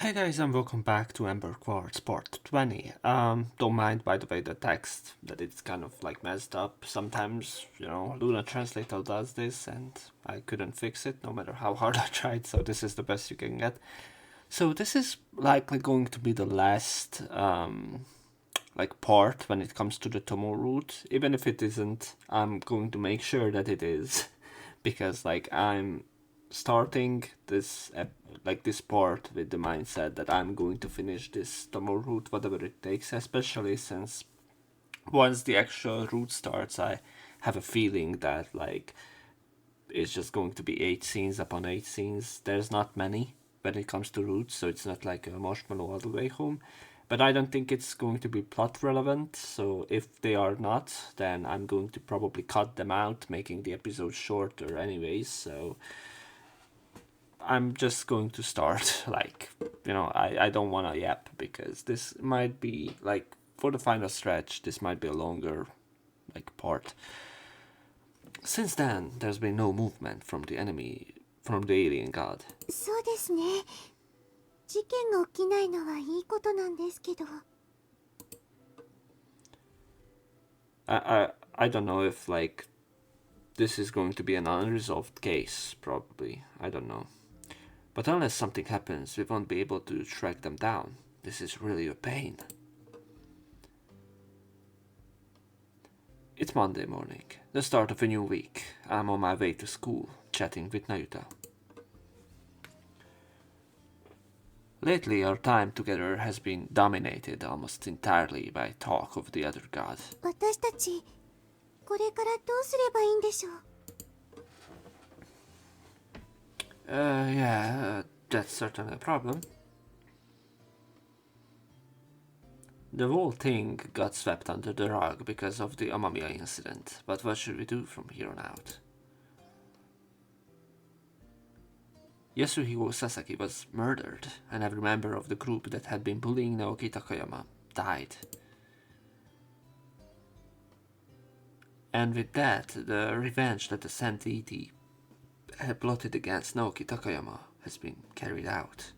Hey guys, and welcome back to Ember Quartz Part 20. Don't mind, by the way, the text, that it's kind of like messed up. Sometimes, Luna Translator does this, and I couldn't fix it, no matter how hard I tried, so this is the best you can get. So this is likely going to be the last, part when it comes to the Tomo route. Even if it isn't, I'm going to make sure that it is, because, I'm starting this this part with the mindset that I'm going to finish this Tomo route, whatever it takes, especially since once the actual route starts, I have a feeling that it's just going to be 8 scenes upon 8 scenes. There's not many when it comes to routes, so it's not like a marshmallow all the way home. But I don't think it's going to be plot relevant, so if they are not, then I'm going to probably cut them out, making the episode shorter anyways, so I'm just going to start, I don't want to yap, because this might be, for the final stretch, this might be a longer, part. Since then, there's been no movement from the alien god. そうですね。事件が起きないのはいいことなんですけど。I don't know if, this is going to be an unresolved case, probably. I don't know. But unless something happens, we won't be able to track them down. This is really a pain. It's Monday morning, the start of a new week. I'm on my way to school, chatting with Nayuta. Lately, our time together has been dominated almost entirely by talk of the other god. 私たち、これからどうすればいいんでしょう。Yeah, that's certainly a problem. The whole thing got swept under the rug because of the Amamiya incident, but what should we do from here on out? Yasuhiko Sasaki was murdered, and every member of the group that had been bullying Naoki Takayama died. And with that, the revenge that the Saint deity had plotted against Naoki Takayama has been carried out.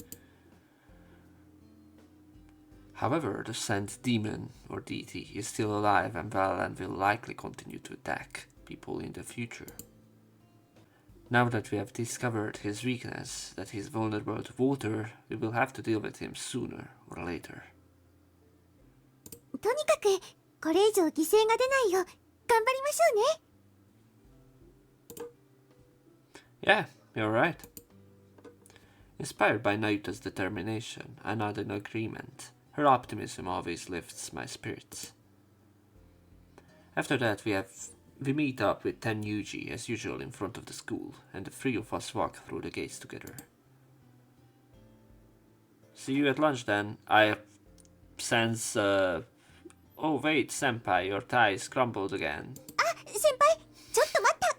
However, the Saint demon or deity is still alive and well and will likely continue to attack people in the future. Now that we have discovered his weakness, that he's vulnerable to water, we will have to deal with him sooner or later. とにかく、これ以上犠牲が出ないよう、頑張りましょうね。Yeah, you're right. Inspired by Nayuta's determination, I nod in agreement. Her optimism always lifts my spirits. After that, we meet up with Ten Yuji as usual in front of the school, and the three of us walk through the gates together. See you at lunch then. I sense, oh wait, senpai, your tie is crumpled again. あ、先輩、ちょっと待った。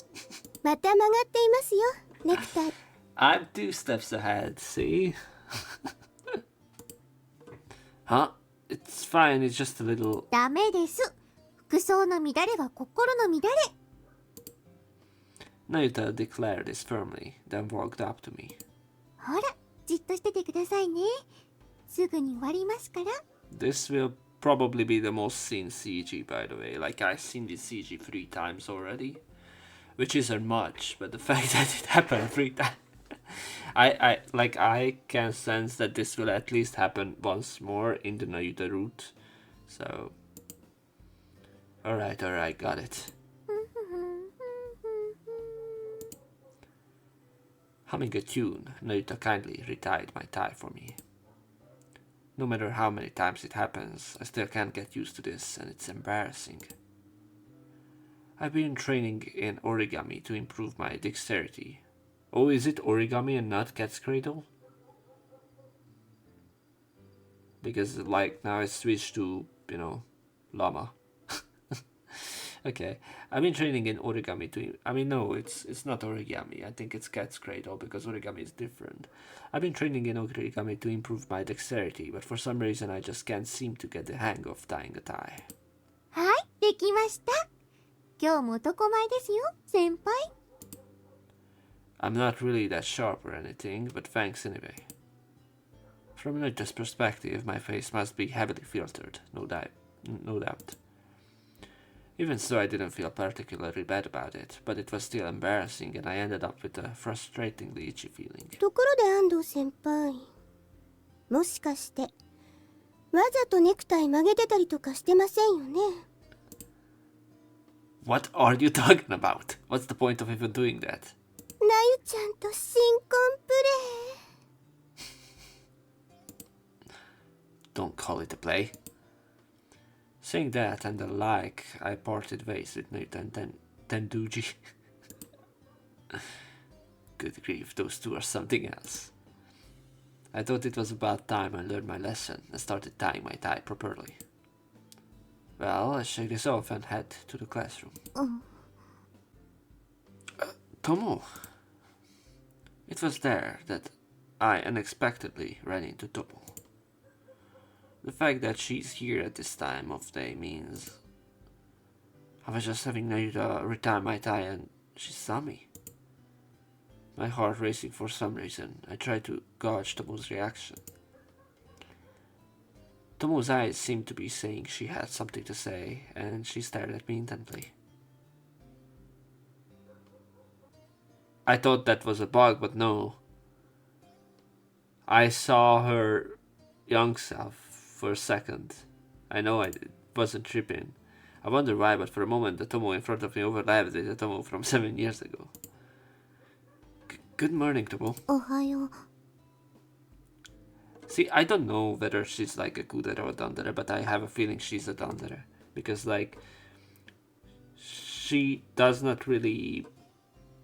また曲がっていますよ、ネクタイ。I'm 2 steps ahead, see? Huh? It's fine, it's just a little... ダメです。服装の乱れは心の乱れ。Nayuta declared this firmly, then walked up to me. ほら、じっとしててくださいね。すぐに終わりますから。This will probably be the most seen CG, by the way. I've seen this CG 3 times already. Which isn't much, but the fact that it happened 3 times... I can sense that this will at least happen once more in the Nayuta route. So... Alright, got it. Humming a tune, Nayuta kindly retied my tie for me. No matter how many times it happens, I still can't get used to this, and it's embarrassing. I've been training in origami to improve my dexterity. Oh, is it origami and not cat's cradle? Because, now I switched to, llama. Okay, I've been training in origami to... no, it's not origami. I think it's cat's cradle, because origami is different. I've been training in origami to improve my dexterity, but for some reason I just can't seem to get the hang of tying a tie. はい、できました。今日も男前ですよ、先輩。I'm not really that sharp or anything, but thanks anyway. From Nayuta's perspective, my face must be heavily filtered, no doubt. Even so, I didn't feel particularly bad about it, but it was still embarrassing, and I ended up with a frustratingly itchy feeling. ところで安藤先輩、もしかしてわざとネクタイ曲げてたりとかしてませんよね。 What are you talking about? What's the point of even doing that? なゆちゃんと新婚プレ Don't call it a play. Saying that and the like, I parted ways with Nayuta and Tenduji. Good grief, those two are something else. I thought it was about time I learned my lesson and started tying my tie properly. Well, let's shake this off and head to the classroom. Tomo. It was there that I unexpectedly ran into Tomo. The fact that she's here at this time of day means I was just having Nayuta retie my tie and she saw me. My heart racing for some reason, I tried to gauge Tomo's reaction. Tomo's eyes seemed to be saying she had something to say, and she stared at me intently. I thought that was a bug, but no. I saw her young self for a second. I know I wasn't tripping. I wonder why, but for a moment the Tomo in front of me overlapped with the Tomo from 7 years ago. Good morning, Tomo. おはよう。 See, I don't know whether she's like a Kudere or a Dandere, but I have a feeling she's a Dandere. Because, like, she does not really,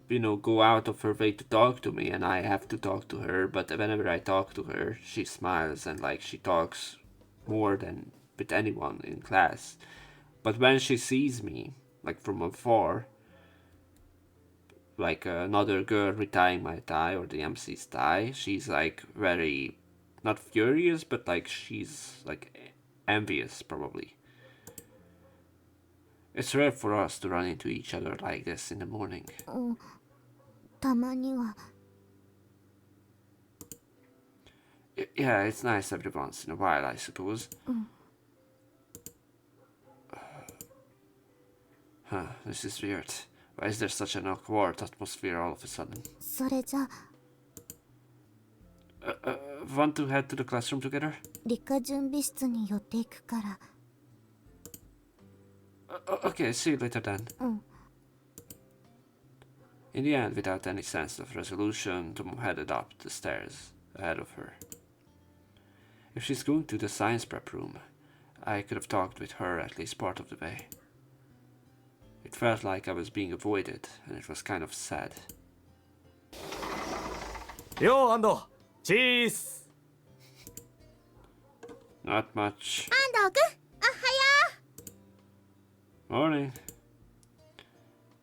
go out of her way to talk to me, and I have to talk to her, but whenever I talk to her, she smiles and, like, she talks more than with anyone in class. But when she sees me, like, from afar, like another girl retying my tie or the MC's tie, she's, like, very... not furious, but like she's like envious probably. It's rare for us to run into each other like this in the morning. たまには。 Yeah, it's nice every once in a while, I suppose. This is weird. Why is there such an awkward atmosphere all of a sudden? それじゃ Want to head to the classroom together? 理科準備室に寄っていくから。 Okay, see you later then. うん。 In the end, without any sense of resolution, Tomo headed up the stairs ahead of her. If she's going to the science prep room, I could have talked with her at least part of the way. It felt like I was being avoided, and it was kind of sad. Yo, Ando! Cheese! Not much. 安藤くん、おはよ Morning.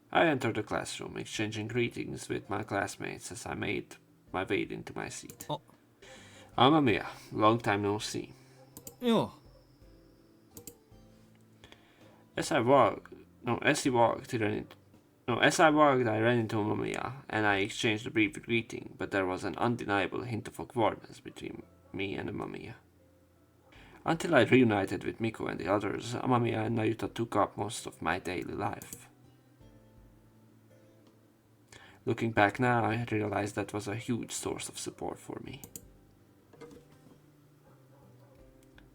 I entered the classroom, exchanging greetings with my classmates as I made my way into my seat. Oh. Mamma mia, long time no see. Yo. As I walked, I ran into Mamma Mia, and I exchanged a brief greeting, but there was an undeniable hint of awkwardness between me and Mamma Mia. Until I reunited with Miko and the others, Mamma Mia and Nayuta took up most of my daily life. Looking back now, I realized that was a huge source of support for me.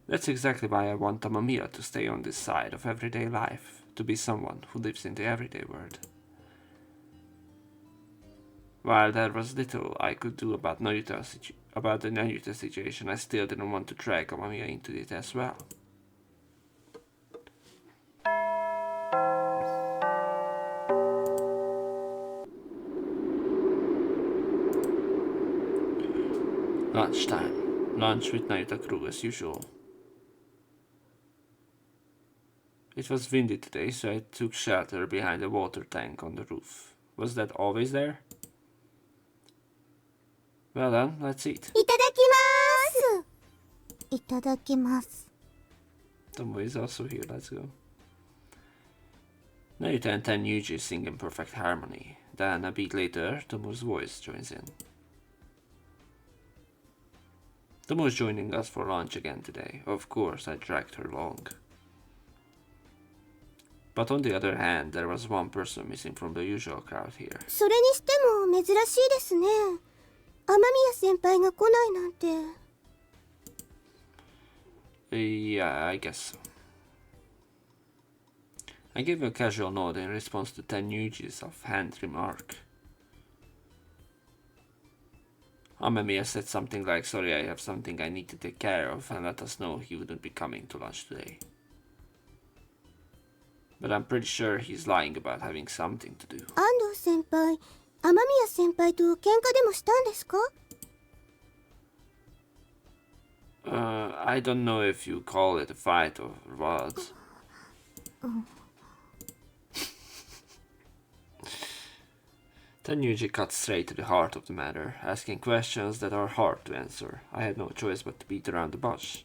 That's exactly why I want Mamma Mia to stay on this side of everyday life, to be someone who lives in the everyday world. While there was little I could do about the Nayuta situation, I still didn't want to drag Mamma Mia into it as well. Lunchtime. Lunch with Nayuta crew as usual. It was windy today, so I took shelter behind a water tank on the roof. Was that always there? Well then, let's eat. う。いただきます。いただきます。 Tomo is also here, let's go. Nayuta and Tenyuji sing in perfect harmony. Then, a beat later, Tomo's voice joins in. Tomo is joining us for lunch again today. Of course, I dragged her along. But on the other hand, there was one person missing from the usual crowd here. それにしても珍しいですね。雨宮先輩が来ないなんて。Yeah, I guess so. I gave a casual nod in response to Tenyuji's offhand remark. Amemiya said something like, "Sorry, I have something I need to take care of," and let us know he wouldn't be coming to lunch today. But I'm pretty sure he's lying about having something to do. 安藤先輩、雨宮先輩と喧嘩でもしたんですか？ I don't know if you call it a fight or what. Tenyuji cut straight to the heart of the matter, asking questions that are hard to answer. I had no choice but to beat around the bush.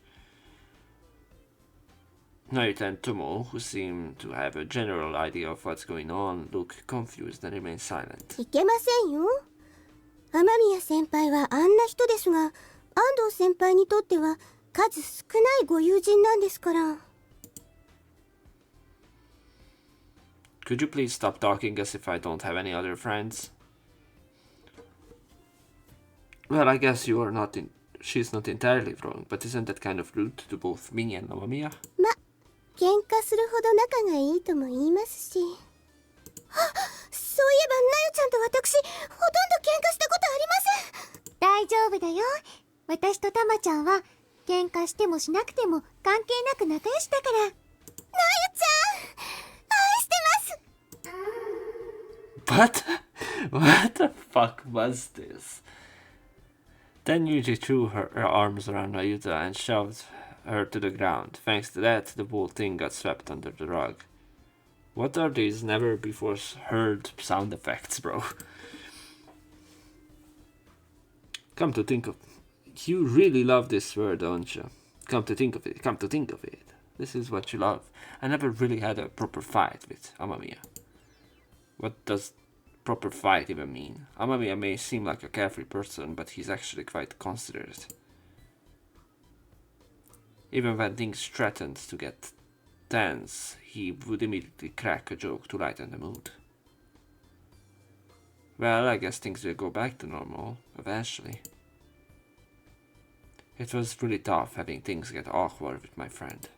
Nayuta and Tomo, who seem to have a general idea of what's going on, look confused and remain silent. いけませんよ。雨宮先輩はあんな人ですが、安藤先輩にとっては数少ないご友人なんですから。Could you please stop talking as if I don't have any other friends? Well, I guess you are not she's not entirely wrong, but isn't that kind of rude to both me and Amamiya? ま、喧嘩するほど仲がいいとも言いますし。あ、そういえばなよちゃんと私、ほとんど喧嘩したことありません。大丈夫だよ。私とたまちゃんは喧嘩してもしなくても関係なく仲良しだから。なよちゃん、愛してます。 What the fuck was this? Then Yuji threw her arms around Nayuta and shoved her to the ground. Thanks to that, the whole thing got swept under the rug. What are these never before heard sound effects, bro? Come to think of it, you really love this word, don't you? Come to think of it, come to think of it. This is what you love. I never really had a proper fight with Amamiya. What does proper fight even mean? Amamiya may seem like a carefree person, but he's actually quite considerate. Even when things threatened to get tense, he would immediately crack a joke to lighten the mood. Well, I guess things will go back to normal, eventually. It was really tough having things get awkward with my friend.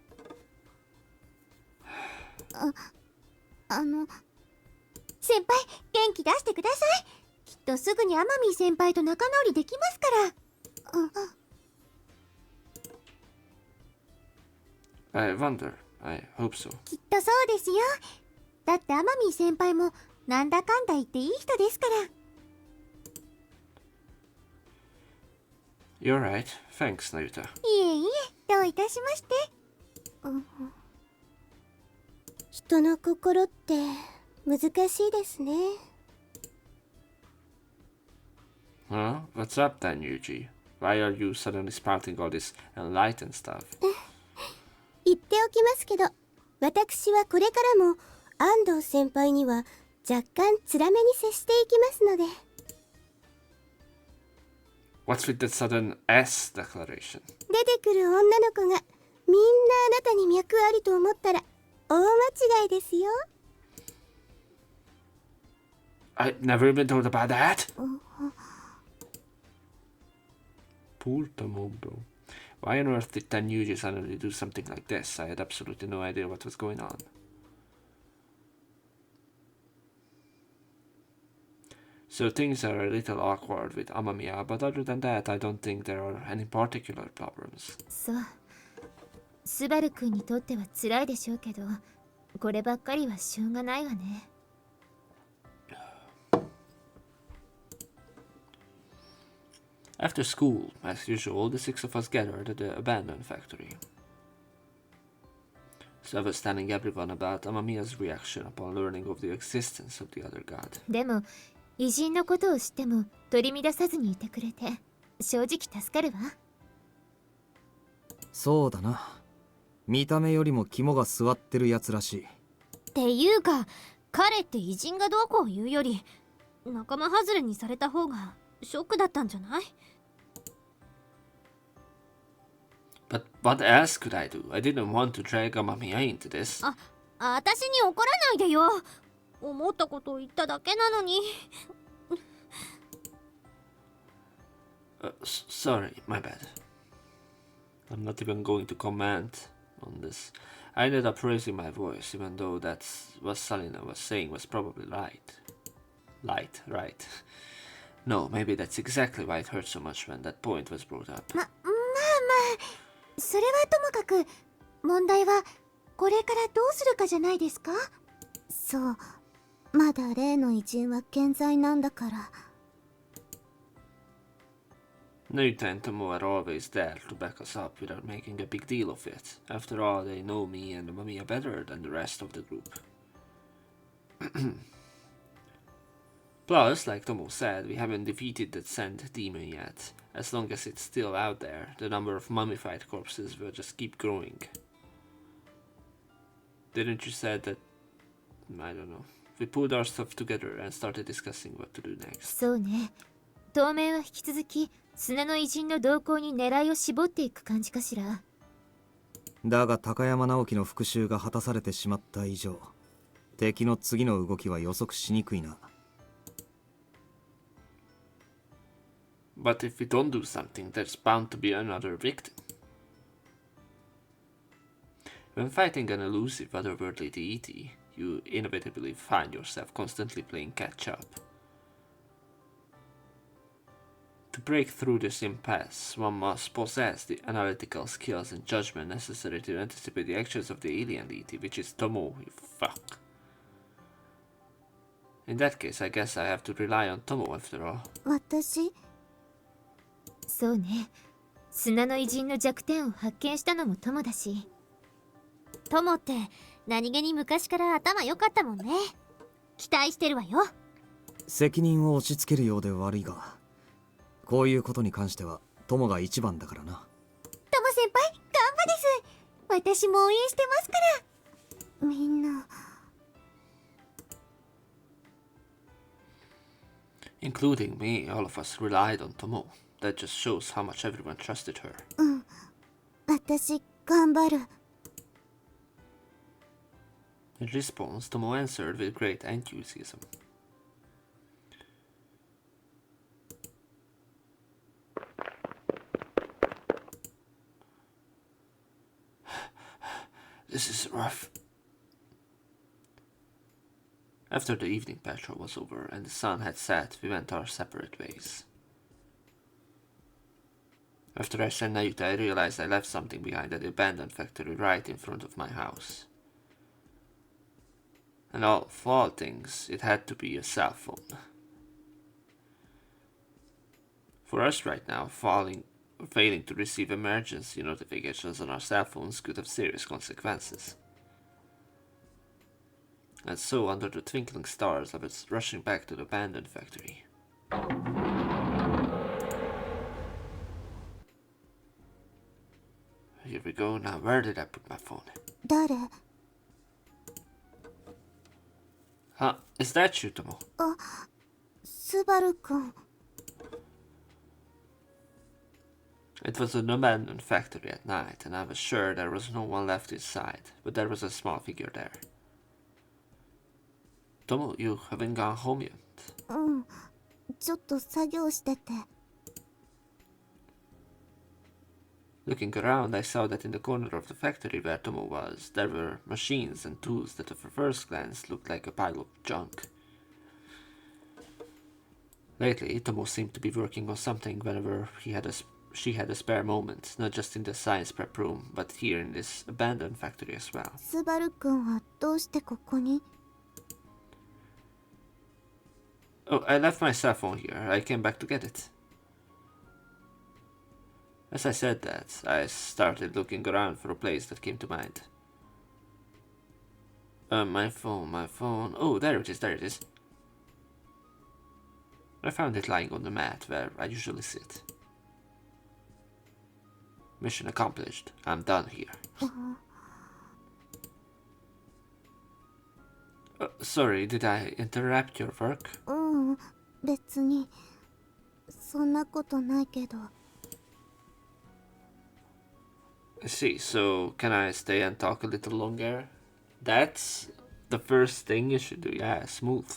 先輩、元気出してください。きっとすぐに天海先輩と仲直りできますから。I wonder. I hope so. きっとそうですよ。だって天海先輩もなんだかんだ言っていい人ですから。You're right. Thanks, Nayuta. いえいえ、どういたしまして。人の心って難しいですね。Huh? What's up then, Yuji? Why are you suddenly spouting all this enlightened stuff? 言っておきますけど、私はこれからも安藤先輩には若干つらめに接していきますので。What's with that sudden S declaration? 出てくる女の子がみんなあなたに脈ありと思ったら大間違いですよ。I've never been told about that. Poor Tomo, bro. Why on earth did Tenyuji suddenly do something like this? I had absolutely no idea what was going on. So things are a little awkward with Amamiya, but other than that, I don't think there are any particular problems. そう。スバル君にとっては辛いでしょうけど、こればっかりはしょうがないわね。After school, as usual, the six of us gathered at the abandoned factory. So I was telling everyone about Amamiya's reaction upon learning of the existence of the other god. でも、偉人のことを知っても取り乱さずにいてくれて、正直助かるわ。そうだな。見た目よりも肝が据わってるやつらしい。っていうか、彼って偉人がどうこう言うより、仲間外れにされた方がショックだったんじゃない？ But what else could I do? I didn't want to drag Amamiya into this. 私に怒らないでよ。思ったことを言っただけなのに。Sorry, my bad. I'm not even going to comment on this. I ended up raising my voice, even though that's what Salina was saying was probably right. Right. No, maybe that's exactly why it hurt so much when that point was brought up. まあそれはともかく、問題はこれからどうするかじゃないですか。そう、まだ例の偉人は健在なんだから。Nayuta and Tomo are always there to back us up without making a big deal of it. After all, they know me and Amamiya better than the rest of the group. Plus, like Tomo said, we haven't defeated that sand demon yet. As long as it's still out there, the number of mummified corpses will just keep growing. Didn't you say that... I don't know. We pulled our stuff together and started discussing what to do next. そうね。当面は引き続き砂の偉人の動向に狙いを絞っていく感じかしら。だが高山直樹の復讐が果たされてしまった以上、敵の次の動きは予測しにくいな。But if we don't do something, there's bound to be another victim. When fighting an elusive otherworldly deity, you inevitably find yourself constantly playing catch-up. To break through this impasse, one must possess the analytical skills and judgment necessary to anticipate the actions of the alien deity, which is Tomo, you fuck. In that case, I guess I have to rely on Tomo after all. 私？そうね。砂の偉人の弱点を発見したのも友だし。友って何気に昔から頭良かったもんね。期待してるわよ。責任を押し付けるようで悪いが、こういうことに関しては友が一番だからな。友先輩、ガンバです。私も応援してますから。みんな。Including me, all of us relied on Tomo. That just shows how much everyone trusted her. うん。私、頑張る。In response, Tomo answered with great enthusiasm. This is rough. After the evening patrol was over and the sun had set, we went our separate ways. After I sent Nayuta, I realized I left something behind at the abandoned factory right in front of my house. And of all things, it had to be a cell phone. For us right now, failing to receive emergency notifications on our cell phones could have serious consequences. And so, under the twinkling stars, I was rushing back to the abandoned factory. Here we go. Now, where did I put my phone? 誰？ Is that you, Tomo? あ、スバル君。It was an abandoned factory at night, and I was sure there was no one left inside, but there was a small figure there. Tomo, you haven't gone home yet. うん。ちょっと作業してて。Looking around, I saw that in the corner of the factory where Tomo was, there were machines and tools that at first glance looked like a pile of junk. Lately, Tomo seemed to be working on something whenever she had a spare moment, not just in the science prep room, but here in this abandoned factory as well. スバル君はどうしてここに？ Oh, I left my cell phone here. I came back to get it. As I said that, I started looking around for a place that came to mind. My phone. Oh, there it is. I found it lying on the mat where I usually sit. Mission accomplished. I'm done here. Sorry, did I interrupt your work? うん、別に。そんなことないけど。I see, so can I stay and talk a little longer? That's the first thing you should do, yeah, smooth.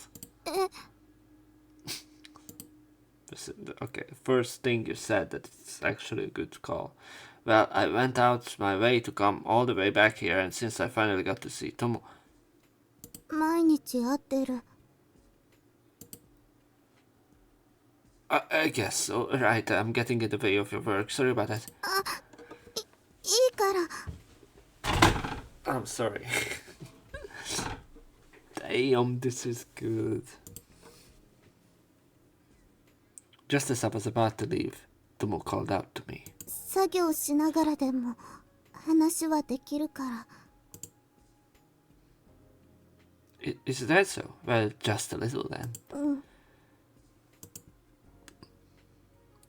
Okay, first thing you said that it's actually a good call. Well, I went out my way to come all the way back here, and since I finally got to see Tomo, 毎日会ってる。 I guess so. Right, I'm getting in the way of your work. Sorry about that. いいから。 I'm sorry. Damn, this is good. Just as I was about to leave, Tomo called out to me. 作業しながらでも話はできるから。 Is that so? Well, just a little then. うん。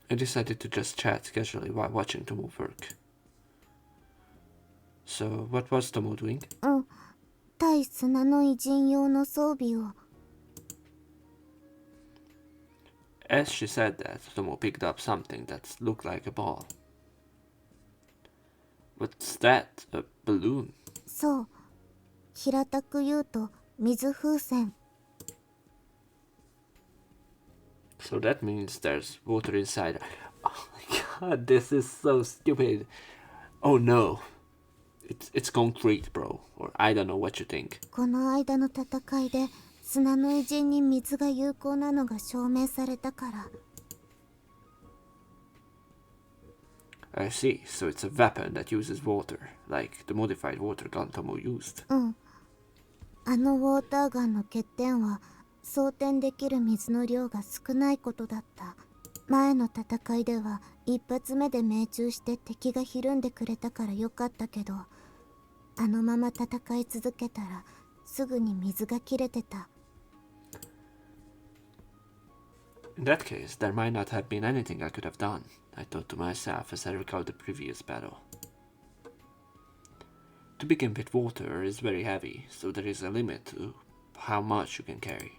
I decided to just chat casually while watching Tomo work. So, what was Tomo doing? うん。対砂の偉人用の装備を。 As she said that, Tomo picked up something that looked like a ball. What's that? A balloon? そう。平たく言うと水風船。 So that means there's water inside. Oh my god, this is so stupid. Oh no. It's concrete, bro. Or I don't know what you think. この間の戦いで砂の偉人に水が有効なのが証明されたから。 I see. So it's a weapon that uses water, like the modified water gun Tomo used. うん。あのウォーターガンの欠点は装填できる水の量が少ないことだった。前の戦いでは一発目で命中して敵がひるんでくれたからよかったけど、あのまま戦い続けたらすぐに水が切れてた。 In that case, there might not have been anything I could have done, I thought to myself as I recalled the previous battle. To begin with, water is very heavy, so there is a limit to how much you can carry.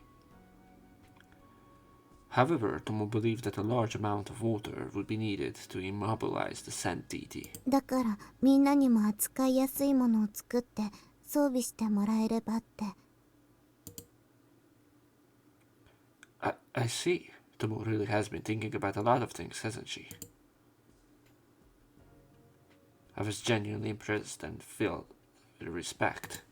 However, Tomo believed that a large amount of water would be needed to immobilize the sand deity. だからみんなにも扱いやすいものを作って装備してもらえればって。 I see. Tomo really has been thinking about a lot of things, hasn't she? I was genuinely impressed and filled with respect.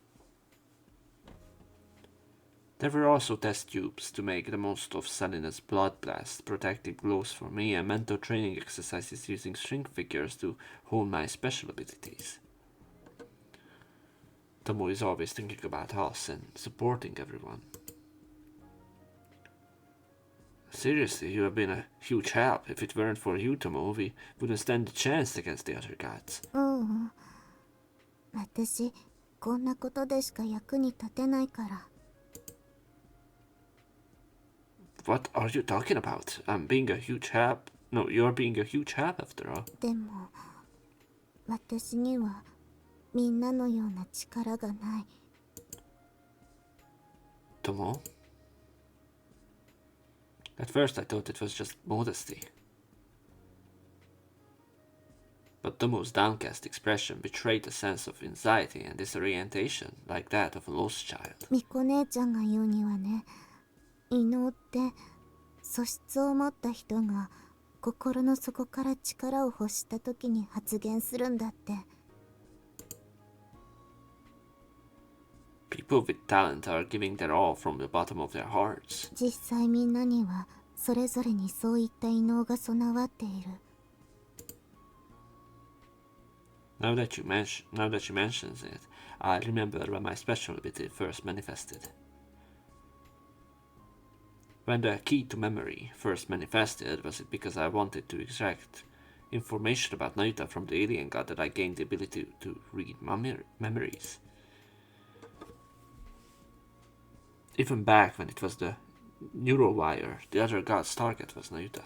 There were also test tubes to make the most of Salina's blood blast, protective gloves for me, and mental training exercises using shrink figures to hone my special abilities. Tomo is always thinking about us and supporting everyone. Seriously, you have been a huge help. If it weren't for you, Tomo, we wouldn't stand a chance against the other gods. うん。私こんなことでしか役に立てないから。 What are you talking about? I'm being a huge help. No, you're being a huge help after all. でも私にはみんなのような力がない。 Tomo? At first I thought it was just modesty. But Tomo's downcast expression betrayed a sense of anxiety and disorientation, like that of a lost child. みこ姉ちゃんが言うにはね、異能って素質を持った人が心の底から力を欲した時に発現するんだって。 People with talent are giving their all from the bottom of their hearts. 実際みんなにはそれぞれにそういった異能が備わっている。 Now that she mentions it, I remember when my special ability first manifested. When the key to memory first manifested, was it because I wanted to extract information about Nayuta from the alien god that I gained the ability to read memories? Even back when it was the neural wire, the other god's target was Nayuta.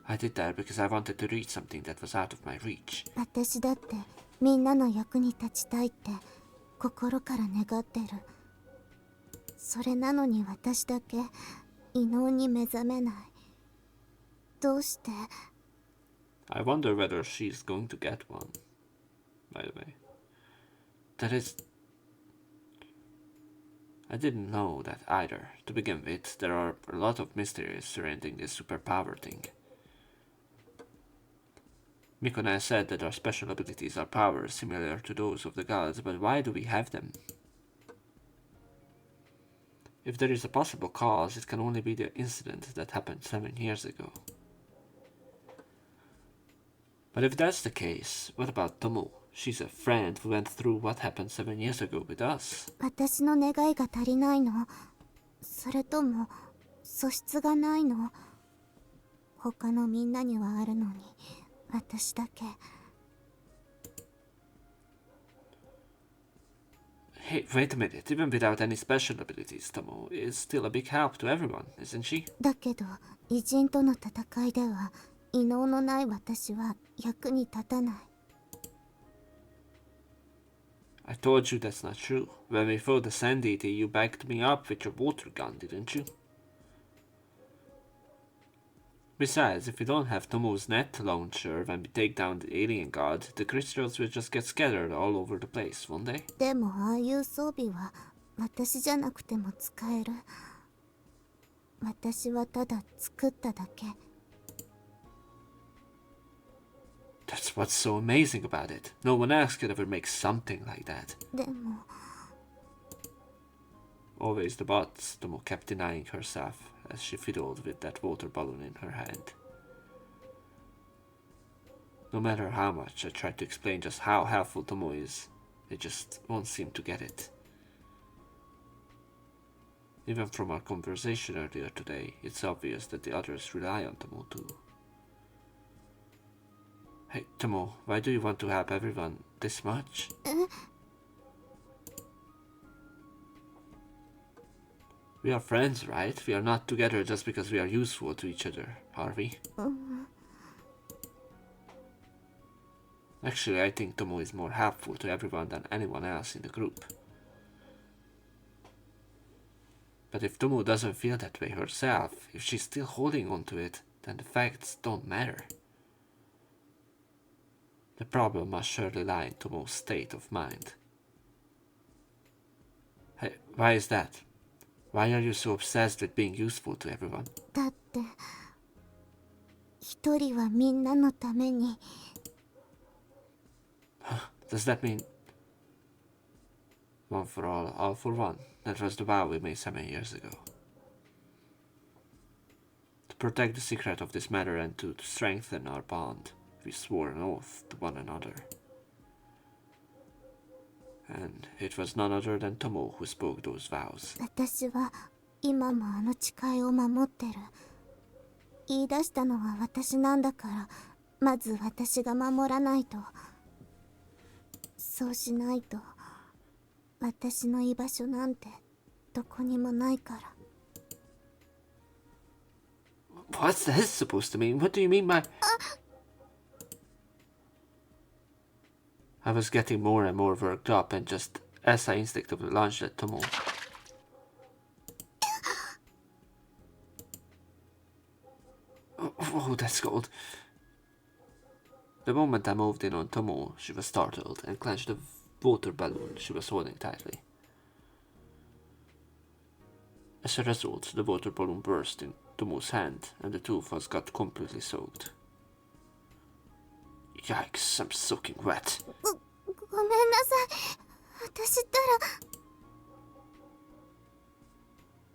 I did that because I wanted to read something that was out of my reach. 私だってみんなの役に立ちたいって心から願ってる。それなのに私だけ異能に目覚めない。どうして？ I wonder whether she's going to get one, by the way. That is... I didn't know that either. To begin with, there are a lot of mysteries surrounding this superpower thing. Mikona said that our special abilities are powers similar to those of the gods, but why do we have them? If there is a possible cause, it can only be the incident that happened 7 years ago. But if that's the case, what about Tomo? She's a friend who went through what happened 7 years ago with us. 私の願いが足りないの？それとも素質がないの？他のみんなにはあるのに、私だけ。Hey, wait a minute. Even without any special abilities, Tomo is still a big help to everyone, isn't she? だけど、偉人との戦いでは、異能のない私は役に立たない。I told you that's not true. When we fought the Sand Deity, you backed me up with your water gun, didn't you? Besides, if we don't have Tomo's net launcher when we take down the alien god, the crystals will just get scattered all over the place, won't they? でもああいう装備は私じゃなくても使える。私はただ作っただけ。That's what's so amazing about it. No one else could ever make something like that. でも Always the bots, Tomo kept denying herself as she fiddled with that water balloon in her hand. No matter how much I tried to explain just how helpful Tomo is, they just won't seem to get it. Even from our conversation earlier today, it's obvious that the others rely on Tomo too. Hey, Tomo, why do you want to help everyone this much? We are friends, right? We are not together just because we are useful to each other, are we? Actually, I think Tomo is more helpful to everyone than anyone else in the group. But if Tomo doesn't feel that way herself, if she's still holding on to it, then the facts don't matter. The problem must surely lie in Tomo's state of mind. Hey, why is that? Why are you so obsessed with being useful to everyone? だって一人はみんなのために。 Does that mean one for all for one? That was the vow we made 7 years ago. To protect the secret of this matter and to strengthen our bond, we swore an oath to one another. And it was none other than Tomo who spoke those vows. 私は今もあの誓いを守ってる。言い出したのは私なんだから、まず私が守らないと。そうしないと、私の居場所なんてどこにもないから。What's this supposed to mean? What do you mean by... I was getting more and more worked up and just, as I instinctively lunged at Tomo. Oh, that's cold. The moment I moved in on Tomo, she was startled and clenched the water balloon she was holding tightly. As a result, the water balloon burst in Tomo's hand and the two of us got completely soaked. Yikes, I'm soaking wet. ごめんなさい。私っ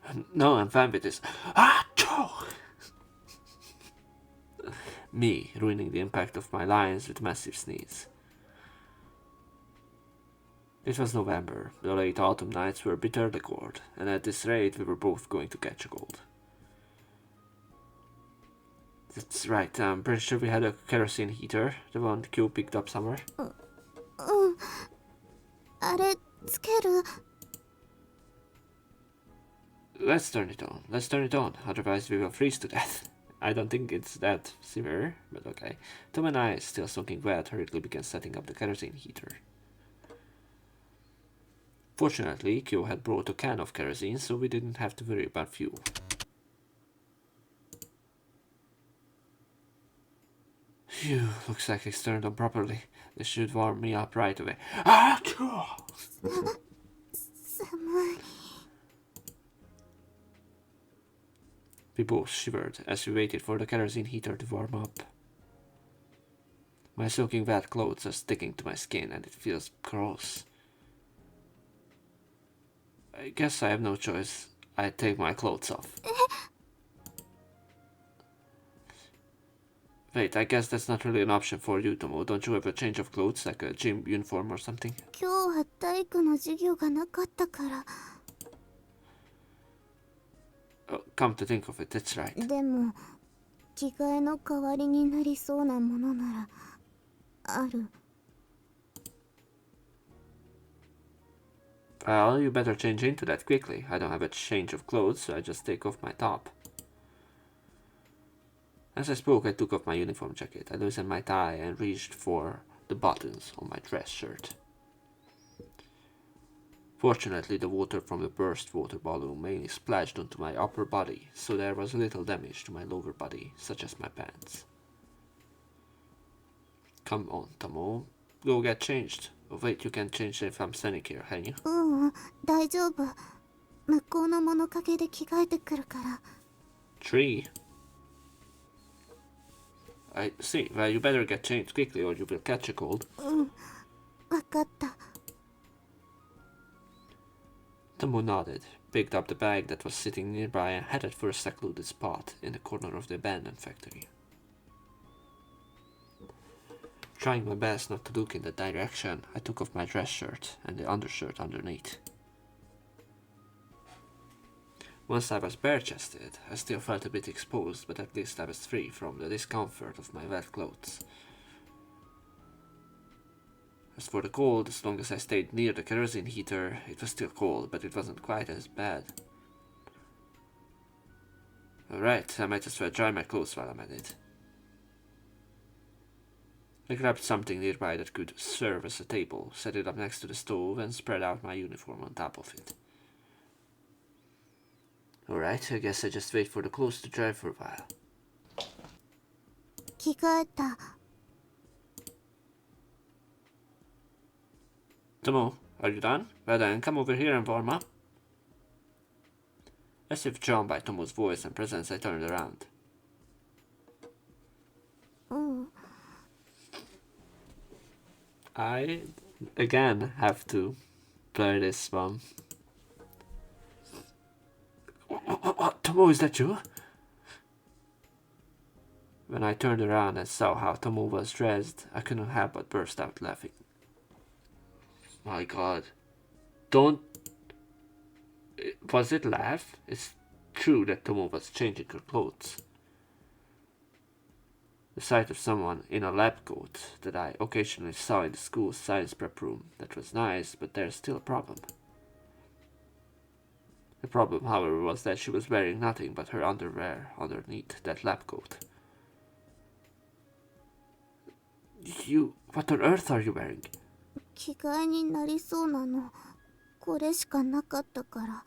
たら。No, I'm fine with this. Achoo! Me, ruining the impact of my lines with massive sneeze. It was November. The late autumn nights were bitterly cold, and at this rate we were both going to catch a cold. That's right, I'm pretty sure we had a kerosene heater, the one Q picked up somewhere. あれつける。 Let's turn it on. Let's turn it on, otherwise we will freeze to death. I don't think it's that severe, but okay. Tom and I, still soaking wet, hurriedly began setting up the kerosene heater. Fortunately, Kyo had brought a can of kerosene, so we didn't have to worry about fuel. Phew, looks like it's turned on properly. This should warm me up right away. Achoo! 寒い。 We both shivered as we waited for the kerosene heater to warm up. My soaking wet clothes are sticking to my skin and it feels gross. I guess I have no choice. I take my clothes off. Wait, I guess that's not really an option for you, Tomo. Don't you have a change of clothes, like a gym uniform or something? 今日は体育の授業がなかったから。 Oh, come to think of it, that's right. でも着替えの代わりになりそうなものならある。 Well, you better change into that quickly. I don't have a change of clothes, so I just take off my top. As I spoke, I took off my uniform jacket. I loosened my tie and reached for the buttons on my dress shirt. Fortunately, the water from the burst water balloon mainly splashed onto my upper body, so there was little damage to my lower body, such as my pants. Come on, Tomo. Go get changed. Oh, wait, you can change if I'm standing here, can you? 大丈夫。向こうの物陰で着替えてくるから。 Tree. I see. Well, you better get changed quickly or you will catch a cold. わかった。 Tomo nodded, picked up the bag that was sitting nearby and headed for a secluded spot in the corner of the abandoned factory. Trying my best not to look in that direction, I took off my dress shirt and the undershirt underneath. Once I was bare-chested, I still felt a bit exposed, but at least I was free from the discomfort of my wet clothes. As for the cold, as long as I stayed near the kerosene heater, it was still cold, but it wasn't quite as bad. Alright, I might as well dry my clothes while I'm at it. I grabbed something nearby that could serve as a table, set it up next to the stove, and spread out my uniform on top of it. Alright, I guess I just wait for the clothes to dry for a while. 着替えた。 Tomo, are you done? Well then, come over here and warm up. As if drawn by Tomo's voice and presence, I turned around. I, again, have to play this one. What? Tomo, is that you? When I turned around and saw how Tomo was dressed, I couldn't help but burst out laughing. My god. Don't... Was it laugh? It's true that Tomo was changing her clothes. The sight of someone in a lab coat that I occasionally saw in the school's science prep room, that was nice, but there's still a problem. The problem, however, was that she was wearing nothing but her underwear underneath that lab coat. What on earth are you wearing? 着替えになりそうなの。これしかなかったから。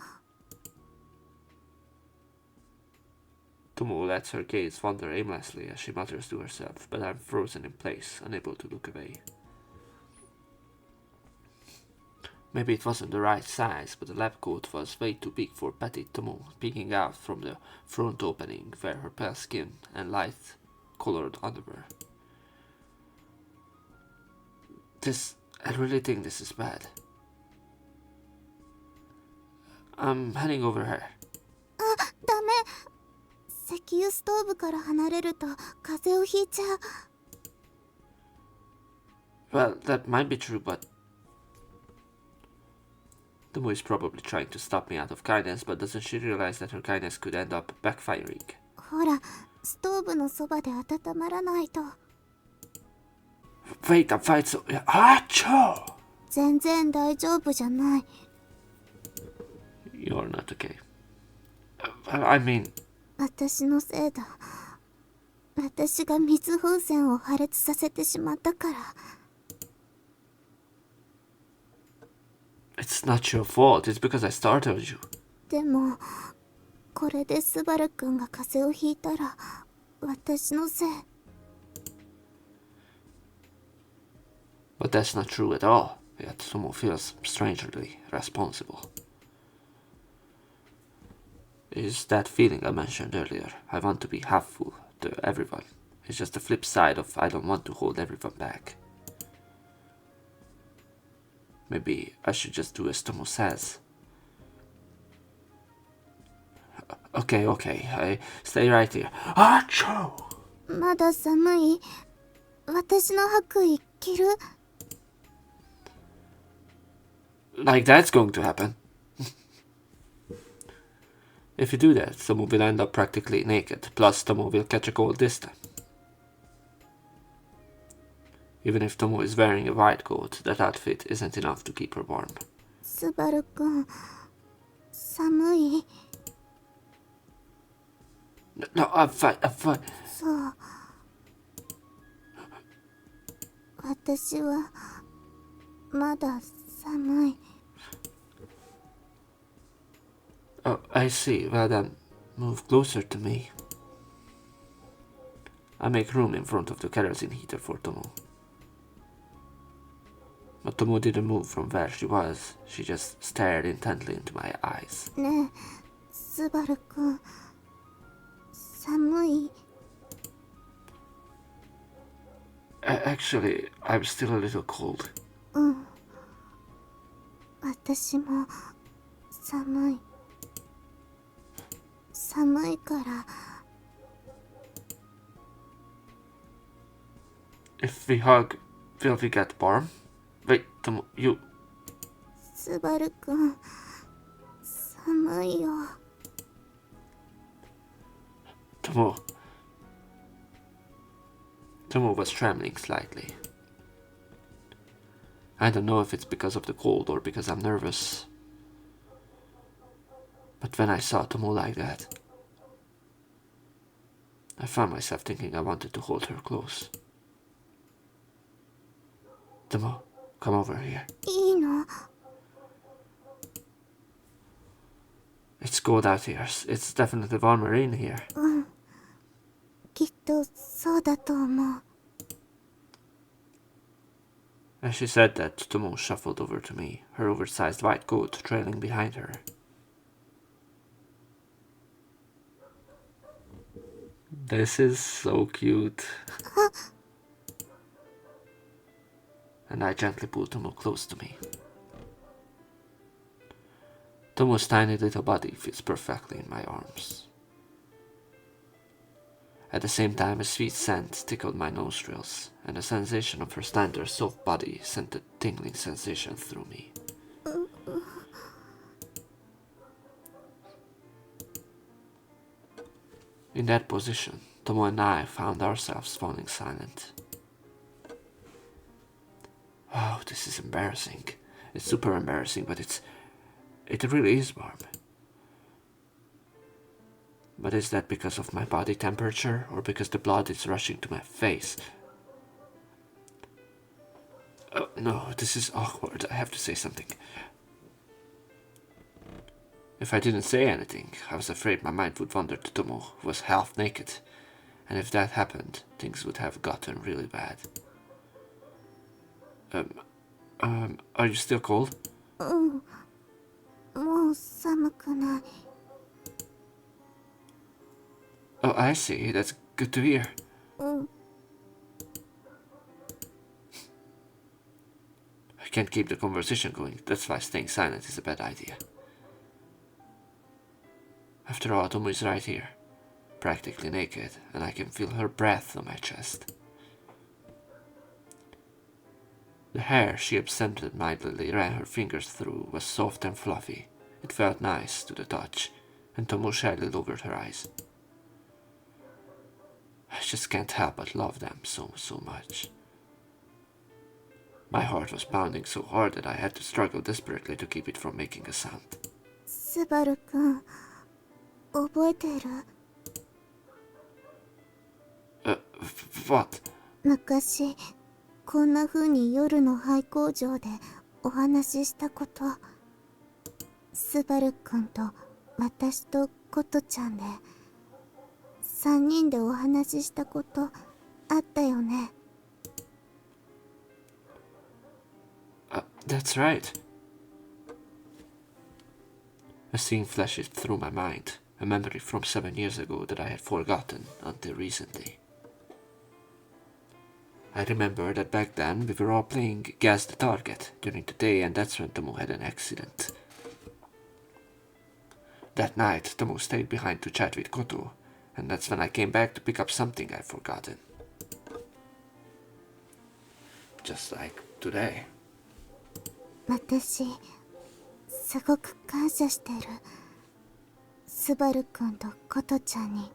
Tomo lets her gaze wander aimlessly as she mutters to herself, but I'm frozen in place, unable to look away. Maybe it wasn't the right size, but the lab coat was way too big for petite Tomo, peeking out from the front opening where her pale skin and light-colored underwear. I really think this is bad. I'm heading over her. ダメ。石油ストーブから離れると風邪をひいちゃう。 Well, that might be true, but... Tomo is probably trying to stop me out of kindness, but doesn't she realize that her kindness could end up backfiring? ほら、ストーブのそばで温まらないと。 Wait, I'm fine, so... Achoo! 全然大丈夫じゃない。 You're not okay. I mean... 私のせいだ。私が水風船を破裂させてしまったから。 It's not your fault, it's because I startled you. でも、これでスバルくんが風邪をひいたら、私のせい。But that's not true at all, yet Tomo feels strangely responsible. Is that feeling I mentioned earlier. I want to be half full to everyone. It's just the flip side of I don't want to hold everyone back. Maybe I should just do as Tomo says. Okay, I stay right here. Achoo! まだ寒い。私の白衣着る？ Like that's going to happen. If you do that, Tomo will end up practically naked, plus Tomo will catch a cold this time. Even if Tomo is wearing a white coat, that outfit isn't enough to keep her warm. スバルくん、寒い？ No, I'm fine. そう。私はまだ寒い。Oh, I see. Well then, move closer to me. I make room in front of the kerosene heater for Tomo. But Tomo didn't move from where she was. She just stared intently into my eyes. ねえ、スバルくん、寒い？ Actually, I'm still a little cold. うん。私も寒い。寒いから。 If we hug, will we get warm? Wait, Tomo, you... スバルくん、寒いよ。 Tomo was trembling slightly. I don't know if it's because of the cold or because I'm nervous. But when I saw Tomo like that, I found myself thinking I wanted to hold her close. Tomo, come over here. いいの？ It's cold out here. It's definitely warmer in here. うん。きっとそうだと思う。 As she said that, Tomo shuffled over to me, her oversized white coat trailing behind her. This is so cute. And I gently pulled Tomo close to me. Tomo's tiny little body fits perfectly in my arms. At the same time, a sweet scent tickled my nostrils, and the sensation of her slender, soft body sent a tingling sensation through me. In that position, Tomo and I found ourselves falling silent. Oh, this is embarrassing. It's super embarrassing, but it really is warm. But is that because of my body temperature, or because the blood is rushing to my face? Oh, no, this is awkward. I have to say something. If I didn't say anything, I was afraid my mind would wander to Tomo, who was half naked. And if that happened, things would have gotten really bad. Are you still cold? うん。もう寒くない。 Oh, I see. That's good to hear. うん。 I can't keep the conversation going. That's why staying silent is a bad idea. After all, Tomo is right here, practically naked, and I can feel her breath on my chest. The hair she absent-mindedly ran her fingers through was soft and fluffy. It felt nice to the touch, and Tomo shyly lowered her eyes. I just can't help but love them so much. My heart was pounding so hard that I had to struggle desperately to keep it from making a sound. スバルくん、覚えてる？ What? 昔、こんな風に夜の廃工場でお話ししたこと。スバルくんと私とコトちゃんで3人でお話ししたことあったよね。That's right. A scene flashes through my mind, a memory from 7 years ago that I had forgotten until recently. I remember that back then we were all playing Guess the Target during the day, and that's when Tomo had an accident. That night, Tomo stayed behind to chat with Koto, and that's when I came back to pick up something I'd forgotten. Just like today. 私すごく感謝してる。スバルくんとコトちゃんに。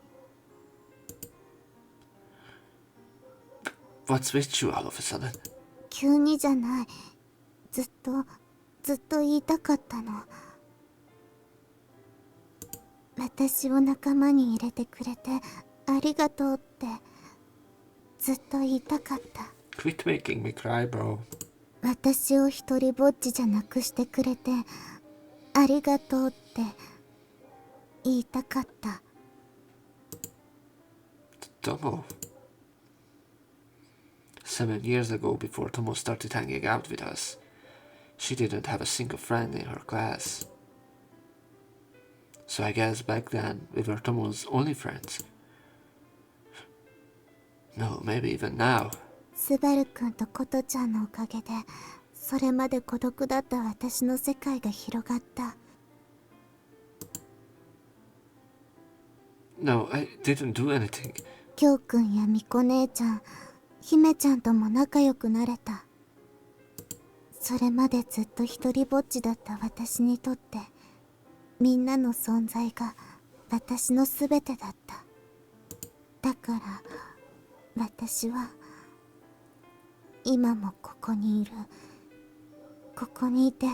What's with you all of a sudden? 急にじゃない。ずっと言いたかったの。私を仲間に入れてくれてありがとうってずっと言いたかった。Quit making me cry, bro. 私を一人ぼっちじゃなくしてくれてありがとうって言いたかった。Tomo. 7 years ago, before Tomo started hanging out with us, she didn't have a single friend in her class. So I guess back then we were Tomo's only friends. No, maybe even now. スバルくんとコトちゃんのおかげでそれまで孤独だった私の世界が広がった。 No, I didn't do anything. キョウくんやミコ姉ちゃん、姫ちゃんとも仲良くなれた。それまでずっと一人ぼっちだった私にとってみんなの存在が私のすべてだった。だから私は今もここにいる。ここにいて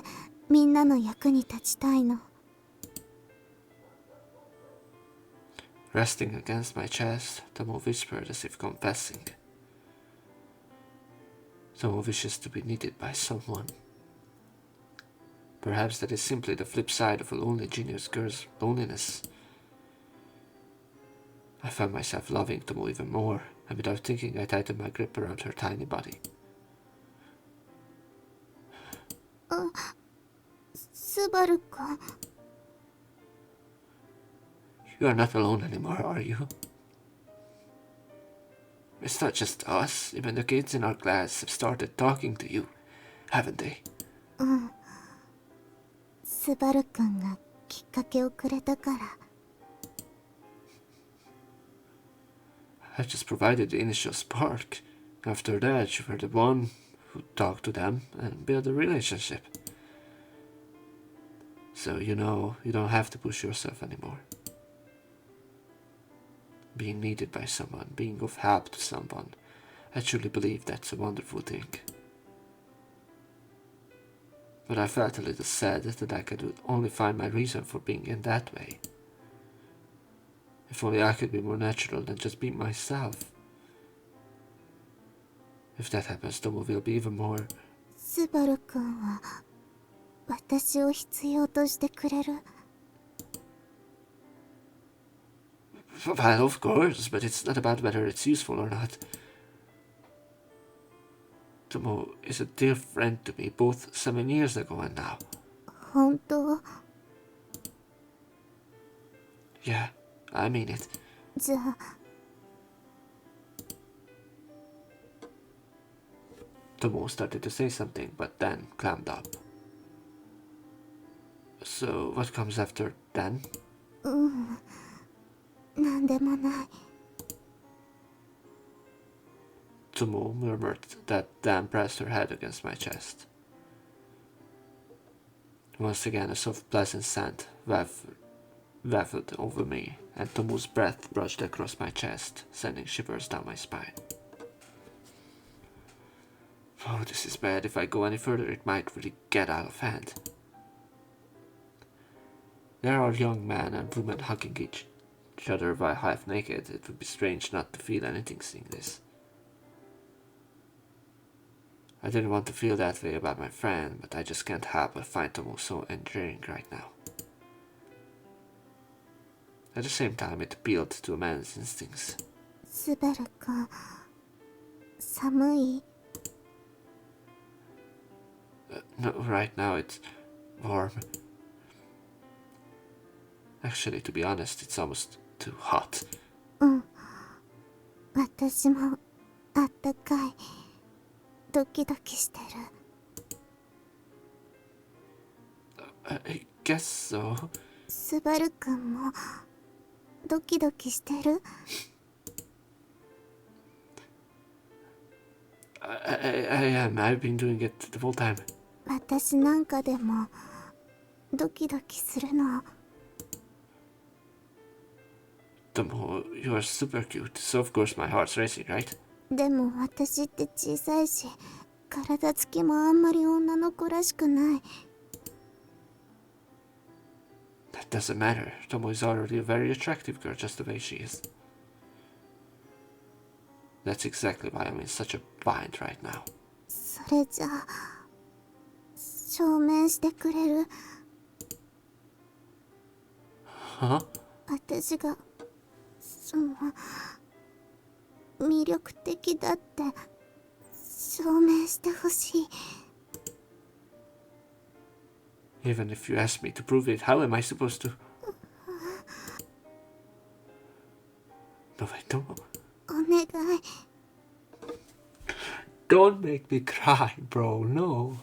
みんなの役に立ちたいの。 Resting against my chest, Tomo whispered as if confessing. Tomo wishes to be needed by someone. Perhaps that is simply the flip side of a lonely genius girl's loneliness. I found myself loving Tomo even more, and without thinking I tightened my grip around her tiny body. スバルくん。 You are not alone anymore, are you? It's not just us, even the kids in our class have started talking to you, haven't they? スバルくんがきっかけをくれたから。 I just provided the initial spark. After that, you were the one who talked to them and built a relationship. So you know, you don't have to push yourself anymore. Being needed by someone, being of help to someone, I truly believe that's a wonderful thing. But I felt a little sad that I could only find my reason for being in that way. If only I could be more natural than just be myself. If that happens, Tomo will be even more. スバルくんは私を必要としてくれる。 Well, of course, but it's not about whether it's useful or not. Tomo is a dear friend to me, both 7 years ago and now. 本当？ Yeah, I mean it. じゃあ Tomo started to say something, but then clammed up. So, what comes after then? なんでもない。 Tomo murmured that Dan pressed her head against my chest. Once again, a soft, pleasant scent wafted over me, and Tomo's breath brushed across my chest, sending shivers down my spine. Oh, this is bad. If I go any further, it might really get out of hand. There are young men and women hugging each other while half naked. It would be strange not to feel anything seeing this. I didn't want to feel that way about my friend, but I just can't help but find Tomo so endearing right now. At the same time, it appealed to a man's instincts. スバルくん、寒い？ No, right now it's warm. Actually, to be honest, it's almost too hot. 私もあったかい。ドキドキしてる。I guess so. スバルくんもドキドキしてる？ I am. I've been doing it the whole time. 私なんかでもドキドキするの。Tomo, you are super cute, so of course my heart's racing, right? でも私って小さいし、体つきもあんまり女の子らしくない。That doesn't matter. Tomo is already a very attractive girl just the way she is. That's exactly why I'm in such a bind right now. それじゃあ証明してくれる？ Huh? 私が魅力的だって証明してほしい。 Even if you ask me to prove it, how am I supposed to? No, wait, Tomo. お願い。 Don't make me cry, bro, no.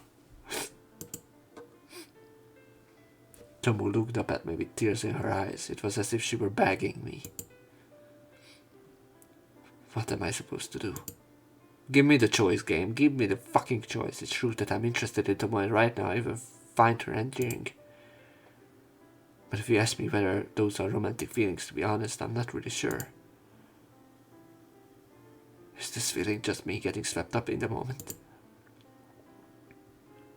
Tomo looked up at me with tears in her eyes. It was as if she were begging me. What am I supposed to do? Give me the choice, game. Give me the fucking choice. It's true that I'm interested in Tomo, and right now I even find her endearing. But if you ask me whether those are romantic feelings, to be honest, I'm not really sure. Is this feeling just me getting swept up in the moment?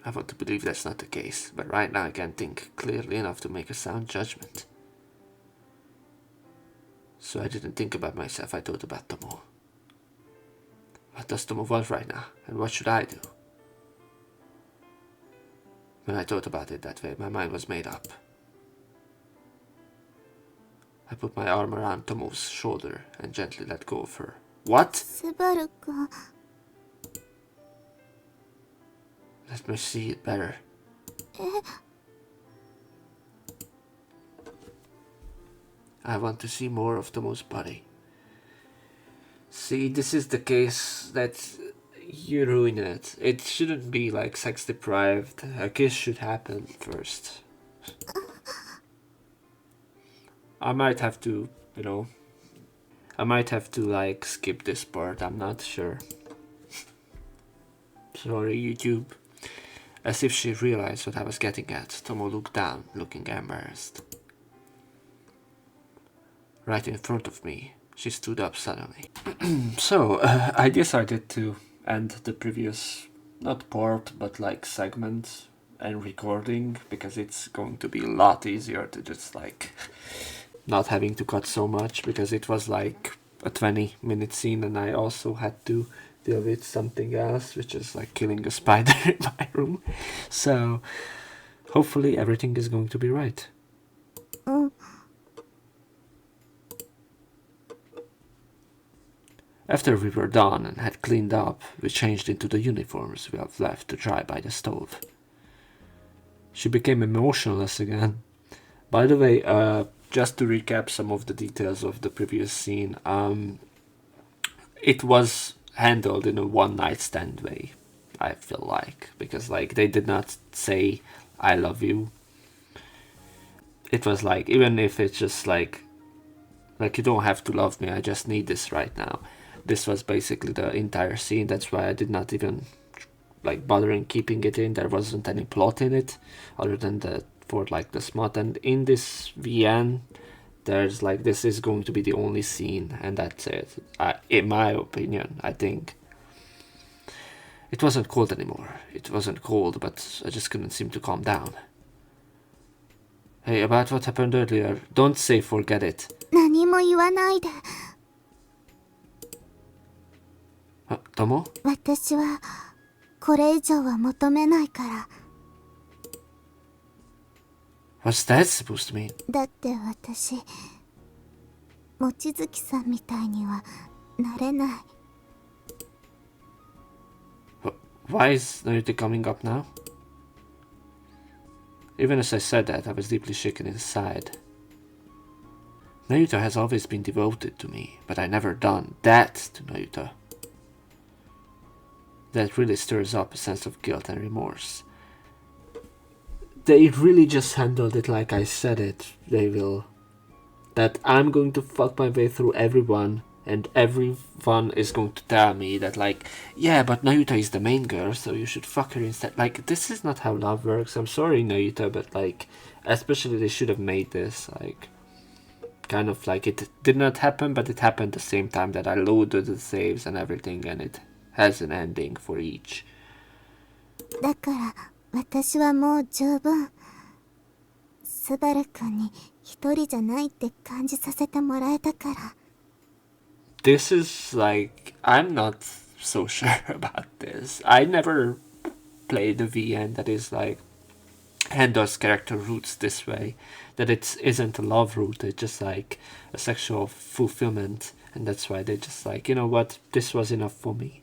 I want to believe that's not the case, but right now I can't think clearly enough to make a sound judgment. So I didn't think about myself, I thought about Tomo. What does Tomo want right now, and what should I do? When I thought about it that way, my mind was made up. I put my arm around Tomo's shoulder and gently let go of her. What? スバルくん。 Let me see it better. I want to see more of Tomo's body. See, this is the case that you ruin it. It shouldn't be like sex deprived. A kiss should happen first. I might have to, I might have to like skip this part, I'm not sure. Sorry, YouTube. As if she realized what I was getting at, Tomo looked down, looking embarrassed. Right in front of me, she stood up suddenly. So, I decided to end the previous, not part, but like segment and recording, because it's going to be a lot easier to just like not having to cut so much, because it was like a 20-minute scene and I also had to deal with something else, which is like killing a spider in my room. So hopefully everything is going to be right. After we were done and had cleaned up, we changed into the uniforms we have left to dry by the stove. She became emotionless again. By the way, just to recap some of the details of the previous scene, it was handled in a one-night stand way, I feel like, because like they did not say I love you. It was like, even if it's just like you don't have to love me, I just need this right now. This was basically the entire scene. That's why I did not even like bothering keeping it in. There wasn't any plot in it other than for like the smut. And in this VN, there's like, this is going to be the only scene, and that's it. In my opinion, I think. It wasn't cold anymore. It wasn't cold, but I just couldn't seem to calm down. Hey, about what happened earlier, don't say forget it. 何も言わないで。 Tomo? 私はこれ以上は求めないから。 What's that supposed to mean? だって私望月さんみたいにはなれない。 Why is Nayuta coming up now? Even as I said that, I was deeply shaken inside. Nayuta has always been devoted to me, but I never done that to Nayuta. That really stirs up a sense of guilt and remorse. They really just handled it like I said it. They will. That I'm going to fuck my way through everyone, and everyone is going to tell me that, like, yeah, but Nayuta is the main girl, so you should fuck her instead. Like, this is not how love works. I'm sorry, Nayuta, but, like, especially they should have made this, like, kind of like it did not happen, but it happened the same time that I loaded the saves and everything, and it has an ending for each. だから私はもう十分スバル君に一人じゃないって感じさせてもらえたから。 This is like, I'm not so sure about this. I never played the VN that is like handles character roots this way, that it isn't a love root, it's just like a sexual fulfillment, and that's why they just like, you know what, this was enough for me.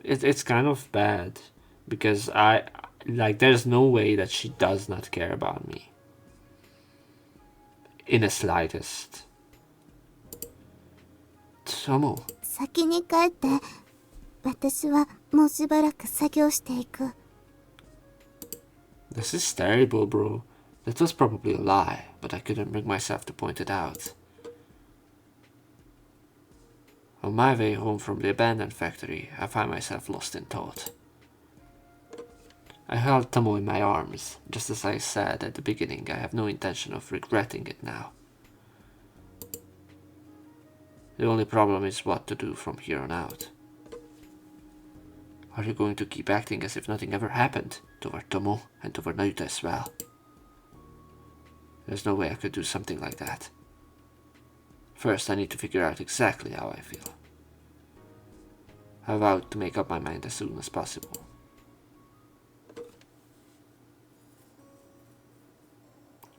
It's kind of bad, because I like, there's no way that she does not care about me in the slightest. Tomo, 先に帰って。私はもうしばらく作業していく。 this is terrible, bro. That was probably a lie, but I couldn't bring myself to point it out. On my way home from the abandoned factory, I find myself lost in thought. I held Tomo in my arms. Just as I said at the beginning, I have no intention of regretting it now. The only problem is what to do from here on out. Are you going to keep acting as if nothing ever happened, toward Tomo and toward Nayuta as well? There's no way I could do something like that. First, I need to figure out exactly how I feel. I vowed to make up my mind as soon as possible.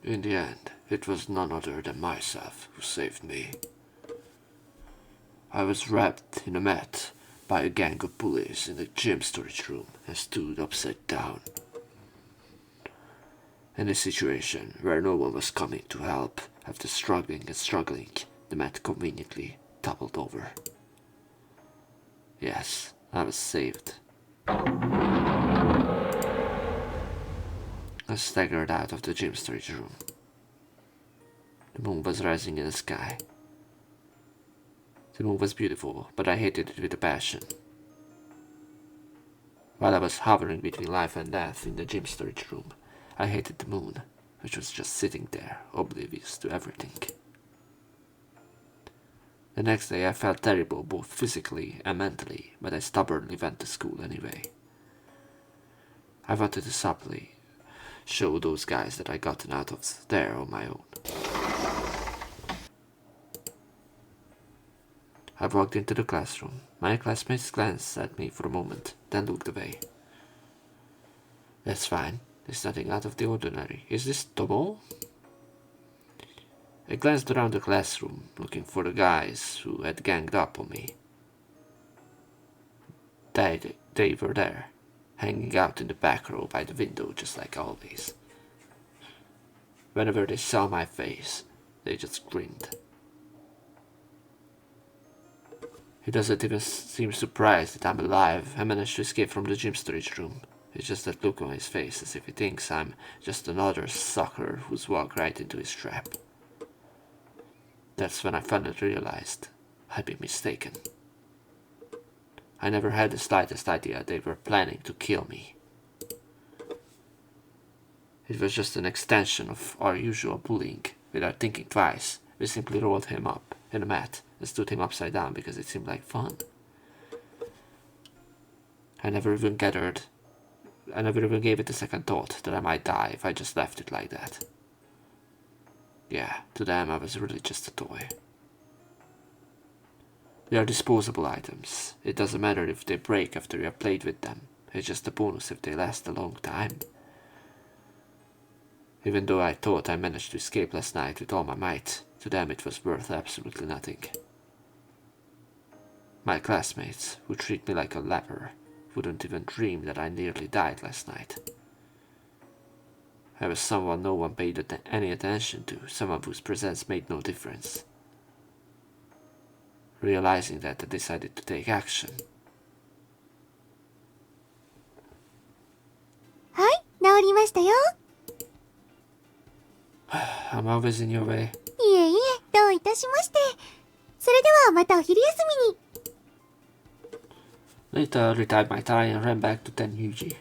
In the end, it was none other than myself who saved me. I was wrapped in a mat by a gang of bullies in the gym storage room and stood upside down. In a situation where no one was coming to help, after struggling and struggling, the mat conveniently toppled over. Yes, I was saved. I staggered out of the gym storage room. The moon was rising in the sky. The moon was beautiful, but I hated it with a passion. While I was hovering between life and death in the gym storage room, I hated the moon, which was just sitting there, oblivious to everything. The next day I felt terrible both physically and mentally, but I stubbornly went to school anyway. I wanted to subtly show those guys that I gotten out of there on my own. I walked into the classroom. My classmates glanced at me for a moment, then looked away. That's fine. There's nothing out of the ordinary. Is this Tomo? I glanced around the classroom, looking for the guys who had ganged up on me. They were there, hanging out in the back row by the window just like always. Whenever they saw my face, they just grinned. He doesn't even seem surprised that I'm alive. I managed to escape from the gym storage room. It's just that look on his face, as if he thinks I'm just another sucker who's walked right into his trap. That's when I finally realized I'd been mistaken. I never had the slightest idea they were planning to kill me. It was just an extension of our usual bullying. Without thinking twice, we simply rolled him up in a mat and stood him upside down because it seemed like fun. I never even gave it a second thought that I might die if I just left it like that. Yeah, to them I was really just a toy. They are disposable items. It doesn't matter if they break after you have played with them. It's just a bonus if they last a long time. Even though I thought I managed to escape last night with all my might, to them it was worth absolutely nothing. My classmates, who treat me like a leper, wouldn't even dream that I nearly died last night. I was someone no one paid any attention to, someone whose presence made no difference. Realizing that, I decided to take action. はい、治りましたよ。 I'm always in your way. いえいえ、どういたしまして。それではまたお昼休みに。 Later, I retied my tie and ran back to Tenyuji.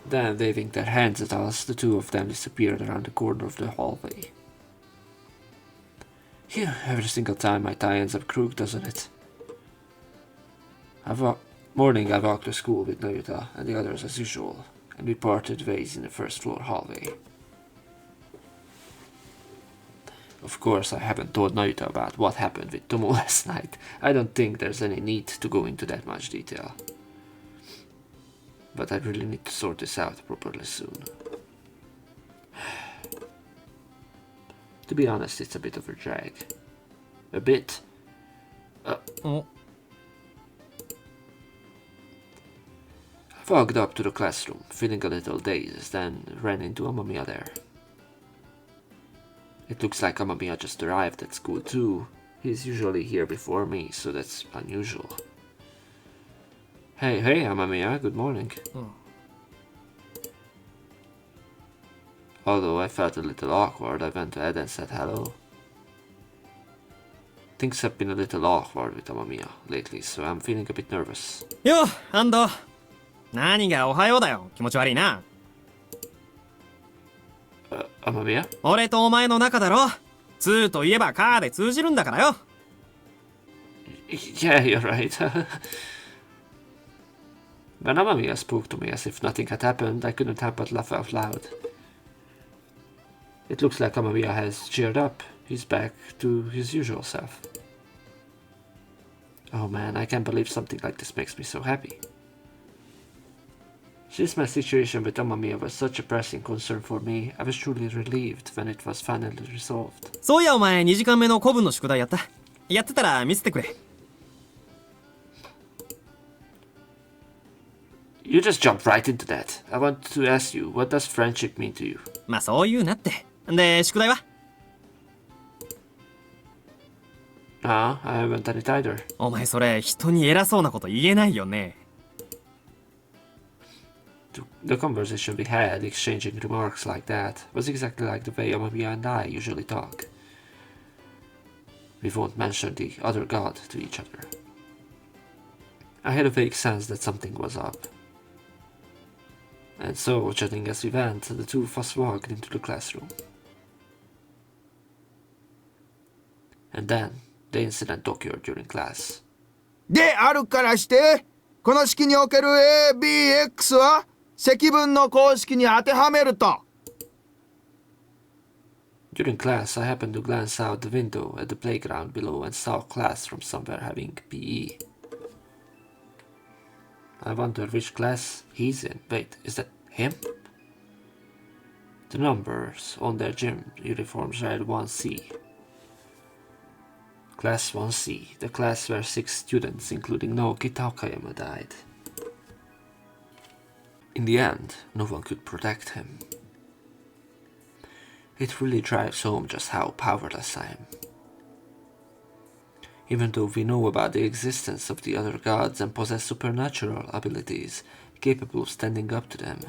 Then, waving their hands at us, the two of them disappeared around the corner of the hallway. Phew, every single time my tie ends up crooked, doesn't it? Morning, I walked to school with Nayuta and the others as usual, and we parted ways in the first floor hallway. Of course, I haven't told Nayuta about what happened with Tomo last night. I don't think there's any need to go into that much detail. But I really need to sort this out properly soon. To be honest, it's a bit of a drag. A bit. I walked up to the classroom, feeling a little dazed, then ran into Amamiya there. It looks like Amamiya just arrived at school too. He's usually here before me, so that's unusual. Hey, Amamiya, good morning. Although I felt a little awkward, I went ahead and said hello. Things have been a little awkward with Amamiya lately, so I'm feeling a bit nervous. よ、アンド。何がおはようだよ。気持ち悪いな。Amamiya? 俺とお前の仲だろ。2といえばカーで通じるんだからよ。Yeah, you're right. When Amamiya spoke to me as if nothing had happened, I couldn't help but laugh out loud. It looks like Amamiya has cheered up. He's back to his usual self. Oh man, I can't believe something like this makes me so happy. Since my situation with Amamiya was such a pressing concern for me, I was truly relieved when it was finally resolved. そういやお前2時間目の古文の宿題やった。やってたら見せてくれ。You just jumped right into that. I want to ask you, what does friendship mean to you? まあそういうなって。で、宿題は Nah, I haven't done it either. お前それ人に偉そうなこと言えないよね。The conversation we had, exchanging remarks like that, was exactly like the way Amamiya and I usually talk. We won't mention the other god to each other. I had a vague sense that something was up. And so, chatting as we went, the two of us walked into the classroom. And then, the incident occurred during class. であるからして、この式における ABX は積分の公式に当てはめると。During class, I happened to glance out the window at the playground below and saw a class from somewhere having PE. I wonder which class he's in. Wait, is that him? The numbers on their gym uniforms read 1C. Class 1C, the class where 6 students, including Naoki Takayama, died. In the end, no one could protect him. It really drives home just how powerless I am. Even though we know about the existence of the other gods and possess supernatural abilities capable of standing up to them.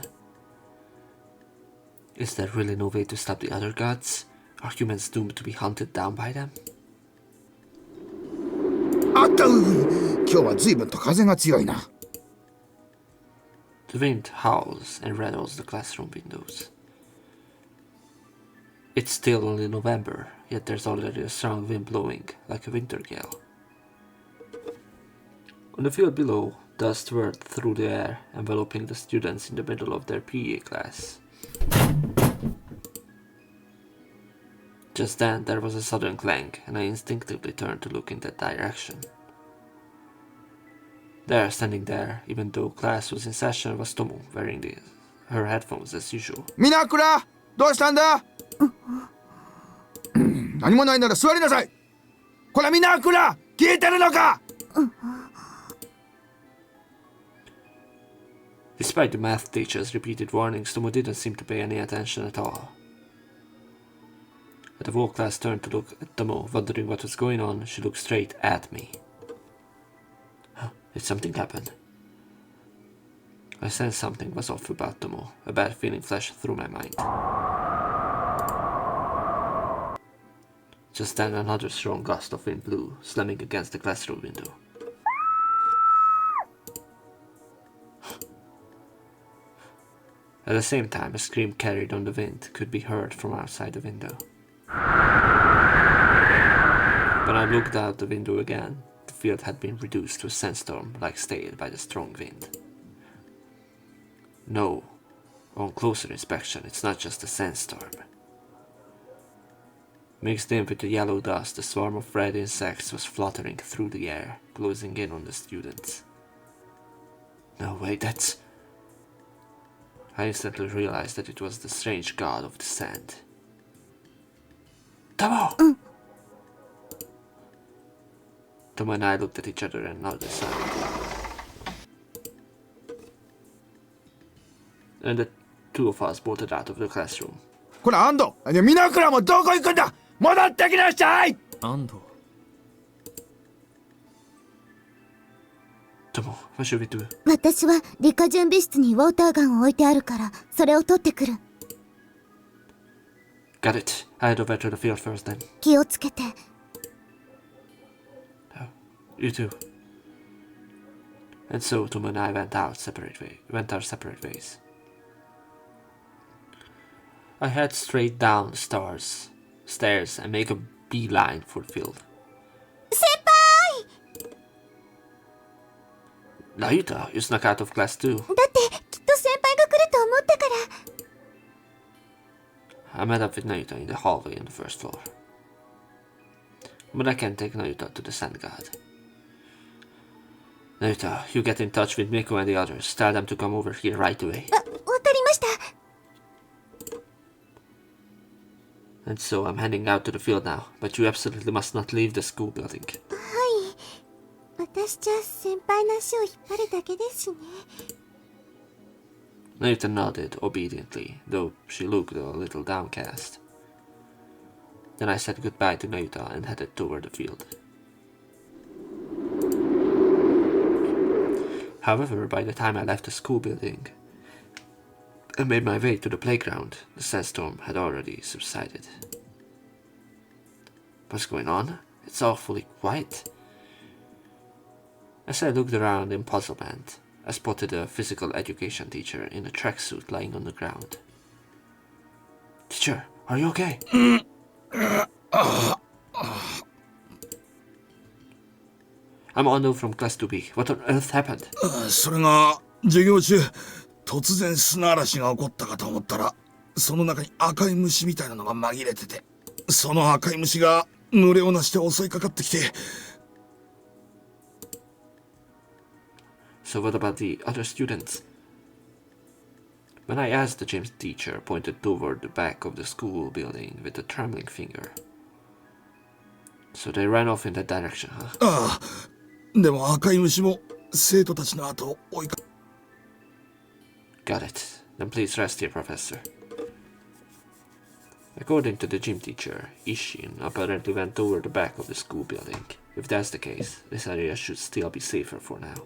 Is there really no way to stop the other gods? Are humans doomed to be hunted down by them? あった今日は随分と風が強いな。The wind howls and rattles the classroom windows. It's still only November, yet there's already a strong wind blowing, like a winter gale. On the field below, dust whirled through the air, enveloping the students in the middle of their PE class. Just then, there was a sudden clang, and I instinctively turned to look in that direction. There, standing there, even though class was in session, was Tomo, wearing her headphones as usual. みなくら、どうしたんだ？何もないなら座りなさい。こらみなくら、聞いてるのか？ Despite the math teacher's repeated warnings, Tomo didn't seem to pay any attention at all. When the whole class turned to look at Tomo, wondering what was going on, she looked straight at me. Huh, did something happen? I sensed something was off about Tomo. A bad feeling flashed through my mind. Just then another strong gust of wind blew, slamming against the classroom window. At the same time, a scream carried on the wind could be heard from outside the window. When I looked out the window again, the field had been reduced to a sandstorm like stayed by the strong wind. No, on closer inspection, it's not just a sandstorm. Mixed in with the yellow dust, a swarm of red insects was fluttering through the air, closing in on the students. No, wait, that's... I instantly realized that it was the strange god of the sand. Tomo! Tomo and I looked at each other and nodded silently. And the two of us bolted out of the classroom. これ安藤、皆倉もどこ行くんだ。戻ってきなさい。安藤。Tomo, what should we do? 私は理科準備室にウォーターガンを置いてあるから、それを取ってくる。Got it. I head over to the field first then. 気をつけて。Oh, you too. And so Tomo and I went our separate ways. I head straight down the stairs and make a beeline for the field. 先輩! Nayuta, you snuck out of class too. だってきっと先輩が来ると思ったから。I met up with Nayuta in the hallway on the first floor. But I can't take Nayuta to the sand god. Nayuta, you get in touch with Miko and the others. Tell them to come over here right away. わかりました。And so I'm heading out to the field now, but you absolutely must not leave the school building. はい。私じゃ先輩の足を引っ張るだけですしね。Nayuta nodded obediently, though she looked a little downcast. Then I said goodbye to Nayuta and headed toward the field. However, by the time I left the school building and made my way to the playground, the sandstorm had already subsided. What's going on? It's awfully quiet. As I looked around in puzzlement, I spotted a physical education teacher in a tracksuit lying on the ground. Teacher, are you okay? I'm Ono from class 2B. What on earth happened? それが授業中突然砂嵐が起こったかと思ったらその中に赤い虫みたいなのが紛れててその赤い虫が群れをなして襲いかかってきて So what about the other students? When I asked, the gym teacher pointed toward the back of the school building with a trembling finger. So they ran off in that direction, huh? ああでも赤い虫も生徒たちの後を追いか Got it. Then please rest here, Professor. According to the gym teacher, Ishin apparently went toward the back of the school building. If that's the case, this area should still be safer for now.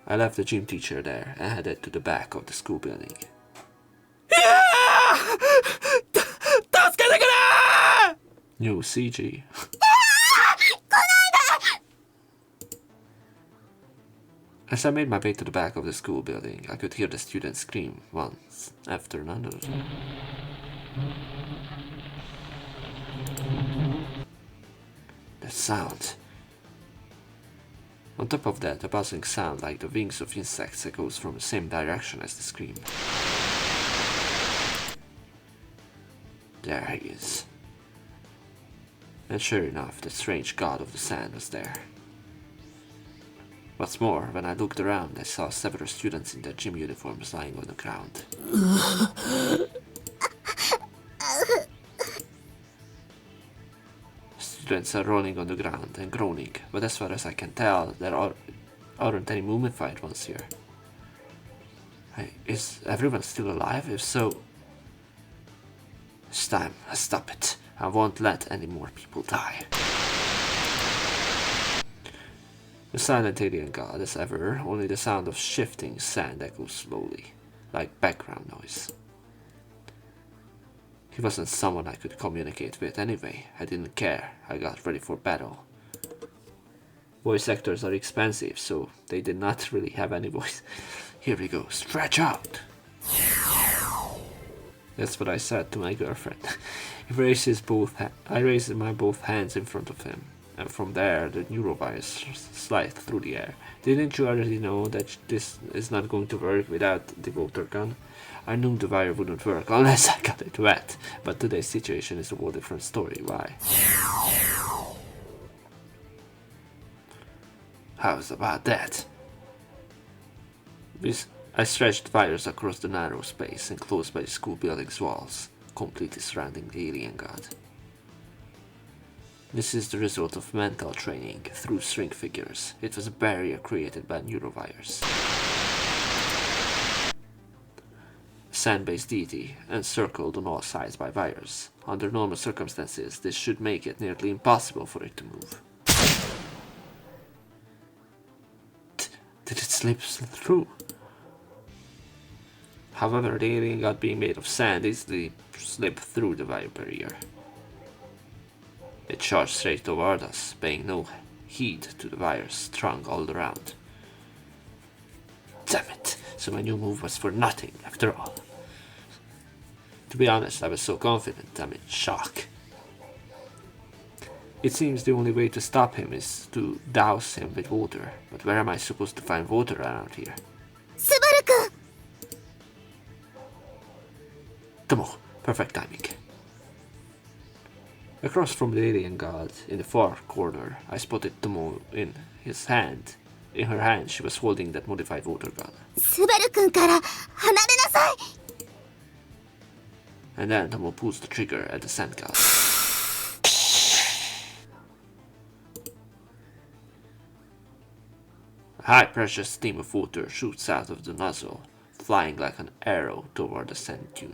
I left the gym teacher there and headed to the back of the school building. 助けてくれ New CG. As I made my way to the back of the school building, I could hear the students scream once after another. That sound. On top of that, a buzzing sound like the wings of insects echoes from the same direction as the scream. There he is. And sure enough, the strange god of the sand was there. What's more, when I looked around, I saw several students in their gym uniforms lying on the ground. Students are rolling on the ground and groaning, but as far as I can tell, they're aren't any mummified ones here. Hey, is everyone still alive? If so, it's time. Stop it. I won't let any more people die. The silent alien god as ever, only the sound of shifting sand echoes slowly, like background noise. He wasn't someone I could communicate with anyway. I didn't care. I got ready for battle. Voice actors are expensive, so they did not really have any voice. Here we go. Stretch out! That's what I said to my girlfriend. I raised my both hands in front of him, and from there the neurovirus slid through the air. Didn't you already know that this is not going to work without the water gun? I knew the wire wouldn't work unless I got it wet, but today's situation is a whole different story. Why? How's about that? I stretched wires across the narrow space enclosed by the school building's walls, completely surrounding the alien god. This is the result of mental training through string figures. It was a barrier created by neurovirus. A sand-based deity, encircled on all sides by wires. Under normal circumstances, this should make it nearly impossible for it to move. Did it slip through? However, the alien god being made of sand easily slipped through the wire barrier. It charged straight toward us, paying no heed to the wires strung all around. Damn it! So my new move was for nothing, after all. To be honest, I was so confident, I'm in shock. It seems the only way to stop him is to douse him with water, but where am I supposed to find water around here? Subaru-kun! Tomo, perfect timing. Across from the alien god, in the far corner, I spotted Tomo in his hand. In her hand, she was holding that modified water gun. スバル君から離れなさい And then Tomo pulls the trigger at the sand god. A high-pressure stream of water shoots out of the nozzle, flying like an arrow toward the sand dune.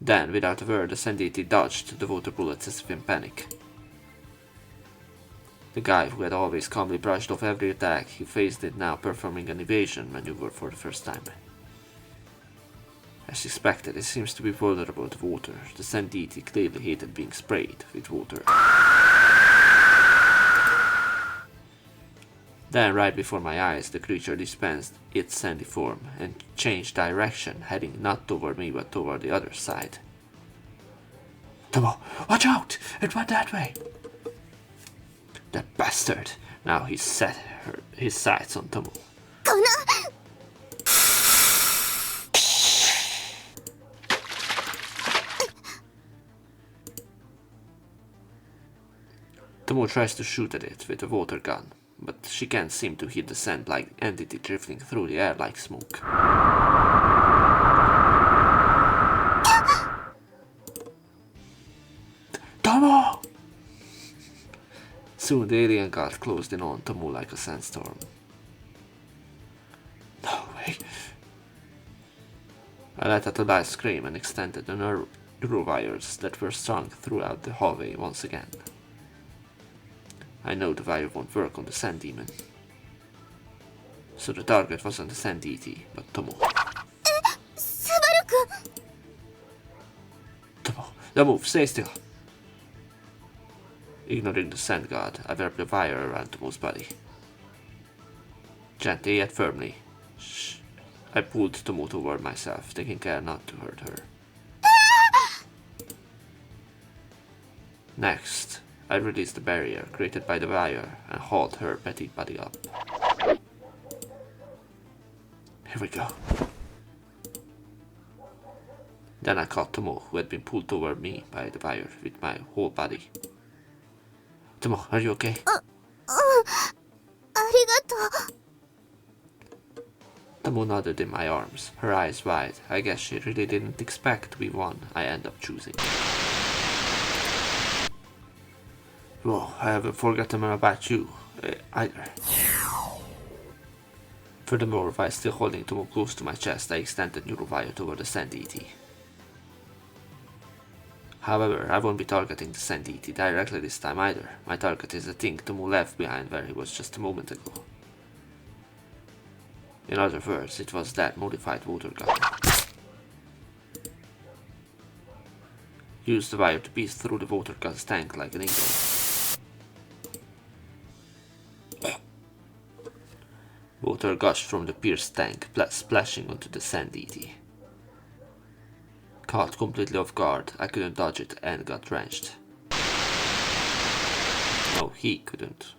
Then, without a word, the sand deity dodged the water bullets as if in panic. The guy who had always calmly brushed off every attack, he faced it now performing an evasion maneuver for the first time. As expected, it seems to be vulnerable to water. The sand deity clearly hated being sprayed with water. Then, right before my eyes, the creature dispensed its sandy form and changed direction, heading not toward me but toward the other side. Tomo, watch out! It went that way! That bastard! Now he's set his sights on Tomo. この Tomo tries to shoot at it with a water gun, but she can't seem to hit the sand-like entity drifting through the air like smoke. Tomo! Soon the alien god closed in on Tomo like a sandstorm. No way. I let out a loud scream and extended the neurovires that were strung throughout the hallway once again. I know the wire won't work on the sand demon. So the target wasn't the sand deity, but Tomo. スバル君 Tomo, don't move, stay still. Ignoring the sand god, I wrapped the wire around Tomo's body. Gently yet firmly, I pulled Tomo toward myself, taking care not to hurt her. Next, I released the barrier created by the wire and hauled her petite body up. Here we go. Then I caught Tomo, who had been pulled toward me by the wire with my whole body. Tomo, are you okay? ありがとう Tomo nodded in my arms, her eyes wide. I guess she really didn't expect to be one I end up choosing. Whoa, I haven't forgotten about you either. Furthermore, while still holding Tomo close to my chest, I extended Neurovire toward the Sand Deity. However, I won't be targeting the Sand Deity directly this time either. My target is the thing Tomo left behind where he was just a moment ago. In other words, it was that modified water gun. Use the wire to pierce through the water gun's tank like an eagle. Water gushed from the pierced tank, splashing onto the Sand Deity. Caught completely off guard, I couldn't dodge it and got drenched. No, he couldn't.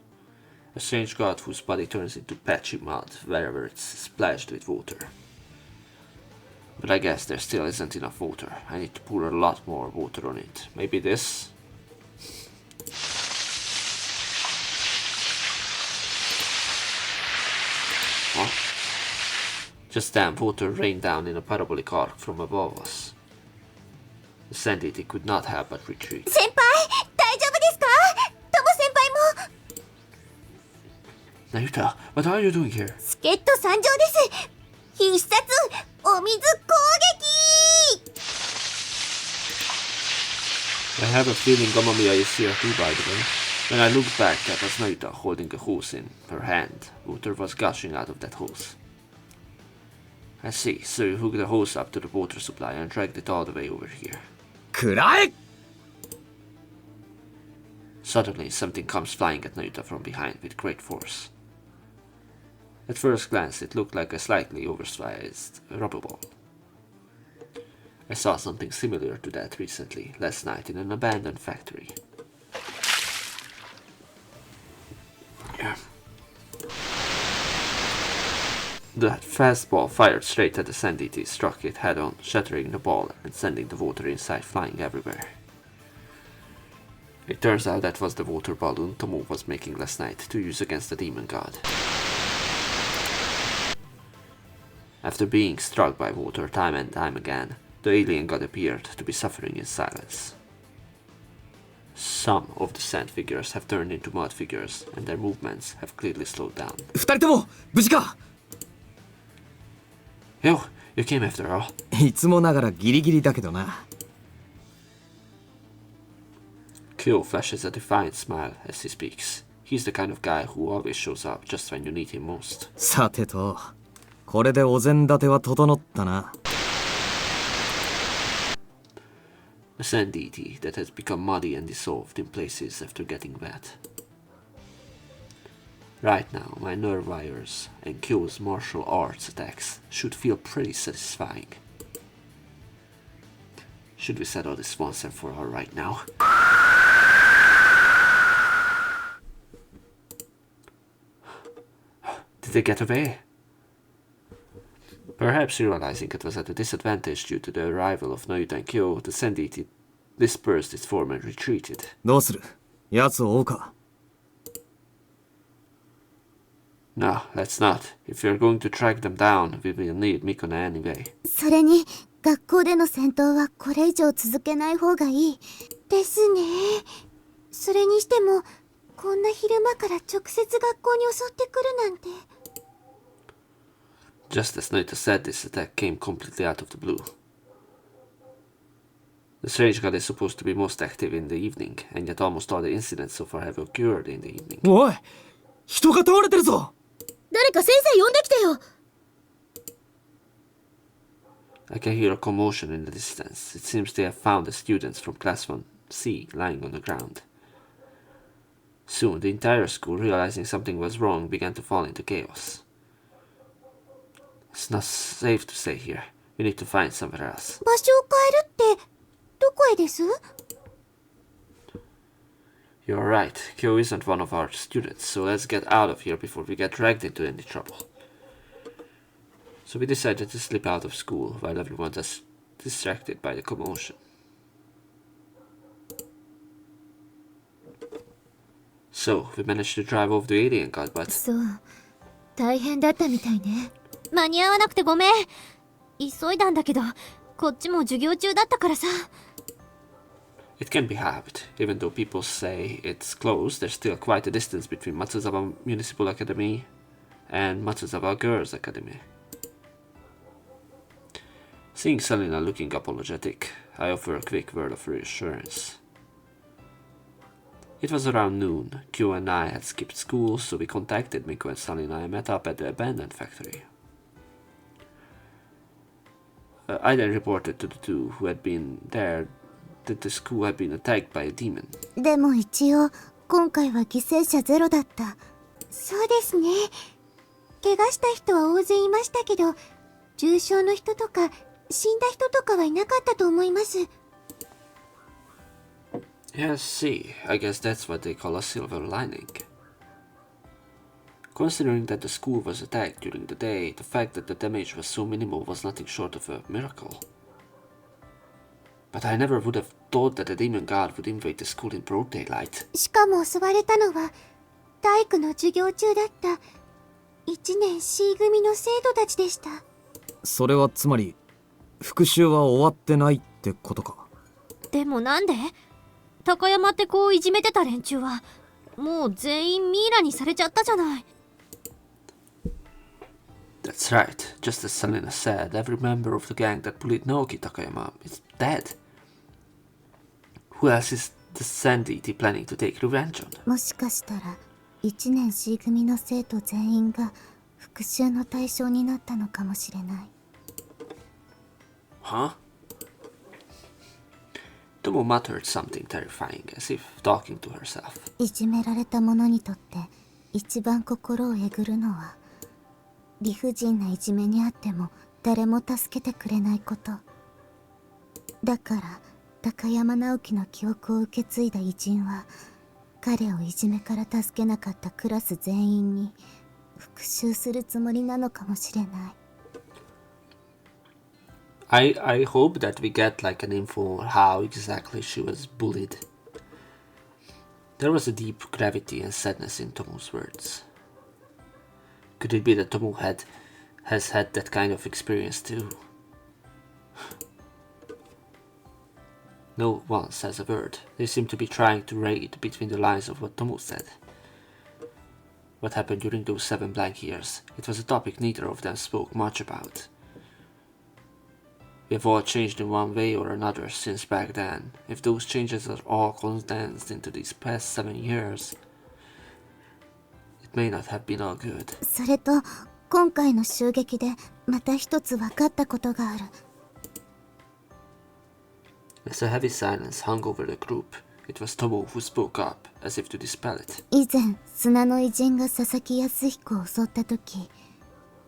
A strange god whose body turns into patchy mud wherever it's splashed with water. But I guess there still isn't enough water. I need to pour a lot more water on it. Maybe this? Huh? Just then, water rained down in a parabolic arc from above us. The Sand Deity could not help but retreat. 先輩、大丈夫ですか？トモ先輩も。 Nayuta, what are you doing here? 助っ人参上です。必殺お水攻撃。 I have a feeling Gamamiya is here too, by the way. When I looked back, that was Nayuta holding a hose in her hand. Water was gushing out of that hose. I see, so you hooked the hose up to the water supply and dragged it all the way over here. くらえ Suddenly, something comes flying at Nayuta from behind with great force. At first glance, it looked like a slightly oversized rubber ball. I saw something similar to that recently, last night, in an abandoned factory. Yeah. The fastball fired straight at the Sand Deity struck it head-on, shattering the ball and sending the water inside flying everywhere. It turns out that was the water balloon Tomo was making last night to use against the demon god. After being struck by water time and time again, the alien god appeared to be suffering in silence. Some of the sand figures have turned into mud figures, and their movements have clearly slowed down. 二人とも無事か Yo, you came after all. いつもながらギリギリだけどな Kyo flashes a defiant smile as he speaks. He's the kind of guy who always shows up just when you need him most. さてとこれでお膳立ては整ったな A sand deity that has become muddy and dissolved in places after getting wet. Right now, my nerve wires and Kyo's martial arts attacks should feel pretty satisfying. Should we settle this once and for all right now? Did they get away? Perhaps realizing it was at a disadvantage due to the arrival of Nayuta and Kyo, the Sand Deity dispersed its form and retreated. どうする奴を追うか No, let's not. If we're going to track them down, we will need Mikona anyway. それに学校での戦闘はこれ以上続けない方がいいですね。それにしてもこんな昼間から直接学校に襲ってくるなんて。 Just as Nayuta said, this attack came completely out of the blue. The strange god is supposed to be most active in the evening, and yet almost all the incidents so far have occurred in the evening. おい人が倒れてるぞ 誰か先生呼んできてよ。 I can hear a commotion in the distance. It seems they have found the students from Class 1C lying on the ground. Soon, the entire school, realizing something was wrong, began to fall into chaos. It's not safe to stay here. We need to find somewhere else. 場所を変えるってどこへです？ You're right. Kyo isn't one of our students, so let's get out of here before we get dragged into any trouble. So we decided to slip out of school while everyone was distracted by the commotion. So, we managed to drive off the alien god, but... そう大変だったみたいね。間に合わなくてごめん。急いだんだけどこっちも授業中だったからさ。It can be hacked. Even though people say it's closed, there's still quite a distance between Matsuzawa Municipal Academy and Matsuzawa Girls Academy. Seeing Selena looking apologetic, I offer a quick word of reassurance. It was around noon. Kyo and I had skipped school, so we contacted Miko and Selena and met up at the abandoned factory. I then reported to the two who had been there that the school had been attacked by a demon. でも一応今回は犠牲者ゼロだった。そうですね。怪我した人は大勢いましたけど、重傷の人とか死んだ人とかはいなかったと思います。Yes, see, I guess that's what they call a silver lining. Considering that the school was attacked during the day, the fact that the damage was so minimal was nothing short of a miracle. But I never would have thought that a demon god would invade the school in broad daylight. しかも襲われたのは体育の授業中だった1年 C 組の生徒たちでした。それはつまり復讐は終わってないってことか。でもなんで高山って子をいじめてた連中はもう全員ミイラにされちゃったじゃない。That's right. Just as Selena said, every member of the gang that bullied Naoki Takayama is dead. Who else is the Sand Deity planning to take revenge on? もしかしたら1年 C 組の生徒全員が復讐の対象になったのかもしれない。Huh? Tomo muttered something terrifying, as if talking to herself. いじめられた者にとって一番心をえぐるのは理不尽ないじめにあっても誰も助けてくれないこと。だから高山直樹の記憶を受け継いだ偉人は彼をいじめから助けなかったクラス全員に復讐するつもりなのかもしれない。I hope that we get like an info on how exactly she was bullied. There was a deep gravity and sadness in Tomo's words. Could it be that Tomo has had that kind of experience too? No one says a word. They seem to be trying to read between the lines of what Tomo said. What happened during those 7 blank years? It was a topic neither of them spoke much about. We have all changed in one way or another since back then. If those changes are all condensed into these past 7 years, it may not have been all good. それと今回の襲撃でまた一つ分かったことがある。As a heavy silence hung over the group, it was Tomo who spoke up, as if to dispel it. 以前砂の偉人が佐々木康彦を襲った時、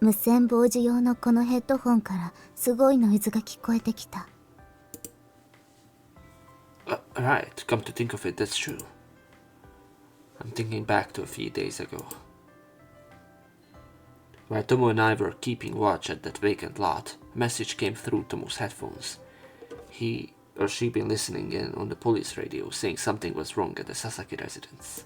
無線傍受用のこのヘッドホンからすごいノイズが聞こえてきた。Right, come to think of it, that's true. I'm thinking back to a few days ago. While Tomo and I were keeping watch at that vacant lot, a message came through Tomo's headphones. He or she been listening in on the police radio saying something was wrong at the Sasaki residence.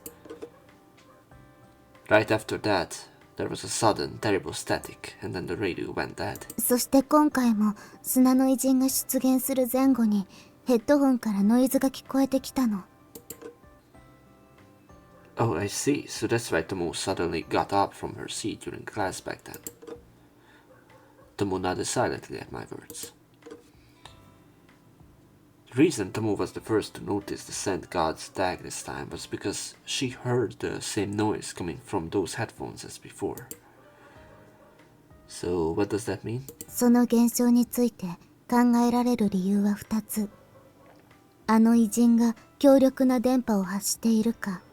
Right after that, there was a sudden, terrible static, and then the radio went dead. そして今回も砂の偉人が出現する前後にヘッドホンからノイズが聞こえてきたの。Oh, I see. So that's why Tomo suddenly got up from her seat during class back then. Tomo nodded silently at my words. The reason Tomo was the first to notice the Sand God's tag this time was because she heard the same noise coming from those headphones as before. So what does that mean? その現象について考えられる理由は2つ。あの偉人が強力な電波を発しているか、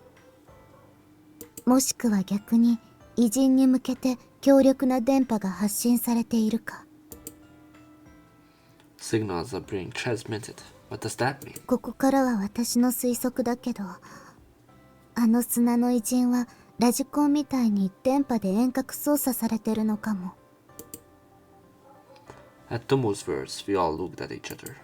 もしくは逆に偉人に向けて強力な電波が発信されているか。Signals are being transmitted. What does that mean? ここからは私の推測だけど、あの砂の偉人はラジコンみたいに電波で遠隔操作されてるのかも。At Tomo's words, we all looked at each other.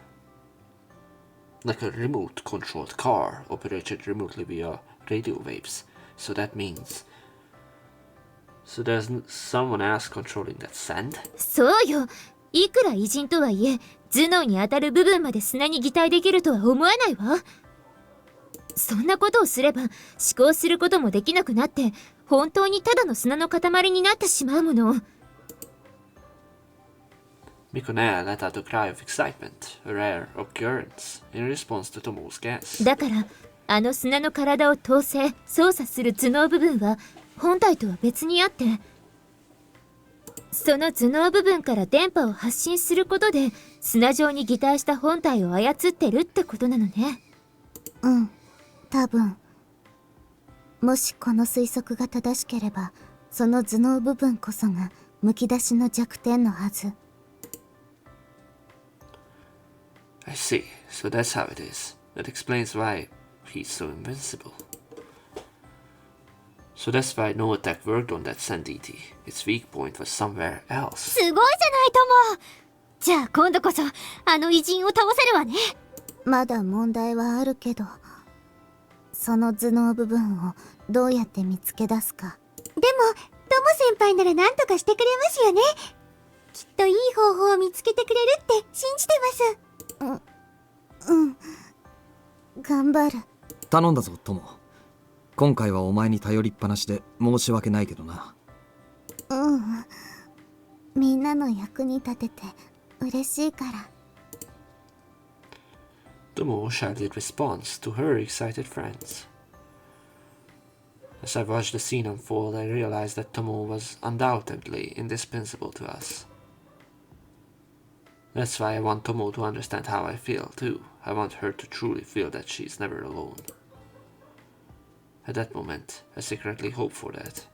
Like a remote-controlled car operated remotely via radio waves. So that means... So there's someone else controlling that sand? そうよ。いくら偉人とはいえ頭脳に当たる部分まで砂に擬態できるとは思わないわ。そんなことをすれば思考することもできなくなって本当にただの砂の塊になってしまうもの。 Mikonea let out a cry of excitement, a rare occurrence, in response to Tomo's guess. だからあの砂の体を統制操作する頭脳部分は本体とは別にあって、その頭脳部分から電波を発信することで砂状に擬態した本体を操ってるってことなのね。うん、多分。もしこの推測が正しければ、その頭脳部分こそがむき出しの弱点のはず。I see, so that's how it is. That explains why he's so invincible. So that's why no attack worked on that Sanditi. Its weak point was somewhere else. すごいじゃないトモ。じゃあ今度こそあの偉人を倒せるわね。まだ問題はあるけど、その頭脳部分をどうやって見つけ出すか。でもトモ先輩なら何とかしてくれますよね。きっといい方法を見つけてくれるって信じてます。頑張る。頼んだぞトモ。今回はお前に頼りっぱなしで申し訳ないけどな。みんなの役に立てて嬉しいから。Tomo shouted response to her excited friends. As I watched the scene unfold, I realized that Tomo was undoubtedly indispensable to us. That's why I want Tomo to understand how I feel, too. I want her to truly feel that she's never alone. At that moment, I secretly hoped for that.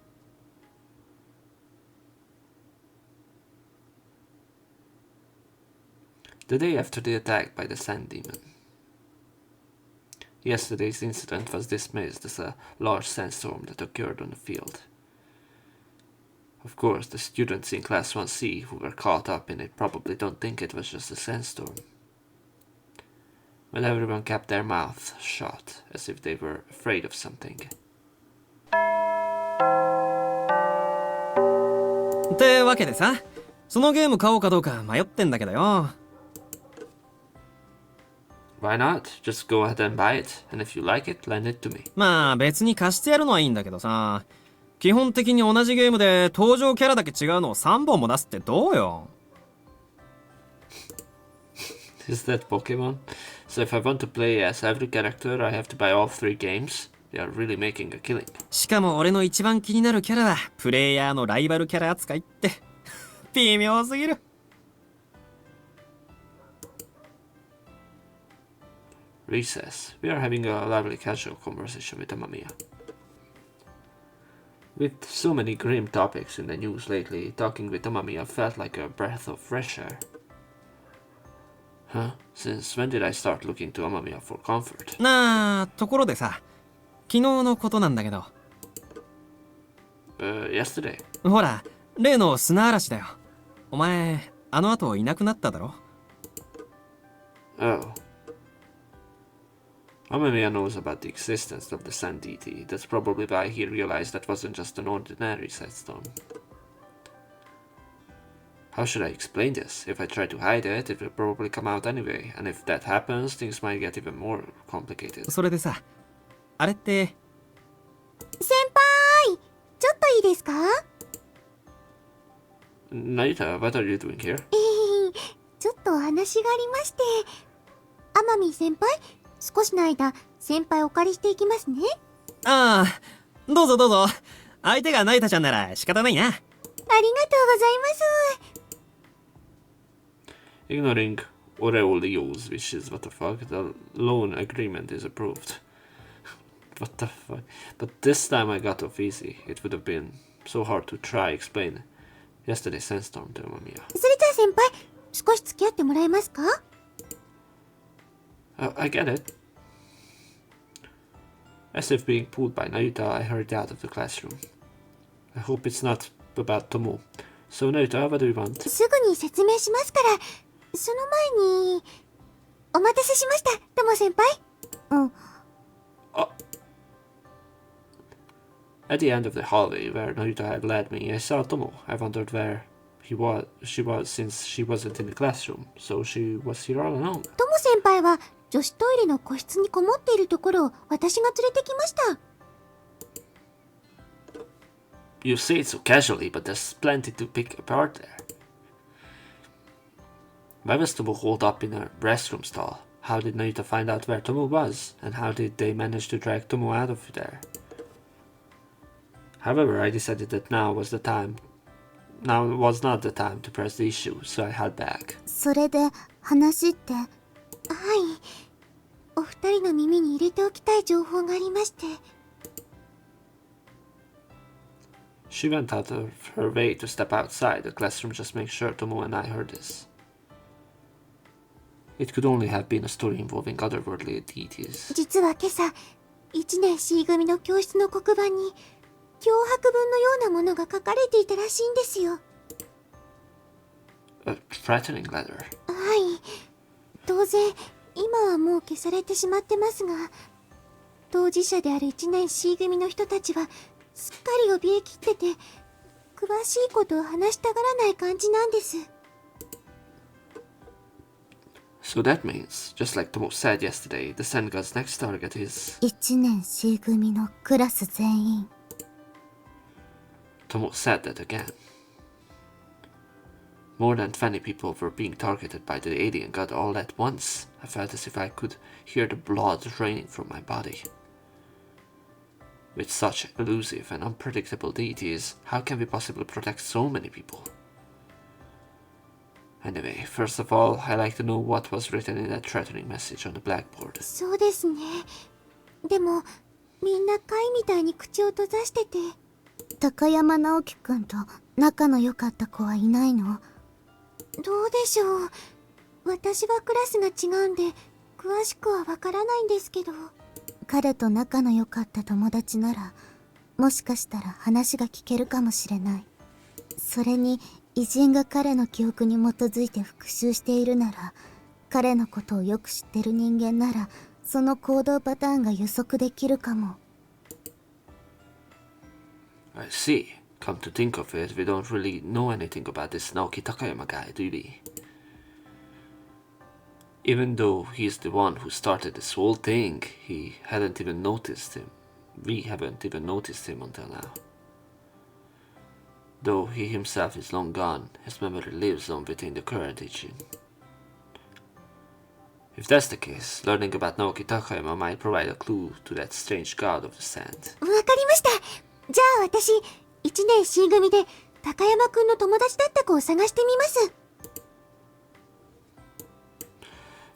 The day after the attack by the Sand Demon. Yesterday's incident was dismissed as a large sandstorm that occurred on the field. Of course, the students in Class 1C who were caught up in it probably don't think it was just a sandstorm. But everyone kept their mouths shut, as if they were afraid of something. ってわけでさ、そのゲーム買おうかどうか迷ってんだけどよ。Why not? Just go ahead and buy it, and if you like it, lend it to me. まあ別に貸してやるのはいいんだけどさ、基本的に同じゲームで登場キャラだけ違うのを3本も出すってどうよ。Is that Pokemon? So if I want to play as every character, I have to buy all 3 games? They are really making a killing. しかも俺の一番気になるキャラはプレイヤーのライバルキャラ扱いって微妙すぎる。Recess. We are having a lively casual conversation with Amamiya. With so many grim topics in the news lately, talking with Amamiya felt like a breath of fresh air. Huh? Since when did I start looking to Amamiya for comfort? なあ、ところでさ、昨日のことなんだけど。Yesterday. ほら、例の砂嵐だよ。お前、あの後いなくなっただろ？ Oh. Amamiya knows about the existence of the Sand Deity. That's probably why he realized that wasn't just an ordinary sandstorm. How should I explain this? If I try to hide it, it will probably come out anyway, and if that happens, things might get even more complicated. それでさ、あれって。先輩、ちょっといいですか？ Nayuta, what are you doing here? ちょっとお話がありまして。天海先輩、少しの間先輩お借りしていきますね。ああ、どうぞどうぞ。相手がナイタちゃんなら仕方ないな。ありがとうございます。Ignoring Oreolio's wishes, what the fuck? The loan agreement is approved. What the fuck? But this time I got off easy. It would have been so hard to try explain yesterday's sandstorm to Amamiya. それじゃあ先輩、少し付き合ってもらえますか？ I get it. As if being pulled by Nayuta, I hurried out of the classroom. I hope it's not about Tomo. So Nayuta, what do you want? すぐに説明しますから。その前に、お待たせしました、トモ先輩。At the end of the hallway where Nayuta had led me, I saw Tomo. I wondered where she was since she wasn't in the classroom, so she was here all alone. トモ先輩は女子トイレの個室にこもっているところを私が連れてきました。You say it so casually, but there's plenty to pick apart there. Why was Tomo holed up in a restroom stall? How did Nayuta find out where Tomo was? And how did they manage to drag Tomo out of there? However, I decided that now was not the time to press the issue, so I held back. それで話って。はい。お二人の耳に入れておきたい情報がありまして。She went out of her way to step outside the classroom just to make sure Tomo and I heard this. It could only have been a story involving otherworldly deities. 実は今朝、1年 C 組の教室の黒板に脅迫文のようなものが書かれていたらしいんですよ。A threatening letter. はい。当然、今はもう消されてしまってますが、当事者である1年 C 組の人たちはすっかり怯えきってて、詳しいことを話したがらない感じなんです。So that means, just like Tomo said yesterday, the Sand God's next target is... 1年 C 組のクラス全員。Tomo said that again. More than 20 people were being targeted by the alien god all at once. I felt as if I could hear the blood draining from my body. With such elusive and unpredictable deities, how can we possibly protect so many people? Anyway, first of all, I'd like to know what was written in that threatening message on the blackboard. そうですね。でも、みんな貝みたいに口を閉ざしてて。高山直樹くんと仲の良かった子はいないの？どうでしょう。私はクラスが違うんで、詳しくはわからないんですけど。彼と仲の良かった友達なら、もしかしたら話が聞けるかもしれない。それに、偉人が彼の記憶に基づいて復讐しているなら、彼のことをよく知ってる人間なら、その行動パターンが予測できるかも。I see. Come to think of it, we don't really know anything about this Naoki Takayama guy, do we? Even though he's the one who started this whole thing, we haven't even noticed him until now. Though he himself is long gone, his memory lives on within the current Ichin. If that's the case, learning about Naoki Takayama might provide a clue to that strange god of the sand. わかりました。じゃあ私、1年 C 組で高山くんの友達だった子を探してみます。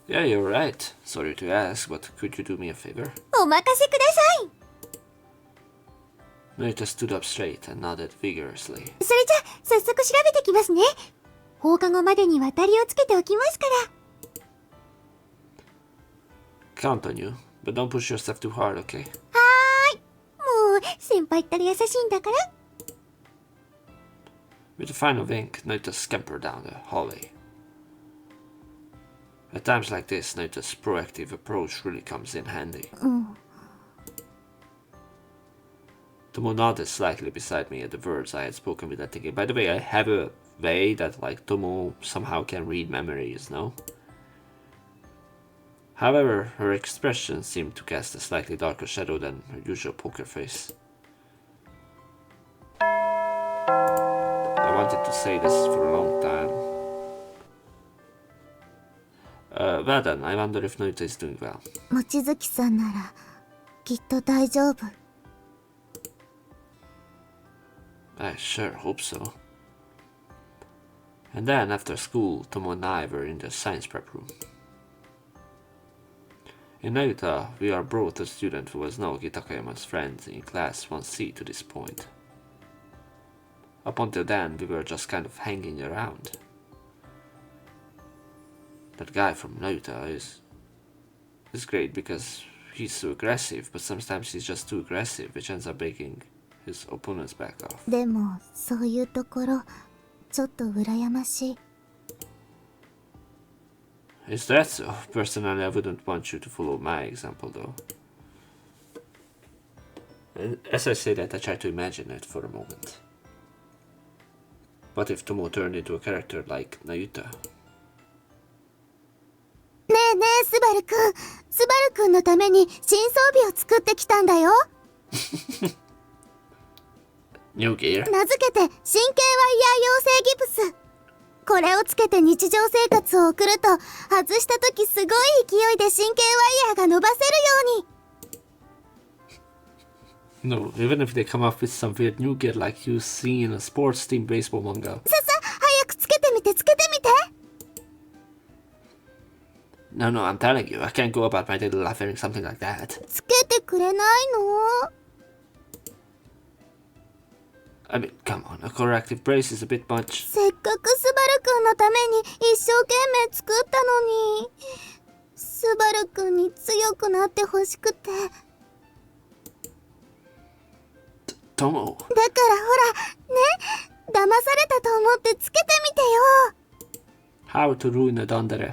Yeah, you're right. Sorry to ask, but could you do me a favor? お任せください。Nayuta stood up straight and nodded vigorously. それじゃ早速調べてきますね。放課後までに渡りをつけておきますから。 Count on you, but don't push yourself too hard, okay? はーい。もう先輩ったら優しいんだから。With a final wink, Nayuta scampered down the hallway. At times like this, Nayuta's proactive approach really comes in handy. Tomo nodded slightly beside me at the words I had spoken with that thinking. By the way, I have a way that like Tomo somehow can read memories, no? However, her expression seemed to cast a slightly darker shadow than her usual poker face. I wanted to say this for a long time. Well then, I wonder if Nayuta is doing well. 望月さんならきっと大丈夫。I sure hope so. And then, after school, Tomo and I were in the science prep room. In Nayuta, we are both a student who was Naoki Takayama's friend in class 1C to this point. Up until then, we were just kind of hanging around. That guy from Nayuta is great because he's so aggressive, but sometimes he's just too aggressive, which ends up making his opponents back off. でもそういうところちょっと羨ましい。Is that so? Personally, I wouldn't want you to follow my example, though. As I say that, I try to imagine it for a moment. What if Tomo turned into a character like Nayuta? ねえねえスバルくん。スバルくんのために新装備を作ってきたんだよ。 New gear. 名付けて神経ワイヤー養成ギプス。これをつけて日常生活を送ると、外した時すごい勢いで神経ワイヤーが伸ばせるように。 No, even if they come up with some weird new gear like you see in a sports team baseball manga. ささ、早くつけてみて、つけてみて。 No, no, I'm telling you, I can't go about my daily life wearing something like that. つけてくれないの？ I mean, come on, a corrective brace is a bit much. せっかくスバルくんのために一生懸命作ったのに。スバルくんに強くなってほしくて。 Tomo. だからほら、ね、騙されたと思ってつけてみてよ。 How to ruin a Dandere.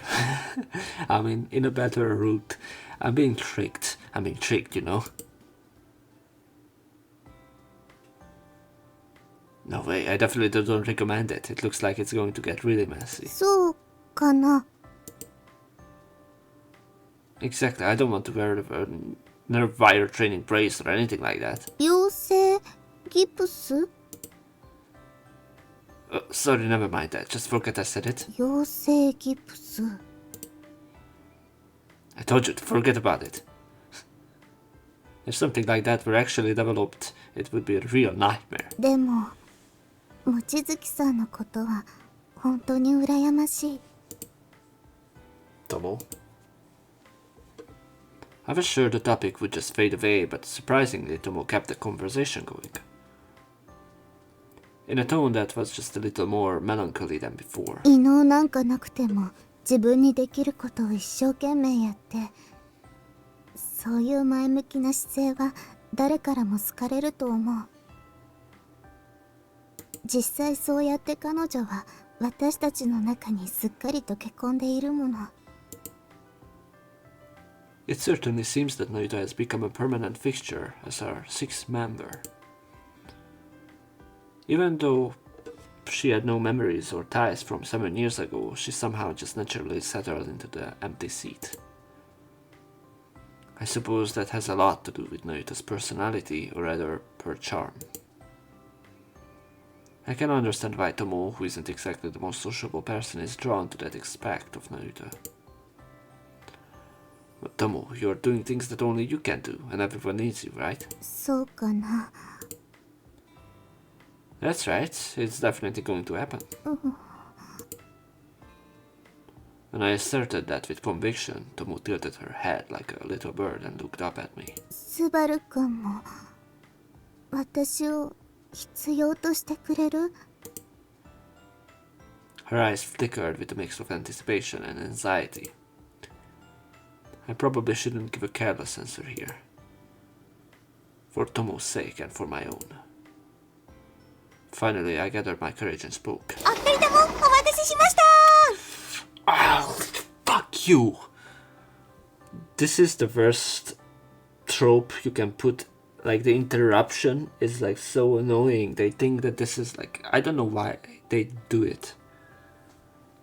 I mean, in a better route. I'm being tricked. I'm being tricked, you know? No way, I definitely don't recommend it. It looks like it's going to get really messy. そうかな。 Exactly, I don't want to wear a nerve wire training brace or anything like that. 養成ギプス？ Sorry, never mind that. Just forget I said it. 養成ギプス。 I told you to forget about it. If something like that were actually developed, it would be a real nightmare. でも、望月さんのことは本当に羨ましい。 Tomo. I was sure the topic would just fade away, but surprisingly, Tomo kept the conversation going. In a tone that was just a little more melancholy than before. 異能なんかなくても自分にできることを一生懸命やって、そういう前向きな姿勢は誰からも好かれると思う。実際そうやって彼女は私たちの中にすっかり溶け込んでいるもの。 It certainly seems that Nayuta has become a permanent fixture as our sixth member. Even though she had no memories or ties from 7 years ago, she somehow just naturally settled into the empty seat. I suppose that has a lot to do with Nayuta's personality, or rather, her charm. I can understand why Tomo, who isn't exactly the most sociable person, is drawn to that aspect of Nayuta. But Tomo, you're doing things that only you can do, and everyone needs you, right? そうかな。 That's right, it's definitely going to happen. When I asserted that with conviction, Tomo tilted her head like a little bird and looked up at me. スバル君も私を必要としてくれる？ Her eyes flickered with a mix of anticipation and anxiety. I probably shouldn't give a careless answer here. For Tomo's sake and for my own. Finally, I gathered my courage and spoke. お二人ともお待たせしました。 Oh, fuck you! This is the worst trope you can put. Like, the interruption is like so annoying. They think that this is like, I don't know why they do it.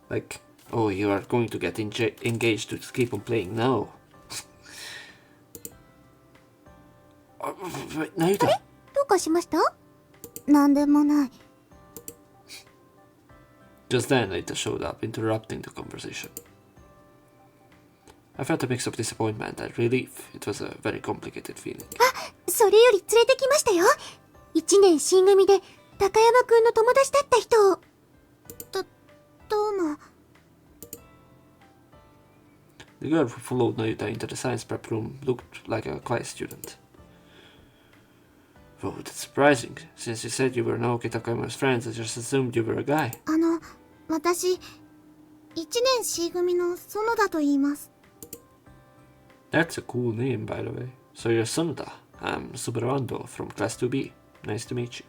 Like, oh, you are going to get engaged to keep on playing. No. Wait, Nayuta. どうかしました？なんでもない。 Just then, Nayuta showed up, interrupting the conversation. I felt a mix of disappointment and relief. It was a very complicated feeling. それより連れてきましたよ。1年 C 組で高山くんの友達だった人。どうも。 The girl who followed Nayuta into the science prep room looked like a quiet student. Whoa, that's surprising. Since you said you were Naoki Takayama's friends, I just assumed you were a guy. 私、1年 C 組の園田と言います。 That's a cool name, by the way. So you're Sonoda. I'm Subarando from Class 2B. Nice to meet you.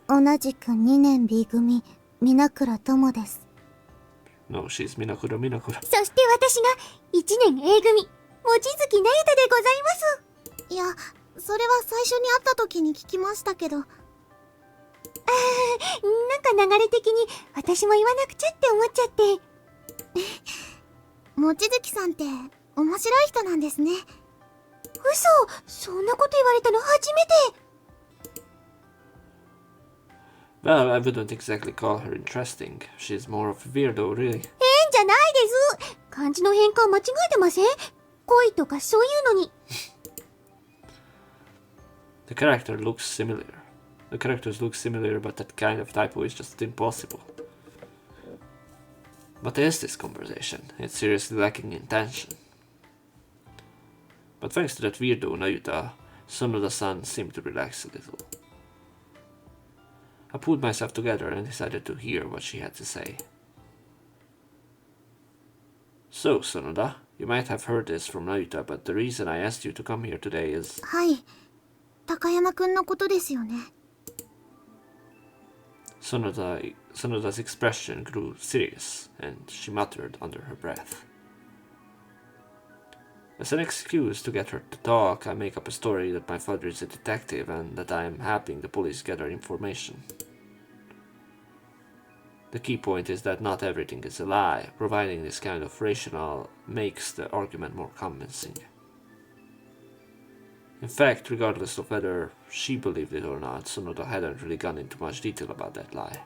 同じく2年 B 組、皆倉友です。 No, she's Minakura Minakura. そして私が1年 A 組、望月那由他でございます。いや、それは最初に会った時に聞きましたけど。なんか流れ的に私も言わなくちゃって思っちゃって。望月さんって面白い人なんですね。嘘、そんなこと言われたの初めて。 Well, I wouldn't exactly call her interesting. She's more of a weirdo, really. 変じゃないです。漢字の変換間違えてません？恋とかそういうのに。The characters look similar, but that kind of typo is just impossible. What is this conversation? It's seriously lacking in tension. But thanks to that weirdo Nayuta, Sonoda-san seemed to relax a little. I pulled myself together and decided to hear what she had to say. So, Sonoda, you might have heard this from Nayuta, but the reason I asked you to come here today is... はい。高山くんのことですよね。Sonoda's expression grew serious, and she muttered under her breath. As an excuse to get her to talk, I make up a story that my father is a detective and that I am helping the police gather information. The key point is that not everything is a lie. Providing this kind of rationale makes the argument more convincing. In fact, regardless of whether she believed it or not, Sonoda hadn't really gone into much detail about that lie.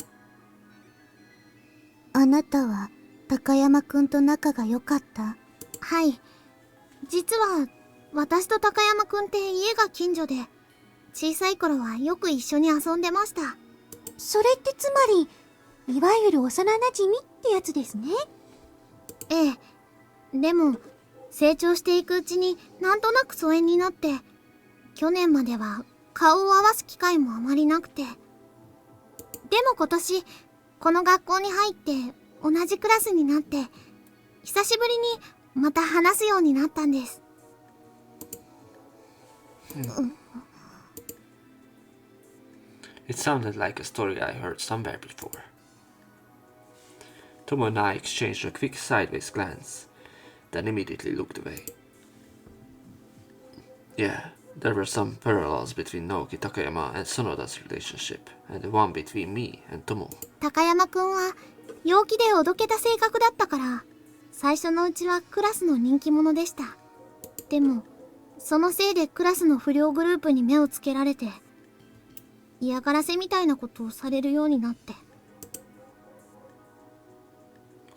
あなたは高山くんと仲が良かった？はい。実は私と高山くんって家が近所で、小さい頃はよく一緒に遊んでました。それってつまり、いわゆる幼馴染ってやつですね。ええ。でも成長していくうちになんとなく疎遠になって、去年までは顔を合わす機会もあまりなくて。でも今年この学校に入って同じクラスになって、久しぶりにまた話すようになったんです。It sounded like a story I heard somewhere before. Tomo and I exchanged a quick sideways glance, then immediately looked away. Yeah, there were some parallels between Naoki Takayama and Sonoda's relationship, and the one between me and Tomo. 高山くんは陽気でおどけた性格だったから、最初のうちはクラスの人気者でした。でもそのせいでクラスの不良グループに目をつけられて、嫌がらせみたいなことをされるようになって。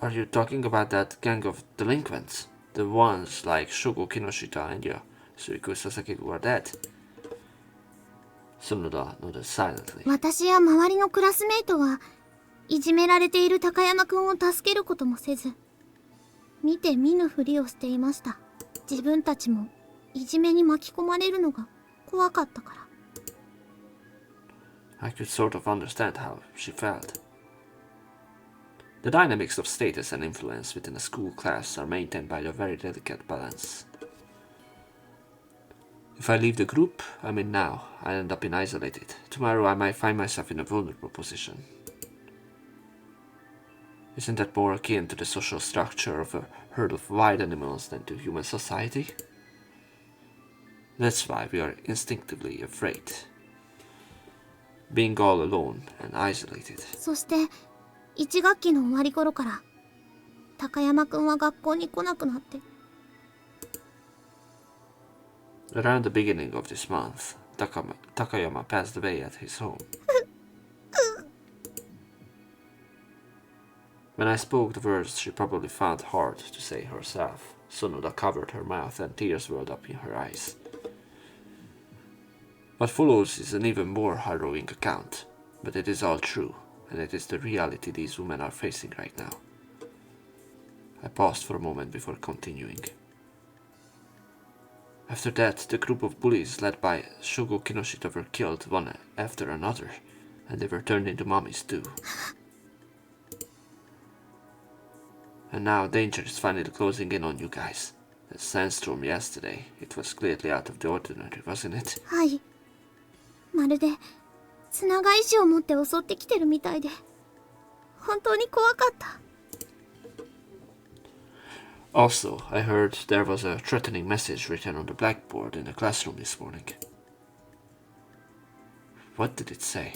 Are you talking about that gang of delinquents? The ones like Shogo Kinoshita and Suiku Sasaki who are dead? Sonoda nodded silently. 私や周りのクラスメイトはいじめられている高山くんを助けることもせず、見て見ぬふりをしていました。自分たちもいじめに巻き込まれるのが怖かったから。I could sort of understand how she felt. The dynamics of status and influence within a school class are maintained by a very delicate balance. If I leave the group I'm in now, I end up isolated. Tomorrow I might find myself in a vulnerable position. Isn't that more akin to the social structure of a herd of wild animals than to human society? That's why we are instinctively afraid. Being all alone and isolated. そして1学期の終わり頃から高山くんは学校に来なくなって。 Around the beginning of this month, Takayama passed away at his home. When I spoke the words she probably found hard to say herself, Sonoda covered her mouth and tears welled up in her eyes. What follows is an even more harrowing account, but it is all true, and it is the reality these women are facing right now. I paused for a moment before continuing. After that, the group of bullies led by Shogo Kinoshita were killed one after another, and they were turned into mummies too. And now danger is finally closing in on you guys. The sandstorm yesterday, it was clearly out of the ordinary, wasn't it? はい。まるで砂が石を持って襲ってきてるみたいで、本当に怖かった。 Also, I heard there was a threatening message written on the blackboard in the classroom this morning. What did it say?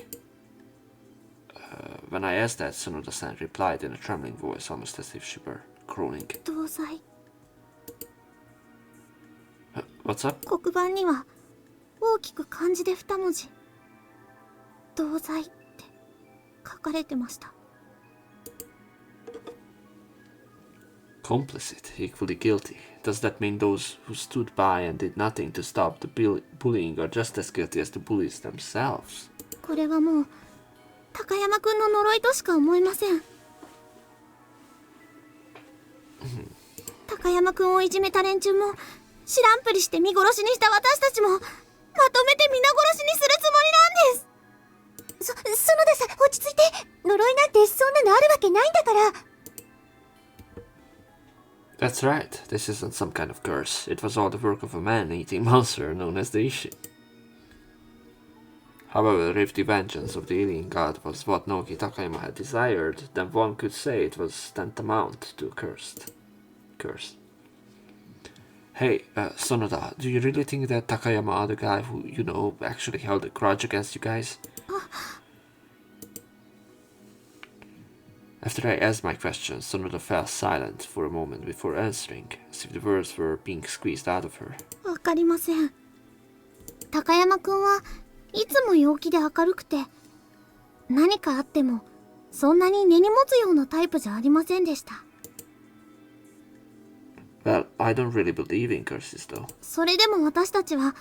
When I asked that, Sonoda-san replied in a trembling voice, almost as if she were groaning. 同罪。What's up? 黒板には大きく漢字で2文字同罪って書かれてました。 Complicit, equally guilty. Does that mean those who stood by and did nothing to stop the bullying are just as guilty as the bullies themselves? これはもう高山くんの呪いとしか思えません。高山くんをいじめた連中も知らんぷりして見殺しにした私たちもまとめて皆殺しにするつもりなんです。園田さん、落ち着いて。呪いなんてそんなのあるわけないんだから。 That's right. This isn't some kind of curse. It was all the work of a man-eating monster known as the Ishi. However, if the vengeance of the alien god was what Noki Takayama had desired, then one could say it was tantamount to a curse. Hey, Sonoda, do you really think that Takayama, the guy who, you know, actually held a grudge against you guys? After I asked my question, Sonoda fell silent for a moment before answering, as if the words were being squeezed out of her. わかりません。高山くんはいつも陽気で明るくて、何かあってもそんなに根に持つようなタイプじゃありませんでした。 Well, I don't really believe in curses though. それでも私たちは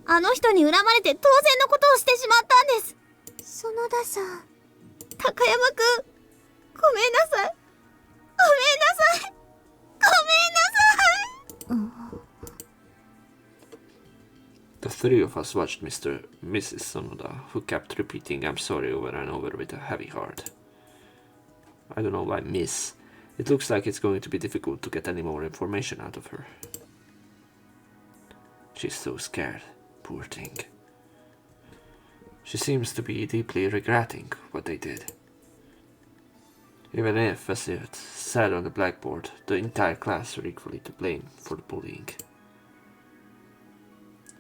あの人に恨まれて当然のことをしてしまったんです。園田さん、高山くん、ごめんなさい。ごめんなさい。ごめんなさい。The three of us watched Mr. Mrs. Sonoda, who kept repeating I'm sorry over and over with a heavy heart. I don't know why Miss. It looks like it's going to be difficult to get any more information out of her. She's so scared, poor thing. She seems to be deeply regretting what they did. Even if, as it said on the blackboard, the entire class were equally to blame for the bullying.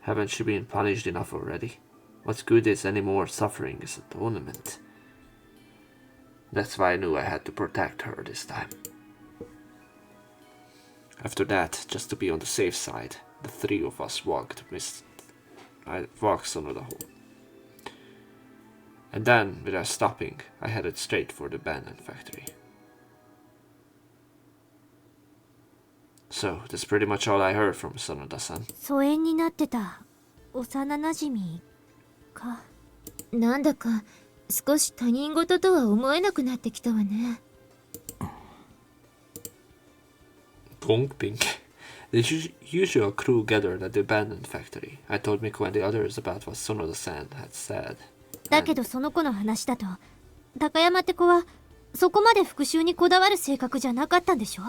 Haven't she been punished enough already? What good is any more suffering as an ornament? That's why I knew I had to protect her this time. After that, just to be on the safe side, the three of us walked Sonoda home. And then, without stopping, I headed straight for the abandoned factory. So, that's pretty much all I heard from Sonoda-san. 疎遠になってた幼馴染か。なんだか少し他人事とは思えなくなってきたわね。Gongping. The usual crew gathered at the abandoned factory. I told Miko and the others about what Sonoda-san had said. だけどその子の話だと、高山って子はそこまで復讐にこだわる性格じゃなかったんでしょ。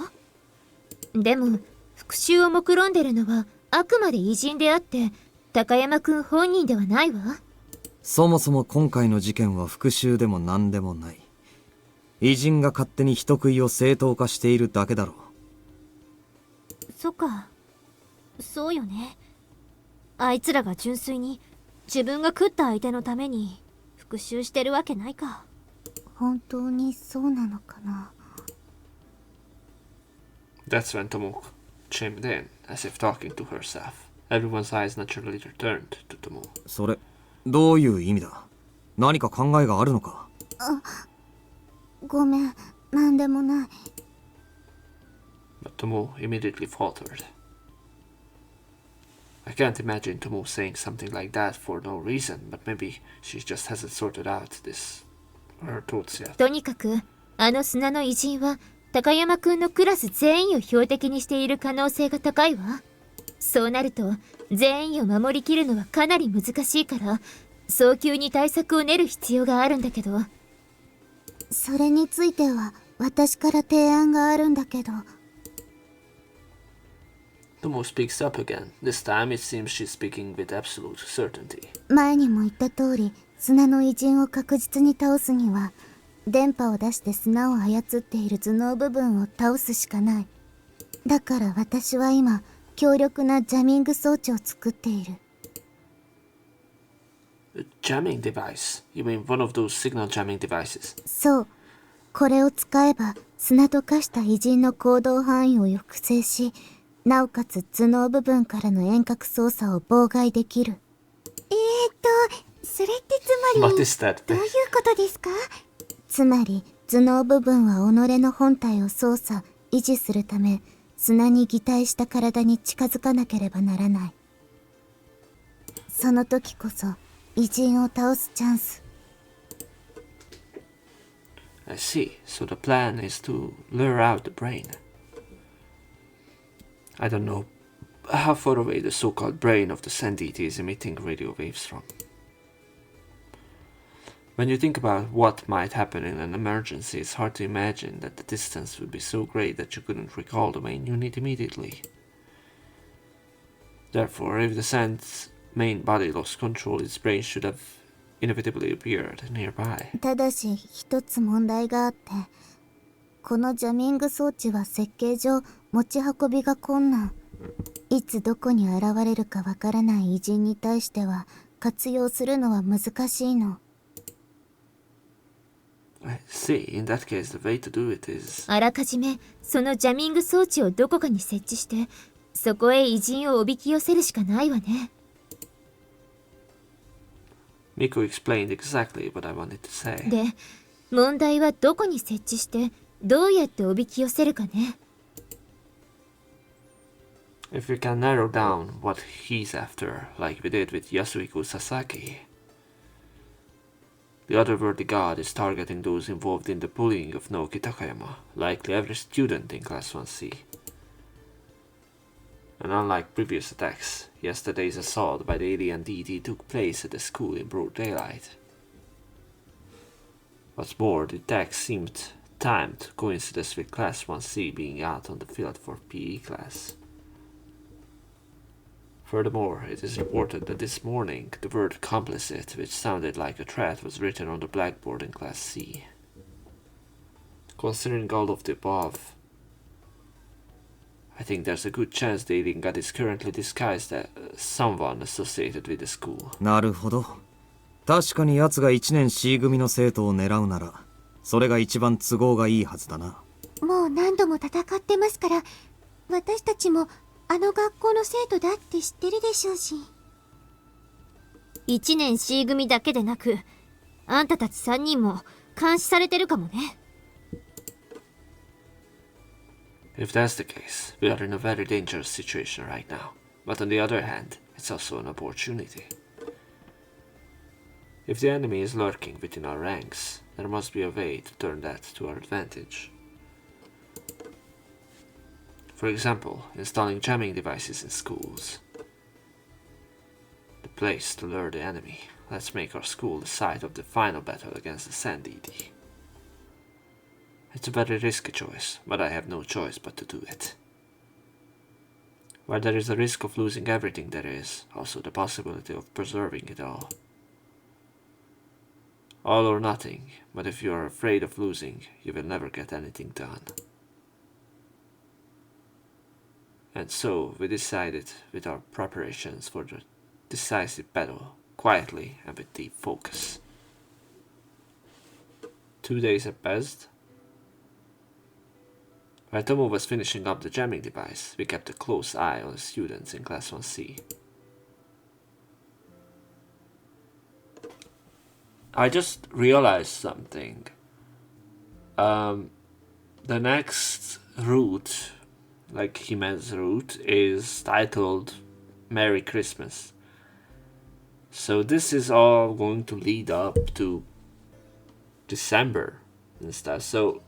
でも復讐を目論んでるのはあくまで偉人であって高山くん本人ではないわ。そもそも今回の事件は復讐でも何でもない。偉人が勝手に人食いを正当化しているだけだろう。そっか、そうよね。あいつらが純粋に自分が食った相手のために復讐してるわけないか。本当にそうなのかな。 That's when Tomo chimed in, as if talking to herself. Everyone's eyes naturally returned to Tomo. それ、どういう意味だ？何か考えがあるのか？ごめん、なんでもない。But Tomo immediately faltered. I can't imagine Tomo saying something like that for no reason, but maybe she just hasn't sorted out her thoughts yet. とにかくあの砂の偉人は高山くんのクラス全員を標的にしている可能性が高いわ。そうなると全員を守りきるのはかなり難しいから早急に対策を練る必要があるんだけど。それについては私から提案があるんだけど。Tomo speaks up again. This time it seems she's speaking with absolute certainty. 前にも言った通り、砂の偉人を確実に倒すには電波を出して砂を操っている頭脳部分を倒すしかない。だから私は今強力なジャミング装置を作っている。 A jamming device? You mean one of those signal jamming devices? そう。これを使えば砂と化した偉人の行動範囲を抑制し、なおかつ頭脳部分からの遠隔操作を妨害できる。それってつま What り is that? どういうことですか？つまり頭脳部分は己の本体を操作維持するため砂に擬態した体に近づかなければならない。その時こそ偉人を倒すチャンス。 I see. So the plan is to lure out the brain. I don't know how far away the so-called brain of the Sand Deity is emitting radio waves from. When you think about what might happen in an emergency, it's hard to imagine that the distance would be so great that you couldn't recall the main unit immediately. Therefore, if the Sand's main body lost control, its brain should have inevitably appeared nearby. ただし一つ問題があって、このジャミング装置は設計上持ち運びが困難。いつどこに現れるかわからない偉人に対しては活用するのは難しいの。I see. In that case, the way to do it is... あらかじめそのジャミング装置をどこかに設置してそこへ偉人をおびき寄せるしかないわね。Miko explained exactly what I wanted to say. で、問題はどこに設置してどうやっておびき寄せるかね。If we can narrow down what he's after, like we did with Yasuhiko Sasaki, the otherworldly god is targeting those involved in the bullying of Naoki Takayama, likely every student in Class 1C. And unlike previous attacks, yesterday's assault by the alien deity took place at the school in broad daylight. What's more, the attack seemed timed coincidence with Class 1C being out on the field for PE class. Furthermore, it is reported that this morning the word complicit, which sounded like a threat, was written on the blackboard in Class C. Considering all of the above, I think there's a good chance the alien god is currently disguised as someone associated with the school. なるほど。確かに奴が1年 C 組の生徒を狙うならそれが一番都合がいいはずだな。もう何度も戦ってますから、私たちもあの学校の生徒だって知ってるでしょうし。1年 C 組だけでなく、あんたたち3人も監視されてるかもね。If that's the case, we are in a very dangerous situation right now. But on the other hand, it's also an opportunity. If the enemy is lurking within our ranks, there must be a way to turn that to our advantage. For example, installing jamming devices in schools. The place to lure the enemy. Let's make our school the site of the final battle against the Sand Deity. It's a very risky choice, but I have no choice but to do it. Where there is a risk of losing everything, there is also the possibility of preserving it all. All or nothing, but if you are afraid of losing, you will never get anything done. And so we decided with our preparations for the decisive battle, quietly and with deep focus. 2 days have passed. While Tomo was finishing up the jamming device, we kept a close eye on the students in Class 1C. I just realized something. The next route, like Hime's route, is titled Merry Christmas. So this is all going to lead up to December and stuff. So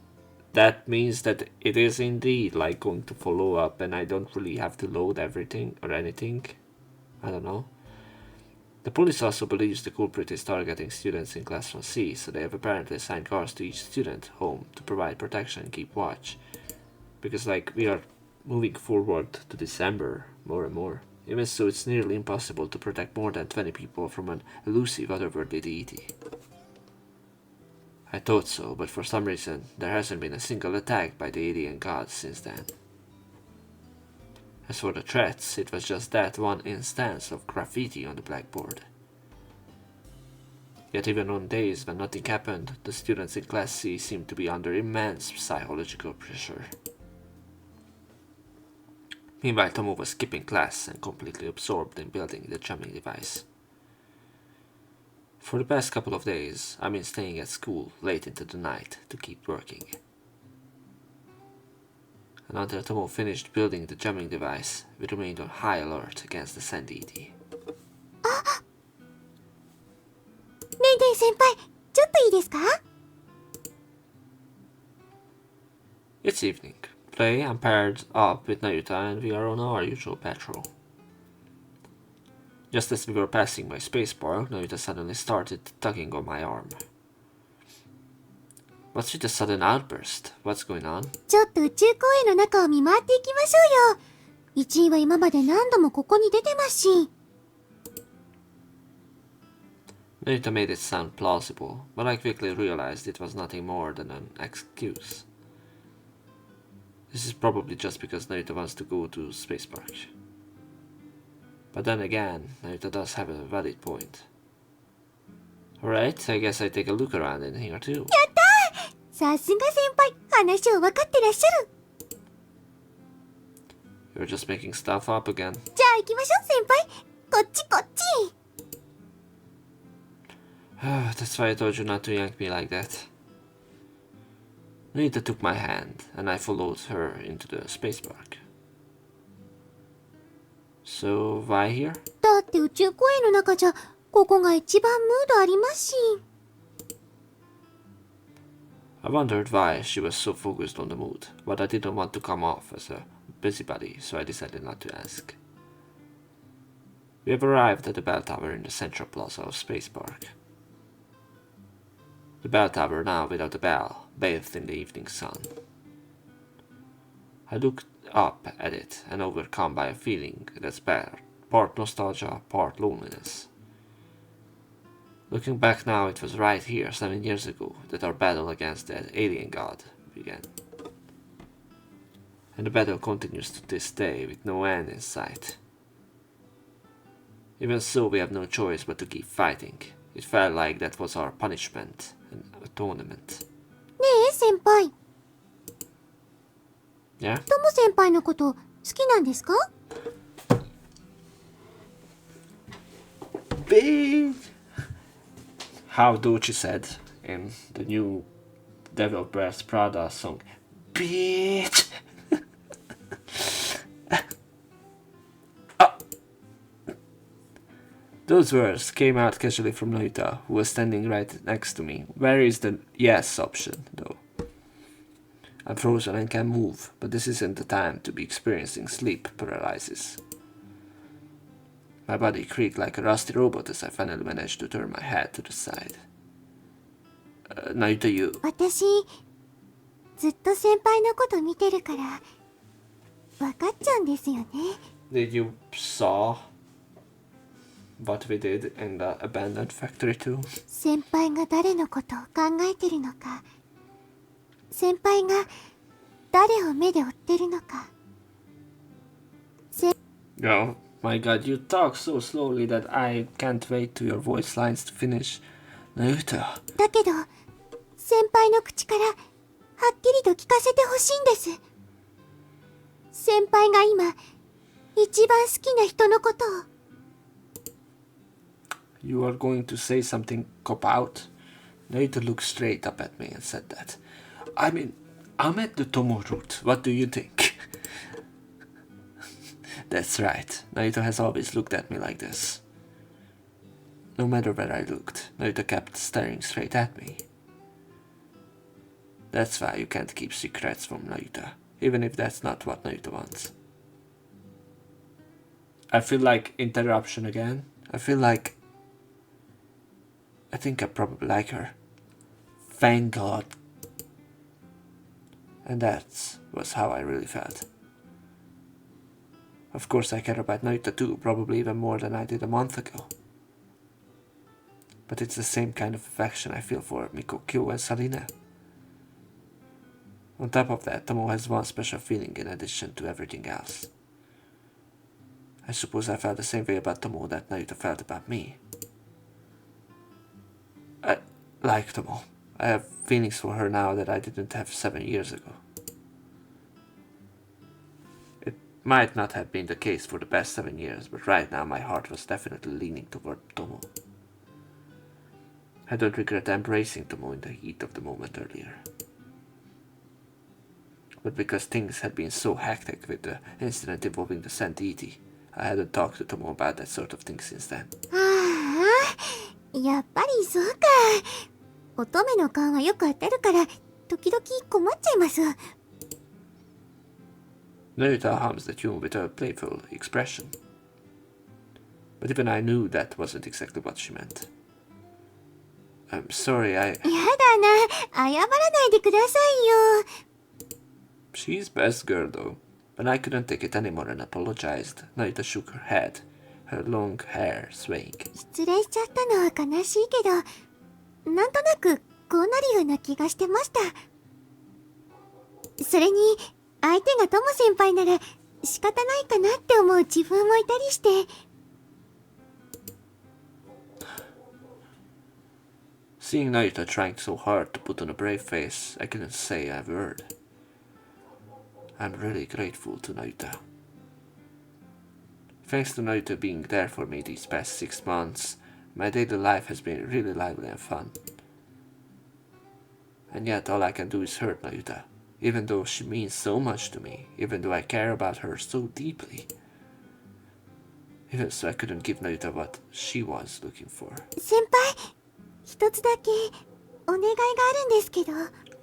that means that it is indeed like going to follow up, and I don't really have to load everything or anything. I don't know. The police also believes the culprit is targeting students in Class 1C, so they have apparently assigned guards to each student home to provide protection and keep watch. Because like we are moving forward to December more and more. Even so, it's nearly impossible to protect more than 20 people from an elusive otherworldly deity. I thought so, but for some reason, there hasn't been a single attack by the alien gods since then. As for the threats, it was just that one instance of graffiti on the blackboard. Yet even on days when nothing happened, the students in Class C seemed to be under immense psychological pressure. Meanwhile, Tomo was skipping class and completely absorbed in building the jamming device. For the past couple of days, I've been staying at school late into the night to keep working. And until Tomo finished building the jamming device, we remained on high alert against the Sand Deity. ねえねえ先輩、ちょっといいですか？ It's evening. Play, I'm paired up with Nayuta and we are on our usual patrol. Just as we were passing my spacebar, Nayuta suddenly started tugging on my arm. What's with the sudden outburst? What's going on? ちょっと宇宙公園の中を見回っていきましょうよ。1位は今まで何度もここに出てますし。Nayuta made it sound plausible, but I quickly realized it was nothing more than an excuse. This is probably just because Nayuta wants to go to Space Park. But then again, Nayuta does have a valid point. Alright, I guess I take a look around in here too. さすが先輩、話を分かってらっしゃる。 You're just making stuff up again. じゃあ行きましょう先輩。こっちこっち。 That's why I told you not to yank me like that. Nayuta took my hand, and I followed her into the space park. So, why here? だって宇宙公園の中じゃここが一番ムードありますし。 I wondered why she was so focused on the mood, but I didn't want to come off as a busybody, so I decided not to ask. We have arrived at the bell tower in the central plaza of Space Park. The bell tower now without a bell, bathed in the evening sun. I looked up at it and overcome by a feeling that's part nostalgia, part loneliness. Looking back now, it was right here 7 years ago that our battle against that alien god began. And the battle continues to this day with no end in sight. Even so, we have no choice but to keep fighting. It felt like that was our punishment and atonement. ねえ先輩、 Yeah? トモ先輩のこと好きなんですか？ Big! How Dochi said in the new Devil Wears Prada song, Bitch! Those words came out casually from Nayuta, who was standing right next to me. Where is the yes option, though? I'm frozen and can't move, but this isn't the time to be experiencing sleep paralysis. My body creaked like a rusty robot as I finally managed to turn my head to the side. Nayuta, you... 私、ずっと先輩のこと見てるから、分かっちゃうんですよね。 Did you saw what we did in the abandoned factory too? 先輩が誰のことを考えてるのか、先輩が誰を目で追ってるのか。Oh my god, you talk so slowly that I can't wait to your voice lines to finish. Nayuta. だけど、先輩の口からはっきりと聞かせてほしいんです。先輩が今、一番好きな人のことを。You are going to say something cop out? Nayuta looked straight up at me and said that. I mean, I'm at the Tomo route. What do you think? That's right. Nayuta has always looked at me like this. No matter where I looked, Nayuta kept staring straight at me. That's why you can't keep secrets from Nayuta, even if that's not what Nayuta wants. I feel like interruption again. I feel like... I think I probably like her. Thank God. And that was how I really felt. Of course I care about Nayuta too, probably even more than I did a month ago. But it's the same kind of affection I feel for Mikokyo and Salina. On top of that, Tomo has one special feeling in addition to everything else. I suppose I felt the same way about Tomo that Nayuta felt about me. I like Tomo. I have feelings for her now that I didn't have 7 years ago. It Might not have been the case for the past 7 years, but right now my heart was definitely leaning toward Tomo. I don't regret embracing Tomo in the heat of the moment earlier. But because things had been so hectic with the incident involving the Santiti, I hadn't talked to Tomo about that sort of thing since then. ああ、やっぱりそうか。乙女の勘はよく当たるから、時々困っちゃいます。Nayuta hums the tune with a playful expression. But even I knew that wasn't exactly what she meant. I'm sorry, やだな、謝らないでくださいよ。She's best girl though. When I couldn't take it anymore and apologized, Nayuta shook her head, her long hair swaying. 失礼しちゃったのは悲しいけど、なんとなくこうなるような気がしてました。それに、相手がトモ先輩なら仕方ないかなって思う自分もいたりして。Seeing Nayuta trying so hard to put on a brave face, I couldn't say a word. I'm really grateful to Nayuta. Thanks to Nayuta being there for me these past 6 months, my daily life has been really lively and fun. And yet all I can do is hurt Nayuta, even though she means so much to me, even though I care about her so deeply. Even so, I couldn't give Nayuta what she was looking for. 先輩、一つだけお願いがあるんですけど。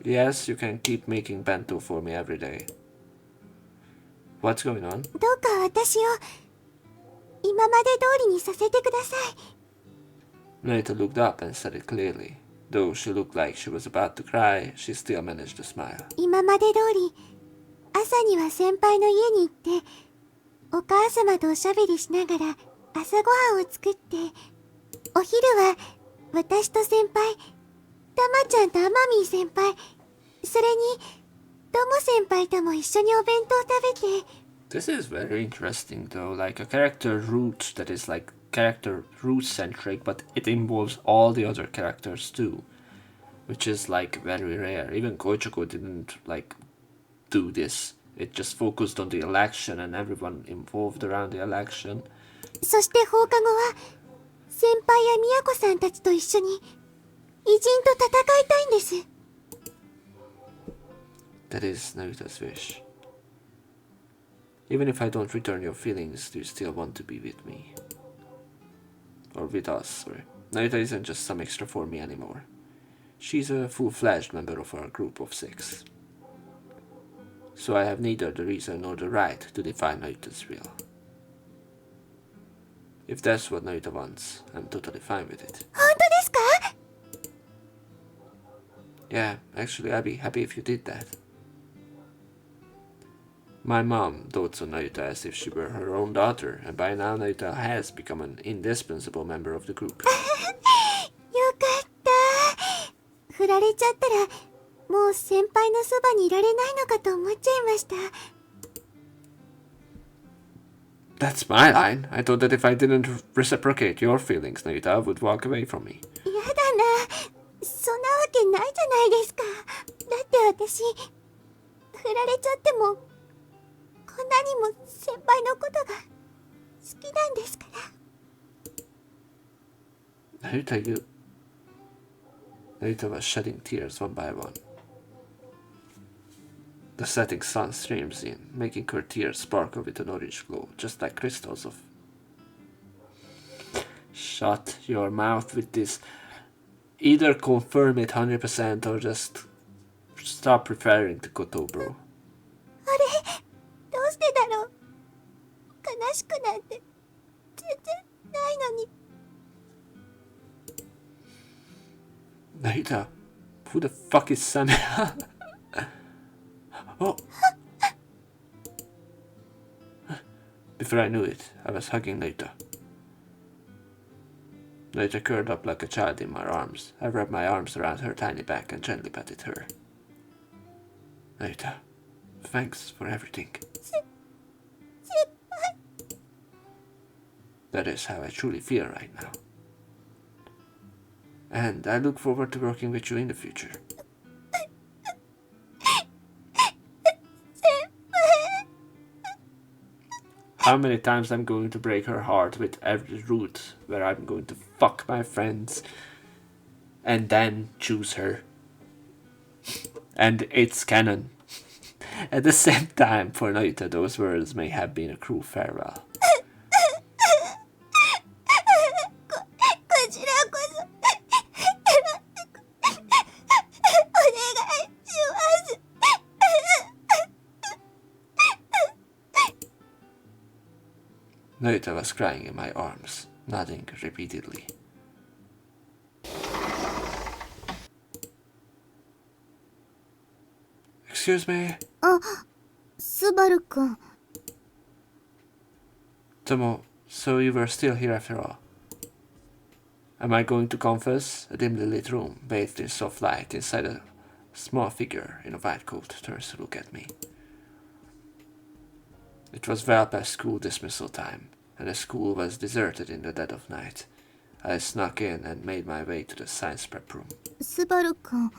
Yes, you can keep making bento for me every day. What's going on? どうか私を今まで通りにさせてください。Nayuta looked up and said it clearly. Though she looked like she was about to cry, she still managed to smile. 今まで通り、朝には先輩の家に行って、お母様とおしゃべりしながら朝ごはんを作って、お昼は私と先輩、たまちゃんとアマミー先輩、それにトモ先輩とも一緒にお弁当を食べて。This is very interesting though, like a character root that is like character root centric, but it involves all the other characters too, which is like very rare. Even Koichiko didn't like do this. It just focused on the election and everyone involved around the election. そして放課後は先輩や宮子さんたちと一緒に偉人と戦いたいんです。That is Nayuta's wish. Even if I don't return your feelings, do you still want to be with me? Or with us, sorry. Nayuta isn't just some extra for me anymore. She's a full-fledged member of our group of 6. So I have neither the reason nor the right to define Nayuta's will. If that's what Nayuta wants, I'm totally fine with it. 本当ですか？ Yeah, actually I'd be happy if you did that. My mom dotes on Nayuta as if she were her own daughter, and by now Nayuta has become an indispensable member of the group. よかった。振られちゃったら、もう先輩のそばにいられないのかと思っちゃいました。That's my line. I thought that if I didn't reciprocate your feelings, Nayuta would walk away from me. やだな。そんなわけないじゃないですか。だって私、振られちゃっても、こんなにも先輩のことが好きなんですから。Nayuta was shedding tears one by one. The setting sun streams in, making her tears sparkle with an orange glow, just like crystals of... Shut your mouth with this. Either confirm it 100% or just stop referring to Koto, bro. あれ、どうしてだろう。悲しくなんて全然ないのに。Nayuta, who the fuck is Samia? Oh. Before I knew it, I was hugging Nayuta. Nayuta curled up like a child in my arms. I wrapped my arms around her tiny back and gently patted her. Nayuta, thanks for everything. That is how I truly feel right now. And I look forward to working with you in the future. how many times I'm going to break her heart with every route where I'm going to fuck my friends and then choose her. And it's canon. At the same time, for Nayuta, those words may have been a cruel farewell. こちらこそお願いします。 Nayuta was crying in my arms, nodding repeatedly. Excuse me? あ、スバル君。 Tomo, so you were still here after all. Am I going to confess? A dimly lit room, bathed in soft light, inside a small figure in a white coat turns to look at me. It was well past school dismissal time, and the school was deserted in the dead of night. I snuck in and made my way to the science prep room. スバル君、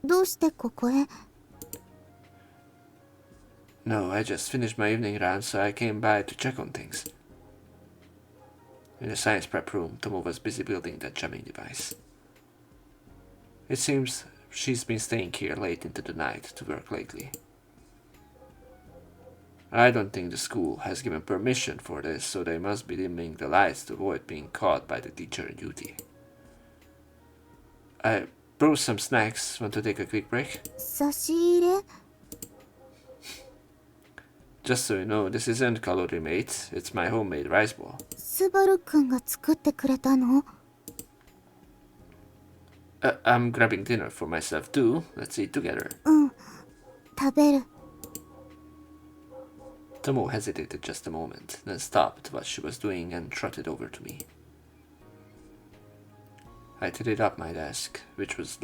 どうしてここへ？ No, I just finished my evening round, so I came by to check on things. In the science prep room, Tomo was busy building that jamming device. It seems she's been staying here late into the night to work lately. I don't think the school has given permission for this, so they must be dimming the lights to avoid being caught by the teacher on duty. I brought some snacks. Want to take a quick break? 差し入れ？ Just so you know, this isn't calorie mate, it's my homemade rice ball. スバル君が作ってくれたの？ I'm grabbing dinner for myself too. Let's eat together. うん、食べる。 Tomo hesitated just a moment, then stopped what she was doing and trotted over to me. I tidied up my desk, which was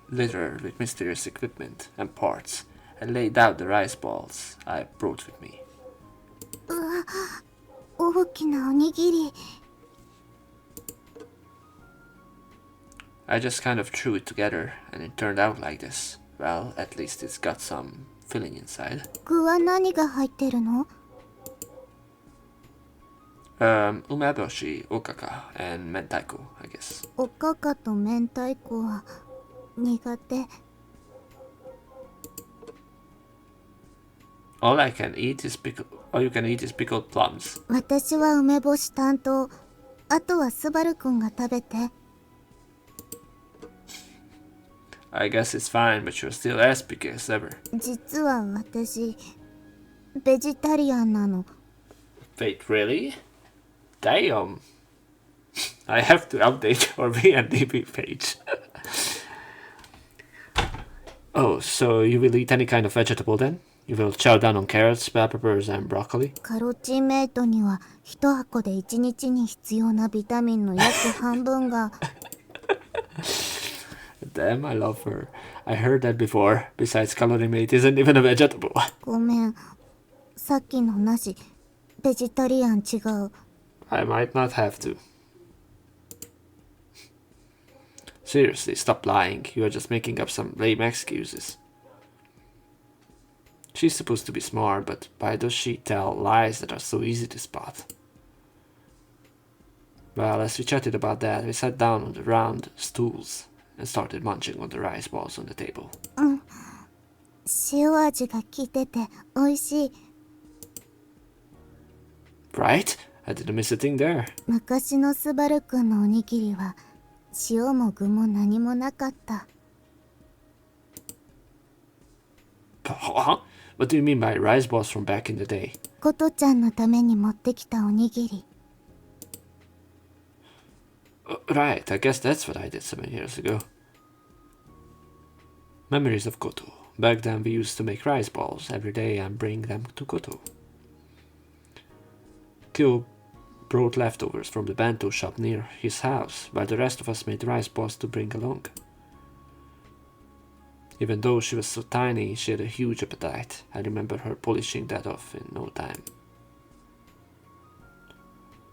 littered with mysterious equipment and parts, and laid out the rice balls I brought with me. うわ、大きなおにぎり。 I just kind of threw it together, and it turned out like this. Well, at least it's got some filling inside. 具は何が入ってるの？ Umeboshi, okaka, and mentaiko, I guess. おかかと明太子は苦手。 All you can eat is pickled plums. 私は梅干し担当。あとはスバル君が食べて。 I guess it's fine, but you're still as picky as ever. 実は私、ベジタリアンなの。 Wait, really? Damn. I have to update your VNDB page. Oh, so you will eat any kind of vegetable then? You will chow down on carrots, bell peppers, and broccoli? カロチンメイトには一箱で1日に必要なビタミンの約半分が。 Damn, I love her. I heard that before. Besides, calorie mate isn't even a vegetable. ごめん。さっきのなし。ベジタリアン違う。 I might not have to. Seriously, stop lying. You are just making up some lame excuses. She's supposed to be smart, but why does she tell lies that are so easy to spot? Well, as we chatted about that, we sat down on the round stools and started munching on the rice balls on the table. 塩味が効いてて美味しい。 Right? I didn't miss a thing there. 昔のスバル君のおにぎりは塩も具も何もなかった。 Huh? What do you mean by rice balls from back in the day? コトちゃんのために持ってきたおにぎり。 Right, I guess that's what I did 7 years ago. Memories of Koto. Back then we used to make rice balls every day and bring them to Koto. Kyo brought leftovers from the bento shop near his house, while the rest of us made rice balls to bring along. Even though she was so tiny, she had a huge appetite. I remember her polishing that off in no time.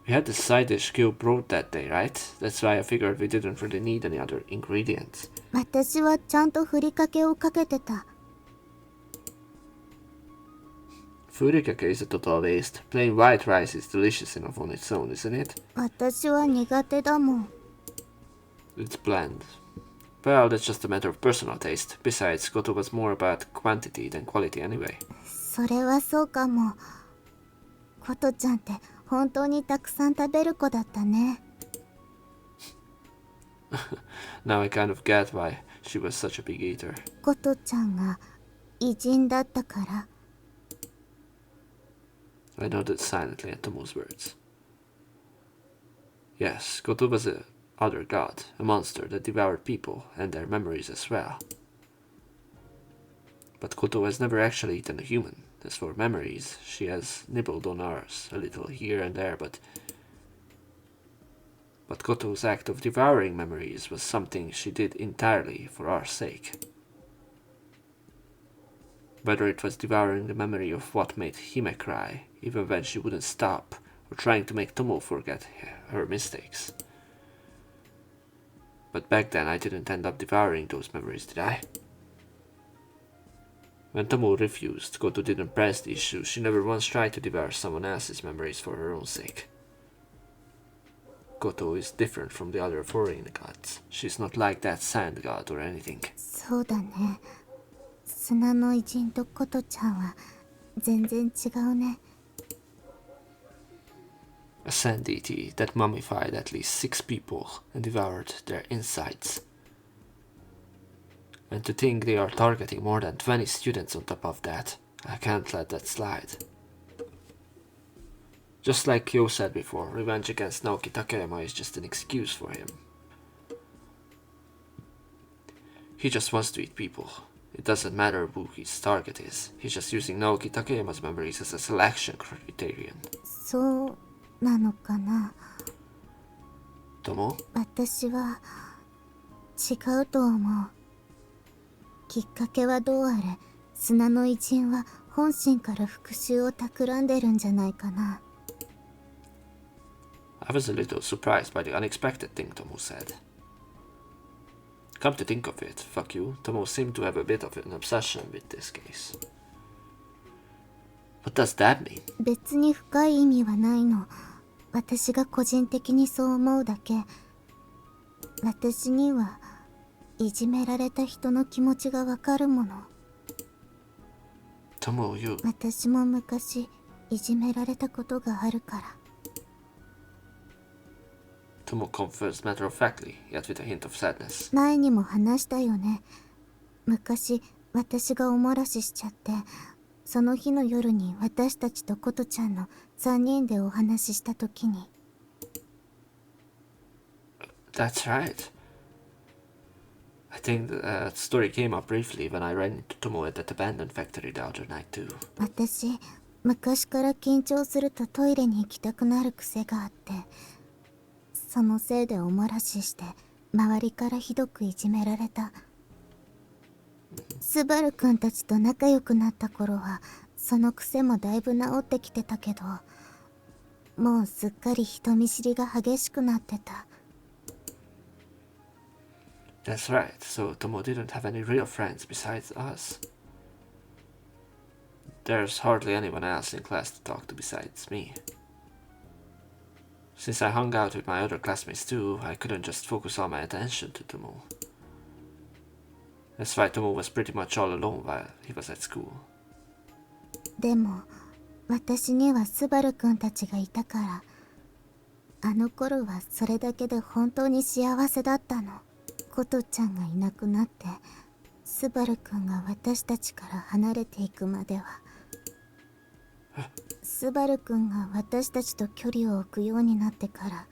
We had the side dish Kyo brought that day, right? That's why I figured we didn't really need any other ingredients. 私はちゃんとふりかけをかけてた。Furikake is a total waste. Plain white rice is delicious enough on its own, isn't it? 私は苦手だもん。 It's bland. Well, that's just a matter of personal taste. Besides, Goto was more about quantity than quality anyway. それはそうかも。ことちゃんって本当にたくさん食べる子だったね。Now I kind of get why she was such a big eater. ことちゃんが偉人だったから。 I nodded silently at Tomo's words. Yes, Goto was a other god, a monster that devoured people and their memories as well. But Goto has never actually eaten a human. As for memories, she has nibbled on ours a little here and there, but Goto's act of devouring memories was something she did entirely for our sake. Whether it was devouring the memory of what made Hime cry, even when she wouldn't stop, or trying to make Tomo forget her mistakes. But back then I didn't end up devouring those memories, did I? When Tomo refused, Goto didn't press the issue. She never once tried to devour someone else's memories for her own sake. Goto is different from the other foreign gods. She's not like that sand god or anything. そうだね。砂の偉人とことちゃんは全然違うね。A sand deity that mummified at least 6 people and devoured their insides. And to think they are targeting more than 20 students on top of that, I can't let that slide. Just like Kyo said before, revenge against Naoki Takayama is just an excuse for him. He just wants to eat people. It doesn't matter who his target is. He's just using Naoki Takayama's memories as a selection criterion. そうなのかな。 Tomo? 私は違うと思う。きっかけはどうあれ、砂の偉人は本心から復讐を企んでるんじゃないかな。 I was a little surprised by the unexpected thing Tomo said. Come to think of it, fuck you, Tomo seemed to have a bit of an obsession with this case. What does that mean? 別に深い意味はないの。私が個人的にそう思うだけ。私にはいじめられた人の気持ちがわかるもの。 Tomo, you... 私も昔いじめられたことがあるから。 Tomo confessed matter-of-factly, yet with a hint of sadness. 前にも話したよね。昔私がおもらししちゃって、その日の夜に私たちとことちゃんの3人でお話しした時に。 That's right. I think the story came up briefly when I ran into Tomo at that abandoned factory the other night too. 私昔から緊張するとトイレに行きたくなる癖があって、そのせいでおもらしして周りからひどくいじめられた。スバルくんたちと仲良くなった頃はその癖もだいぶ治ってきてたけど、もうすっかり人見知りが激しくなってた。 That's right, so Tomo didn't have any real friends besides us. There's hardly anyone else in class to talk to besides me. Since I hung out with my other classmates too, I couldn't just focus all my attention to Tomo. That's why Tomo was pretty much all alone while he was at school. でも私にはスバルくんたちがいたから、あの頃はそれだけで本当に幸せだったの。ことちゃんがいなくなって、スバルくんが私たちから離れていくまでは。スバルくんが私たちと距離を置くようになってから、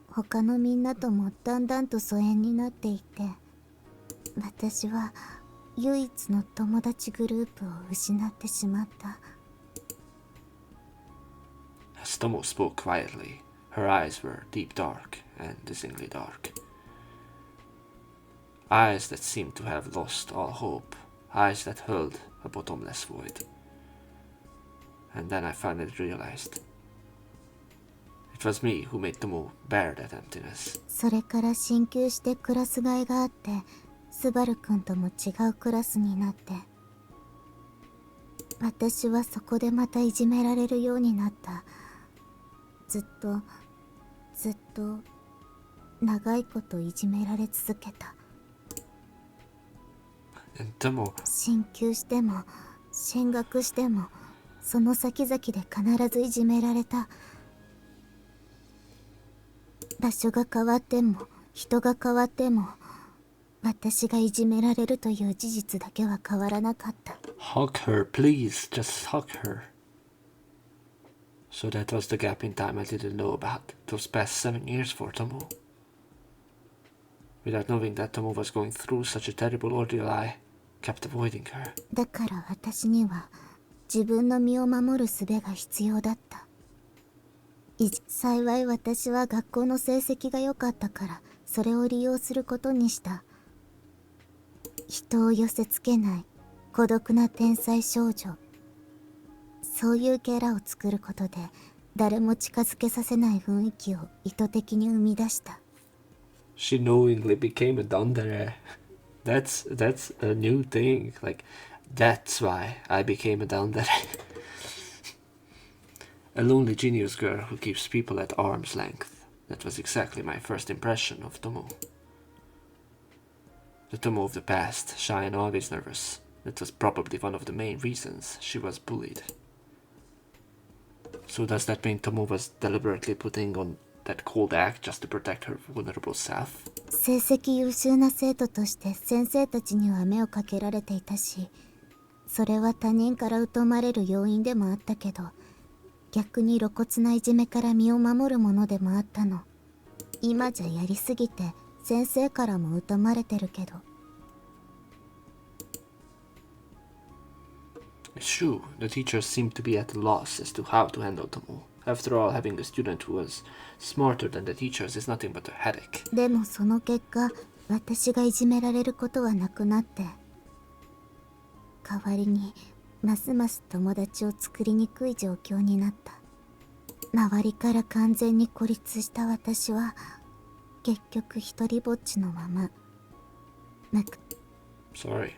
他のみんなともだんだんと疎遠になっていって、私は唯一の友達グループを失ってしまった。 As Tomo spoke quietly, her eyes were deep dark and dizzyingly dark. Eyes that seemed to have lost all hope, eyes that held a bottomless void. And then I finally realized it was me who made Tomo bear that emptiness. それから進級してクラス替えがあって、スバルくんとも違うクラスになって、私はそこでまたいじめられるようになった。ずっと長いこといじめられ続けた。 And Tomo, 進級しても進学してもその先々で必ずいじめられた。場所が変わっても人が変わっても私がいじめられるという事実だけは変わらなかった。 hug her, please, just hug her. So that was the gap in time I didn't know about. Those past 7 years for Tomo. Without knowing that Tomo was going through such a terrible ordeal, I kept avoiding her. だから私には自分の身を守る術が必要だった。幸い私は学校の成績が良かったからそれを利用することにした。人を寄せつけない孤独な天才少女、そういうキャラを作ることで誰も近づけさせない雰囲気を意図的に生み出した。 She knowingly became a Dandere. That's a new thing. Like, that's why I became a Dandere. A lonely genius girl who keeps people at arm's length. That was exactly my first impression of Tomo. The Tomo of the past, shy and always nervous. That was probably one of the main reasons she was bullied. So does that mean Tomo was deliberately putting on that cold act just to protect her vulnerable self? 成績優秀な生徒として先生たちには目をかけられていたし、それは他人から疎まれる要因でもあったけど、逆に露骨ないじめから身を守るものでもあったの。今じゃやりすぎて先生からも疎まれてるけど。 It's true, the teachers seemed to be at a loss as to how to handle Tomo. After all, having a student who was smarter than the teachers is nothing but a headache. でもその結果、私がいじめられることはなくなって、代わりにますます友達を作りにくい状況になった。周りから完全に孤立した私は結局一人ぼっちのまま。Sorry,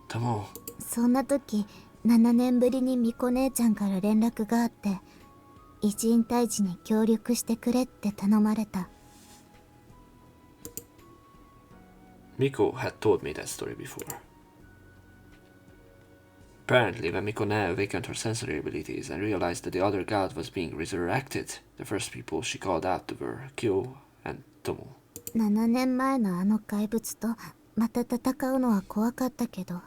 Tomo. そんな時、7年ぶりにミコ姉ちゃんから連絡があって、偉人退治に協力してくれって頼まれた。 Miko had told me that story before. Apparently, when Mikone awakened her sensory abilities and realized that the other god was being resurrected, the first people she called out to were Kyo and Tomo. 7年前のあの怪物とまた戦うのは怖かったけど、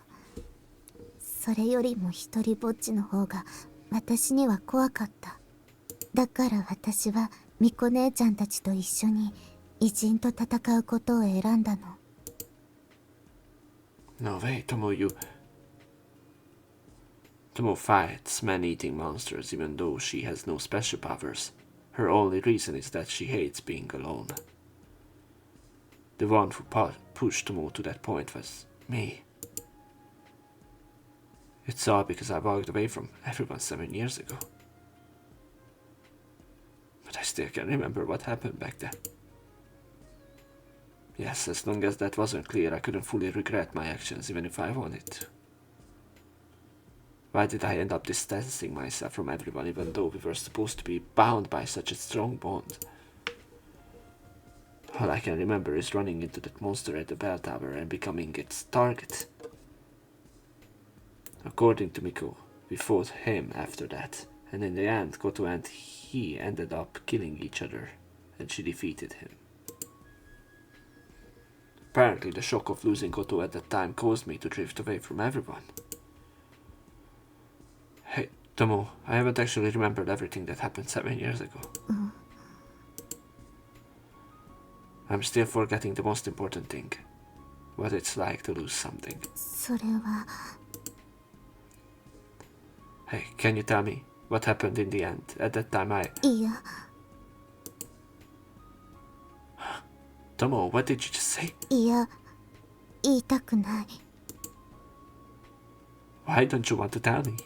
それよりも一人ぼっちの方が私には怖かった。だから私はミコ姉ちゃんたちと一緒に偉人と戦うことを選んだの。 No way, Tomo, you... Tomo fights man-eating monsters even though she has no special powers. Her only reason is that she hates being alone. The one who pushed Tomo to that point was me. It's all because I walked away from everyone 7 years ago. But I still can remember what happened back then. Yes, as long as that wasn't clear, I couldn't fully regret my actions even if I wanted to. Why did I end up distancing myself from everyone even though we were supposed to be bound by such a strong bond? All I can remember is running into that monster at the bell tower and becoming its target. According to Miko, we fought him after that, and in the end, Koto and he ended up killing each other, and she defeated him. Apparently, the shock of losing Koto at that time caused me to drift away from everyone. Hey, Tomo, I haven't actually remembered everything that happened 7 years ago. I'm still forgetting the most important thing. What it's like to lose something. それは Hey, can you tell me what happened in the end? At that time I... いや Tomo, what did you just say? いや言いたくない。 Why don't you want to tell me?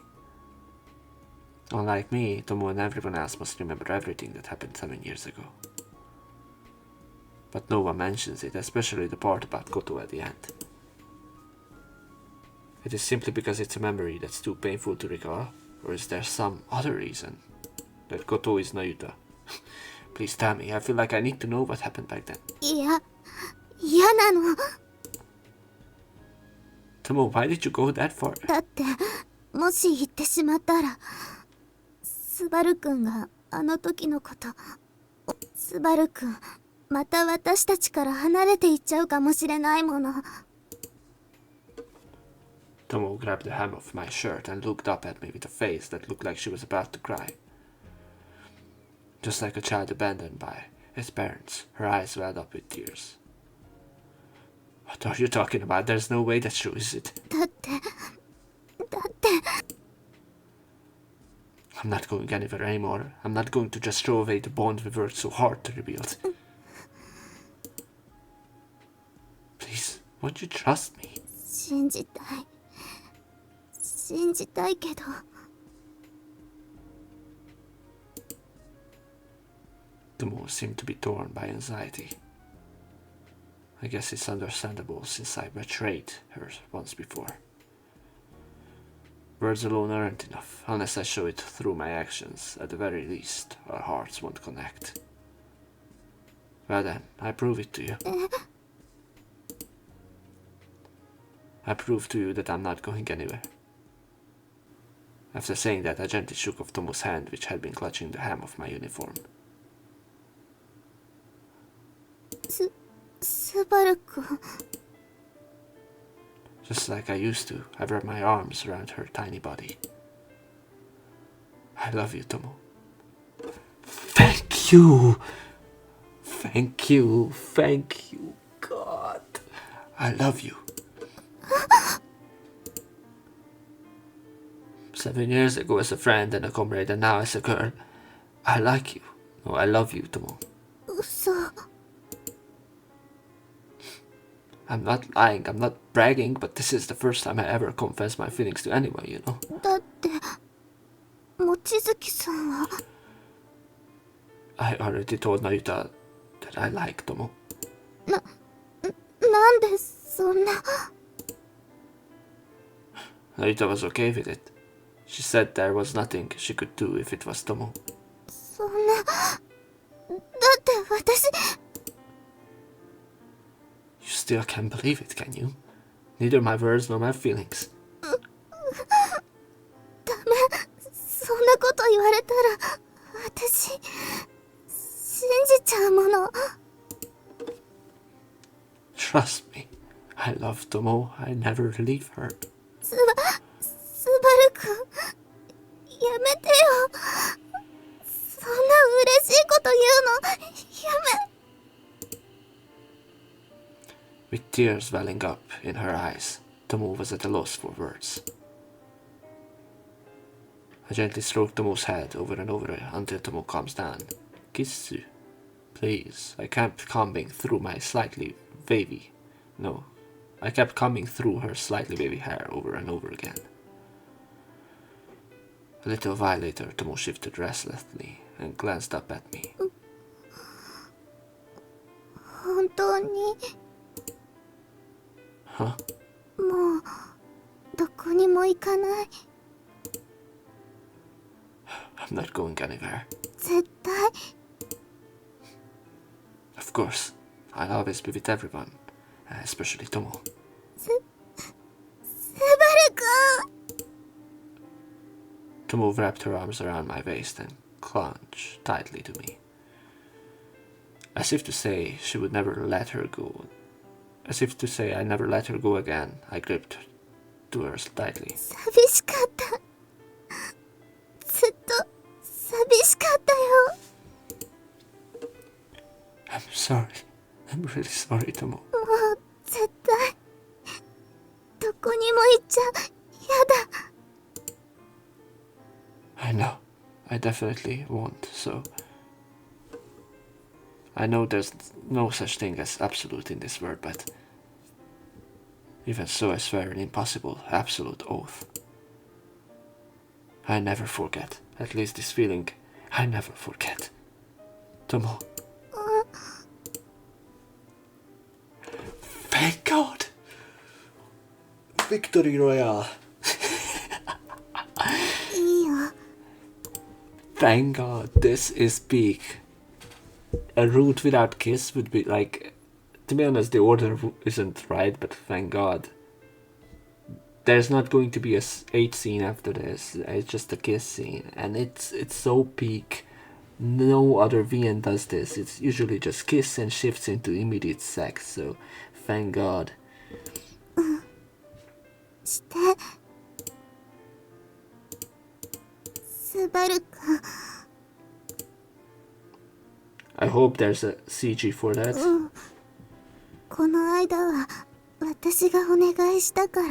Unlike me, Tomo and everyone else must remember everything that happened 7 years ago. But no one mentions it, especially the part about Koto at the end. It is simply because it's a memory that's too painful to recall? Or is there some other reason? That Koto is Nayuta. Please tell me, I feel like I need to know what happened back then. いや、嫌なの。 Tomo, why did you go that far? だって、もし言ってしまったら、スバルくんがあの時のこと、スバルくん、また私たちから離れていっちゃうかもしれないもの。 Tomo grabbed the hem of my shirt and looked up at me with a face that looked like she was about to cry. Just like a child abandoned by his parents, her eyes welled up with tears. What are you talking about? There's no way that's true, is it? だって、 I'm not going anywhere anymore. I'm not going to just throw away the bond we worked so hard to rebuild. Please, won't you trust me? 信じたい。信じたいけど。 Tomo seemed to be torn by anxiety. I guess it's understandable since I betrayed her once before. Words alone aren't enough, unless I show it through my actions. At the very least, our hearts won't connect. Well then, I prove it to you. I prove to you that I'm not going anywhere. After saying that, I gently shook off Tomo's hand, which had been clutching the hem of my uniform. スバルくん。 Just like I used to, I wrapped my arms around her tiny body. I love you, Tomo. Thank you! Thank you, thank you, God. I love you. 7 years ago as a friend and a comrade, and now as a girl. I like you. No, I love you, Tomo. 嘘。 I'm not lying, I'm not bragging, but this is the first time I ever confess my feelings to anyone, you know? だって、望月さんは。 I already told Nayuta that I like Tomo. なんでそんな。 Nayuta was okay with it. She said there was nothing she could do if it was Tomo. そんな。だって私。 You still can't believe it, can you? Neither my words nor my feelings. ダメ。そんなこと言われたら、私、信じちゃうもの。 Trust me. I love Tomo. I never leave her. スバルくん、やめてよ。そんな嬉しいこと言うの、やめ。 With tears welling up in her eyes, Tomo was at a loss for words. I gently stroked Tomo's head over and over until Tomo calms down. Kissu. Please. I kept combing through my slightly wavy... No. I kept combing through her slightly wavy hair over and over again. A little while later, Tomo shifted restlessly and glanced up at me. 本当に。 Huh? もう、どこにも行かない。 I'm not going anywhere. 絶対。 Of course. I'll always be with everyone. Especially Tomo. スバルくん。 Tomo wrapped her arms around my waist and clung tightly to me. As if to say she would never let her go. As if to say I never let her go again, I gripped to her tightly. 寂しかった。ずっと寂しかったよ。 I'm sorry. I'm really sorry, Tomo. もう絶対どこにも行っちゃやだ。 I know. I definitely won't, so... I know there's no such thing as absolute in this world, but... Even so, I swear an impossible, absolute oath. I never forget. At least this feeling, I never forget. Tomo. Thank God! Victory Royale. いいよ。 Thank God, this is peak. A route without kiss would be like, to be honest, the order isn't right, but thank God. There's not going to be a 8 scene after this. It's just a kiss scene, and it's so peak. No other VN does this. It's usually just kiss and shifts into immediate sex. So, thank God. して。スバル君。 I hope there's a CG for that. この間は私がお願いしたから。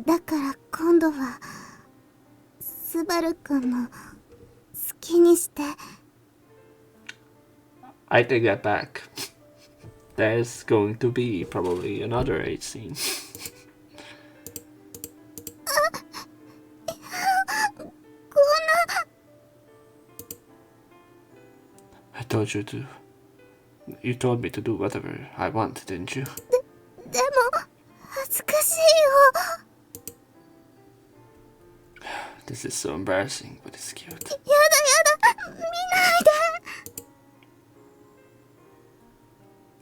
だから今度はスバル君の好きにして。 I take that back. There's going to be probably another 8 scene. I told you to. You told me to do whatever I want, didn't you? でも恥ずかしいよ。 This is so embarrassing, but it's cute. やだやだ、見ないで。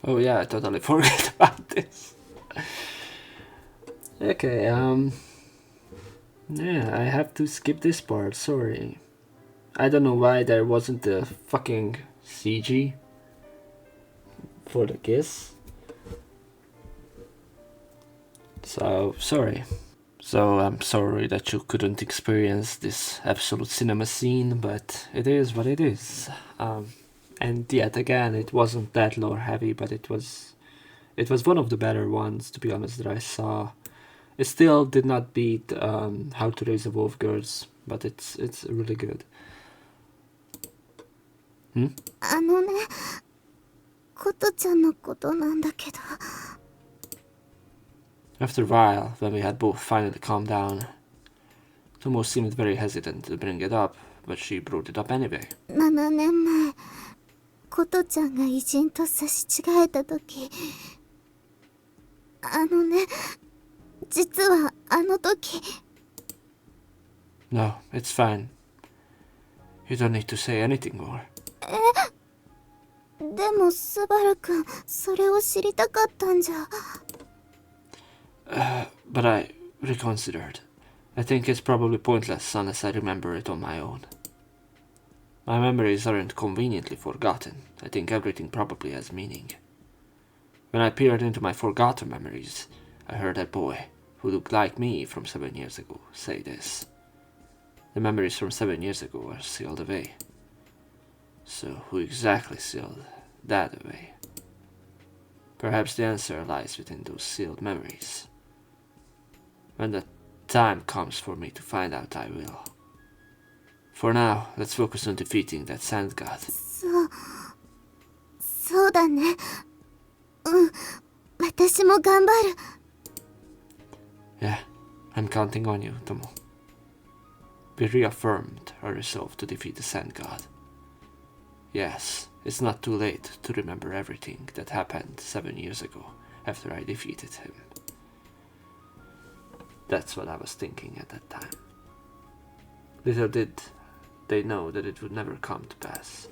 Oh yeah, I totally forgot about this. Okay, yeah, I have to skip this part, sorry. I don't know why there wasn't the fucking CG for the kiss. So, sorry. So, I'm sorry that you couldn't experience this absolute cinema scene, but it is what it is. And yet again, it wasn't that lore heavy, but it was one of the better ones, to be honest, that I saw. It still did not beat How to Raise a Wolf Girls, but it's really good. あのね、ことちゃんのことなんだけど。 After a while, when we had both finally calmed down, Tomo seemed very hesitant to bring it up, but she brought it up anyway. 7年前、ことちゃんが偉人と差し違えた時、あのね、実はあの時。 No, it's fine. You don't need to say anything more. でもスバル君、それを知りたかったんじゃ。 But I reconsidered. I think it's probably pointless unless I remember it on my own. My memories aren't conveniently forgotten. I think everything probably has meaning. When I peered into my forgotten memories, I heard that boy, who looked like me from 7 years ago, say this. The memories from 7 years ago are sealed away. So who exactly sealed that away? Perhaps the answer lies within those sealed memories. When the time comes for me to find out, I will. For now, let's focus on defeating that sand god. そうだね。私も頑張る。 Yeah, I'm counting on you, Tomo. We reaffirmed our resolve to defeat the sand god. Yes, it's not too late to remember everything that happened 7 years ago after I defeated him. That's what I was thinking at that time. Little did they know that it would never come to pass.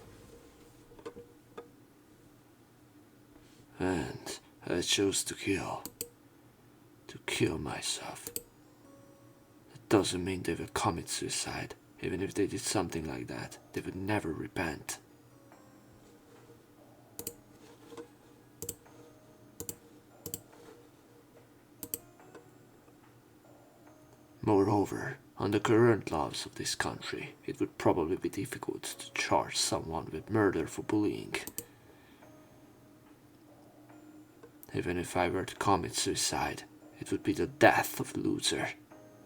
And I chose to kill myself. That doesn't mean they will commit suicide. Even if they did something like that, they would never repent. Moreover, on the current laws of this country, it would probably be difficult to charge someone with murder for bullying. Even if I were to commit suicide, it would be the death of the loser.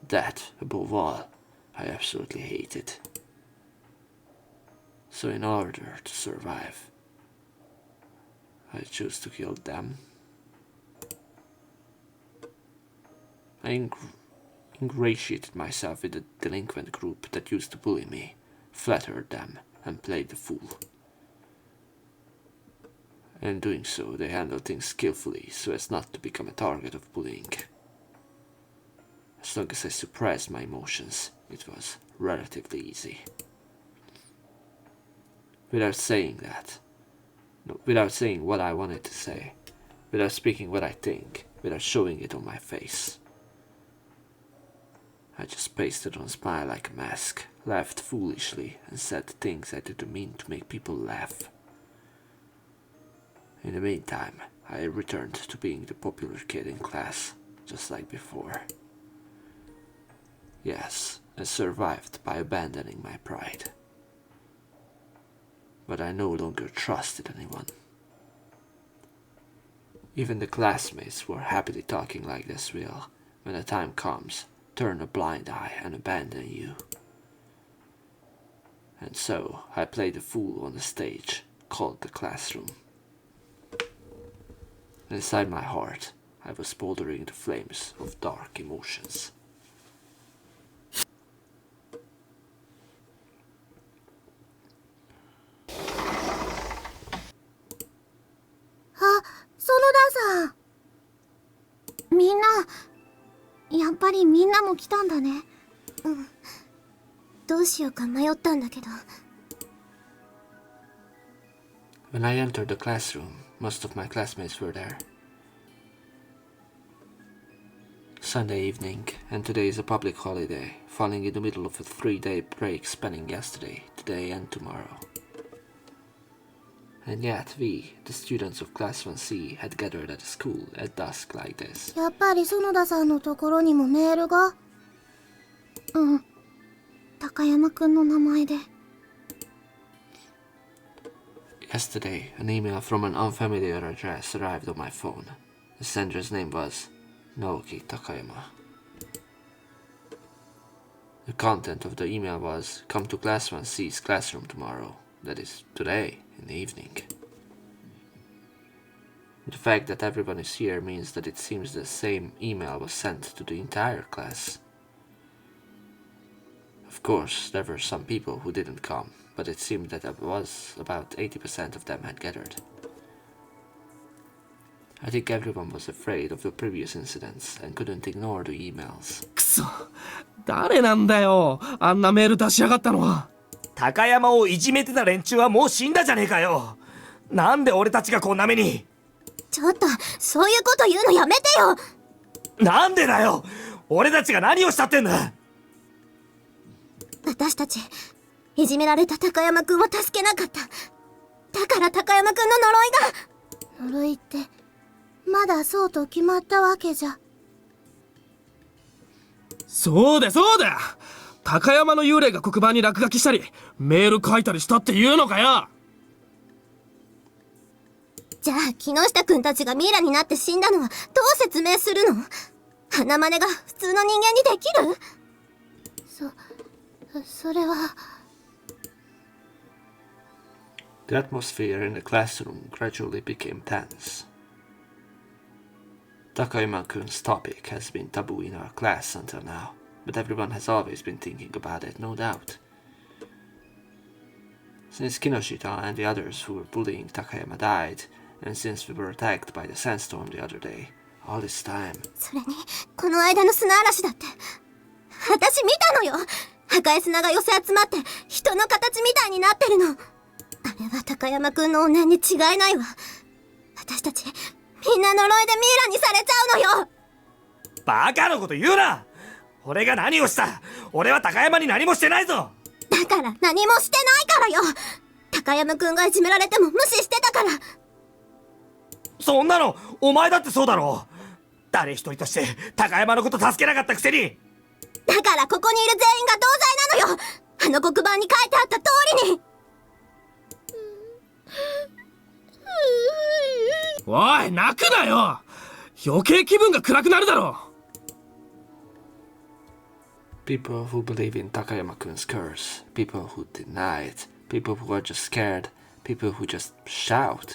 That, above all, I absolutely hated. So in order to survive, I chose to kill them. I ingratiated myself with the delinquent group that used to bully me, flattered them, and played the fool. In doing so, they handled things skillfully so as not to become a target of bullying. As long as I suppressed my emotions, it was relatively easy. Without saying that, no, without saying what I wanted to say, without speaking what I think, without showing it on my face. I just pasted on a smile like a mask, laughed foolishly, and said things I didn't mean to make people laugh. In the meantime, I returned to being the popular kid in class, just like before. Yes, I survived by abandoning my pride. But I no longer trusted anyone. Even the classmates were happily talking like this will, when the time comes, turn a blind eye and abandon you. And so I played the fool on the stage, called the classroom. Inside my heart, I was smoldering the flames of dark emotions. 園田さん。みんな、やっぱりみんなも来たんだね。うん。どうしようか迷ったんだけど。When I entered the classroom, most of my classmates were there. Sunday evening, and today is a public holiday, falling in the middle of a 3-day break spanning yesterday, today and tomorrow. And yet we, the students of Class 1C, had gathered at the school at dusk like this. やっぱり園田さんのところにもメールが。うん。高山くんの名前で。Yesterday, an email from an unfamiliar address arrived on my phone. The sender's name was Naoki Takayama. The content of the email was, "Come to Class 1C's classroom tomorrow." That is, today, in the evening. The fact that everyone is here means that it seems the same email was sent to the entire class. Of course, there were some people who didn't come, but it seemed that about 80% of them had gathered. I think everyone was afraid of the previous incidents and couldn't ignore the emails. くそ、誰なんだよ、あんなメール出しやがったのは。高山をいじめてた連中はもう死んだじゃねえかよ。なんで俺たちがこんな目に。ちょっと、そういうこと言うのやめてよ。なんでだよ。俺たちが何をしたってんだ。私たち、いじめられた高山くんを助けなかった。だから高山くんの呪いが。呪いって、まだそうと決まったわけじゃ。そうだそうだ。高山の幽霊が黒板に落書きしたりメール書いたりしたっていうのかよ。じゃあ木下くんたちがミイラになって死んだのはどう説明するの？花真似が普通の人間にできる？それは。The atmosphere in the classroom gradually became tense. Takayama-kun's topic has been taboo in our class until now, but everyone has always been thinking about it, no doubt. Since Kinoshita and the others who were bullying Takayama died, and since we were attacked by the sandstorm the other day, all this time... それに、この間の砂嵐だって、私見たのよ。赤い砂が寄せ集まって、人の形みたいになってるの。あれは高山くんの怨念に違いないわ。私たち、みんな呪いでミイラにされちゃうのよ。バカなこと言うな。俺が何をした？俺は高山に何もしてないぞ。だから何もしてないからよ。高山くんがいじめられても無視してたから。そんなのお前だってそうだろ。誰一人として高山のこと助けなかったくせに。だからここにいる全員が同罪なのよ。あの黒板に書いてあった通りに。おい、泣くなよ。余計気分が暗くなるだろ。People who believe in Takayama-kun's curse, people who deny it, people who are just scared, people who just shout.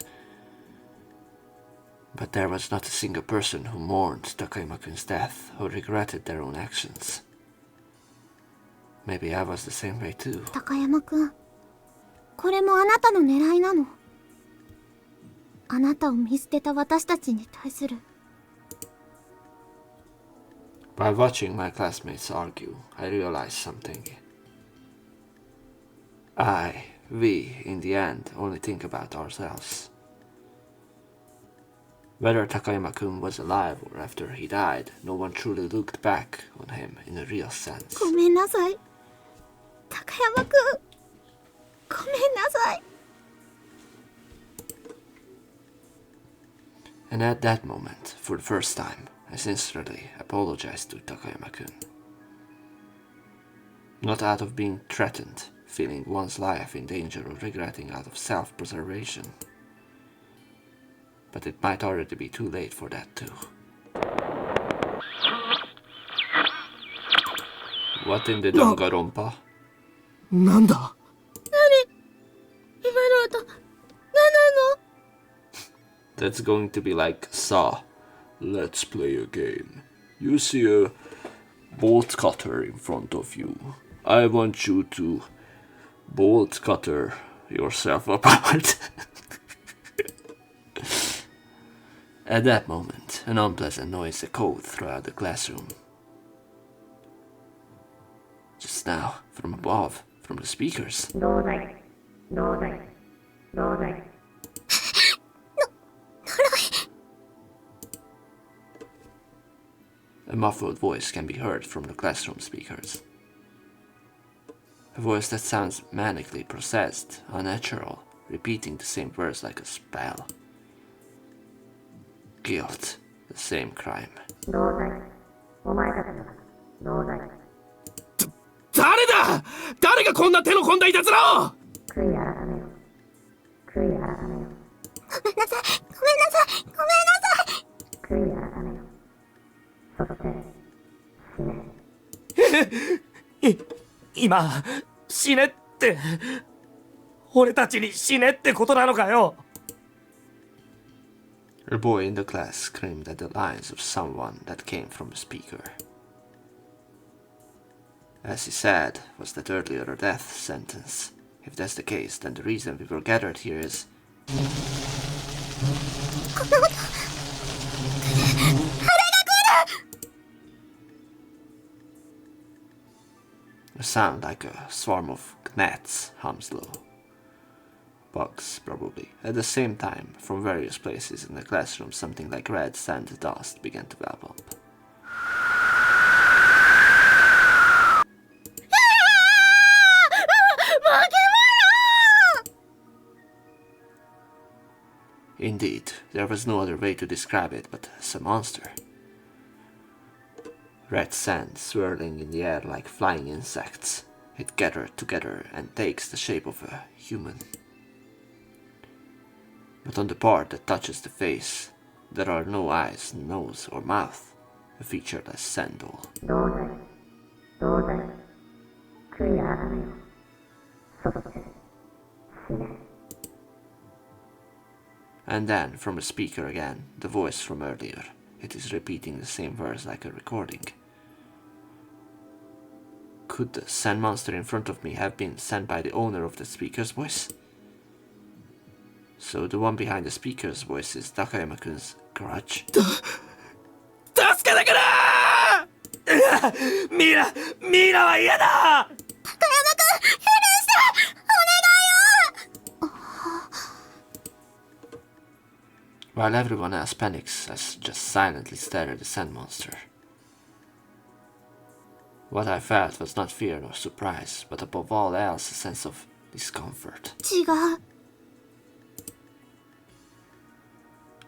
But there was not a single person who mourned Takayama-kun's death or regretted their own actions. Maybe I was the same way too. 高山くん、これもあなたの狙いなの？あなたを見捨てた私たちに対する。By watching my classmates argue, I realized something. We, in the end, only think about ourselves. Whether Takayama-kun was alive or after he died, no one truly looked back on him in a real sense. ごめんなさい。高山くん。ごめんなさい。 And at that moment, for the first time, I sincerely apologized to Takayama-kun. Not out of being threatened, feeling one's life in danger or regretting out of self-preservation. But it might already be too late for that too. What in the Danganronpa? なんだ 今の音、何なの？ That's going to be like Saw. Let's play a game. You see a bolt cutter in front of you. I want you to bolt cutter yourself apart. At that moment, an unpleasant noise echoed throughout the classroom. Just now, from above, from the speakers. A muffled voice can be heard from the classroom speakers. A voice that sounds manically possessed, unnatural, repeating the same words like a spell. Guilt, the same crime. 誰だ！誰がこんな手の込んだいたずらを！ごめんなさい。ごめんなさい。ごめんなさい。今、死ねって。俺たちに死ねってことなのかよ。A boy in the class screamed at the lines of someone that came from a speaker. As he said, was that earlier a death sentence? If that's the case, then the reason we were gathered here is... A sound like a swarm of gnats hums low. Bugs, probably. At the same time, from various places in the classroom, something like red sand dust began to web up. Indeed, there was no other way to describe it but as a monster. Red sand swirling in the air like flying insects. It gathered together and takes the shape of a human. But on the part that touches the face, there are no eyes, nose or mouth, a featureless sand doll. And then, from a speaker again, the voice from earlier. It is repeating the same verse like a recording. Could the sand monster in front of me have been sent by the owner of the speaker's voice? So the one behind the speaker's voice is Takayama-kun's grudge? 助けてくれー！ミラは嫌だ！ While everyone else panics, I just silently stare at the sand monster. What I felt was not fear nor surprise, but above all else a sense of discomfort. 違う。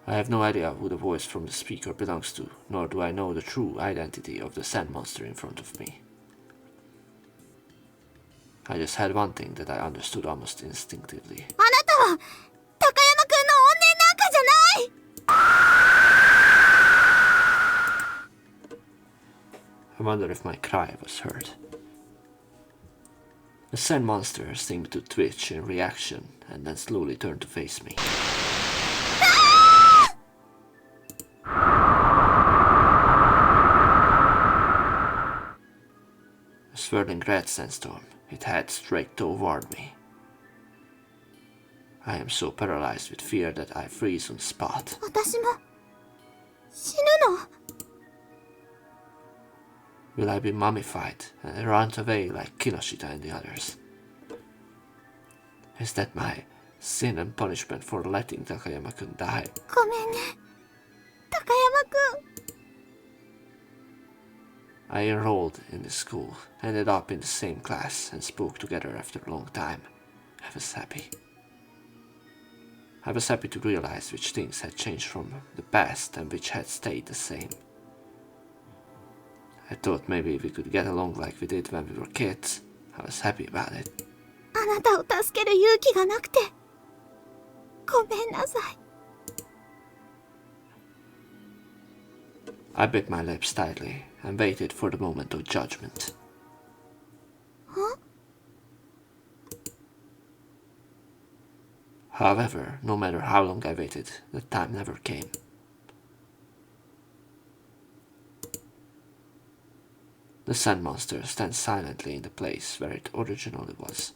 I have no idea who the voice from the speaker belongs to, nor do I know the true identity of the sand monster in front of me. I just had one thing that I understood almost instinctively. あなたは高山くんの怨念なんかじゃない。 I wonder if my cry was heard. The sand monster seemed to twitch in reaction and then slowly turned to face me. A swirling red sandstorm, it head straight toward me. I am so paralyzed with fear that I freeze on the spot. 私も死ぬの？ Will I be mummified and run away like Kinoshita and the others? Is that my sin and punishment for letting Takayama-kun die? ごめんね高山くん I enrolled in the school, ended up in the same class, and spoke together after a long time. I was happy. I was happy to realize which things had changed from the past and which had stayed the same. I thought maybe we could get along like we did when we were kids. I was happy about it. あなたを助ける勇気がなくてごめんなさい I bit my lips tightly and waited for the moment of judgment. Huh? However, no matter how long I waited, the time never came. The sand monster stands silently in the place where it originally was.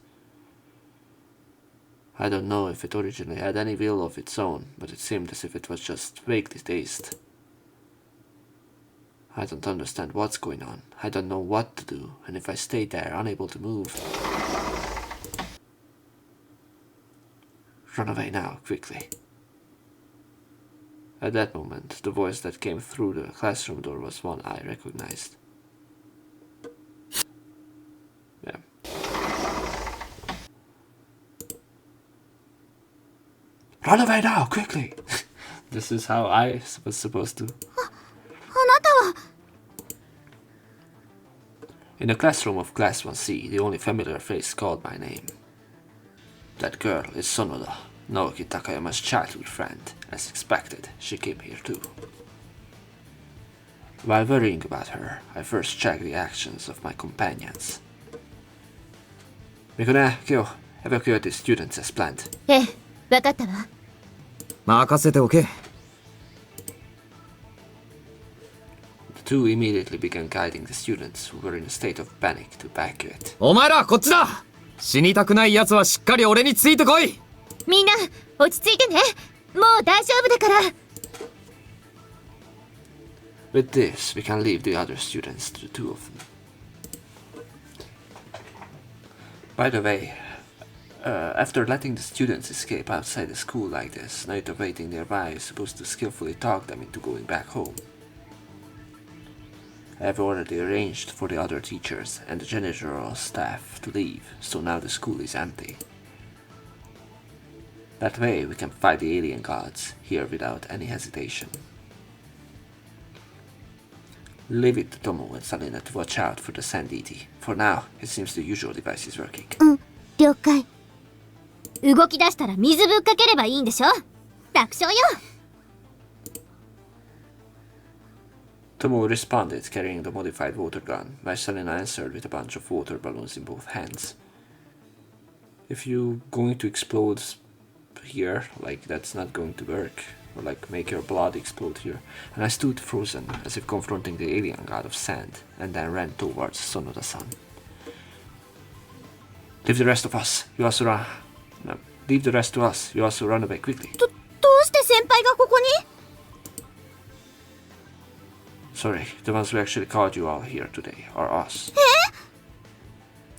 I don't know if it originally had any will of its own, but it seemed as if it was just vaguely dazed. I don't understand what's going on. I don't know what to do, and if I stay there unable to move... Run away now, quickly. At that moment, the voice that came through the classroom door was one I recognized. Yeah. Run away now, quickly! This is how I was supposed to. あなたは In the classroom of Class 1C, the only familiar face called my name. That girl is Sonoda, Naoki Takayama's childhood friend. As expected, she came here too. While worrying about her, I first checked the actions of my companions. Mikune, Kyo, evacuate the students as planned. ええ、わかったわ。任せておけ。 The two immediately began guiding the students who were in a state of panic to evacuate. お前らこっちだ。死にたくない奴はしっかり俺についてこい。みんな落ち着いてね。もう大丈夫だから。With this, we can leave the other students to the two of them. By the way, after letting the students escape outside the school like this, Nayuta waiting nearby is supposed to skillfully talk them into going back home. I have already arranged for the other teachers and the general staff to leave, so now the school is empty. That way we can fight the alien gods here without any hesitation. Leave it to Tomo and Salina to watch out for the Sand Deity. For now, it seems the usual device is working. うん了解動き出したら水ぶっかければいいんでしょ。楽勝よ。Tomo responded carrying the modified water gun, while Selena answered with a bunch of water balloons in both hands. If you going to explode here, like that's not going to work, or like make your blood explode here. And I stood frozen, as if confronting the alien god of sand, and then ran towards Sonoda-san. Leave the rest of us, you also run. No, leave the rest to us, you also run away quickly. どうして先輩がここに Sorry, the ones who actually caught you all here today are us.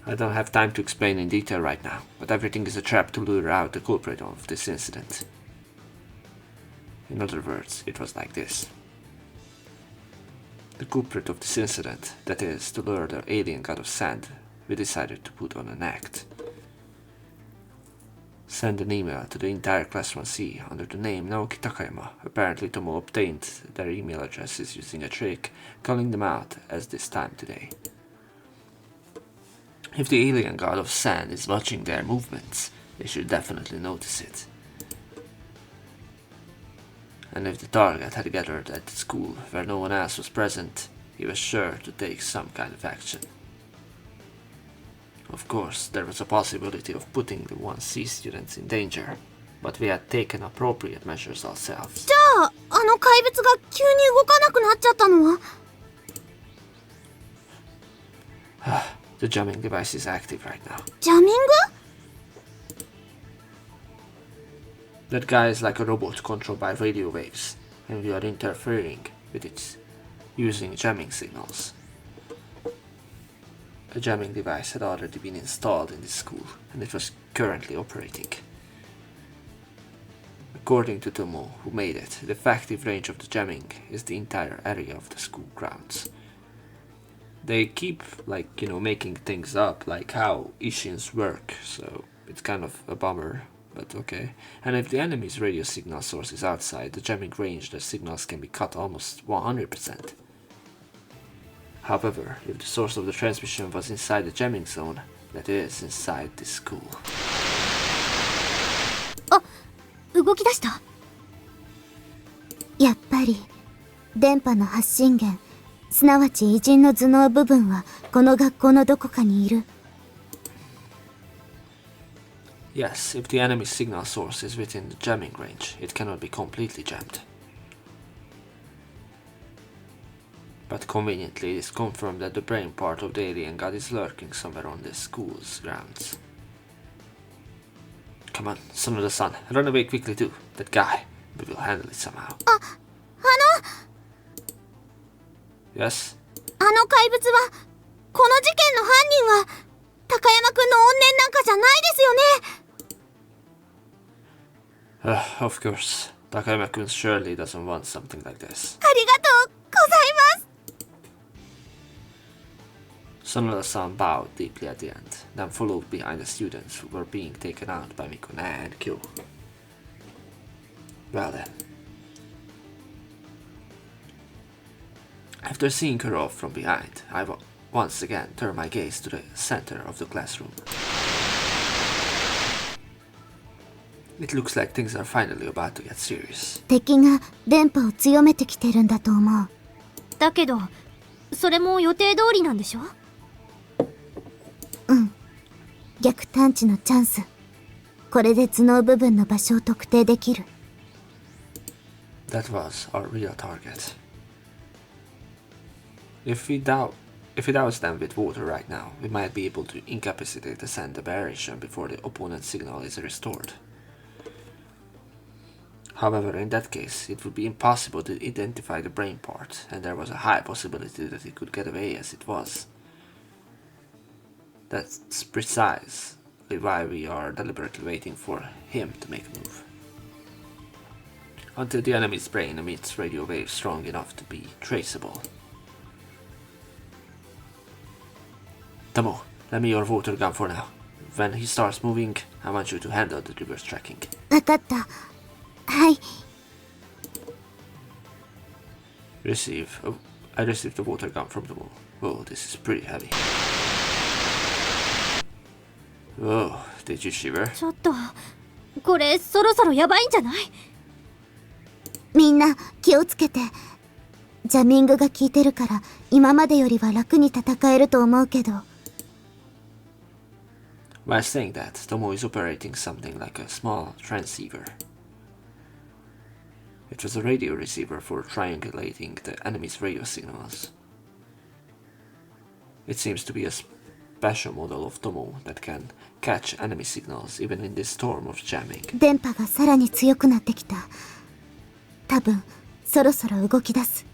I don't have time to explain in detail right now, but everything is a trap to lure out the culprit of this incident. In other words, it was like this. The culprit of this incident, that is, to lure the alien god of sand, we decided to put on an act. Send an email to the entire Class 1C under the name Naoki Takayama. Apparently Tomo obtained their email addresses using a trick, calling them out as this time today. If the alien god of sand is watching their movements, they should definitely notice it. And if the target had gathered at the school where no one else was present, he was sure to take some kind of action. Of course, there was a possibility of putting the 1C students in danger, but we had taken appropriate measures ourselves. じゃああの怪物が急に動かなくなっちゃったのは The jamming device is active right now. ジャミング That guy is like a robot controlled by radio waves, and we are interfering with it using jamming signals. A jamming device had already been installed in this school, and it was currently operating. According to Tomo, who made it, the effective range of the jamming is the entire area of the school grounds. They keep, making things up, like how Ishins work, so it's kind of a bummer, but okay. And if the enemy's radio signal source is outside the jamming range, the signals can be cut almost 100%. However, if the source of the transmission was inside the jamming zone, that is, inside this school. 動き出した。やっぱり電波の発信源、すなわち偉人の頭脳部分はこの学校のどこかにいる。Yes, if the enemy's signal source is within the jamming range, it cannot be completely jammed. But conveniently, it is confirmed that the brain part of the alien god is lurking somewhere on this school's grounds. Come on, son of the sun, run away quickly too. That guy, we will handle it somehow. Yes? あの怪物は、この事件の犯人は、高山くんの怨念なんかじゃないですよね。Of course. Takayama-kun surely doesn't want something like this. ありがとうございます。Sonoda-san bowed deeply at the end, then followed behind the students who were being taken out by Mikune and Kyo. Well then. After seeing her off from behind, I once again turned my gaze to the center of the classroom. It looks like things are finally about to get serious. 敵が電波を強めてきてるんだと思う。だけどそれも予定通りなんでしょ。うん。逆探知のチャンス。これで頭脳部分の場所を特定できる。That was our real target. If we douse them with water right now, we might be able to incapacitate the send aberration before the opponent's signal is restored. However, in that case, it would be impossible to identify the brain part, and there was a high possibility that it could get away as it was. That's precisely why we are deliberately waiting for him to make a move. Until the enemy's brain emits radio waves strong enough to be traceable. Tomo, lend me your water gun for now. When he starts moving, I want you to handle the reverse tracking. わかった。はい。Receive. Oh, I received the water gun from Tomo. Oh, this is pretty heavy. Oh, did you shiver? ちょっとこれそろそろやばいんじゃない？みんな気をつけて。ジャミングが効いてるから今までよりは楽に戦えると思うけど。While saying that, Tomo is operating something like a small transceiver. It was a radio receiver for triangulating the enemy's radio signals. It seems to be a special model of Tomo that can catch enemy signals even in this storm of jamming. 電波がさらに強くなってきた。多分そろそろ動き出す。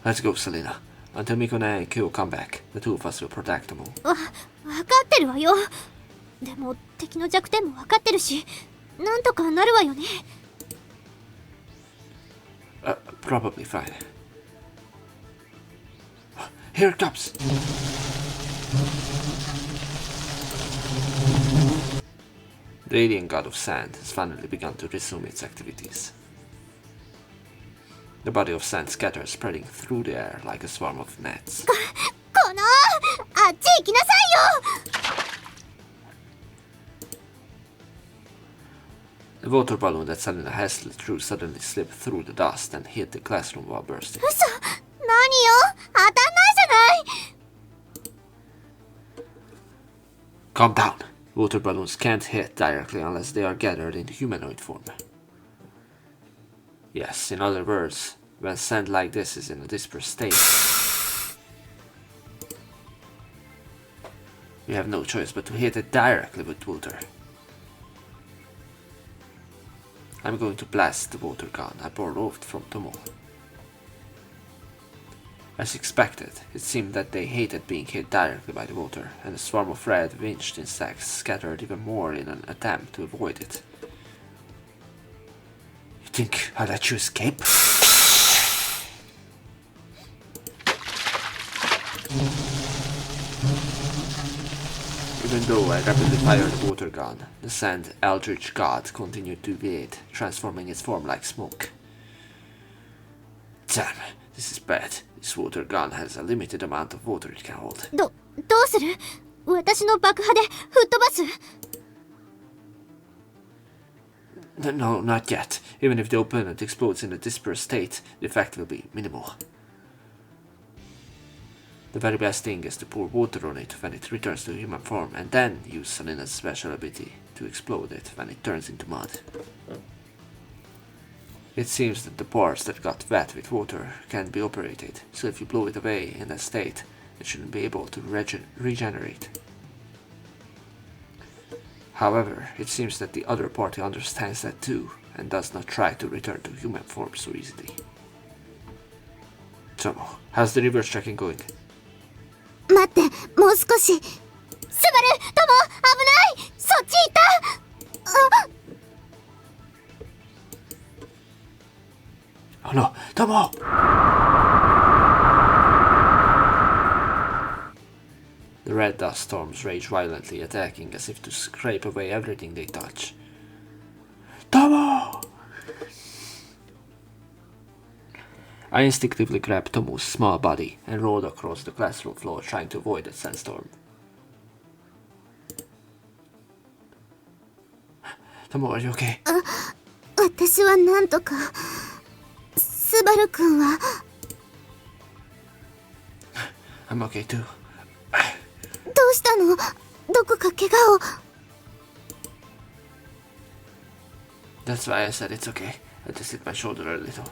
Let's go, Selena. Until Mikone and Kyo come back, the two of us will protect Tomo. わかってるわよ。でも敵の弱点もわかってるし、なんとかなるわよね。Probably fine. Here it comes! The alien god of sand has finally begun to resume its activities. The body of sand scatters, spreading through the air like a swarm of gnats. このあっち行きなさいよ。The water balloon that Selena hastily threw suddenly slipped through the dust and hit the classroom while bursting. 嘘。何よ。当たんないじゃない。Calm down. Water balloons can't hit directly unless they are gathered in humanoid form. Yes, in other words, when sand like this is in a dispersed state, we have no choice but to hit it directly with water. I'm going to blast the water gun I borrowed from Tomo. As expected, it seemed that they hated being hit directly by the water, and a swarm of red, winged insects scattered even more in an attempt to avoid it. You think I'll let you escape? Even though I rapidly fired the water gun, the sand eldritch god continued to deviate, transforming its form like smoke. Damn, this is bad. This water gun has a limited amount of water it can hold. どうする？私の爆破で吹っ飛ばす？ No, not yet. Even if the opponent explodes in a dispersed state, the effect will be minimal. The very best thing is to pour water on it when it returns to human form, and then use Salina's special ability to explode it when it turns into mud. It seems that the parts that got wet with water can be operated, so if you blow it away in that state, it shouldn't be able to regenerate. However, it seems that the other party understands that too, and does not try to return to human form so easily. Tomo, how's the reverse tracking going? 待って、もう少し。スバル、トモ、危ない。そっちいた。Oh no, Tomo! The red dust storms rage violently, attacking as if to scrape away everything they touch. Tomo! I instinctively grabbed Tomo's small body and rolled across the classroom floor, trying to avoid the sandstorm. Tomo, are you okay? 私はなんとか。スバル君は。I'm okay too. どうしたの？どこか怪我を。That's why I said it's okay. I just hit my shoulder a little.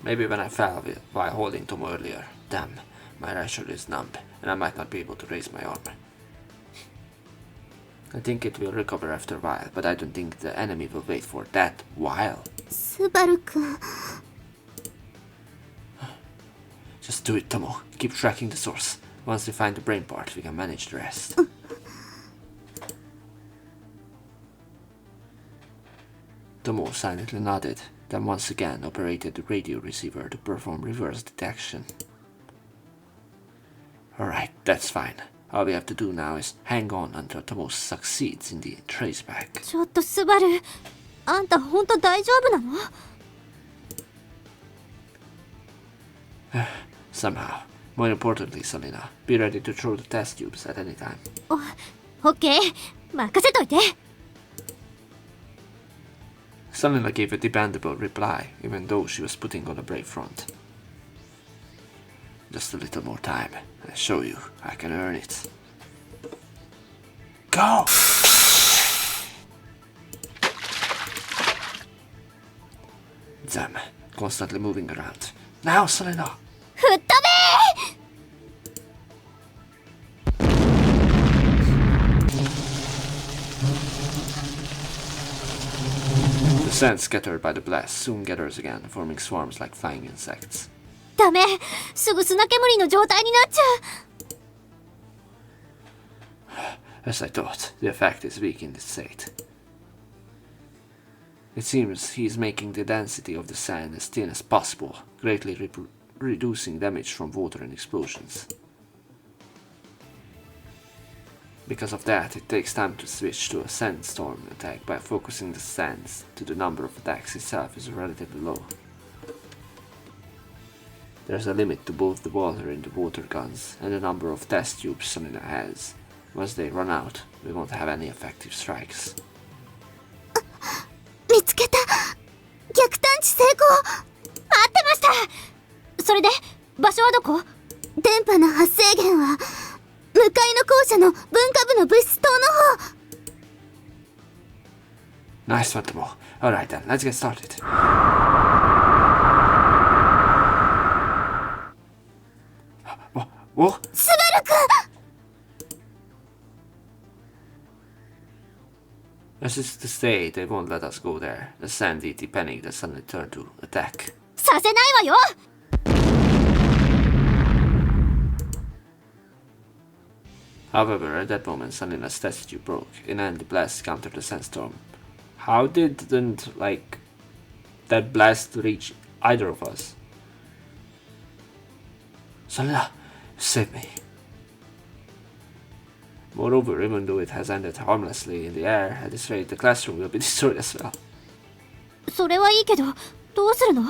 Maybe when I fell while holding Tomo earlier. Damn, my right shoulder is numb, and I might not be able to raise my arm. I think it will recover after a while, but I don't think the enemy will wait for that while. スバル君。Just do it, Tomo. Keep tracking the source. Once we find the brain part, we can manage the rest. Tomo silently nodded, then once again operated the radio receiver to perform reverse detection. Alright, that's fine. All we have to do now is hang on until Tomo succeeds in the traceback. ちょっとスバル、あんたほんと大丈夫なの？ Somehow. More importantly, Salina, be ready to throw the test tubes at any time. オッケー、任せといて。 Salina gave a dependable reply, even though she was putting on a brave front. Just a little more time. I show you, I can earn it. Go! Damn, constantly moving around. Now, Salina! 吹っ飛べー！ The sand scattered by the blast soon gathers again, forming swarms like flying insects. ダメ、すぐ砂煙の状態になっちゃう。 As I thought, the effect is weak in this state. It seems he is making the density of the sand as thin as possible, greatly reducing damage from water and explosions. Because of that, it takes time to switch to a sandstorm attack by focusing the sands to the number of attacks itself is relatively low. There's a limit to both the water in the water guns and the number of test tubes Salina has. Once they run out, we won't have any effective strikes. 見つけた。逆探知成功。待ってました。それで場所はどこ？電波の発生源は向かいの校舎の文化部の物質棟の方。 Nice one, Tomo. Alright then, let's get started. What? スバル君。 As is to say, they won't let us go there. The sandy panic that suddenly turned to attack. させないわよ。However, at that moment, Salina's statue broke, and the blast countered the sandstorm. How didn't, that blast reach either of us? Salina, save me. Moreover, even though it has ended harmlessly in the air, at this rate, the classroom will be destroyed as well. それはいいけど、どうするの？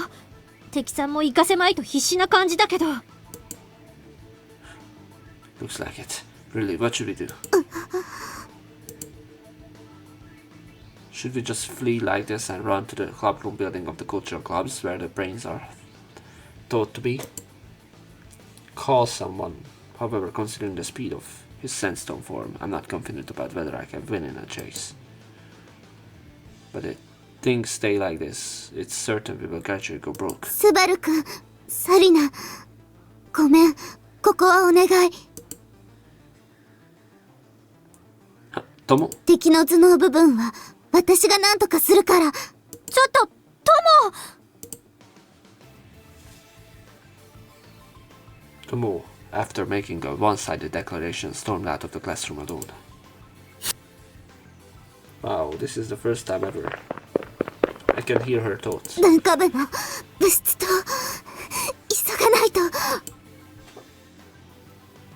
敵さんも行かせまいと必死な感じだけど。Looks like it. Really, what should we do? Should we just flee like this and run to the clubroom building of the cultural clubs where the brains are thought to be? Call someone. However, considering the speed of his sandstone form, I'm not confident about whether I can win in a chase. But if things stay like this, it's certain we will gradually go broke. スバル君、サリナ、ごめん、ここはお願い。Tomo? 敵の頭脳部分は私が何とかするから。ちょっと、トモ！ Tomo, after making a one-sided declaration, stormed out of the classroom alone. Wow, this is the first time ever. I can hear her thoughts. 文化部の部室と急がないと。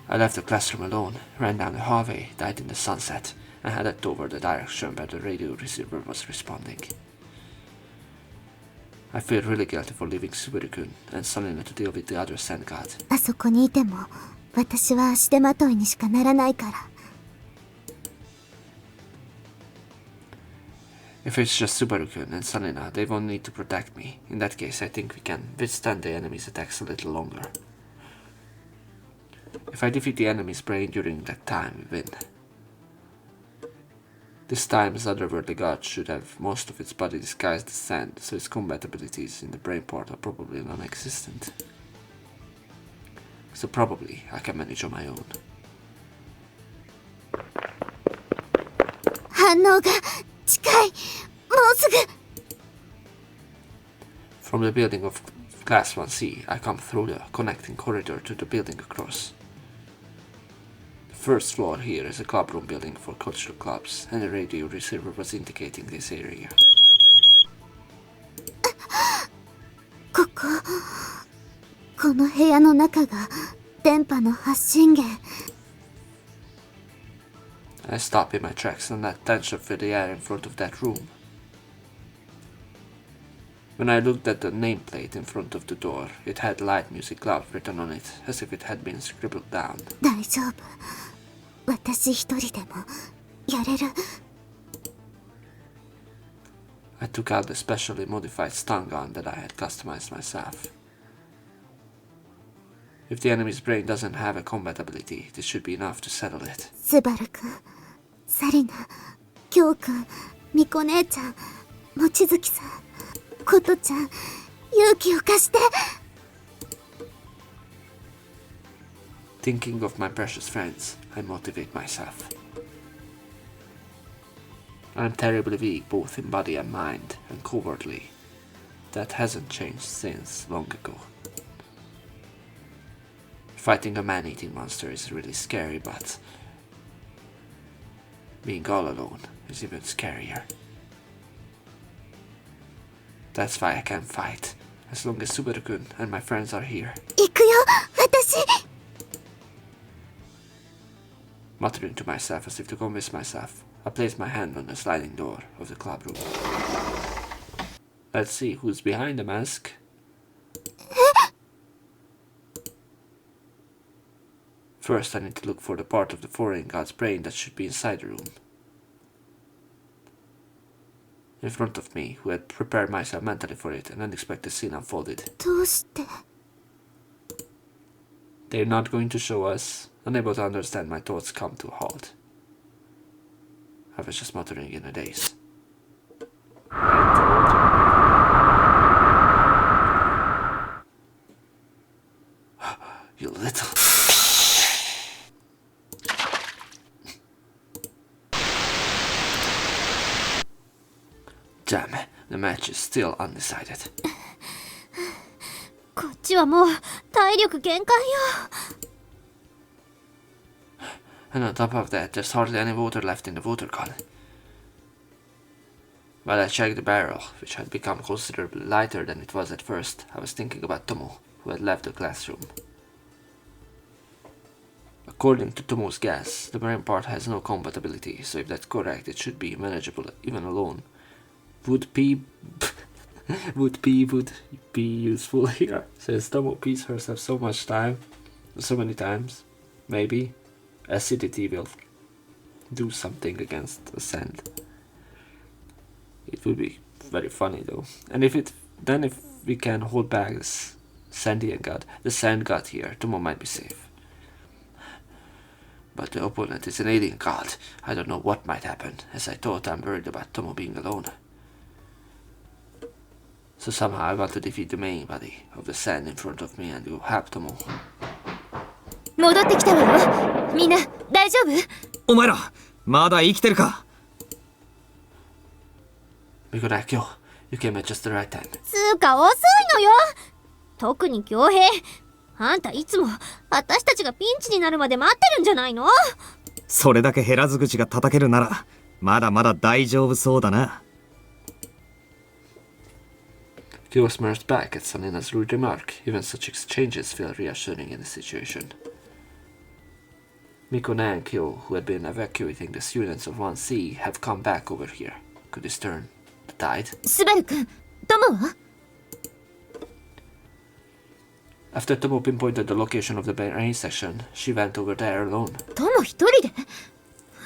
I left the classroom alone, ran down the hallway, died in the sunset, and headed toward the direction where the radio receiver was responding. I feel really guilty for leaving Subaru-kun and Salina to deal with the other sand god. あそこにいても私は足手まといにしかならないから。If it's just Subaru-kun and Salina, they won't need to protect me. In that case, I think we can withstand the enemy's attacks a little longer. If I defeat the enemy's brain during that time, we win. This time's otherworldly god should have most of its body disguised as sand, so its combat abilities in the brain part are probably non-existent. So probably I can manage on my own. 反応が近い。もうすぐ。From the building of Class 1C, I come through the connecting corridor to the building across. The first floor here is a clubroom building for cultural clubs, and the radio receiver was indicating this area. この部屋の中が電波の発信源。I stop in my tracks and attention for the air in front of that room. When I looked at the nameplate in front of the door, it had Light Music Club written on it, as if it had been scribbled down. 大丈夫。私一人でもやれる。I took out the specially modified stun gun that I had customized myself. If the enemy's brain doesn't have a combat ability, this should be enough to settle it. スバル君、サリナ、キョウ君、ミコ姉ちゃん、望月さん、コトちゃん、勇気を貸して。Thinking of my precious friends, I motivate myself. I'm terribly weak both in body and mind, and cowardly. That hasn't changed since long ago. Fighting a man-eating monster is really scary, but being all alone is even scarier. That's why I can fight, as long as Subaru-kun and my friends are here. 行くよ、私。Muttering to myself as if to convince myself, I place my hand on the sliding door of the clubroom. Let's see who's behind the mask. First, I need to look for the part of the foreign god's brain that should be inside the room. In front of me, who had prepared myself mentally for it, an unexpected scene unfolded. どうして？ They're not going to show us. Unable to understand, my thoughts come to a halt. I was just muttering in a daze. You little... Damn, the match is still undecided. こっちはもう体力限界よ。And on top of that, there's hardly any water left in the water gun. While I checked the barrel, which had become considerably lighter than it was at first, I was thinking about Tomo, who had left the classroom. According to Tomo's guess, the marine part has no compatibility, so if that's correct, it should be manageable even alone. Would be useful here, since Tomo pees herself so many times. Maybe acidity will do something against the sand. It would be very funny though. And if we can hold back this the sand god here, Tomo might be safe. But the opponent is an alien god. I don't know what might happen. As I thought, I'm worried about Tomo being alone. So somehow I want to defeat the main body of the sand in front of me and go help Tomo. 戻ってきたわよ。みんな大丈夫？お前らまだ生きてるか。Mikonakyo, you came at just the right time. つーか遅いのよ。特に恭平。あんたいつも私たちがピンチになるまで待ってるんじゃないの？それだけ減らず口が叩けるならまだまだ大丈夫そうだな。Kyo smirked back at Sanina's rude remark. Even such exchanges feel reassuring in the situation. Mikona and Kyo, who had been evacuating the students of 1C, have come back over here. Could this turn the tide? スバル君、トモは？ After Tomo pinpointed the location of the rain section, she went over there alone. トモ一人で？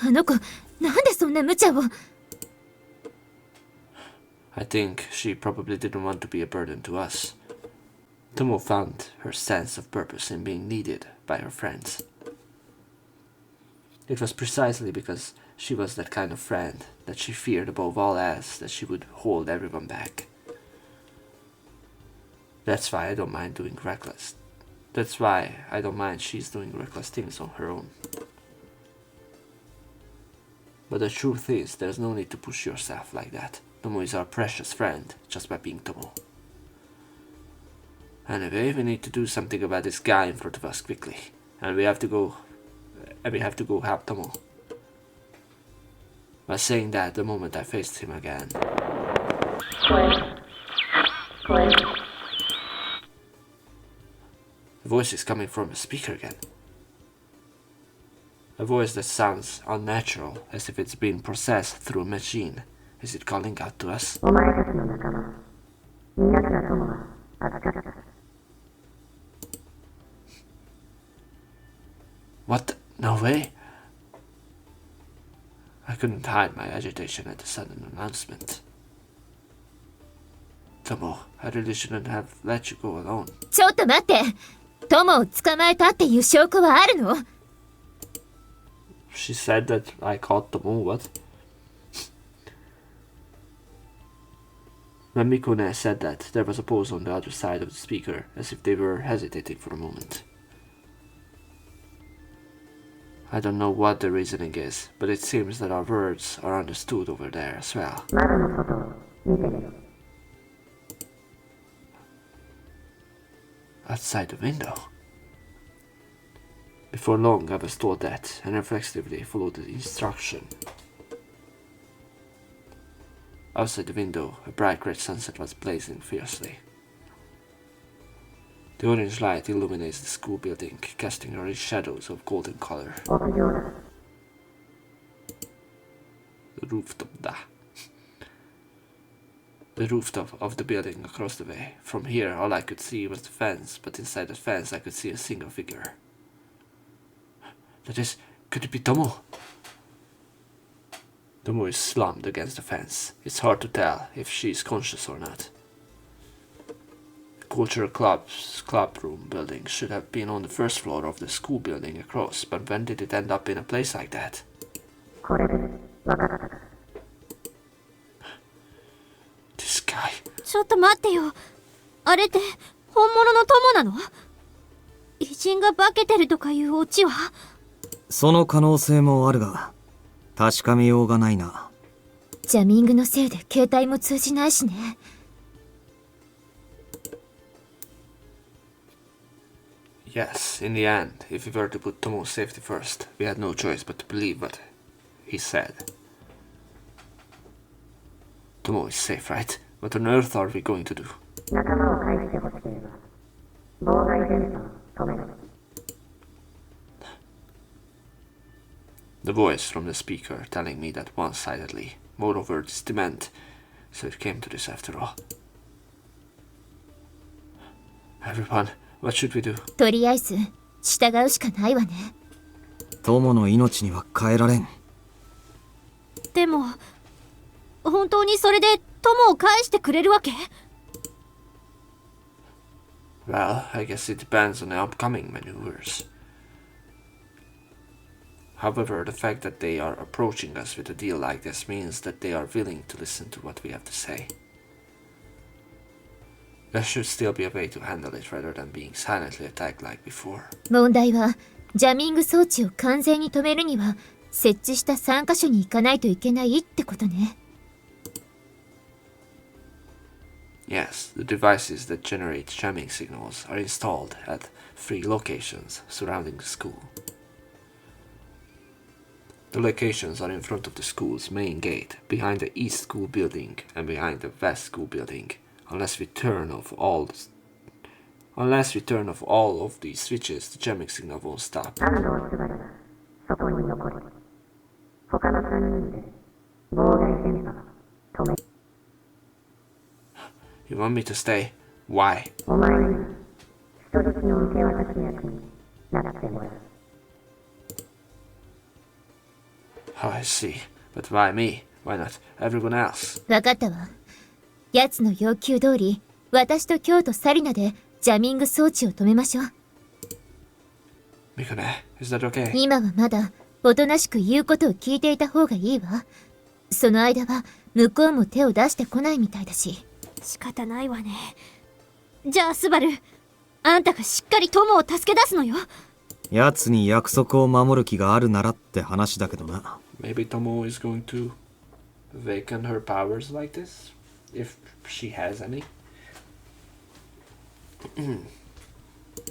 あの子、なんでそんな無茶を？ I think she probably didn't want to be a burden to us. Tomo found her sense of purpose in being needed by her friends. It was precisely because she was that kind of friend that she feared above all else that she would hold everyone back. That's why I don't mind she's doing reckless things on her own. But the truth is, there's no need to push yourself like that. Tomo is our precious friend, just by being Tomo. Anyway, we need to do something about this guy in front of us quickly. And we have to go help Tomo. By saying that, the moment I faced him again. The voice is coming from a speaker again. A voice that sounds unnatural, as if it's been processed through a machine. Is it calling out to us? What? No way? I couldn't hide my agitation at the sudden announcement. Tomo, I really shouldn't have let you go alone. ちょっと待って。トモを捕まえたっていう証拠はあるの？ She said that I caught Tomo, what? When Mikone said that, there was a pause on the other side of the speaker, as if they were hesitating for a moment. I don't know what the reasoning is, but it seems that our words are understood over there as well. Outside the window. Before long I was told that, and reflexively followed the instruction. Outside the window, a bright red sunset was blazing fiercely. The orange light illuminates the school building, casting orange shadows of golden color. The rooftop of the building across the way. From here, all I could see was the fence, but inside the fence I could see a single figure. Could it be Tomo? Tomo is slumped against the fence. It's hard to tell if she is conscious or not. The cultural club room building should have been on the first floor of the school building across, but when did it end up in a place like that? This guy. ちょっと待ってよ。あれって本物のトモなの？偉人が化けてるとかいうオチは？その可能性もあるが確かめようがないな。ジャミングのせいで携帯も通じないしね。Yes, in the end, if we were to put Tomo's safety first, we had no choice but to believe what he said. Tomo is safe, right? What on earth are we going to do? The voice from the speaker telling me that one-sidedly. Moreover, this dement. So it came to this after all. Everyone, what should we do? とりあえず従うしかないわね。友の命には変えられん。でも本当にそれで友を返してくれるわけ？ Well, I guess it depends on the upcoming maneuvers. However, the fact that they are approaching us with a deal like this means that they are willing to listen to what we have to say. There should still be a way to handle it rather than being silently attacked like before. 問題はジャミング装置を完全に止めるには設置した3カ所に行かないといけないってことね。Yes, the devices that generate jamming signals are installed at 3 locations surrounding the school. The locations are in front of the school's main gate, behind the east school building, and behind the west school building. Unless we turn off all of these switches, the jamming signal won't stop. You want me to stay? Why? Oh, I see. But why me? Why not everyone else? わかったわ。奴の要求通り、私と京都サリナでジャミング装置を止めましょう。Mikone, is that okay? 今はまだおとなしく言うことを聞いていた方がいいわ。その間は向こうも手を出してこないみたいだし。仕方ないわね。じゃあスバル、あんたがしっかり友を助け出すのよ。奴に約束を守る気があるならって話だけどな。Maybe Tomo is going to awaken her powers like this? If she has any?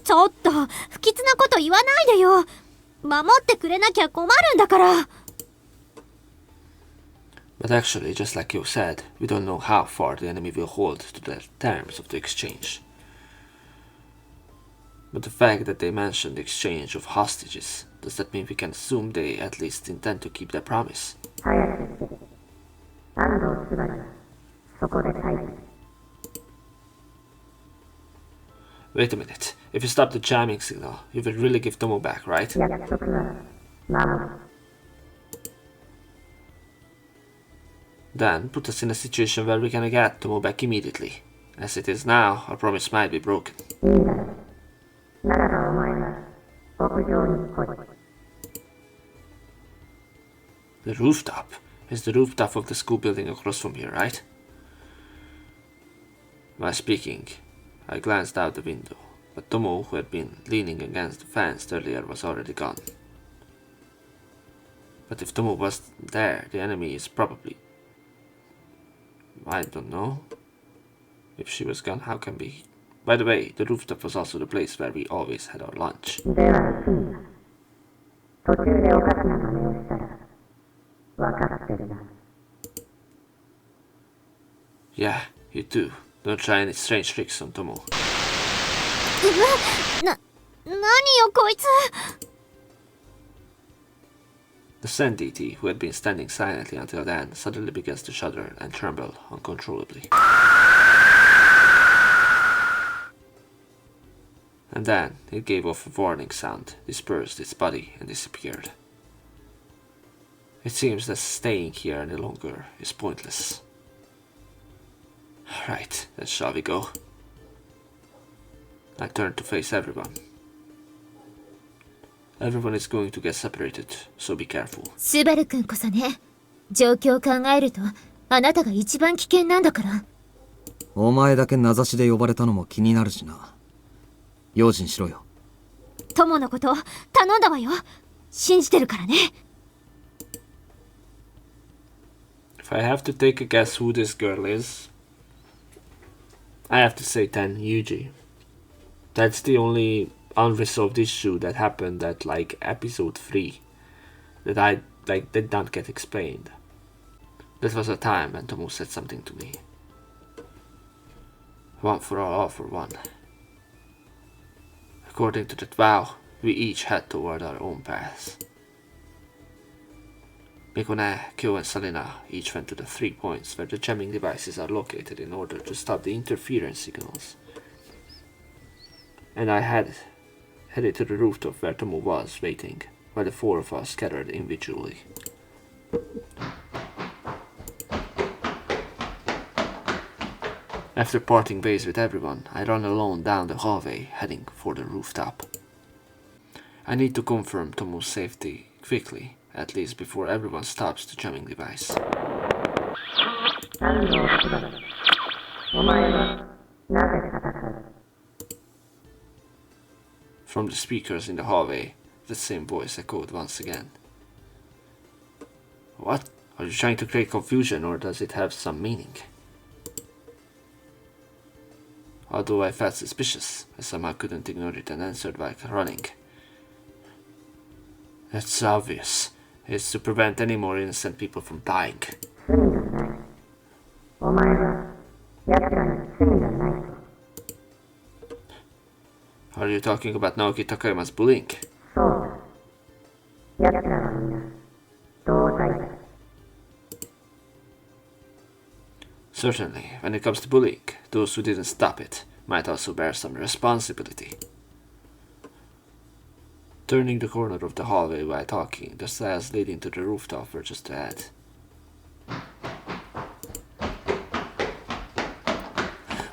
ちょっと不吉なこと言わないでよ。守ってくれなきゃ困るんだから。But actually, just like you said, we don't know how far the enemy will hold to the terms of the exchange. But the fact that they mentioned the exchange of hostages, does that mean we can assume they at least intend to keep their promise? Wait a minute. If you stop the jamming signal, you will really give Tomo back, right? Then put us in a situation where we can get Tomo back immediately. As it is now, our promise might be broken. The rooftop is the rooftop of the school building across from here, right? While speaking, I glanced out the window, but Tomo, who had been leaning against the fence earlier, was already gone. But if Tomo was there, the enemy is probably... I don't know. If she was gone, how can we... By the way, the rooftop was also the place where we always had our lunch. Yeah, you too. Don't try any strange tricks on Tomo. 何よこいつ。 The sand deity, who had been standing silently until then, suddenly begins to shudder and tremble uncontrollably. And then it gave off a warning sound, dispersed its body, and disappeared. It seems that staying here any longer is pointless. Right, then shall we go? I turned to face everyone. Everyone is going to get separated, so be careful. スバル君こそね、状況を考えるとあなたが一番危険なんだから。お前だけ名指しで呼ばれたのも気になるしな。用心しろよ。友のこと頼んだわよ。信じてるからね。If I have to take a guess who this girl is, I have to say Ten Yuji. That's the only unresolved issue that happened at like episode 3 that I like did not get explained. That was a time when Tomo said something to me. One for all for one. According to that vow, we each head toward our own paths. Mikone, Kyo and Salina each went to the 3 points where the jamming devices are located in order to stop the interference signals. And I headed to the rooftop where Tomo was waiting, while the 4 of us scattered individually. After parting ways with everyone, I run alone down the hallway, heading for the rooftop. I need to confirm Tomo's safety quickly, at least before everyone stops the jamming device. From the speakers in the hallway, the same voice echoed once again. What? Are you trying to create confusion, or does it have some meaning? Although I felt suspicious, I somehow couldn't ignore it and answered by running. It's obvious. It's to prevent any more innocent people from dying. Are you talking about Naoki Takayama's bullying? Certainly, when it comes to bullying, those who didn't stop it might also bear some responsibility. Turning the corner of the hallway while talking, the stairs leading to the rooftop were just ahead.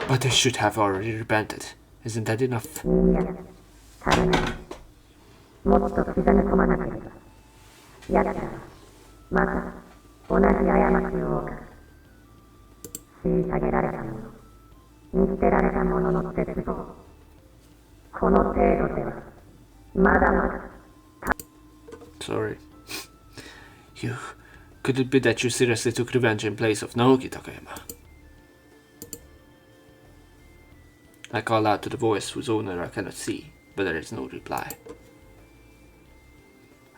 But they should have already repented. Isn't that enough? Sorry. Could it be that you seriously took revenge in place of Naoki Takayama? I call out to the voice whose owner I cannot see, but there is no reply.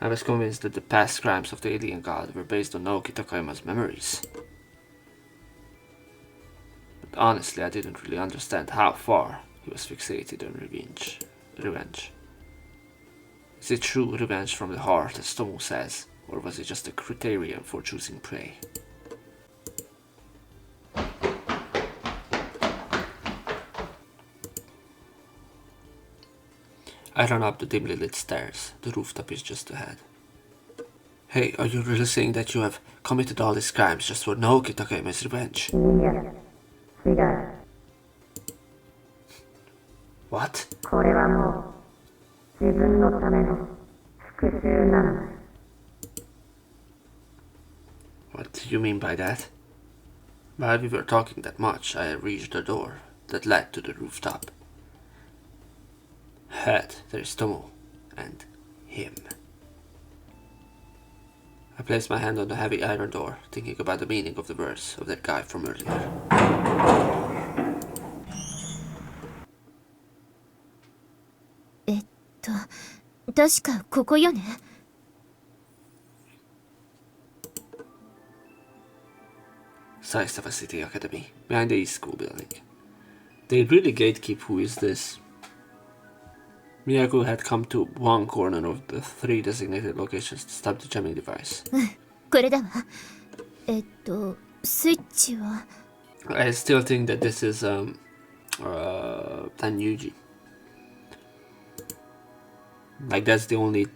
I was convinced that the past crimes of the alien god were based on Naoki Takayama's memories. But honestly, I didn't really understand how far he was fixated on revenge. Is it true revenge from the heart, as Tomo says, or was it just a criterion for choosing prey? I run up the dimly lit stairs. The rooftop is just ahead. Hey, are you really saying that you have committed all these crimes just for Naoki Takayama's revenge? What? What do you mean by that? While we were talking that much, I reached the door that led to the rooftop. Ahead, there is Tomo and him. I placed my hand on the heavy iron door, thinking about the meaning of the words of that guy from earlier. Size of a city academy, behind the East School building. They really gatekeep who is this. Miyako had come to one corner of the 3 designated locations to stop the jamming device. I still think that this is Tanyuji. Like, that's the only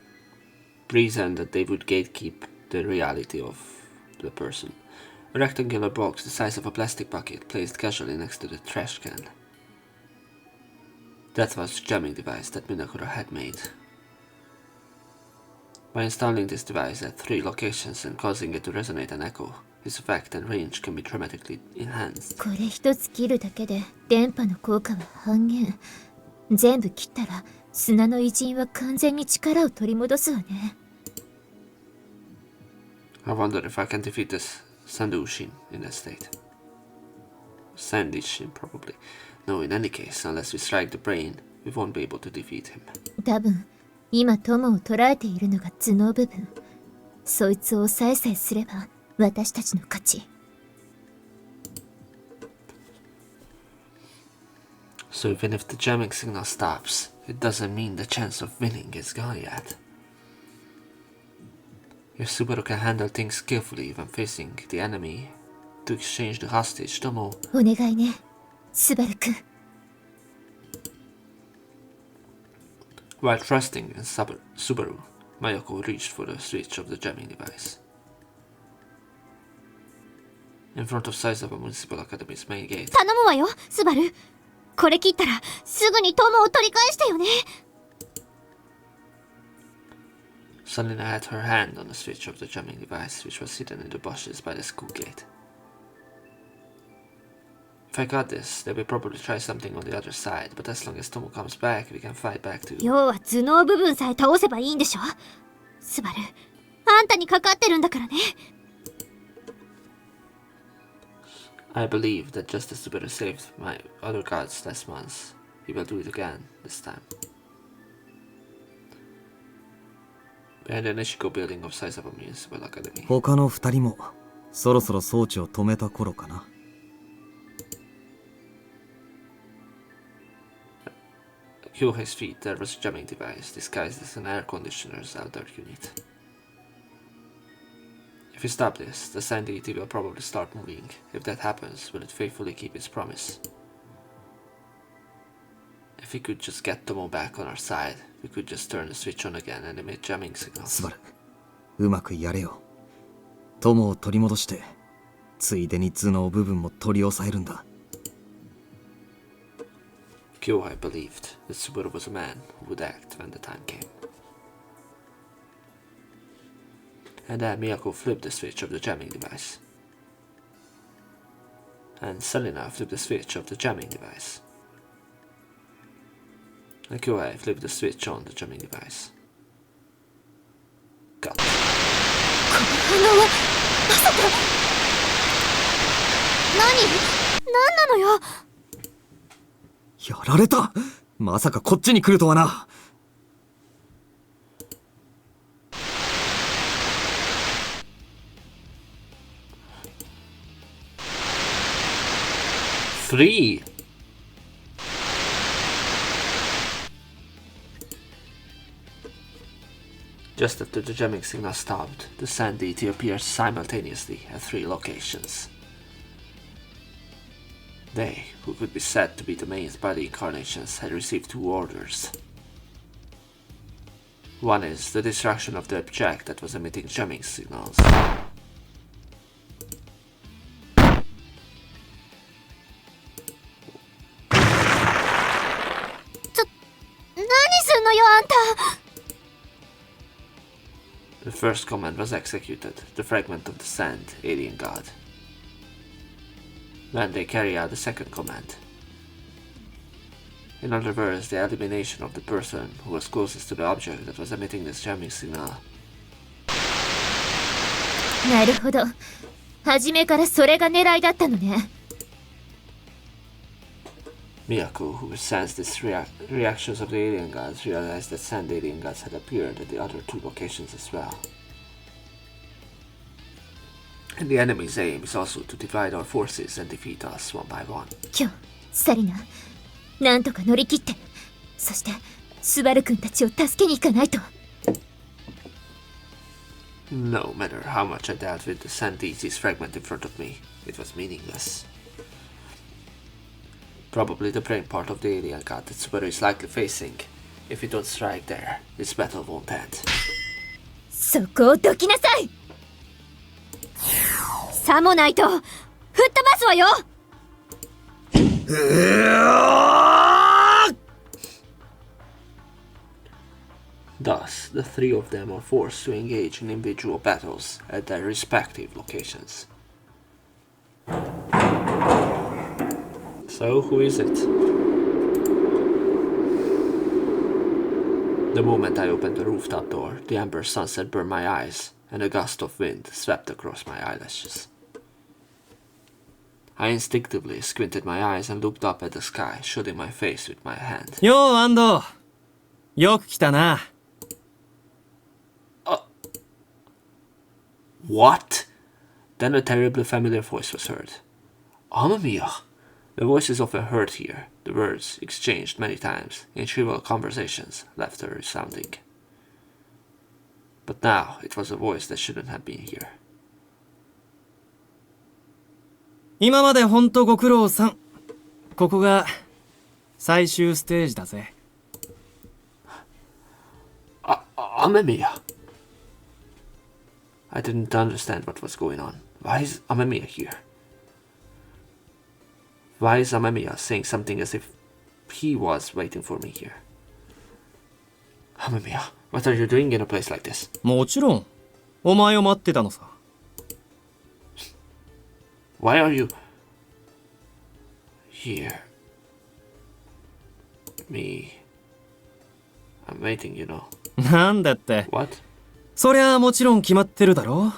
reason that they would gatekeep the reality of the person. A rectangular box the size of a plastic bucket placed casually next to the trash can. That was the jamming device that Minakura had made. By installing this device at 3 locations and causing it to resonate and echo, its effect and range can be dramatically enhanced. これ一つ切るだけで電波の効果は半減。全部切ったら砂の偉人は完全に力を取り戻すわね。I wonder if I can defeat this Sandushin in that state. Sandishin, probably. No, in any case, unless we strike the brain we won't be able to defeat him. 多分今友を捉えているのが頭脳部分。そいつを抑えさえすれば私たちの勝ち。So even if the jamming signal stops, it doesn't mean the chance of winning is gone yet. If Subaru can handle things skillfully when facing the enemy to exchange the hostage, Tomo. お願いね、スバル君。While trusting in Subaru, Mayako reached for the switch of the jamming device. In front of Saisaba Municipal Academy's main gate. 頼むわよ、スバル。これ切ったらすぐに友を取り返してよね。Selena had her hand on the switch of the jamming device, which was hidden in the bushes by the school gate. If I got this, they will probably try something on the other side, but as long as Tomo comes back, we can fight back too. 要は頭脳部分さえ倒せばいいんでしょ。スバル、あんたにかかってるんだからね。I believe that just as Subaru saved my other gods last month, he will do it again this time. Behind the Nishiko building of Saisaba Municipal Academy. 他の2人もそろそろ装置を止めた頃かな。Kyohei's feet, there was a jamming device disguised as an air conditioner's outdoor unit. If we stop this, the Sand Deity will probably start moving. If that happens, will it faithfully keep its promise? If we could just get Tomo back on our side, we could just turn the switch on again and emit jamming signals. スバル、うまくやれよ。友を取り戻して、ついでに頭脳部分も取り押さえるんだ。Kyohei believed that Subaru was a man who would act when the time came. And then Miyako flipped the switch of the jamming device. And Selena flipped the switch of the jamming device. And Kyohei flipped the switch on the jamming device. Got it. この反応はまさか。何なのよ。やられた。まさかこっちに来るとはな。3. Just after the jamming signal stopped, the Sand Deity appeared simultaneously at 3 locations. They, who could be said to be the main body incarnations, had received 2 orders. One is the destruction of the object that was emitting jamming signals. 何すんのよ、あんた。The first command was executed, the fragment of the sand, alien god. Then they carry out the second command. In other words, the elimination of the person who was closest to the object that was emitting this jamming signal. なるほど。初めからそれが狙いだったのね。Miyako, who sensed the reactions of the alien gods, realized that sand alien gods had appeared at the other 2 locations as well. And the enemy's aim is also to divide our forces and defeat us one by one. 今日、サリナ、なんとか乗り切って。そして、スバル君たちを助けに行かないと。No matter how much I dealt with the Sand Deity's fragment in front of me, it was meaningless. Probably the brain part of the alien god that Subaru is likely facing. If we don't strike there, this battle won't end. そこをどきなさい。さもないと、吹っ飛ばすわよ。Thus, the 3 of them are forced to engage in individual battles at their respective locations. So, who is it? The moment I opened the rooftop door, the amber sunset burned my eyes, and a gust of wind swept across my eyelashes. I instinctively squinted my eyes and looked up at the sky, shielding my face with my hand. よう安藤、よく来たな。What? Then a terribly familiar voice was heard. Amamiya! The voice is often heard here, the words exchanged many times, in trivial conversations, laughter resounding. But now it was a voice that shouldn't have been here. 今までほんとご苦労さん。ここが最終ステージだぜ。Amamiya! I didn't understand what was going on. Why is Amamiya here? Why is Amamiya saying something as if he was waiting for me here? Amamiya, what are you doing in a place like this? もちろん、お前を待ってたのさ。Why are you here? Me. I'm waiting, you know. なんだって。What? そりゃもちろん決まってるだろ。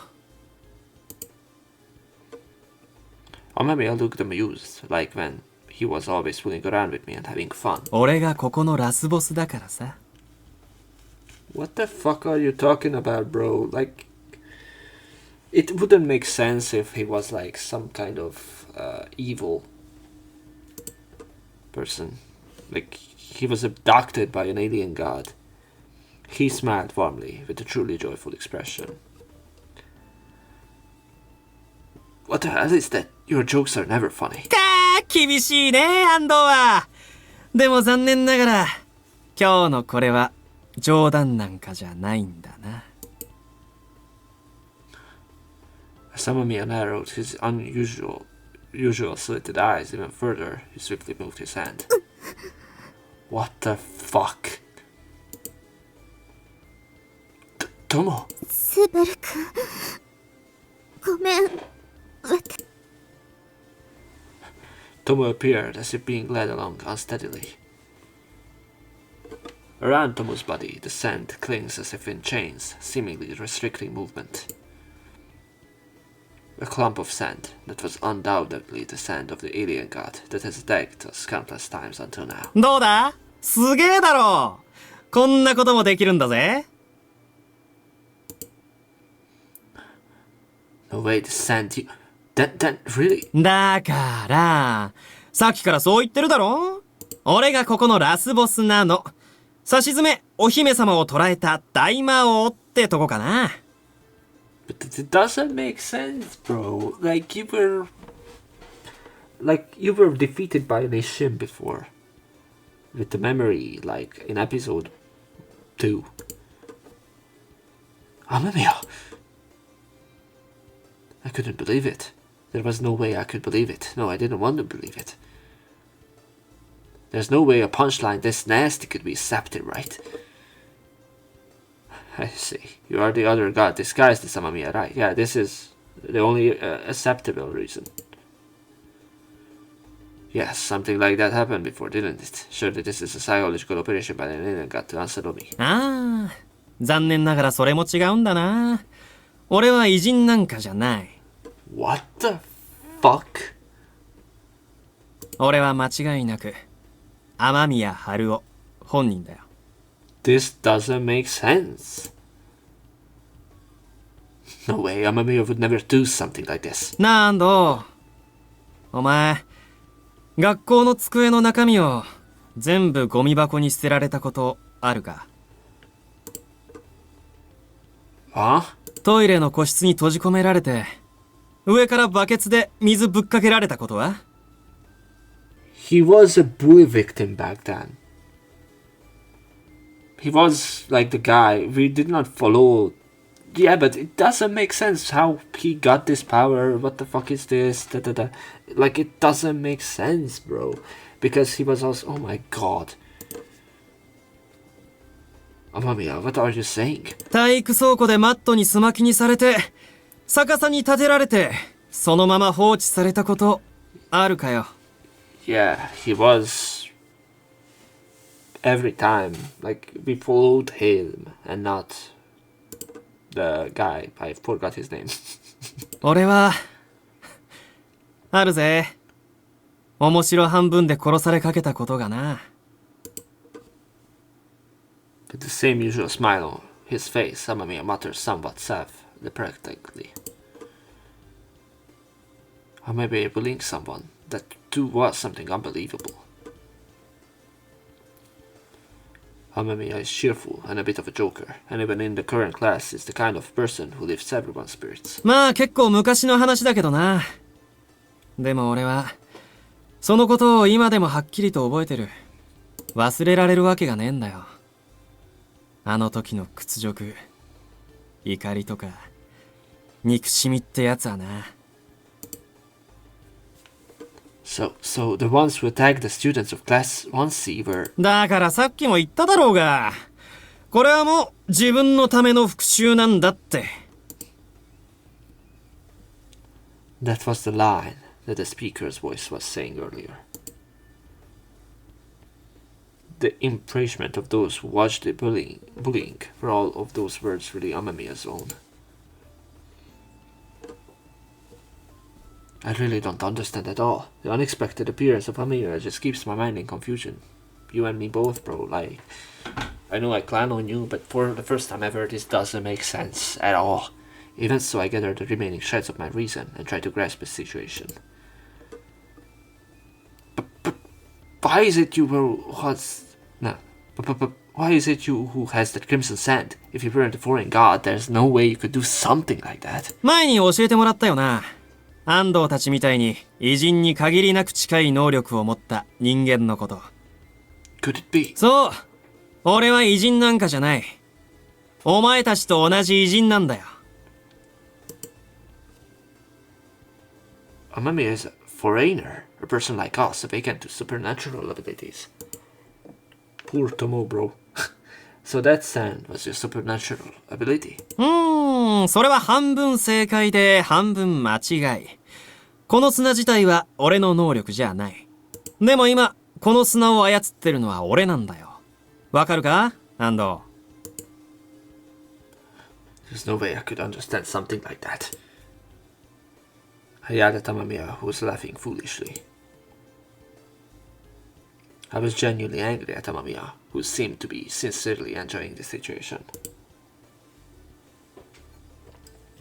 Amamiya looked amused, like when he was always fooling around with me and having fun. 俺がここのラスボスだからさ。What the fuck are you talking about, bro? Like, it wouldn't make sense if he was like some kind of evil person. Like, he was abducted by an alien god. He smiled warmly with a truly joyful expression. What the hell is that? Your jokes are never funny. 厳しいね、安藤は。でも残念ながら、今日のこれは冗談なんかじゃないんだな。Samamiya narrowed his unusual slitted eyes even further. He swiftly moved his hand. What the fuck? Tomo! スバル君、ごめん。Tomo appeared as if being led along unsteadily. Around Tomo's body, the sand clings as if in chains, seemingly restricting movement. A clump of sand that was undoubtedly the sand of the alien god that has attacked us countless times until now. どうだ？すげえだろ。こんなこともできるんだぜ。No way, the sand you... That really... だから、さっきからそう言ってるだろ？俺がここのラスボスなの。さしずめ、お姫様を捕らえた大魔王ってとこかな。But it doesn't make sense, bro. Like, you were defeated by an Ishim before. With the memory, like, in episode 2. Amamiya! I couldn't believe it. There was no way I could believe it. No, I didn't want to believe it. There's no way a punchline this nasty could be accepted, right? I see. You are the other god disguised as Amamiya, right? Yeah, this is the only acceptable reason. Yes, something like that happened before, didn't it? Surely this is a psychological operation by an alien god to unsettle me. ああ、残念ながらそれも違うんだな。俺は偉人なんかじゃない。What the fuck? 俺は間違いなく雨宮春夫本人だよ。This doesn't make sense. No way, Amamiya would never do something like this. なんだお前、学校の机の中身を全部ゴミ箱に捨てられたことあるか？ Huh? トイレの個室に閉じ込められて上からバケツで水ぶっかけられたことは？ He was a bully victim back then. He was like the guy. We did not follow. Yeah, but it doesn't make sense how he got this power. What the fuck is this? Da, da, da. Like, it doesn't make sense, bro. Because he was also... Oh my god. Amamiya, what are you saying? 体育倉庫でマットにすまきにされて逆さに立てられてそのまま放置されたことあるかよ。 Yeah, he was... Every time, like, we followed him and not the guy. I forgot his name. 俺はあるぜ。面白半分で殺されかけたことがな。With the same usual smile on his face, Amamiya mutters somewhat self-deprecatingly. Or maybe bullying someone. That too was something unbelievable. Amamiya is cheerful and a bit of a joker, and even in the current class is the kind of person who lifts everyone's spirits. まあ結構昔の話だけどな。でも俺はそのことを今でもはっきりと覚えてる。忘れられるわけがねえんだよ。あの時の屈辱、怒りとか憎しみってやつはな。So the ones who attacked the students of class 1C were... だからさっきも言っただろうが、これはもう自分のための復讐なんだって。That was the line that the speaker's voice was saying earlier. The impeachment of those who watched the bullying, were all of those words really Amamiya's own. I really don't understand at all. The unexpected appearance of Amamiya just keeps my mind in confusion. You and me both, bro. Like, I know I clan on you, but for the first time ever, this doesn't make sense at all. Even so, I gather the remaining shreds of my reason and try to grasp the situation. But why is it you were why is it you who has that crimson sand? If you weren't a foreign god, there's no way you could do something like that. 前に教えてもらったよな。安藤たちみたいに偉人に限りなく近い能力を持った人間のこと。Could it be? そう。俺は偉人なんかじゃない。お前たちと同じ偉人なんだよ。Amamiya is a foreigner, a person like us, vacant to supernatural abilities. Poor Tomo, bro. So that sand was your supernatural ability. それは半分正解で半分間違い。この砂自体は俺の能力じゃない。でも今、この砂を操ってるのは俺なんだよ。わかるか、安藤？ There's no way I could understand something like that. I yelled at Amamiya, who was laughing foolishly. I was genuinely angry at Amamiya, who seemed to be sincerely enjoying the situation.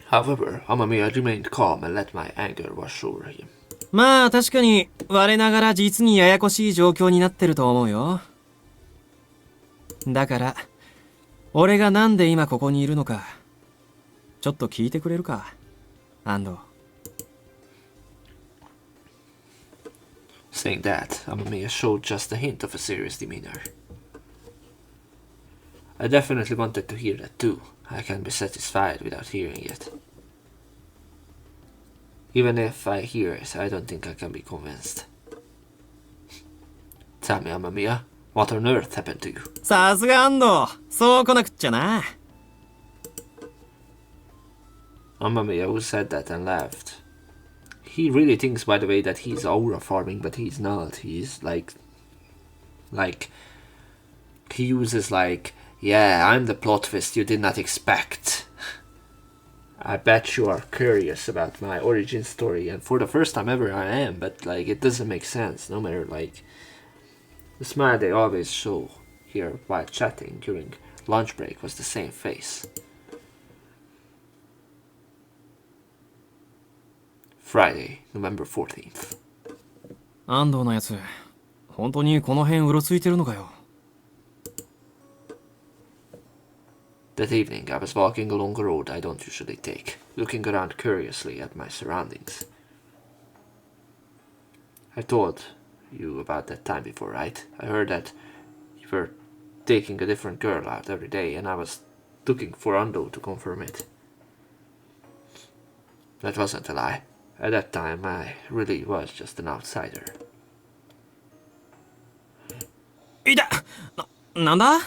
However, Amamiya remained calm and let my anger wash over him. まあ確かに我ながら実にややこしい状況になってると思うよ。だから俺がなんで今ここにいるのかちょっと聞いてくれるか、安藤。Saying that, Amamiya showed just a hint of a serious demeanor. I definitely wanted to hear that too. I can't be satisfied without hearing it. Even if I hear it, I don't think I can be convinced. Tell me, Amamiya, what on earth happened to you? さすが安藤、そう来なくっちゃな。Amamiya who said that and laughed. He really thinks, by the way, that he's aura farming, but he's not. He's like, he uses like, yeah, I'm the plot twist you did not expect. I bet you are curious about my origin story, and for the first time ever I am, but like, it doesn't make sense, no matter like, the smile they always show here while chatting during lunch break was the same face. Friday, November 14th. 安藤のやつ、本当にこの辺うろついてるのかよ。That evening, I was walking along a road I don't usually take, looking around curiously at my surroundings. I told you about that time before, right? I heard that you were taking a different girl out every day, and I was looking for Ando to confirm it. That wasn't a lie. At that time, I really was just an outsider. いた！なんだ？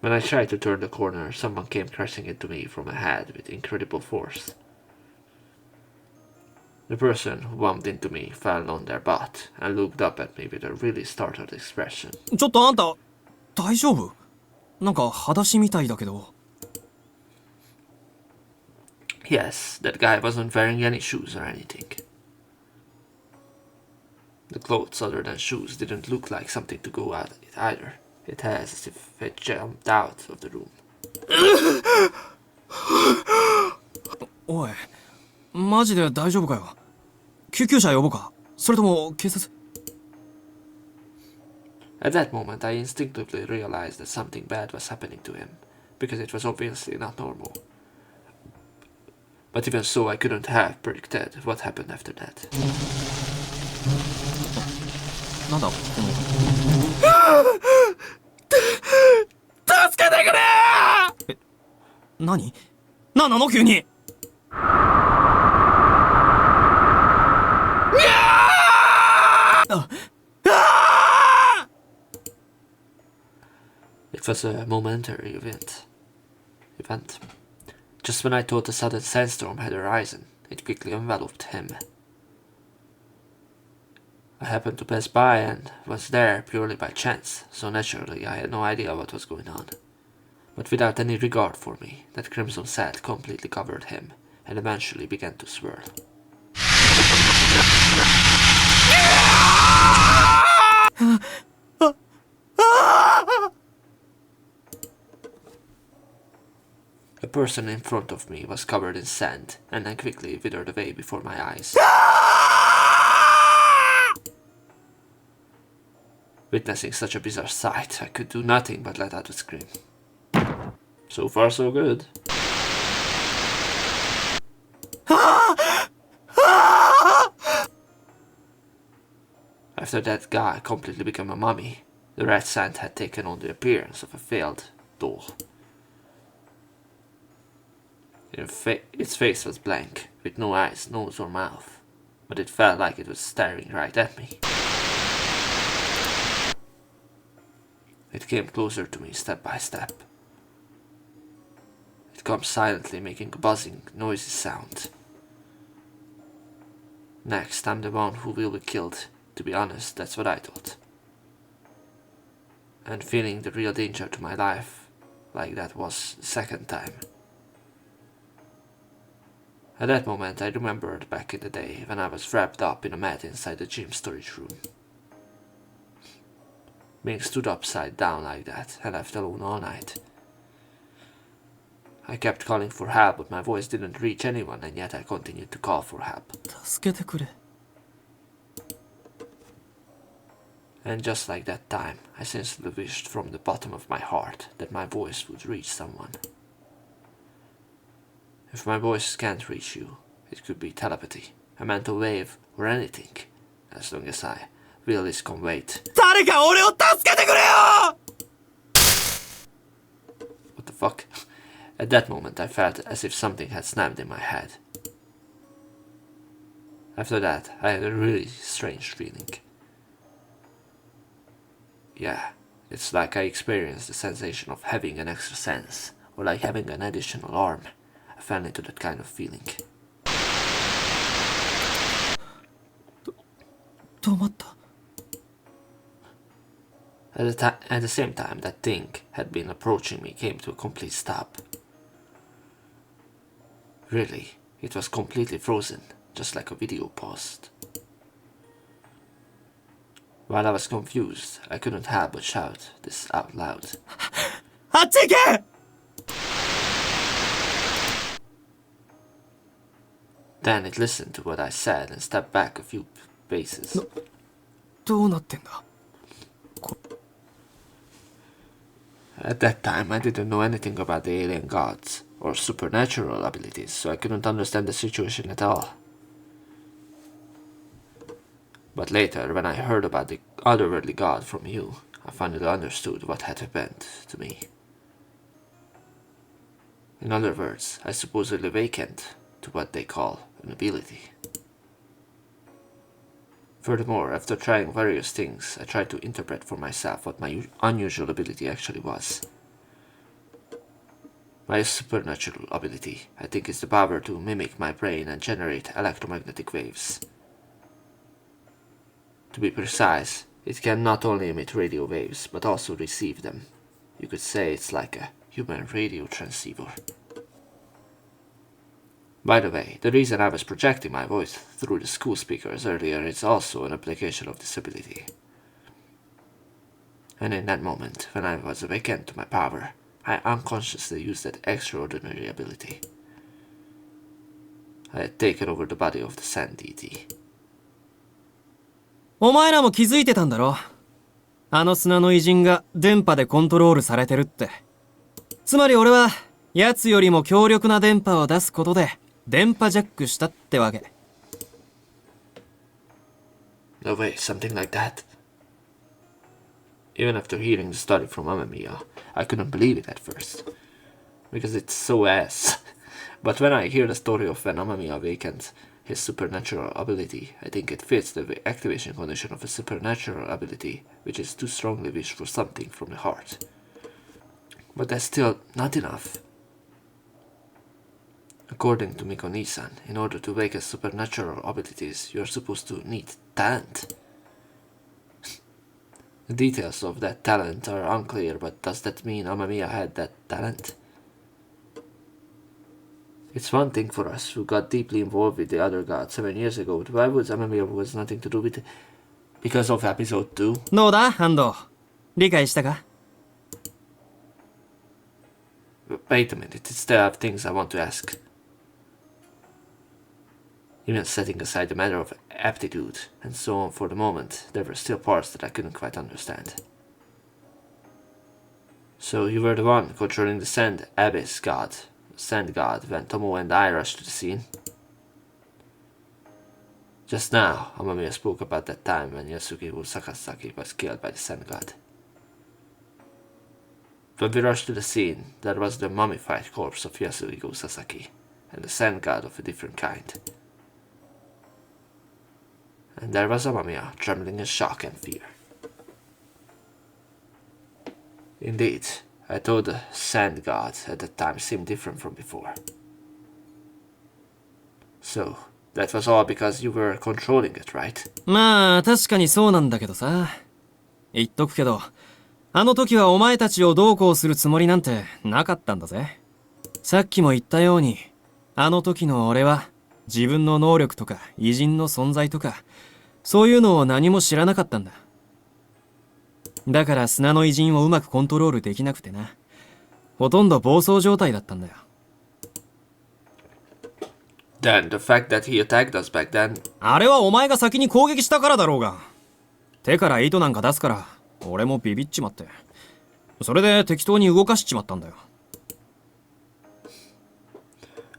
When I tried to turn the corner, someone came crashing into me from ahead with incredible force. The person who bumped into me fell on their butt and looked up at me with a really startled expression. ちょっとあんた、大丈夫？なんか裸足みたいだけど。Yes, that guy wasn't wearing any shoes or anything. The clothes other than shoes didn't look like something to go out it either. It has as if it jumped out of the room. おい、マジで大丈夫かよ。救急車呼ぼうか、それとも警察。 At that moment, I instinctively realized that something bad was happening to him, because it was obviously not normal. But even so, I couldn't have predicted what happened after that. なんだこの。助けてくれえ、何？なんなの急に。It was a momentary event. Just when I thought a sudden sandstorm had arisen, it quickly enveloped him. I happened to pass by and was there purely by chance, so naturally I had no idea what was going on. But without any regard for me, that crimson sand completely covered him and eventually began to swirl. A person in front of me was covered in sand and then quickly withered away before my eyes. Witnessing such a bizarre sight, I could do nothing but let out a scream. So far, so good. After that guy completely became a mummy, the red sand had taken on the appearance of a failed doll. Its face was blank, with no eyes, nose or mouth, but it felt like it was staring right at me. It came closer to me step by step. It comes silently, making a buzzing, noisy sound. Next, I'm the one who will be killed. To be honest, that's what I thought. And feeling the real danger to my life, like that was the second time. At that moment, I remembered back in the day when I was wrapped up in a mat inside the gym storage room. Being stood upside down like that and left alone all night. I kept calling for help, but my voice didn't reach anyone, and yet I continued to call for help. 助けてくれ。 And just like that time, I sincerely wished from the bottom of my heart that my voice would reach someone. If my voice can't reach you, it could be telepathy, a mental wave, or anything, as long as I will is conveyed. 誰か俺を助けてくれよ! What the fuck? At that moment, I felt as if something had snapped in my head. After that, I had a really strange feeling. Yeah, it's like I experienced the sensation of having an extra sense, or like having an additional arm. I fell into that kind of feeling. 止まった。 At the same time, that thing had been approaching me came to a complete stop. Really, it was completely frozen, just like a video paused. While I was confused, I couldn't help but shout this out loud. あっち行け! Then it listened to what I said and stepped back a few paces. どうなってんだ? At that time, I didn't know anything about the alien gods or supernatural abilities, so I couldn't understand the situation at all. But later, when I heard about the otherworldly god from you, I finally understood what had happened to me. In other words, I supposedly awakened to what they call an ability. Furthermore, after trying various things, I tried to interpret for myself what my unusual ability actually was. My supernatural ability, I think, is the power to mimic my brain and generate electromagnetic waves. To be precise, it can not only emit radio waves, but also receive them. You could say it's like a human radio transceiver. By the way, the reason I was projecting my voice through the school speakers earlier is also an application of this ability. And in that moment, when I was awakened to my power, I unconsciously used that extraordinary ability. I had taken over the body of the Sand Deity. お前らも気づいてたんだろ。あの砂の偉人が電波でコントロールされてるって。つまり俺は奴よりも強力な電波を出すことで電波ジャックしたってわけ。No way, something like that. Even after hearing the story from Amamiya, I couldn't believe it at first. Because it's so ass. But when I hear the story of when Amamiya awakened his supernatural ability, I think it fits the activation condition of a supernatural ability, which is to strongly wish for something from the heart. But that's still not enough. According to Miko-Nisan, in order to awaken supernatural abilities, you're supposed to need talent. The details of that talent are unclear, but does that mean Amamiya had that talent? It's one thing for us who got deeply involved with the other god 7 years ago, but why would Amamiya was nothing to do with it? Because of episode 2? どうだ、ハンド。理解したか？ Wait a minute, still have things I want to ask. Even setting aside the matter of aptitude and so on for the moment, there were still parts that I couldn't quite understand. So you were the one controlling the Sand Abyss god, Sand god, when Tomo and I rushed to the scene? Just now, Amamiya spoke about that time when Yasuki Sakasaki was killed by the Sand god. When we rushed to the scene, there was the mummified corpse of Yasuigo Sasaki, and the Sand god of a different kind. And there was Amamiya, trembling in shock and fear. Indeed, I thought the Sand god at that time seemed different from before. So, that was all because you were controlling it, right? まあ確かにそうなんだけどさ。言っとくけど、あの時はお前たちをどうこうするつもりなんてなかったんだぜ。さっきも言ったように、あの時の俺は自分の能力とか偉人の存在とか、そういうのを何も知らなかったんだ。だから砂の偉人をうまくコントロールできなくてな。ほとんど暴走状態だったんだよ。Then the fact that he attacked us back then. あれはお前が先に攻撃したからだろうが。手から糸なんか出すから、俺もビビっちまって。それで適当に動かしちまったんだよ。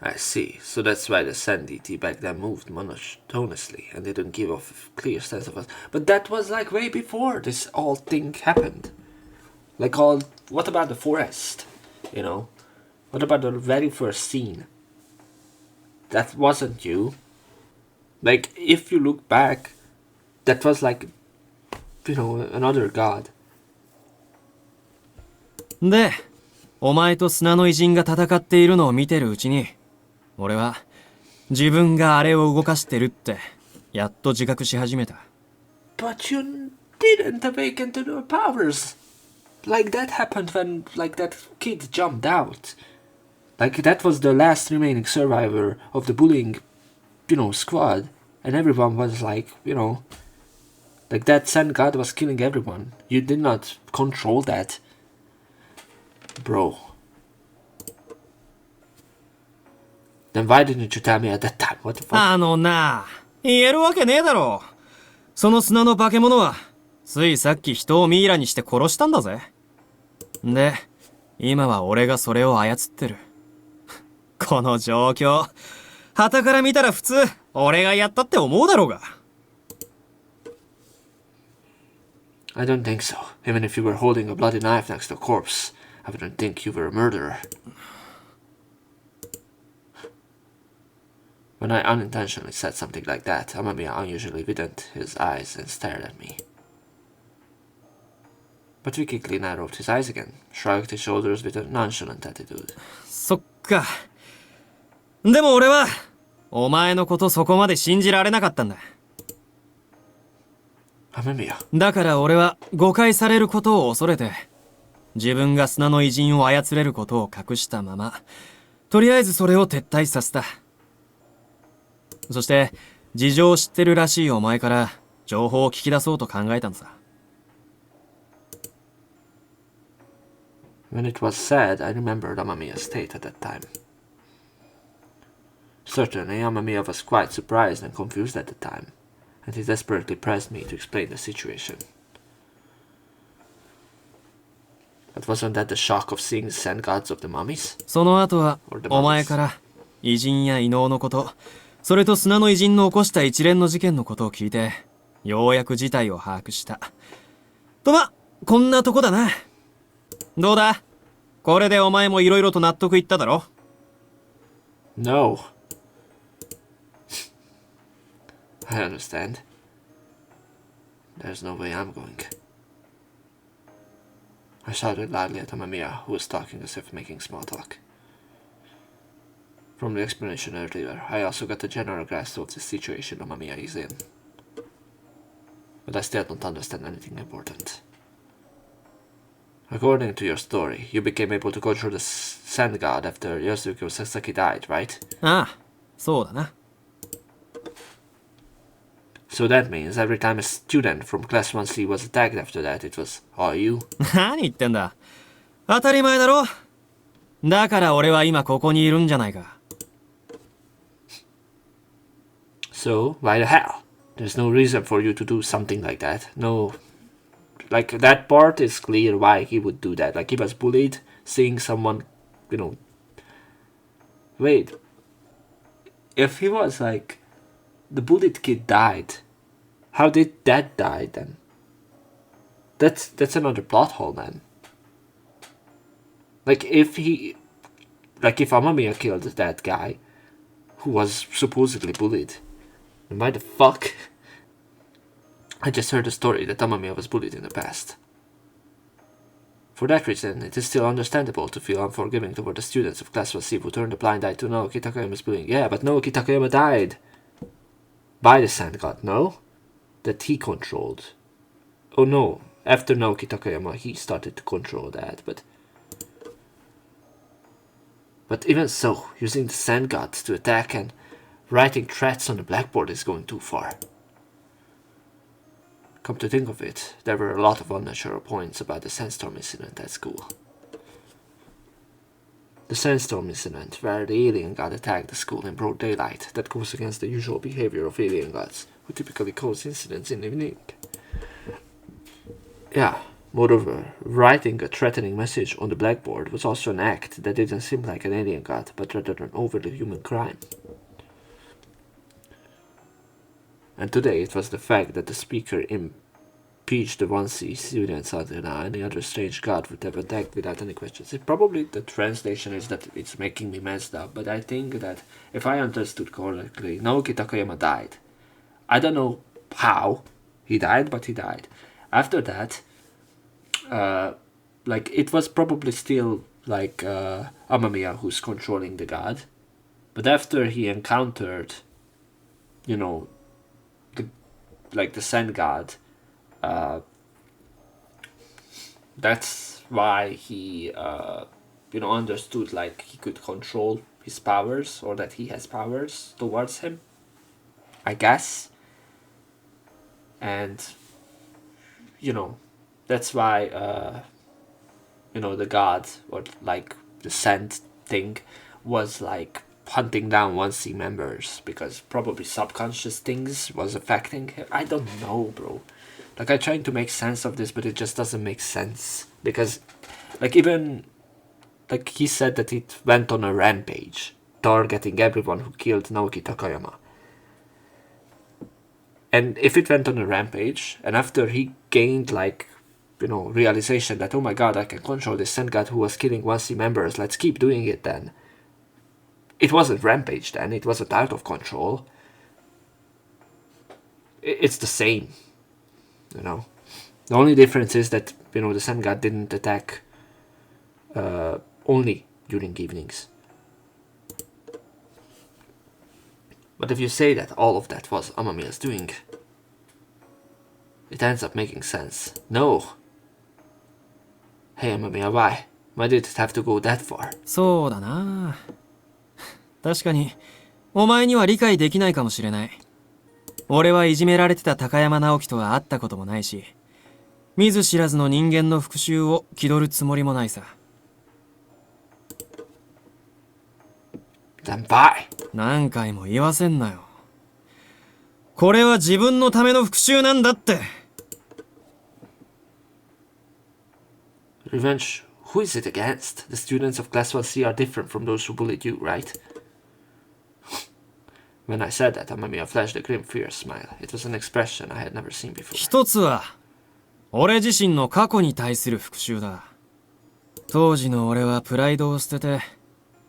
I see. So that's why the Sand Deity back then moved monotonously and didn't give off a clear sense of us. But that was like way before this all thing happened. Like all... What about the forest? You know? What about the very first scene? That wasn't you. Like, if you look back, that was like, you know, another god. で、お前と砂の偉人が戦っているのを見てるうちに、俺は自分があれを動かしてるってやっと自覚し始めた。But you didn't awaken to the powers. Like that happened when, like, that kid jumped out. Like, that was the last remaining survivor of the bullying, you know, squad. And everyone was like, you know, like that Sand God was killing everyone. You did not control that. Bro. Then why didn't you tell me at that time? What the fuck? あのな、言えるわけねえだろ。その砂の化け物は、ついさっき人をミイラにして殺したんだぜ。で、今は俺がそれを操ってる。この状況、傍から見たら普通、俺がやったって思うだろうが。I don't think so. Even if you were holding a bloody knife next to a corpse, I wouldn't think you were a murderer. When I unintentionally said something like that, Amamiya unusually widened his eyes and stared at me. But he quickly narrowed his eyes again, shrugged his shoulders with a nonchalant attitude. そっか。でも俺は、お前のことそこまで信じられなかったんだ。Amamiya. だから俺は誤解されることを恐れて、自分が砂の偉人を操れることを隠したまま、とりあえずそれを撤退させた。そして事情を知ってるらしいお前から情報を聞き出そうと考えたのさ。 When it was said, I remembered Amamiya's state at that time. Certainly, Amamiya was quite surprised and confused at the time, and he desperately pressed me to explain the situation. But wasn't that the shock of seeing the sand gods of the mummies? その後はお前から偉人や異能のこと、それと砂の偉人の起こした一連の事件のことを聞いて、ようやく事態を把握した。とこんなとこだな。どうだ、これでお前もいろいろと納得いっただろ？ No. I understand. There's no way I'm going. I shouted loudly at Amamiya, who was talking as if making small talk. From the explanation earlier, I also got a general grasp of the situation Amamiya is in. But I still don't understand anything important. According to your story, you became able to control the sand god after Yasuko Sasaki died, right? ああ、そうだな。 So that means every time a student from Class 1C was attacked after that, it was all you? 何言ってんだ。当たり前だろ。だから俺は今ここにいるんじゃないか。 So, why the hell? There's no reason for you to do something like that. No. Like, that part is clear why he would do that. Like, he was bullied, seeing someone, you know... Wait. If he was, like... The bullied kid died. How did that die, then? That's another plot hole, man. Like, if he... Like, if Amamiya killed that guy, who was supposedly bullied, then why the fuck... I just heard a story that Amamiya was bullied in the past. For that reason, it is still understandable to feel unforgiving toward the students of Class 1C who turned a blind eye to Naoki Takayama's bullying. Yeah, but Naoki Takayama died. By the sand god, no? That he controlled. Oh no, after Naoki Takayama he started to control that, but even so, using the sand gods to attack and writing threats on the blackboard is going too far. Come to think of it, there were a lot of unnatural points about the sandstorm incident at school. The sandstorm incident, where the alien god attacked the school in broad daylight, that goes against the usual behavior of alien gods, who typically cause incidents in the evening. Yeah, moreover, writing a threatening message on the blackboard was also an act that didn't seem like an alien god, but rather an overly human crime. And today it was the fact that the speaker impeached the 1C students under any other strange god would have attacked without any questions. Probably the translation is that it's making me messed up, but I think that if I understood correctly, Naoki Takayama died. I don't know how he died, but he died. After that, like, it was probably still like Amamiya who's controlling the god, but after he encountered, you know, the sand god, that's why he understood like he could control his powers, or that he has powers towards him, I guess. And that's why the god, or like the sand thing, was like hunting down 1C members, because probably subconscious things was affecting him. I don't know, bro. Like, I'm trying to make sense of this, but it just doesn't make sense, because like, even like, he said that it went on a rampage, targeting everyone who killed Naoki Takayama. And if it went on a rampage, and after he gained like, realization that, oh my god, I can control this sand god who was killing 1C members, let's keep doing it then. It wasn't rampage then, it wasn't out of control. It's the same, The only difference is that, the sun god didn't attack only during evenings. But if you say that all of that was Amamiya's doing, it ends up making sense. No. Hey Amamiya, why? Why did it have to go that far? そうだな。確かにお前には理解できないかもしれない。俺はいじめられてた高山直樹とは会ったこともないし、見ず知らずの人間の復讐を気取るつもりもないさ。Then bye. 何回も言わせんなよ。これは自分のための復讐なんだって。Revenge. Who is it against? The students of Class 1C are different from those who bullied you, right? When I said that, Amamiya flashed a grim, fierce smile. It was an expression I had never seen before. 一つは俺自身の過去に対する復讐だ。当時の俺はプライドを捨てて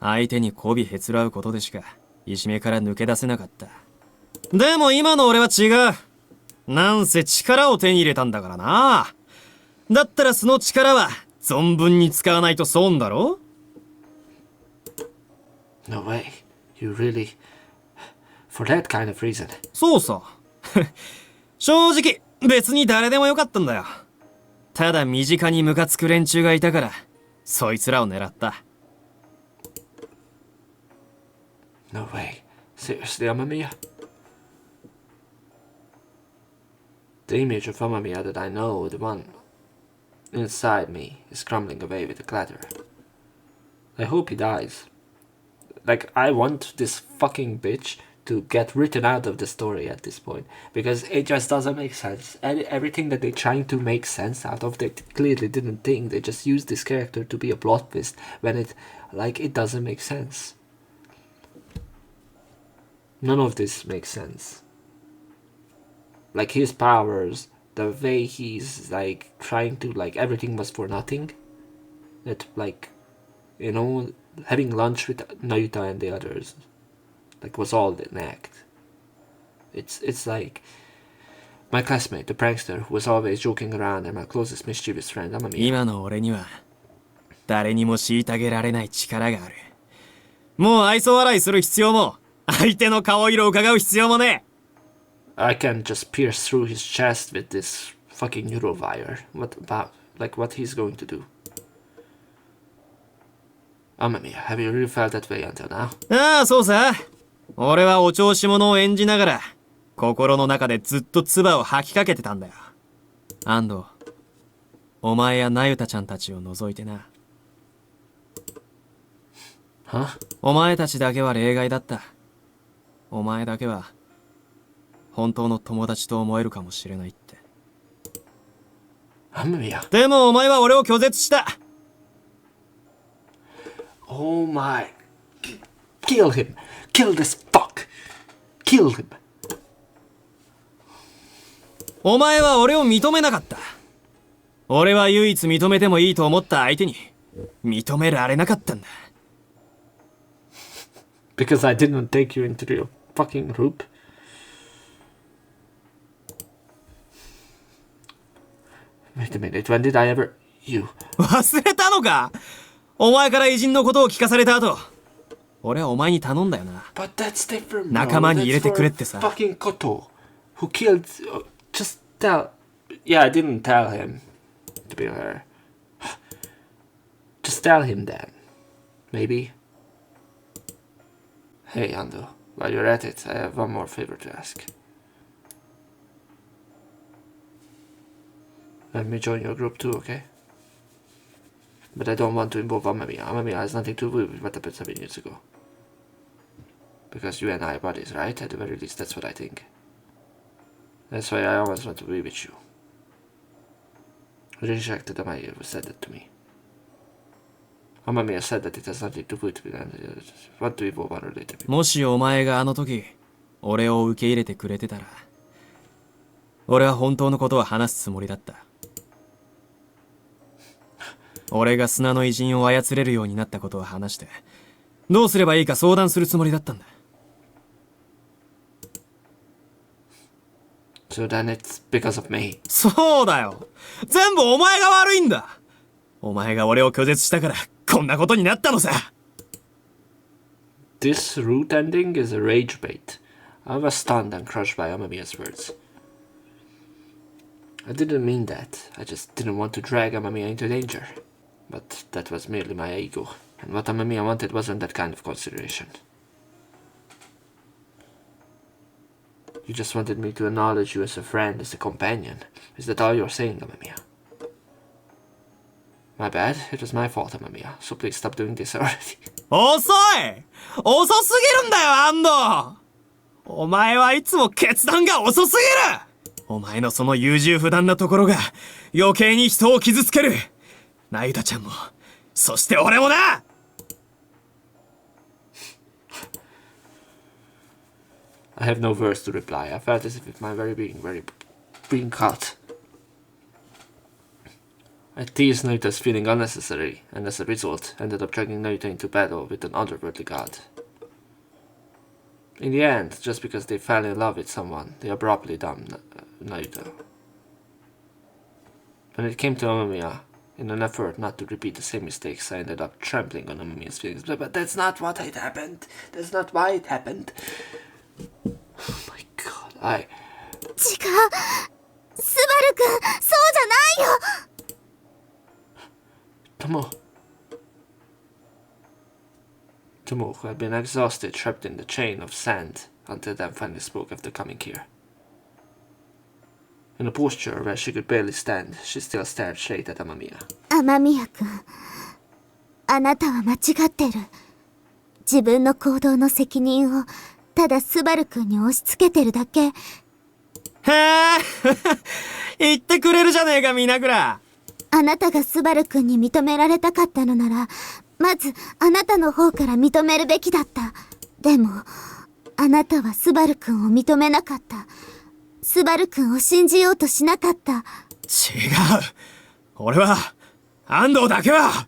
相手に媚びへつらうことでしかいじめから抜け出せなかった。でも今の俺は違う。なんせ力を手に入れたんだからな。だったらその力は存分に使わないと損だろ。 No way. You really... For that kind of reason. そうさ。正直別に誰でもよかったんだよ。ただ身近にムカつく連中がいたからそいつらを狙った。 No way. Seriously, Amamiya? The image of Amamiya that I know, the one inside me, is crumbling away with a clatter. I hope he dies. Like, I want this fucking bitch to get written out of the story at this point, because it just doesn't make sense. And everything that they're trying to make sense out of, they clearly didn't think. They just used this character to be a plot twist when it doesn't make sense. None of this makes sense. Like, his powers, the way he's like trying to, like, everything was for nothing. That, like, you know, having lunch with Nayuta and the others, like, was all an act. It's like my classmate, the prankster, who was always joking around, and my closest mischievous friend, Amamiya. 今の俺には誰にも虐げられない力がある。もう愛想笑いする必要も相手の顔色を伺う必要もねえ。 I can just pierce through his chest with this fucking neurovire. What about, like, what he's going to do? Amamiya, have you really felt that way until now? ああ、そうさ。俺はお調子者を演じながら心の中でずっと唾を吐きかけてたんだよ。安藤、お前や那由他ちゃんたちを除いてな。は？お前たちだけは例外だった。お前だけは本当の友達と思えるかもしれないって。Amamiya. でもお前は俺を拒絶した。 Oh my. Kill him. Kill this fuck. Kill him. お前は俺を認めなかった。俺は唯一認めてもいいと思った相手に認められなかったんだ。 Because I didn't take you into your fucking group. Wait a minute, when did I ever... You... 忘れたのか。お前から偉人のことを聞かされた後、俺はお前に頼んだよな。 But that's different, bro. 仲間に入れてくれってさ。 Fucking Koto, who killed... just tell... Yeah, I didn't tell him, to be fair. Just tell him then. Maybe. Hey, Ando, while you're at it, I have one more favor to ask. Let me join your group too, okay? But I don't want to involve Amamiya. Amamiya has nothing to do with what happened 7 years ago. Because you and I are buddies, right? At the very least, that's what I think. That's why I always want to be with you. Rejected Amamiya who said that to me. Amamiya said that it has nothing to do with what to involve unrelated people. もしお前があの時俺を受け入れてくれてたら、俺は本当のことを話すつもりだった。俺が砂の偉人を操れるようになったことを話して、どうすればいいか相談するつもりだったんだ。So then it's because of me. そうだよ。全部お前が悪いんだ。お前が俺を拒絶したからこんなことになったのさ。This route ending is a rage bait. I was stunned and crushed by Amamiya's words. I didn't mean that. I just didn't want to drag Amamiya into danger. But that was merely my ego. And what Amamiya wanted wasn't that kind of consideration. You just wanted me to acknowledge you as a friend, as a companion. Is that all you're saying, Amamiya? My bad. It was my fault, Amamiya. So please stop doing this already. 遅い遅すぎるんだよ、安藤お前はいつも決断が遅すぎるお前のその優柔不断なところが余計に人を傷つけるナユタちゃんも、そして俺もな I have no words to reply. I felt as if my very being cut. I teased Nayuta's feeling unnecessary, and as a result, ended up dragging Nayuta into battle with an otherworldly god. In the end, just because they fell in love with someone, they abruptly dumped Nayuta. When it came to Amamiya, in an effort not to repeat the same mistakes, I ended up trampling on Amamiya's feelings. But that's not what had happened. That's not why it happened. Oh my god, 違うスバルくん、そうじゃないよ Tomo, who had been exhausted, trapped in the chain of sand, until then finally spoke after coming here. In a posture where she could barely stand, she still stared straight at Amamiya. 雨宮くん、あなたは間違ってる。自分の行動の責任をただスバルくんに押し付けてるだけ。へえ言ってくれるじゃねえか、皆倉あなたがスバルくんに認められたかったのなら、まずあなたの方から認めるべきだった。でも、あなたはスバルくんを認めなかった。スバルくんを信じようとしなかった。違う俺は安藤だけは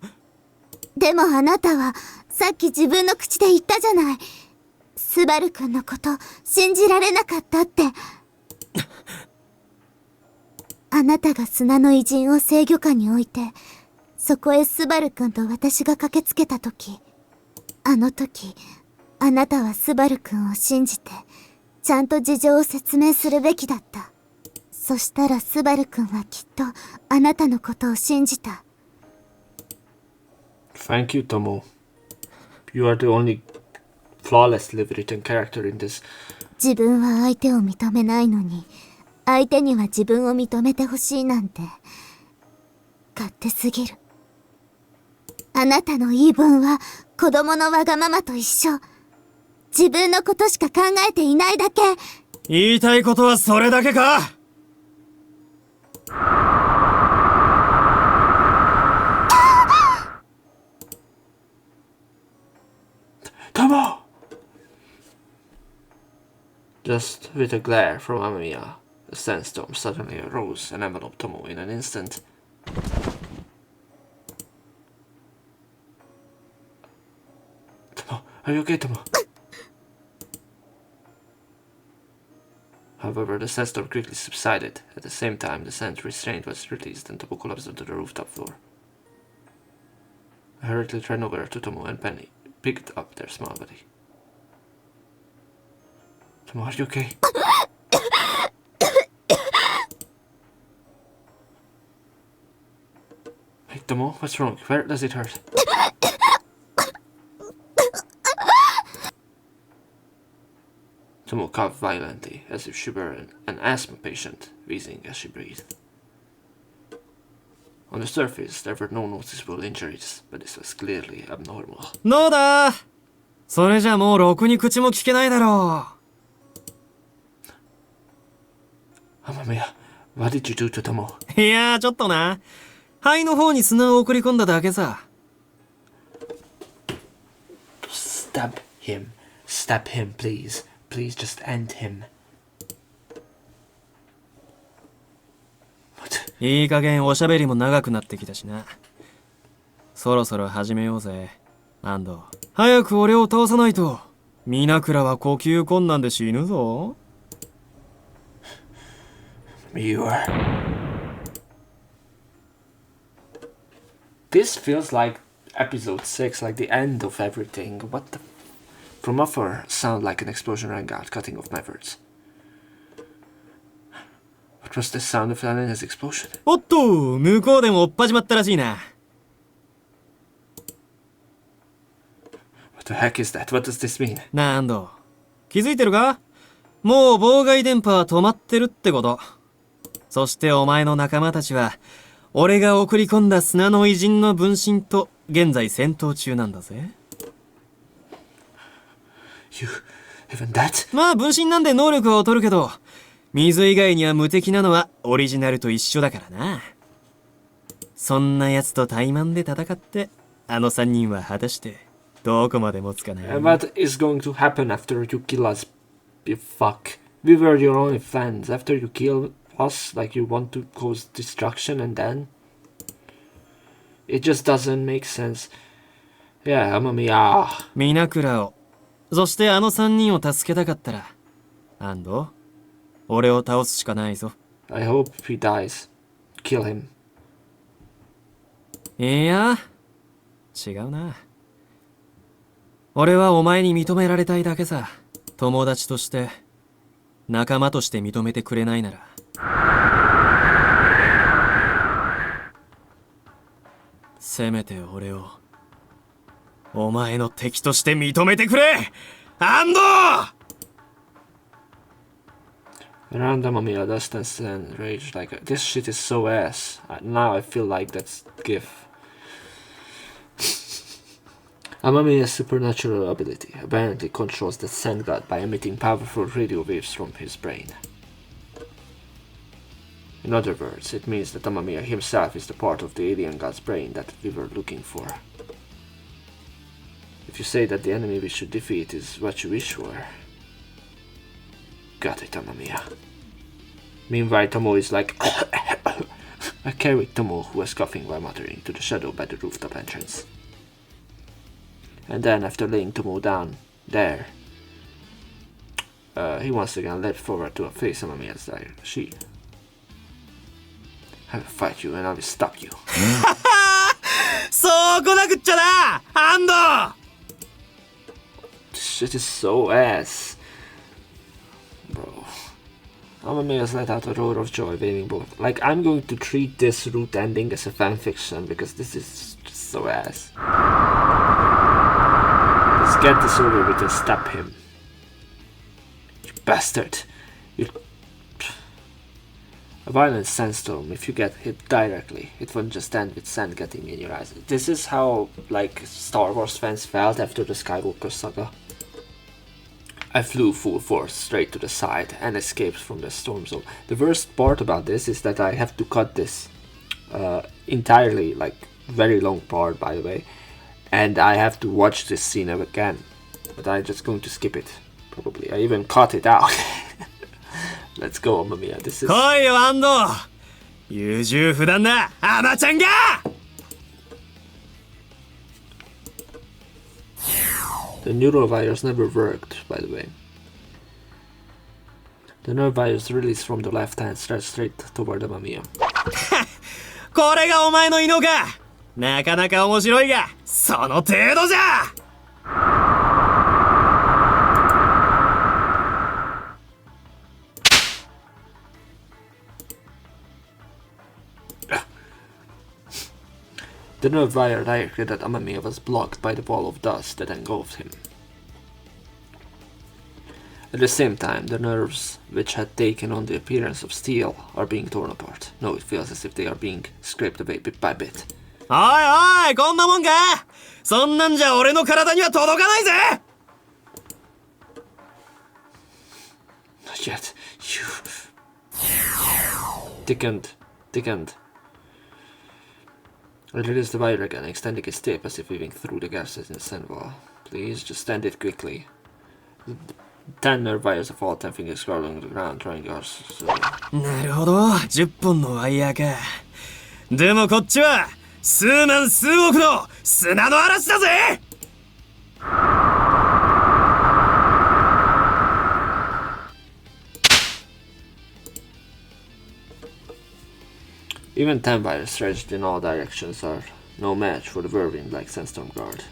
でもあなたはさっき自分の口で言ったじゃない。スバルくんのこと信じられなかったって。あなたが砂の偉人を制御下に置いて、そこへスバルくんと私が駆けつけた時、あの時、あなたはスバルくんを信じて、ちゃんと事情を説明するべきだった。そしたらスバルくんはきっとあなたのことを信じた。Thank you, Tomo. You are the only flawlessly written character in this. 自分は相手を認めないのに、相手には自分を認めてほしいなんて、勝手すぎる。あなたの言い分は子供のわがままと一緒。自分のことしか考えていないだけ。言いたいことはそれだけかTomo! Just with a glare from Amamiya, a sandstorm suddenly arose and enveloped Tomo in an instant. Tomo, are you okay, Tomo? However, the sandstorm quickly subsided. At the same time, the sand restraint was released and Tomo collapsed onto the rooftop floor. I hurriedly ran over to Tomo and Penny, picked up their small body. Tomo, are you okay? Hey, Tomo, what's wrong? Where does it hurt? Tomo coughed violently, as if she were an asthma patient, wheezing as she breathed. On the surface, there were no noticeable injuries, but this was clearly abnormal. どうだそれじゃもうろくに口も聞けないだろ Amamiya, what did you do to Tomo? ういやちょっとな肺の方に砂を送り込んだだけさ Stab him. Stab him, please. Please just end him. What? いい加減おしゃべりも長くなってきたしなそろそろ始めようぜ安藤早く俺を倒さないと皆倉は呼吸困難で死ぬぞ You are. This feels like episode 6, like the end of everything. What the... From afar, sound like an explosion rang out, cutting off my words. What was the sound of Elena's explosion? おっと向こうでも追っ始まったらしいな What the heck is that? What does this mean? なあ安藤気づいてるかもう妨害電波は止まってるってこと。そしてお前の仲間たちは俺が送り込んだ砂の偉人の分身と現在戦闘中なんだぜ。 You even that? まあ分身なんで能力は劣るけど、水以外には無敵なのはオリジナルと一緒だからな。そんな奴と怠慢で戦ってあの3人は果たしてどこまで持つかね。 What is going to happen after you kill us, you fuck? We were your only fans. After you kill us, like you want to cause destruction and then? It just doesn't make sense. Yeah, Mamma Mia. 皆倉を、そしてあの3人を助けたかったら、安藤、俺を倒すしかないぞ。 I hope he dies. Kill him. いや、違うな。俺はお前に認められたいだけさ。友達として、仲間として認めてくれないなら。せめて俺を、お前の敵として認めてくれ、安藤Around Amamiya, distance and rage like this shit is so ass. Now I feel like that's GIF. Amamiya's supernatural ability apparently controls the sand god by emitting powerful radio waves from his brain. In other words, it means that Amamiya himself is the part of the alien god's brain that we were looking for. If you say that the enemy we should defeat is what you wish for, got it, Amamiya. Meanwhile, Tomo is like... I carried Tomo, who was coughing while muttering, to the shadow by the rooftop entrance. And then, after laying Tomo down there, he once again led forward to face Amamiya's she. I will fight you and I will stop you. そうこなくっちゃな、安藤 This shit is so ass. Bro. Amamiya's let out a roar of joy, waving both. Like, I'm going to treat this route ending as a fanfiction because this is just so ass. Let's get this over with and stop him. You bastard. You... A violent sandstorm, if you get hit directly, it won't just end with sand getting in your eyes. This is how, like, Star Wars fans felt after the Skywalker saga. I flew full force straight to the side and escaped from the storm zone. The worst part about this is that I have to cut this entirely, like, very long part, by the way. And I have to watch this scene again. But I'm just going to skip it, probably. I even cut it out. Let's go, Amamiya. This is... 来いよ、安藤優柔不断なアマちゃんが The neural virus never worked, by the way. The nerve virus released from the left hand stretched straight toward Amamiya. これがお前の異能か。なかなか面白いが、その程度じゃ。The nerve wire directed at Amamiya was blocked by the wall of dust that engulfed him. At the same time, the nerves, which had taken on the appearance of steel, are being torn apart. No, it feels as if they are being scraped away bit by bit. おいおい、こんなもんか。そんなんじゃ俺の体には届かないぜ。 Not yet. You... Thickened. I released the wire again, extending its tip as if weaving through the gases in the sand wall. Please, just end it quickly. 10 nerve wires of all 10 fingers crawling on the ground, trying yours. So... なるほど、10本のワイヤーか。でもこっちは数万数億の砂の嵐だぜ。 Even 10 wires stretched in all directions are no match for the whirlwind-like sandstorm guard.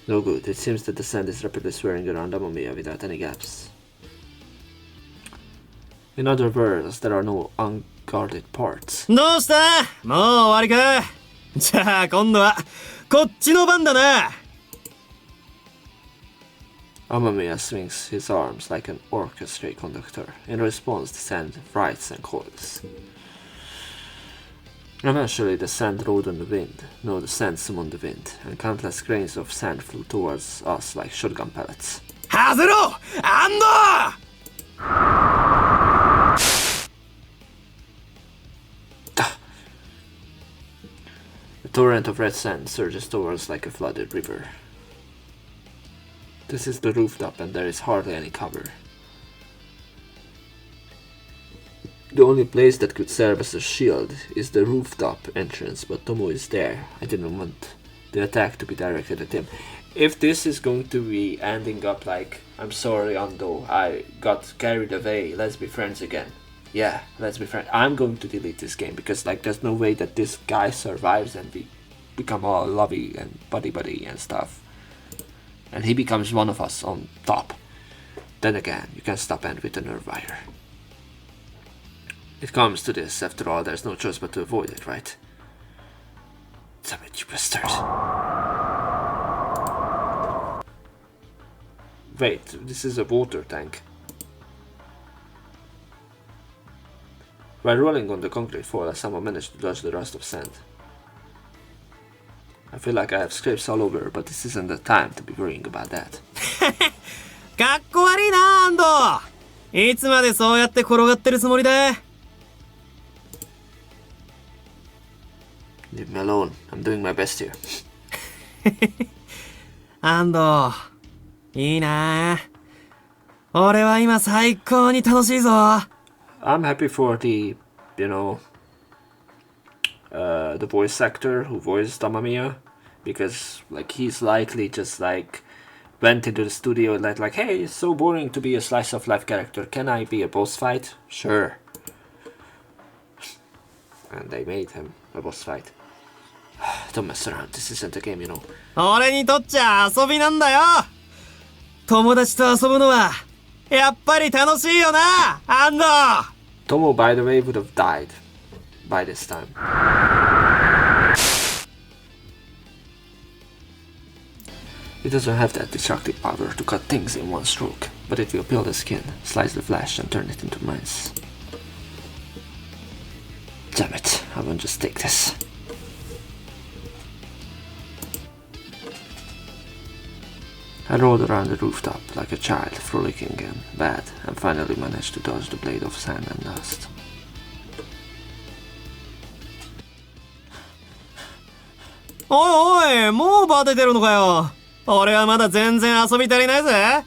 No good. It seems that the sand is rapidly swirling around Amamiya without any gaps. In other words, there are no unguarded parts. どうした？もう終わりか。じゃあ今度はこっちの番だな。Amamiya swings his arms like an orchestra conductor. In response, the sand writes and coils. Eventually, the sand rode on the wind. No, the sand summoned the wind, and countless grains of sand flew towards us like shotgun pellets. 外ろアンド The torrent of red sand surges towards like a flooded river. This is the rooftop, and there is hardly any cover. The only place that could serve as a shield is the rooftop entrance, but Tomo is there. I didn't want the attack to be directed at him. If this is going to be ending up like, I'm sorry Ando, I got carried away, let's be friends again. Yeah, let's be friends. I'm going to delete this game because like there's no way that this guy survives and we become all lovey and buddy and stuff. And he becomes one of us on top. Then again, you can stop end with a nerve wire. It comes to this, after all, there's no choice but to avoid it, right? Damn it, you bastard. Wait, this is a water tank. While rolling on the concrete floor, I somehow managed to dodge the rust of sand. I feel like I have scrapes all over, but this isn't the time to be worrying about that. かっこ悪いなアンド。いつまでそうやって転がってるつもりだ。Leave me alone. I'm doing my best here. アンド、いいな。俺は今最高に楽しいぞ。I'm happy for the, you know, the voice actor who voiced Amamiya, because like he's likely just like went into the studio and like, hey, it's so boring to be a slice of life character. Can I be a boss fight? Sure. And they made him a boss fight. Don't mess around. This isn't a game, you know. 俺にとっちゃ遊びなんだよ。友達と遊ぶのはやっぱり楽しいよな、アンド。Tomo, by the way, would have died by this time. It doesn't have that destructive power to cut things in one stroke, but it will peel the skin, slice the flesh, and turn it into mice. Damn it, I won't just take this. I rolled around the rooftop like a child, frolicking and bad, and finally managed to dodge the blade of sand and dust.おいおい、もうバテてるのかよ。俺はまだ全然遊び足りないぜ。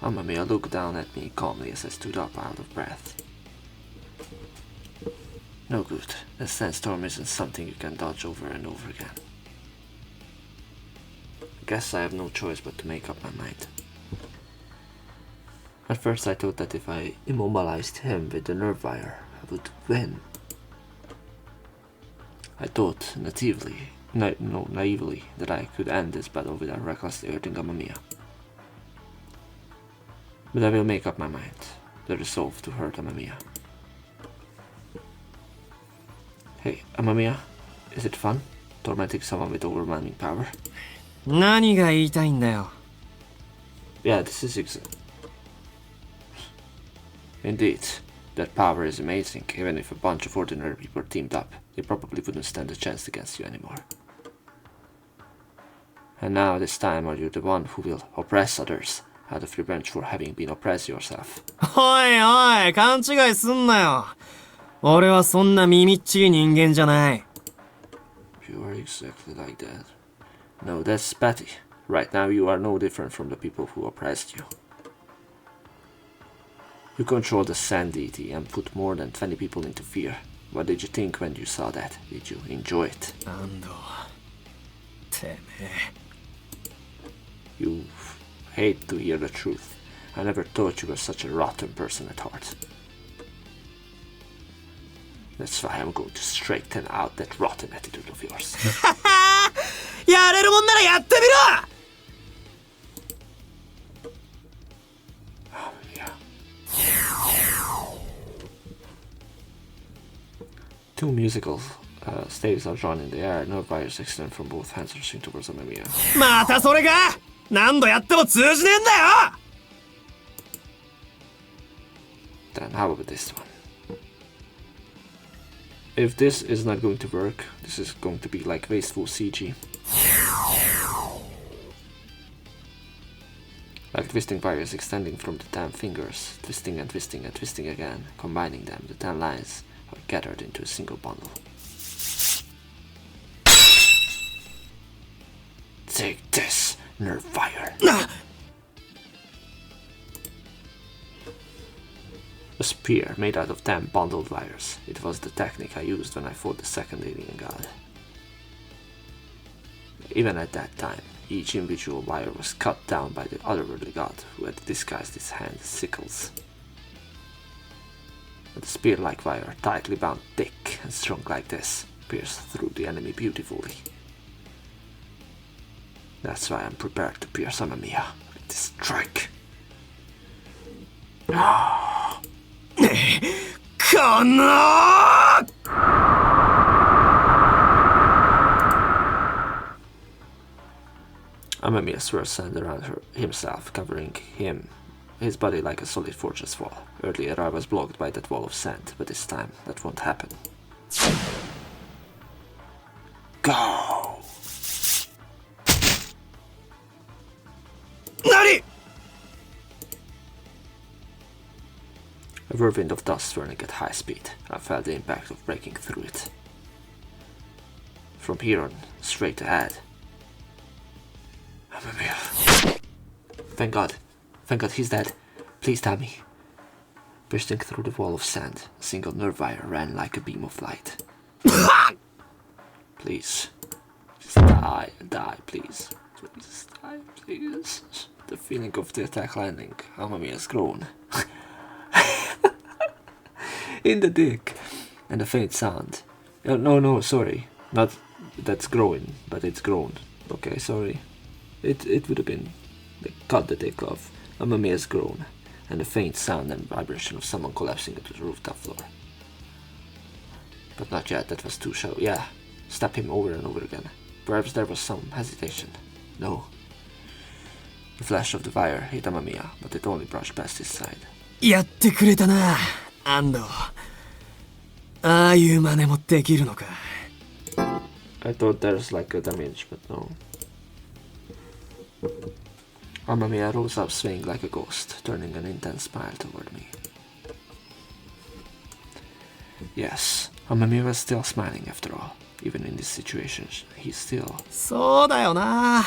Amamiya looked down at me calmly as I stood up out of breath. No good. A sandstorm isn't something you can dodge over and over again. I guess I have no choice but to make up my mind. At first I thought that if I immobilized him with the nerve wire, I would win. I thought naively that I could end this battle without recklessly hurting Amamiya. But I will make up my mind, the resolve to hurt Amamiya. Hey, Amamiya, is it fun, tormenting someone with overwhelming power? 何が言いたいんだよ。Yeah, this is Indeed, that power is amazing. Even if a bunch of ordinary people teamed up, they probably wouldn't stand a chance against you anymore. And now this time are you the one who will oppress others, out of revenge for having been oppressed yourself? おいおい、勘違いすんなよ。俺はそんな耳っちい人間じゃない。You are exactly like that. No, that's Patty. Right now you are no different from the people who oppressed you. You control the sand deity and put more than 20 people into fear. What did you think when you saw that? Did you enjoy it? 安藤、てめえ。You hate to hear the truth. I never thought you were such a rotten person at heart. That's why I'm going to straighten out that rotten attitude of yours. やれるもんならやってみろ。Two musical staves are drawn in the air, nerve wires extend from both hands rushing towards Amamiya. またそれか。何度やっても通じねえんだよ。 Then how about this one? If this is not going to work, this is going to be like wasteful CG. Like twisting wires extending from the 10 fingers, twisting and twisting and twisting again, combining them, the 10 lines are gathered into a single bundle. Take this, nerve fire. A spear made out of 10 bundled wires. It was the technique I used when I fought the second alien god. Even at that time, each individual wire was cut down by the otherworldly god who had disguised his hands as sickles. But the spear-like wire, tightly bound, thick and strong like this, pierced through the enemy beautifully. That's why I'm prepared to pierce Amamiya with this strike. この Amamiya swirls sand around himself, covering his body like a solid fortress wall. Earlier I was blocked by that wall of sand, but this time that won't happen. Go! 何 A whirlwind of dust swirling at high speed. I felt the impact of breaking through it. From here on, straight ahead. Amamiya. Thank God he's dead. Please tell me. Bursting through the wall of sand, a single nerve wire ran like a beam of light. Please. Just die, please. Please die, please. The feeling of the attack landing. Amamiya's groan. In the dick. And a faint sound. No, sorry. Not that's growing, but it's grown. Okay, sorry. It would have been like, cut the dick off. Amamiya's groan. And a faint sound and vibration of someone collapsing into the rooftop floor. But not yet, that was too shallow. Yeah, stab him over and over again. Perhaps there was some hesitation. No. The flash of the wire hit Amamiya, but it only brushed past his side. やってくれたな、安藤。ああいう真似もできるのか。I thought there's like a damage, but no. Amamiya rose up swaying like a ghost, turning an intense smile toward me. Yes, Amamiya was still smiling after all. Even in this situation, he's still... そうだよな。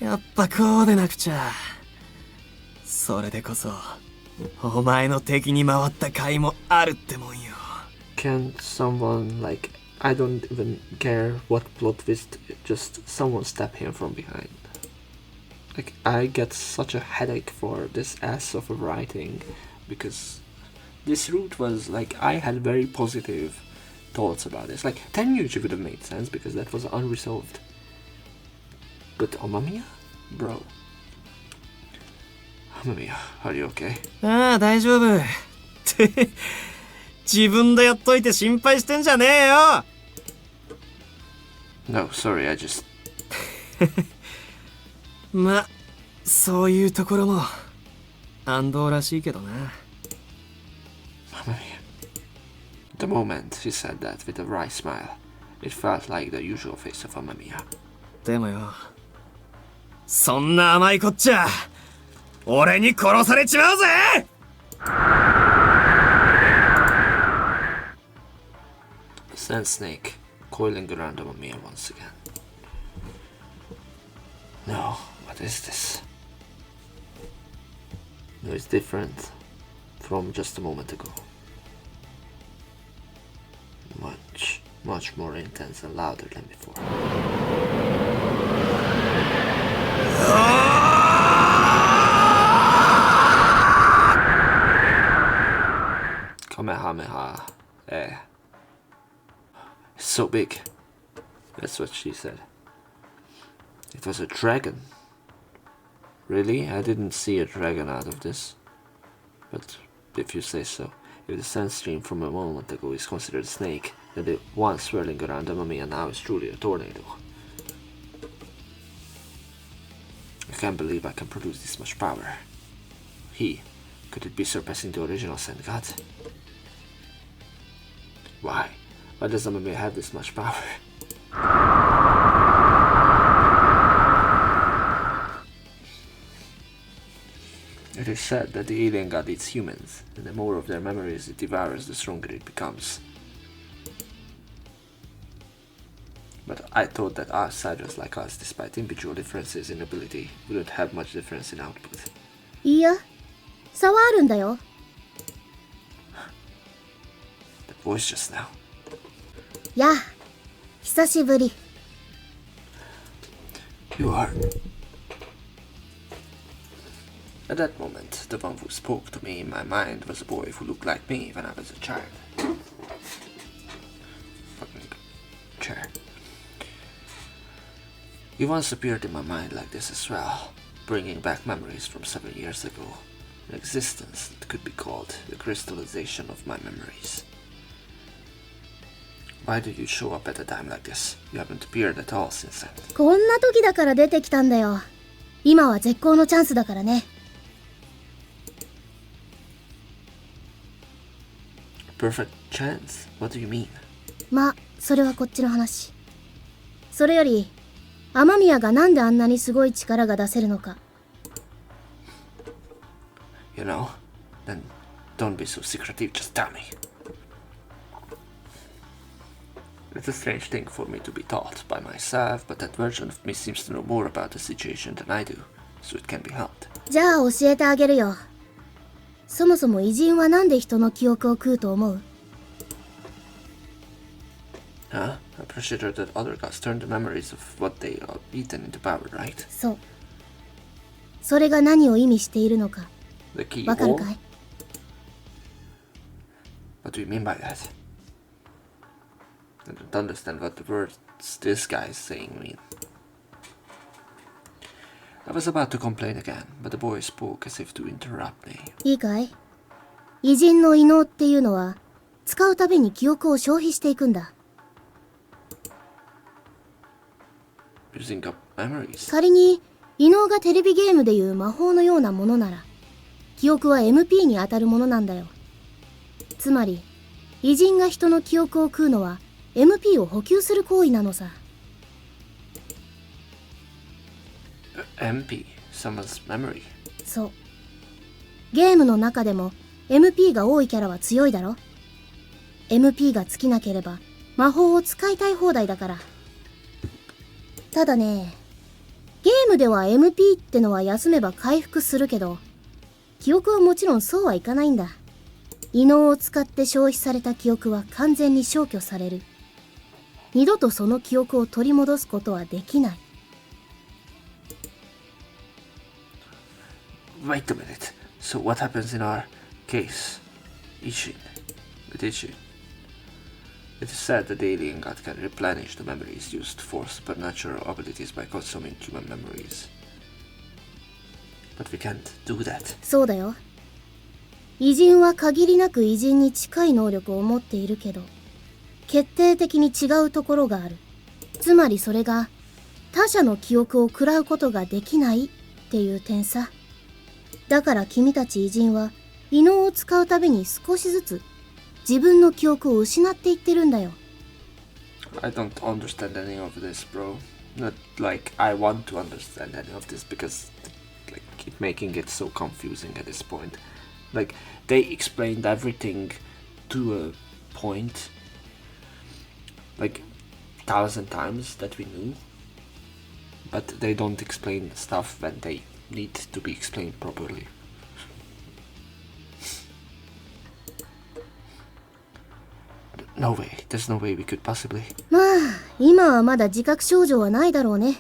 やっぱこうでなくちゃ。それでこそ、お前の敵に回った甲斐もあるってもんよ。Can someone, like, I don't even care what plot twist, just someone stab him from behind. Like, I get such a headache for this ass of a writing, because this route was, like, I had very positive thoughts about this. Like, Tenyuchi would have made sense, because that was unresolved. But Amamiya? Bro. Amamiya, are you okay? ああ、大丈夫。って自分でやっといて心配してんじゃねえよ。No, sorry, I just... ま、そういうところも安藤らしいけどな。Amamiya. The moment he said that with a wry smile, it felt like the usual face of Amamiya. でもよ、そんな甘いこっちゃ俺に殺されちまうぜ。The sand snake coiling around Amamiya once again. No, what is this? No, it's different from just a moment ago. Much more intense and louder than before. Kamehameha. It's so big. That's what she said. It was a dragon. Really? I didn't see a dragon out of this. But if you say so, if the sand stream from a moment ago is considered a snake, And the one swirling around the mummy and now is truly a tornado. I can't believe I can produce this much power. Could it be surpassing the original Sand God? Why? Why does the mummy have this much power? It is said that the alien god eats humans, and the more of their memories it devours, the stronger it becomes. But I thought that outsiders like us, despite individual differences in ability, wouldn't have much difference in output. いや、差はあるんだよ。That voice just now. やあ、久しぶり。You are. At that moment, the one who spoke to me in my mind was a boy who looked like me when I was a child. Fucking chair. You once appeared in my mind like this as well, bringing back memories from 7 years ago, an existence that could be called the crystallization of my memories. Why do you show up at a time like this? You haven't appeared at all since then. こんな時だから出てきたんだよ。今は絶好のチャンスだからね。Perfect chance? What do you mean? まあ、それはこっちの話。それより、雨宮がなんであんなにすごい力が出せるのか。You know? Then don't be so secretive, just tell me. It's a strange thing for me to be taught by myself, but that version of me seems to know more about the situation than I do, so it can be helped. じゃあ教えてあげるよ。そもそも偉人はなんで人の記憶を食うと思う？ Huh? I'm pretty sure that other gods turn the memories of what they are eaten into power, right? そう。それが何を意味しているのか。 The key わかる or? かい？ What do you mean by that? I don't understand what the words this guy is saying mean. I was about to complain again, but the boy spoke as if to interrupt me. いいかい？偉人の異能っていうのは、使うたびに記憶を消費していくんだ。Using up memories. 仮に異能がテレビゲームでいう魔法のようなものなら、記憶は MP に当たるものなんだよ。つまり、偉人が人の記憶を食うのは MP を補給する行為なのさ。MP, someone's memory. そう。ゲームの中でも MP が多いキャラは強いだろ。MP が尽きなければ魔法を使いたい放題だから。ただね、ゲームでは MP ってのは休めば回復するけど、記憶はもちろんそうはいかないんだ。異能を使って消費された記憶は完全に消去される。二度とその記憶を取り戻すことはできない。Wait a minute. So what happens in our case? Ishin. With Ishin. It is said that the alien god can replenish the memories used for supernatural abilities by consuming human memories. But we can't do that. そうだよ。偉人は限りなく偉人に近い能力を持っているけど、決定的に違うところがある。つまりそれが他者の記憶を喰らうことができないっていう点さ。だから君たち偉人は異能を使うたびに少しずつ自分の記憶を失っていってるんだよ。I don't understand any of this, bro. Not like I want to understand any of this because like keep making it so confusing at this point. Like they explained everything to a point like 1,000 times that we knew, but they don't explain stuff when they need to be explained properly. No way, there's no way we could possibly. まあ、今はまだ自覚症状はないだろうね。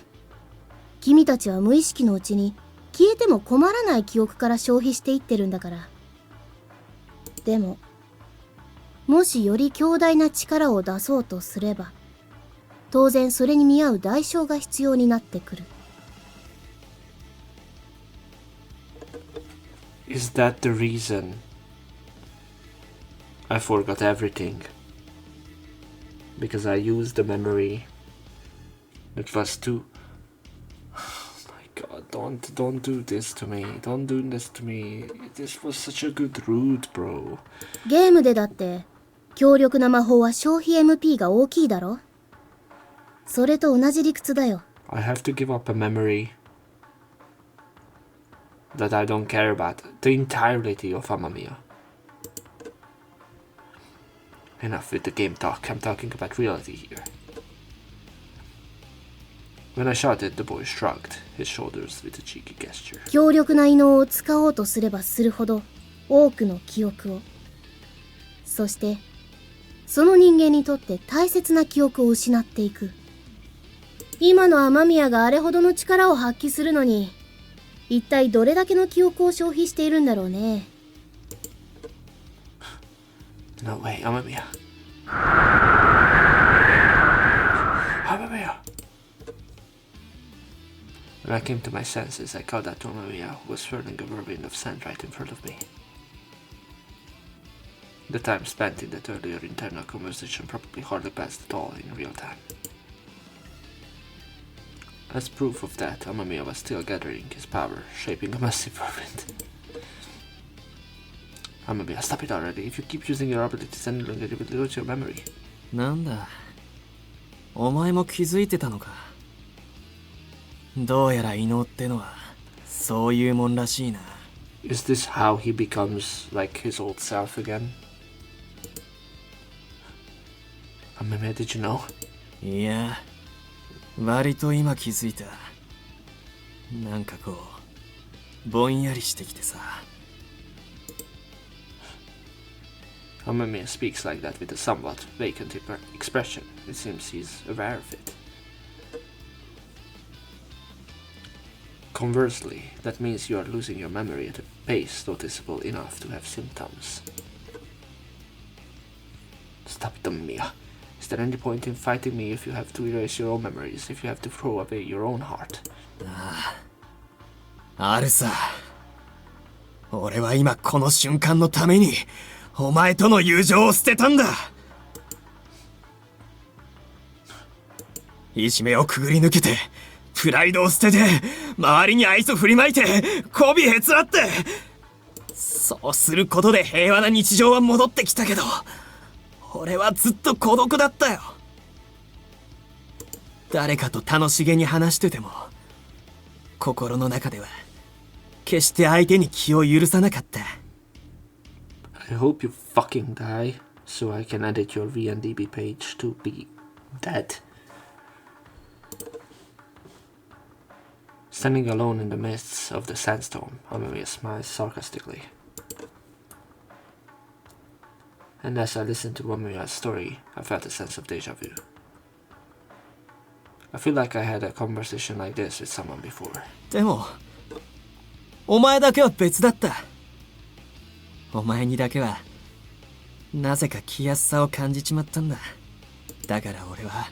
君たちは無意識のうちに消えても困らない記憶から消費していってるんだから。でも、もしより強大な力を出そうとすれば、当然それに見合う代償が必要になってくる。Is that the reason I forgot everything? because I used the memory. It was too... Oh my god, don't do this to me. Don't do this to me. This was such a good route, bro. ゲームでだって強力な魔法は消費 MP が大きいだろ。それと同じ理屈だよ。 I have to give up a memory that I don't care about. The entirety of Amamiya. Enough with the game talk. I'm talking about reality here. When I shouted, the boy shrugged his shoulders with a cheeky gesture. 強力な異能を使おうとすればするほど多くの記憶を、そしてその人間にとって大切な記憶を失っていく。今の雨宮があれほどの力を発揮するのに、一体どれだけの記憶を消費しているんだろうね。No way, Amamiya. Amamiya! When I came to my senses, I caught that Amamiya who was swirling a whirlwind of sand right in front of me. The time spent in that earlier internal conversation probably hardly passed at all in real time. As proof of that, Amamiya was still gathering his power, shaping a massive whirlwind. Amamiya, stop it already. If you keep using your abilities any longer, you will lose your memory. なんだ、お前も気づいてたのか。どうやら異能ってのはそういうもんらしいな。Is this how he becomes like his old self again? Amamiya, did you know? いや、割と今気づいた。なんかこうぼんやりしてきてさ。Amamiya speaks like that with a somewhat vacant expression. It seems he's aware of it. Conversely, that means you are losing your memory at a pace noticeable enough to have symptoms. Stop it, Amamiya. Is there any point in fighting me if you have to erase your own memories, if you have to throw away your own heart? あるさ。俺は今この瞬間のためにお前との友情を捨てたんだ。いじめをくぐり抜けてプライドを捨てて周りに愛想振りまいて媚びへつらって、そうすることで平和な日常は戻ってきたけど、俺はずっと孤独だったよ。誰かと楽しげに話してても心の中では決して相手に気を許さなかった。 I hope you fucking die, so I can edit your VNDB page to be dead. Standing alone in the midst of the sandstorm, Amamiya smiles sarcastically. And as I listened to Amamiya's story, I felt a sense of deja vu. I feel like I had a conversation like this with someone before. でもお前だけは別だった。お前にだけはなぜか気安さを感じちまったんだ。だから俺は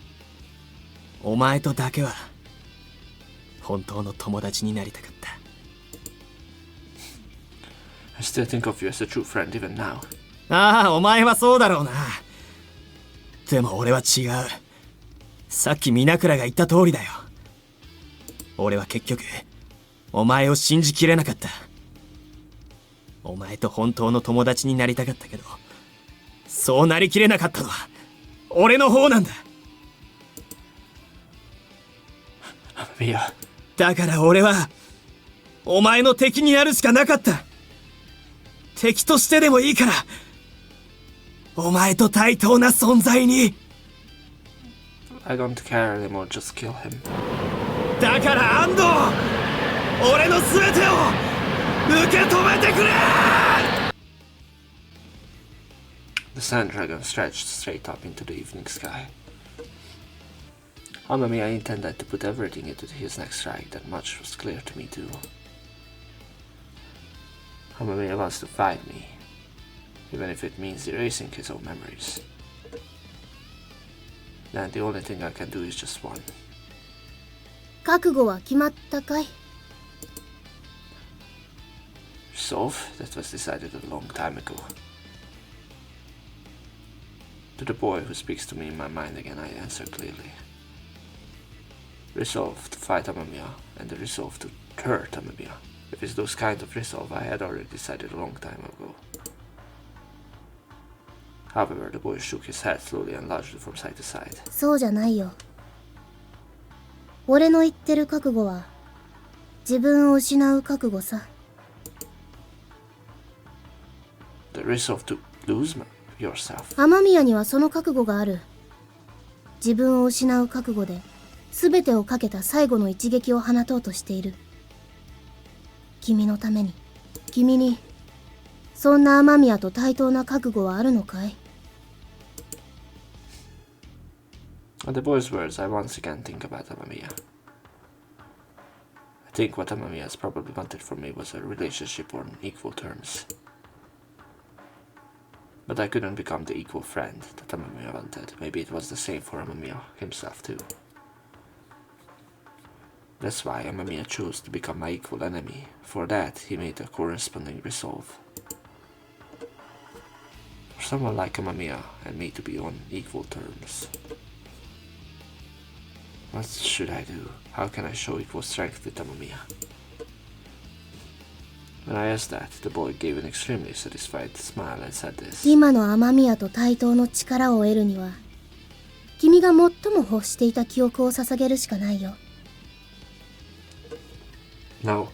お前とだけは本当の友達になりたかった。 I still think of you as a true friend even now. ああ、お前はそうだろうな。でも俺は違う。さっき皆倉が言った通りだよ。俺は結局お前を信じきれなかった。お前と本当の友達になりたかったけど、そうなりきれなかったのは俺の方なんだ。 Amamiya. だから俺はお前の敵になるしかなかった。敵としてでもいいからお前と対等な存在に。 I don't care anymore, just kill him. だから安藤、俺の全てを受け止めてくれ。 The sand dragon stretched straight up into the evening sky. Amamiya intended to put everything into his next strike, that much was clear to me too. Amamiya wants to fight me, even if it means erasing his own memories. Then the only thing I can do is just one. 覚悟は決まったかい？ Resolve? That was decided a long time ago. To the boy who speaks to me in my mind again, I answer clearly. Resolve to fight Amamiya, and the resolve to hurt Amamiya. If it's those kinds of resolve, I had already decided a long time ago. However, the boy shook his head slowly and largely from side to side. そうじゃないよ。俺の言ってる覚悟は自分を失う覚悟さ。The resolve to lose yourself. 雨宮にはその覚悟がある。自分を失う覚悟で全てをかけた最後の一撃を放とうとしている。君のために。君にそんな雨宮と対等な覚悟はあるのかい？ At the boy's words, I once again think about Amamiya. I think what Amamiya has probably wanted from me was a relationship on equal terms. But I couldn't become the equal friend that Amamiya wanted. Maybe it was the same for Amamiya himself too. That's why Amamiya chose to become my equal enemy. For that, he made a corresponding resolve. For someone like Amamiya and me to be on equal terms. What should I do? How can I show equal strength with Amamiya? When I asked that, the boy gave an extremely satisfied smile and said this. 今の雨宮と対等の力を得るには、君が最も欲していた記憶を捧げるしかないよ。No.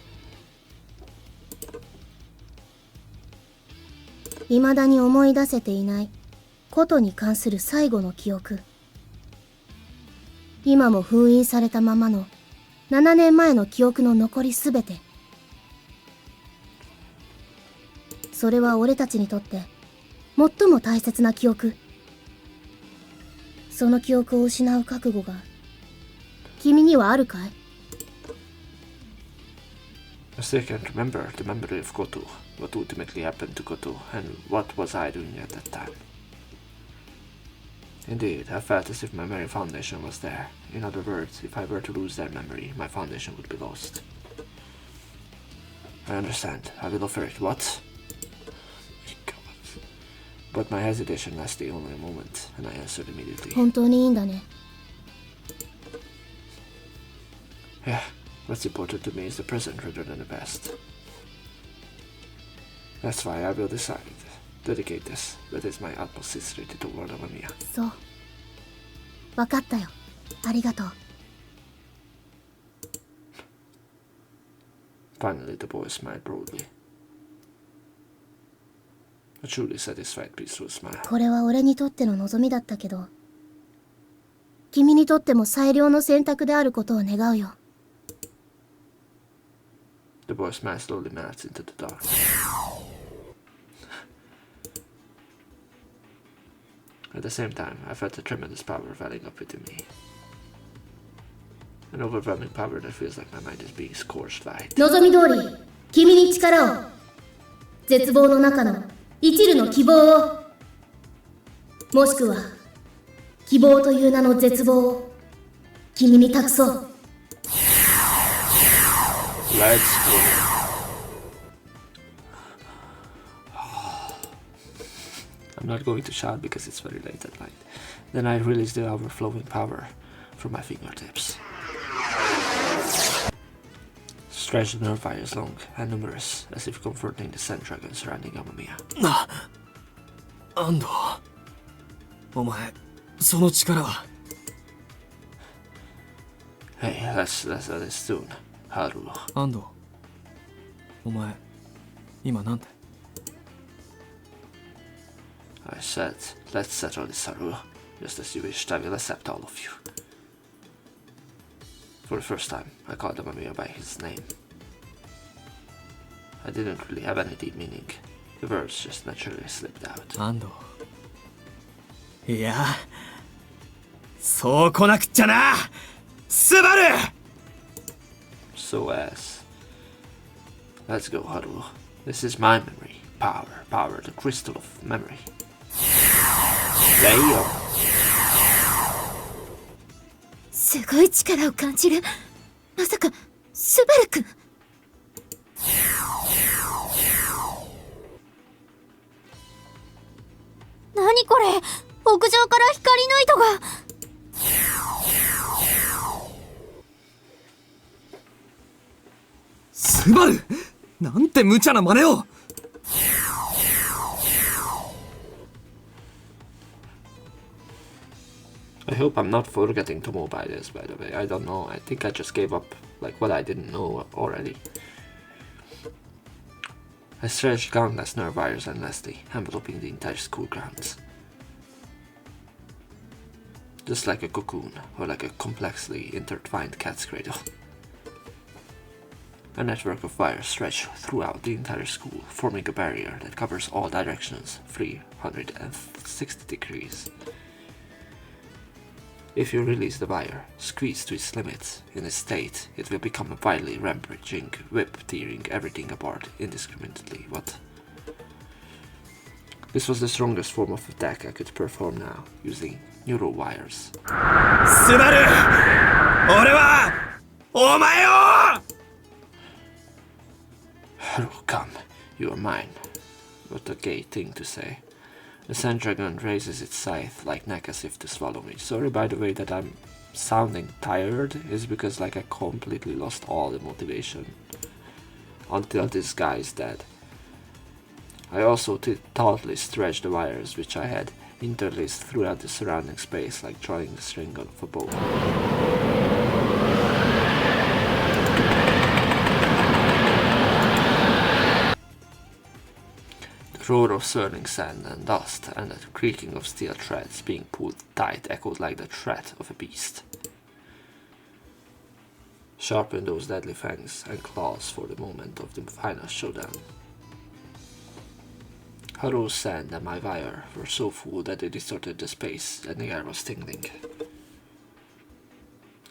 未だに思い出せていないことに関する最後の記憶。今も封印されたままの7年前の記憶の残りすべて。それは俺たちにとって最も大切な記憶。その記憶を失う覚悟が君にはあるかい？ I still can't remember the memory of Goto, what ultimately happened to Goto, and what was I doing at that time. Indeed, I felt as if my very foundation was there. In other words, if I were to lose that memory, my foundation would be lost. I understand. I will offer it. What? God. But my hesitation lasted only a moment, and I answered immediately. 本当にいいんだね。 Yeah, what's important to me is the present rather than the past. That's why I will dedicate this. That is my utmost sincerity toward Amamiya. そう。わかったよ。ありがとう。 Finally, the boy smiled broadly. A truly satisfied, peaceful smile. これは俺にとっての望みだったけど、君にとっても最良の選択であることを願うよ。 The boy's smile slowly melts into the dark. At the same time, I felt a tremendous power welling up within me. An overwhelming power that feels like my mind is being scorched white. 望み通り、君に力を。絶望の中の一縷の希望を。もしくは、希望という名の絶望を君に託そう。 Let's go. I'm not going to shout because it's very late at night. Then I release the overflowing power from my fingertips. Stretched nerve wires long and numerous, as if confronting the sand dragon surrounding Amamiya. 安藤、お前その力は。 Hey, let's soon, Haru. 安藤、お前今なんて？ I said, let's settle this, Haru. Just as you wished, I will accept all of you. For the first time, I called Amamiya by his name. I didn't really have any deep meaning. The words just naturally slipped out. 安藤、いや、そう来なくっちゃな、スバル。 So as... Let's go, Haru. This is my memory. Power, the crystal of memory. There you go. すごい力を感じる。まさかスバル君。何これ、屋上から光の糸が。スバル、なんて無茶な真似を。I hope I'm not forgetting Tomo by this, by the way. I don't know. I think I just gave up like what I didn't know already. I stretched countless nerve wires endlessly, enveloping the entire school grounds. Just like a cocoon, or like a complexly intertwined cat's cradle. A network of wires stretched throughout the entire school, forming a barrier that covers all directions, 360 degrees. If you release the wire, squeezed to its limits, in its state, it will become a wildly rampaging whip, tearing everything apart indiscriminately. What? This was the strongest form of attack I could perform now, using neural wires. スバル、俺はお前を。Haru, come, you are mine. What a gay thing to say. The sand dragon raises its scythe like neck as if to swallow me. Sorry, by the way, that I'm sounding tired is because like I completely lost all the motivation until this guy is dead. I also thoughtfully stretched the wires which I had interlaced throughout the surrounding space like drawing the string of a bow. The roar of swirling sand and dust and the creaking of steel threads being pulled tight echoed like the tread of a beast. Sharpen those deadly fangs and claws for the moment of the final showdown. Haru's sand and my wire were so full that they distorted the space and the air was tingling.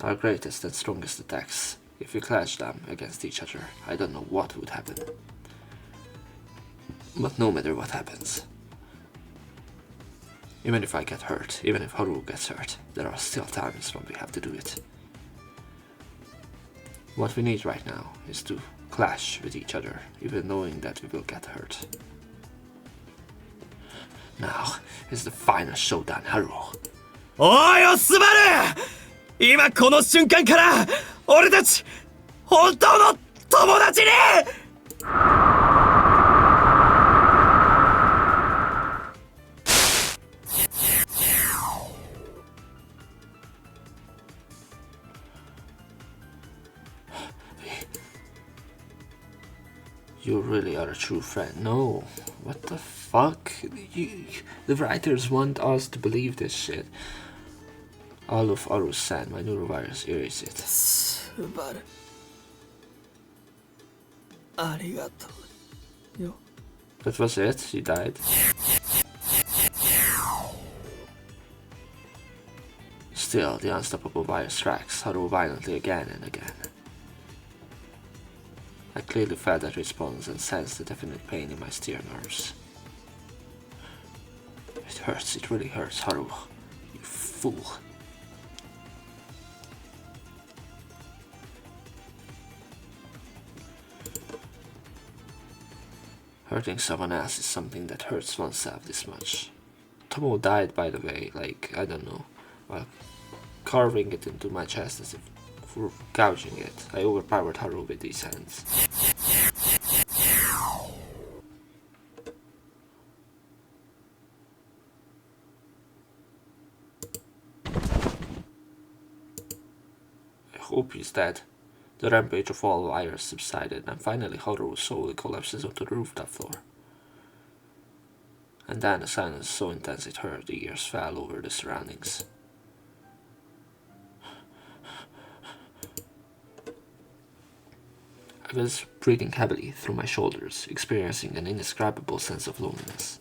Our greatest and strongest attacks, if we clashed them against each other, I don't know what would happen. But no matter what happens, even if I get hurt, even if Haru gets hurt, there are still times when we have to do it. What we need right now is to clash with each other, even knowing that we will get hurt. Now is the final showdown, Haru. おいよスバル、今この瞬間から俺たち本当の友達に。You really are a true friend. No. What the fuck? The writers want us to believe this shit. All of Aru's sand, my neurovirus erase it. スバル、ありがとうよ。 That was it? She died? Still, the unstoppable virus tracks Haru violently again and again. I clearly felt that response and sensed the definite pain in my steer nerves. It hurts, it really hurts, Haru. You fool. Hurting someone else is something that hurts oneself this much. Tomo died, by the way, like, I don't know, while carving it into my chest as if for gouging it. I overpowered Haru with these hands. I hope he's dead. The rampage of all wires subsided, and finally Haru slowly collapses onto the rooftop floor. And then a silence so intense it hurt the ears fell over the surroundings. I was breathing heavily through my shoulders, experiencing an indescribable sense of loneliness.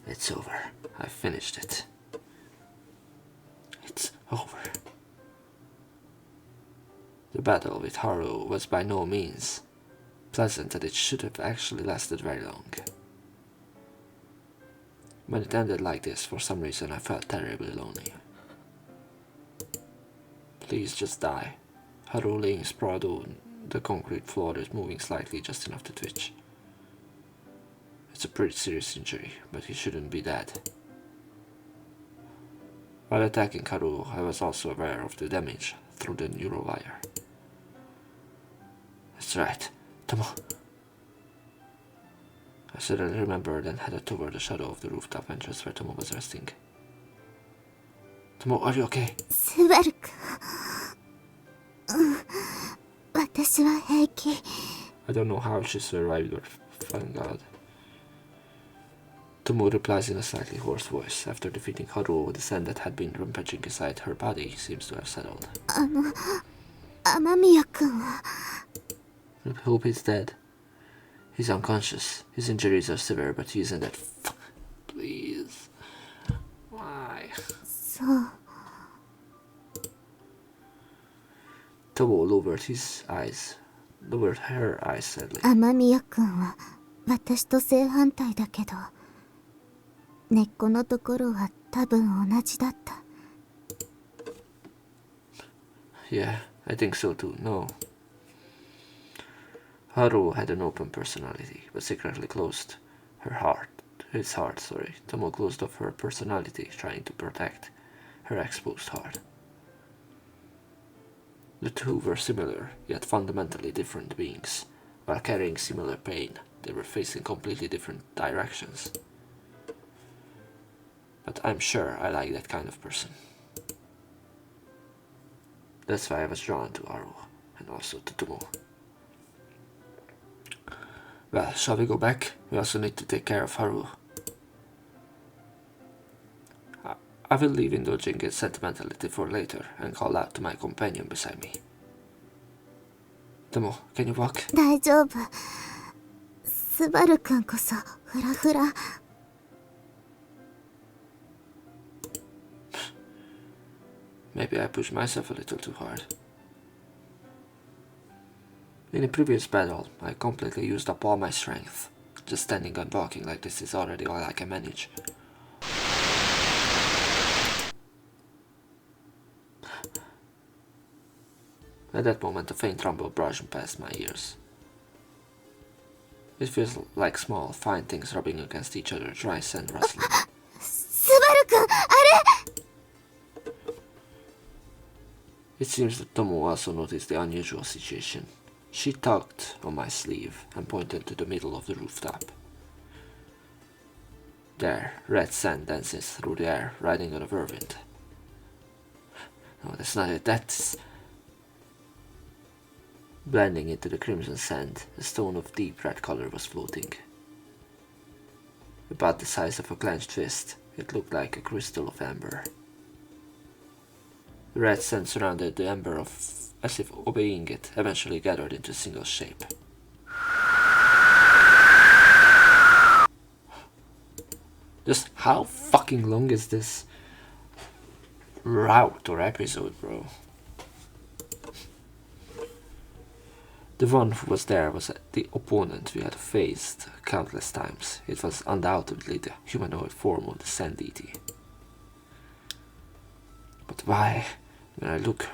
It's over. I finished it. It's over. The battle with Haru was by no means pleasant, and it should have actually lasted very long. When it ended like this, for some reason I felt terribly lonely. Please just die. Haru laying sprawled on the concrete floor is moving slightly, just enough to twitch. It's a pretty serious injury, but he shouldn't be dead. While attacking Haru, I was also aware of the damage through the neural wire. That's right, Tomo. I suddenly remembered and headed toward the shadow of the rooftop entrance where Tomo was resting. Tomo, are you okay? スバル君。私は平気。 I don't know how she survived, but thank God. Tomo replies in a slightly hoarse voice. After defeating Haru, the sand that had been rampaging inside her body seems to have settled. 雨宮君は。 I hope he's dead. He's unconscious. His injuries are severe, but he isn't that. Please. Why? そう。 Tomo lowered her eyes sadly. 雨宮君は私と正反対だけど、根っこのところは多分同じだった。 Yeah, I think so too. No. Haru had an open personality, but secretly closed his heart. Tomo closed off her personality, trying to protect her exposed heart. The two were similar, yet fundamentally different beings. While carrying similar pain, they were facing completely different directions. But I'm sure I like that kind of person. That's why I was drawn to Haru, and also to Tomo. Well, shall we go back? We also need to take care of Haru. I will leave indulging in sentimentality for later and call out to my companion beside me. Tomo, can you walk? 大丈夫。スバル君こそフラフラ。 Maybe I pushed myself a little too hard. In a previous battle, I completely used up all my strength. Just standing and walking like this is already all I can manage. At that moment, a faint rumble brushed past my ears. It feels like small, fine things rubbing against each other, dry sand rustling. スバル君、あれ。 It seems that Tomo also noticed the unusual situation. She tugged on my sleeve and pointed to the middle of the rooftop. There, red sand dances through the air, riding on a whirlwind. No, that's not it. That's... Blending into the crimson sand, a stone of deep red color was floating. About the size of a clenched fist, it looked like a crystal of amber. The red sand surrounded the amber as if obeying it, eventually gathered into a single shape. Just how fucking long is this route or episode, bro? The one who was there was the opponent we had faced countless times. It was undoubtedly the humanoid form of the Sand Deity. But why, when I look,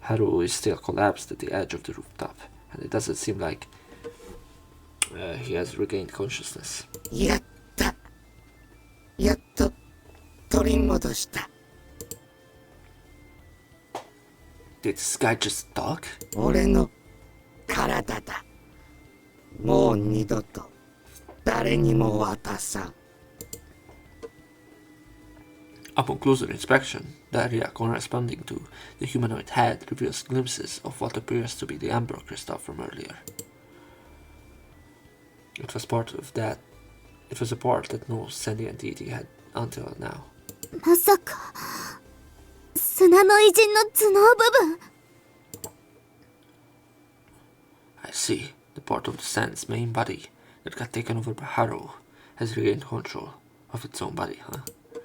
Haru is still collapsed at the edge of the rooftop, and it doesn't seem like he has regained consciousness. やった。やっと取り戻した。 Did this guy just talk? 俺の体だ。もう二度と誰にも渡さん。 Upon closer inspection, the area corresponding to the humanoid head reveals glimpses of what appears to be the amber crystal from earlier. It was a part that no sentient deity had until now. まさか砂の偉人の頭脳部分。 I see. The part of the sand's main body that got taken over by Haru has regained control of its own body, huh?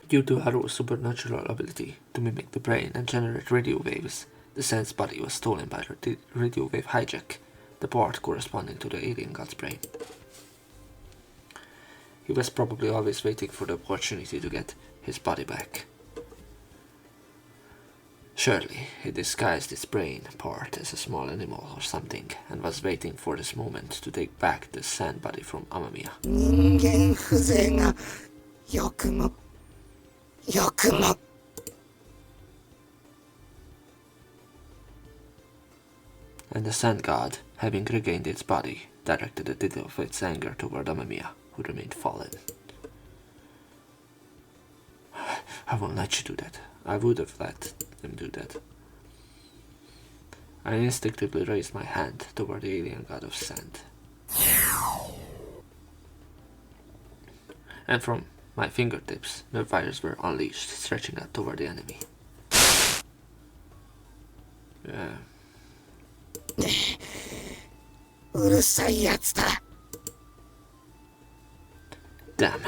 Due to Haru's supernatural ability to mimic the brain and generate radio waves, the sand's body was stolen by the radio wave hijack, the part corresponding to the alien god's brain. He was probably always waiting for the opportunity to get his body back. Surely, he disguised his brain part as a small animal or something, and was waiting for this moment to take back the sand body from Amamiya. 人間風情がよくもよくも。And the sand god, having regained its body, directed a little of its anger toward Amamiya, who remained fallen. I won't let you do that. I would have let him do that. I instinctively raised my hand toward the alien god of sand. And from my fingertips, nerve wires were unleashed, stretching out toward the enemy. Damn,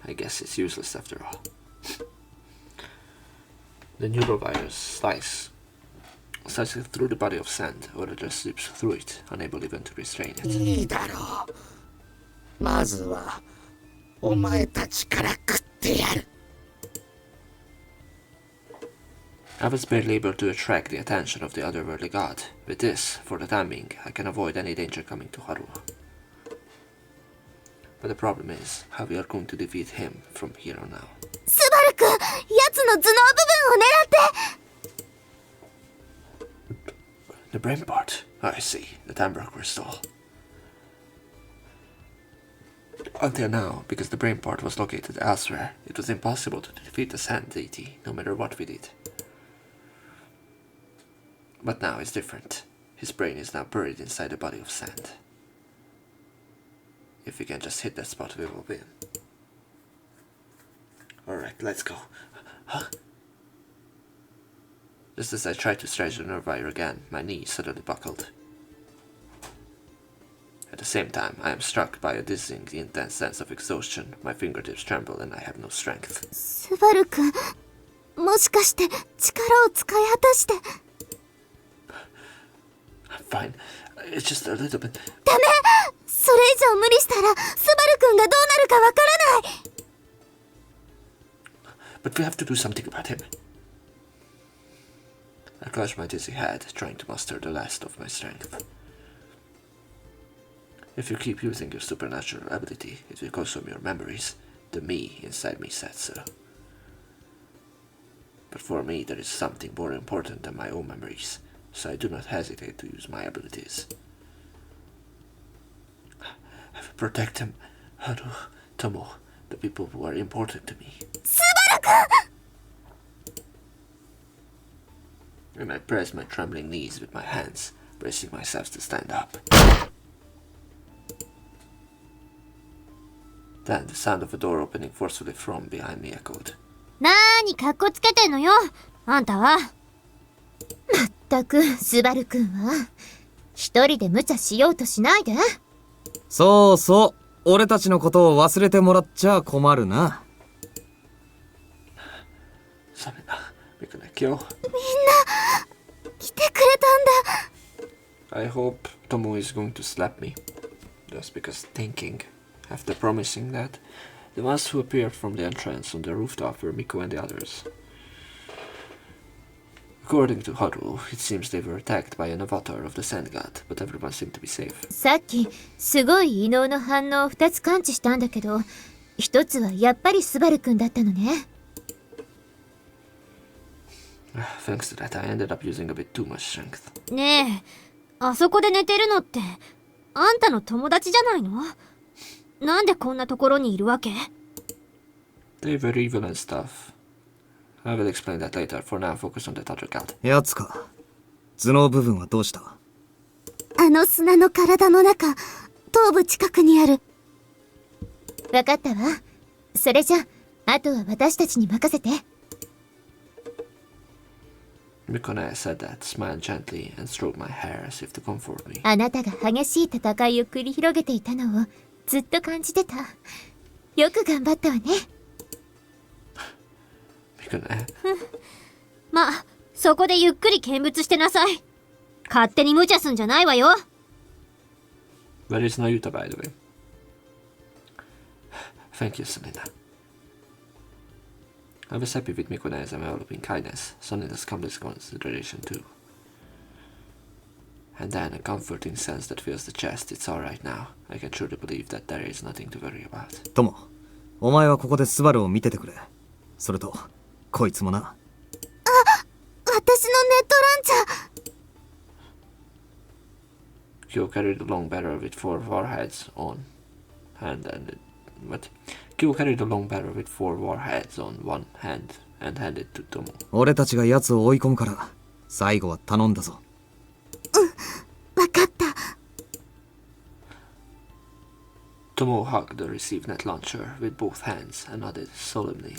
I guess it's useless after all. The neurovirus slices through the body of sand, or it just slips through it, unable even to restrain it. いいだろう。まずはお前たちから食ってやる。I was barely able to attract the attention of the otherworldly god. With this, for the time being, I can avoid any danger coming to Haru. But the problem is, how we are going to defeat him from here on out. スバル君、奴の頭脳部分を狙って。 The brain part. I see. The timbre crystal. Until now, because the brain part was located elsewhere, it was impossible to defeat the sand deity, no matter what we did. But now it's different. His brain is now buried inside the body of sand. If we can just hit that spot, we will win. Alright, let's go. Huh? Just as I tried to stretch the nerve wire again, my knee suddenly buckled. At the same time, I am struck by a dizzying, intense sense of exhaustion. My fingertips tremble and I have no strength. スバル君、もしかして力を使い果たして。 I'm fine. It's just a little bit... ダメ！それ以上無理したら、スバル君がどうなるかわからない！ But we have to do something about him. I clutched my dizzy head, trying to muster the last of my strength. If you keep using your supernatural ability, it will consume your memories. The me inside me said so. But for me, there is something more important than my own memories, so I do not hesitate to use my abilities. I will protect him, Haru, Tomo, the people who are important to me. スバル君！ And I pressed my trembling knees with my hands, bracing myself to stand up. Then the sound of a door opening forcefully from behind me echoed. なーにかっこつけてんのよ、あんたは。まったく、スバル君は。一人で無茶しようとしないで。そうそう、俺たちのことを忘れてもらっちゃ困るな。それな、みくね、今日。みんな、来てくれたんだ。I hope Tomo is going to slap me. Just because thinking, after promising that, the ones who appeared from the entrance on the rooftop were Miko and the others. According to Haru, it seems they were attacked by an avatar of the sand god, but everyone seemed to be safe. さっき、すごい異能の反応を2つ感知したんだけど、1つはやっぱりスバル君だったのね。Thanks to that, I ended up using a bit too much strength. ねえ、あそこで寝てるのって、あんたの友達じゃないの？なんでこんなところにいるわけ？ They were evil and stuff. I will explain that later. For now, focus on that other god. やつか。頭脳部分はどうした？あの砂の体の中、頭部近くにある。わかったわ。それじゃ、あとは私たちに任せて。Mikone said that, smiled gently, and stroked my hair as if to comfort me. あなたが激しい戦いを繰り広げていたのをずっと感じてた。よく頑張ったわね。Mikone. まあ、そこでゆっくり見物してなさい。勝手に無茶すんじゃないわよ。Where is Nayuta, by the way? Thank you, Selena. I was happy with Mikone's enveloping kindness. Selena's calmness consideration too. And then a comforting sense that fills the chest. It's alright now. I can truly believe that there is nothing to worry about. トモ、お前はここでスバルを見ててくれ。それと、こいつもな。私のネットランチャー。Kyo carried a long barrel with 4 warheads on hand and Kyo carried a long barrel with 4 warheads on one hand and handed to Tomo. 俺たちが奴を追い込むから最後は頼んだぞ。わかった。Tomo hugged the received net launcher with both hands and nodded solemnly.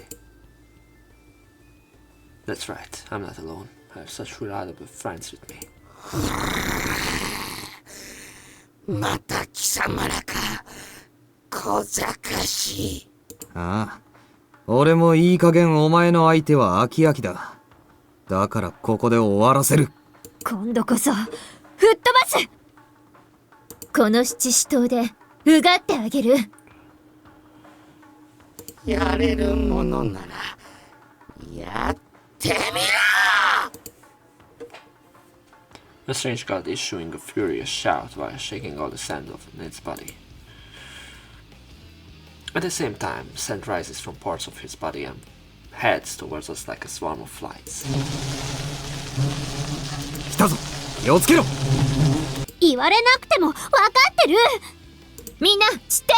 That's right, I'm not alone. I have such reliable friends with me. また貴様らか。小賢しい。ああ、俺もいい加減お前の相手は飽き飽きだ。だからここで終わらせる。今度こそ吹っ飛ばす。この七支刀でうがってあげる。やれるものならやってみろ。 The strange god issuing a furious shout while shaking all the sand off Ned's body. At the same time, sand rises from parts of his body and heads towards us like a swarm of flies. 来たぞ、気をつけろ。言われなくても分かってる。みんな知って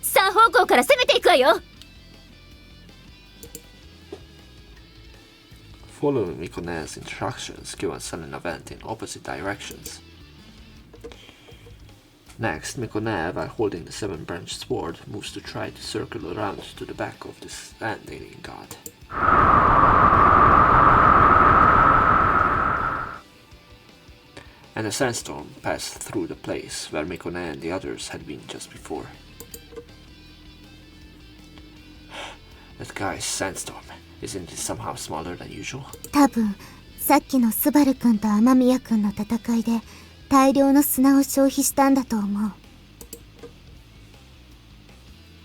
3方向から攻めていくわよ。Following Mikone's instructions, Kyo and Selena went in opposite directions. Next, Mikone, while holding the 7-branched sword, moves to try to circle around to the back of the sand alien god. And a sandstorm passed through the place where Mikone and the others had been just before. That guy's sandstorm. Isn't it somehow smaller than usual? 多分さっきのスバル君と雨宮君の戦いで大量の砂を消費したんだと思う。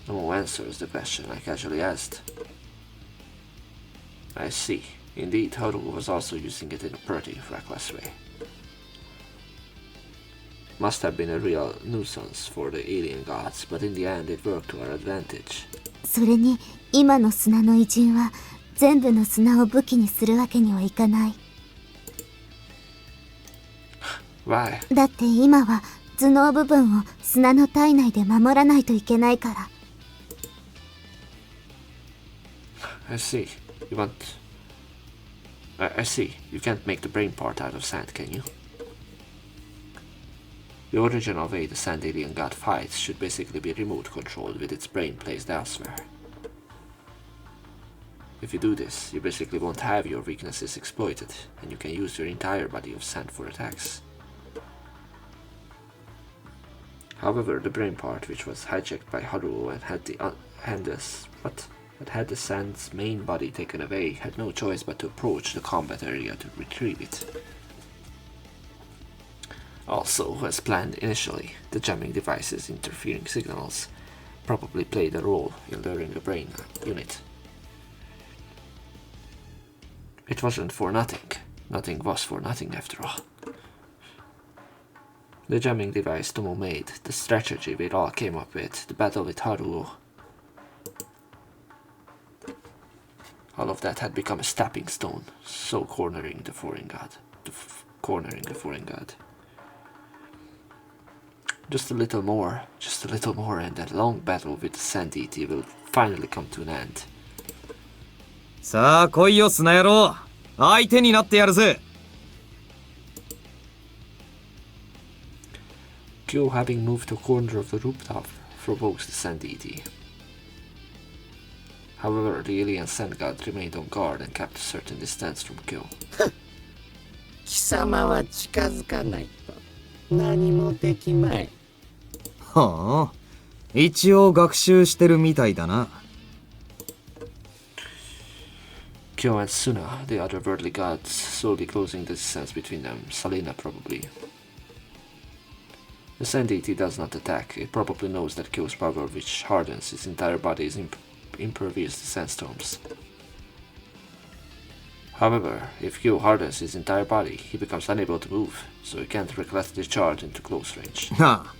No one answers the question I casually asked. I see. Indeed, Haru was also using it in a pretty reckless way. Must have been a real nuisance for the alien gods, but in the end it worked to our advantage. それに今の砂の偉人は全部の砂を武器にするわけにはいかない。Why? だって今は頭脳部分を砂の体内で守らないといけないから。I see. You want... I see. You can't make the brain part out of sand, can you? The original way the sand alien god fights should basically be remote controlled with its brain placed elsewhere. If you do this, you basically won't have your weaknesses exploited, and you can use your entire body of sand for attacks. However, the brain part, which was hijacked by Haruo and had the sand's main body taken away, had no choice but to approach the combat area to retrieve it. Also, as planned initially, the jamming device's interfering signals probably played a role in luring the brain unit. It wasn't for nothing. Nothing was for nothing after all. The jamming device Tomo made, the strategy we all came up with, the battle with Haruo. All of that had become a stepping stone, so cornering the foreign god. Just a little more, and that long battle with the Sand Deity will finally come to an end. さあ来いよ砂野郎、相手になってやるぜ。Kyo, having moved to a corner of the rooftop, provokes the Sand Deity. However, the alien Sand God remained on guard and kept a certain distance from Kyo. 貴様は近づかないと何もできまい。はあ、一応学習してるみたいだな。Kyo and Suna, the other worldly gods, slowly closing the distance between them, Selena probably. The Sand Deity does not attack. It probably knows that Kyo's power, which hardens his entire body, is impervious to sandstorms. However, if Kyo hardens his entire body, he becomes unable to move, so he can't recklessly charge into close range. なあ、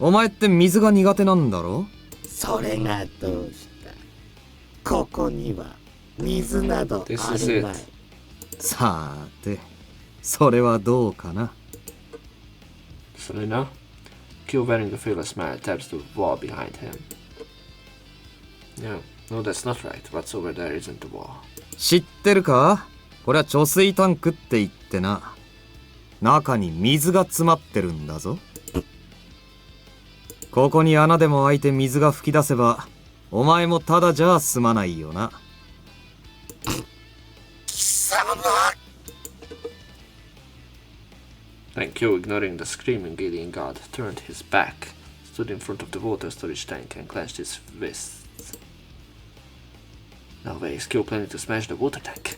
お前って水が苦手なんだろ？それがどうした？ここには水などあるまい。さて、それはどうかな。So Selena. Kyo wearing a fearless smile taps the wall behind him. No, that's not right. What's over there isn't the wall. 知ってるか？これは貯水タンクって言ってな。中に水が詰まってるんだぞ。ここに穴でも開いて水が噴き出せば、お前もただじゃ済まないよな。貴様。Then Kyo, ignoring the screaming alien god, turned his back, stood in front of the water storage tank and clenched his fists. No way, is Kyo planning to smash the water tank?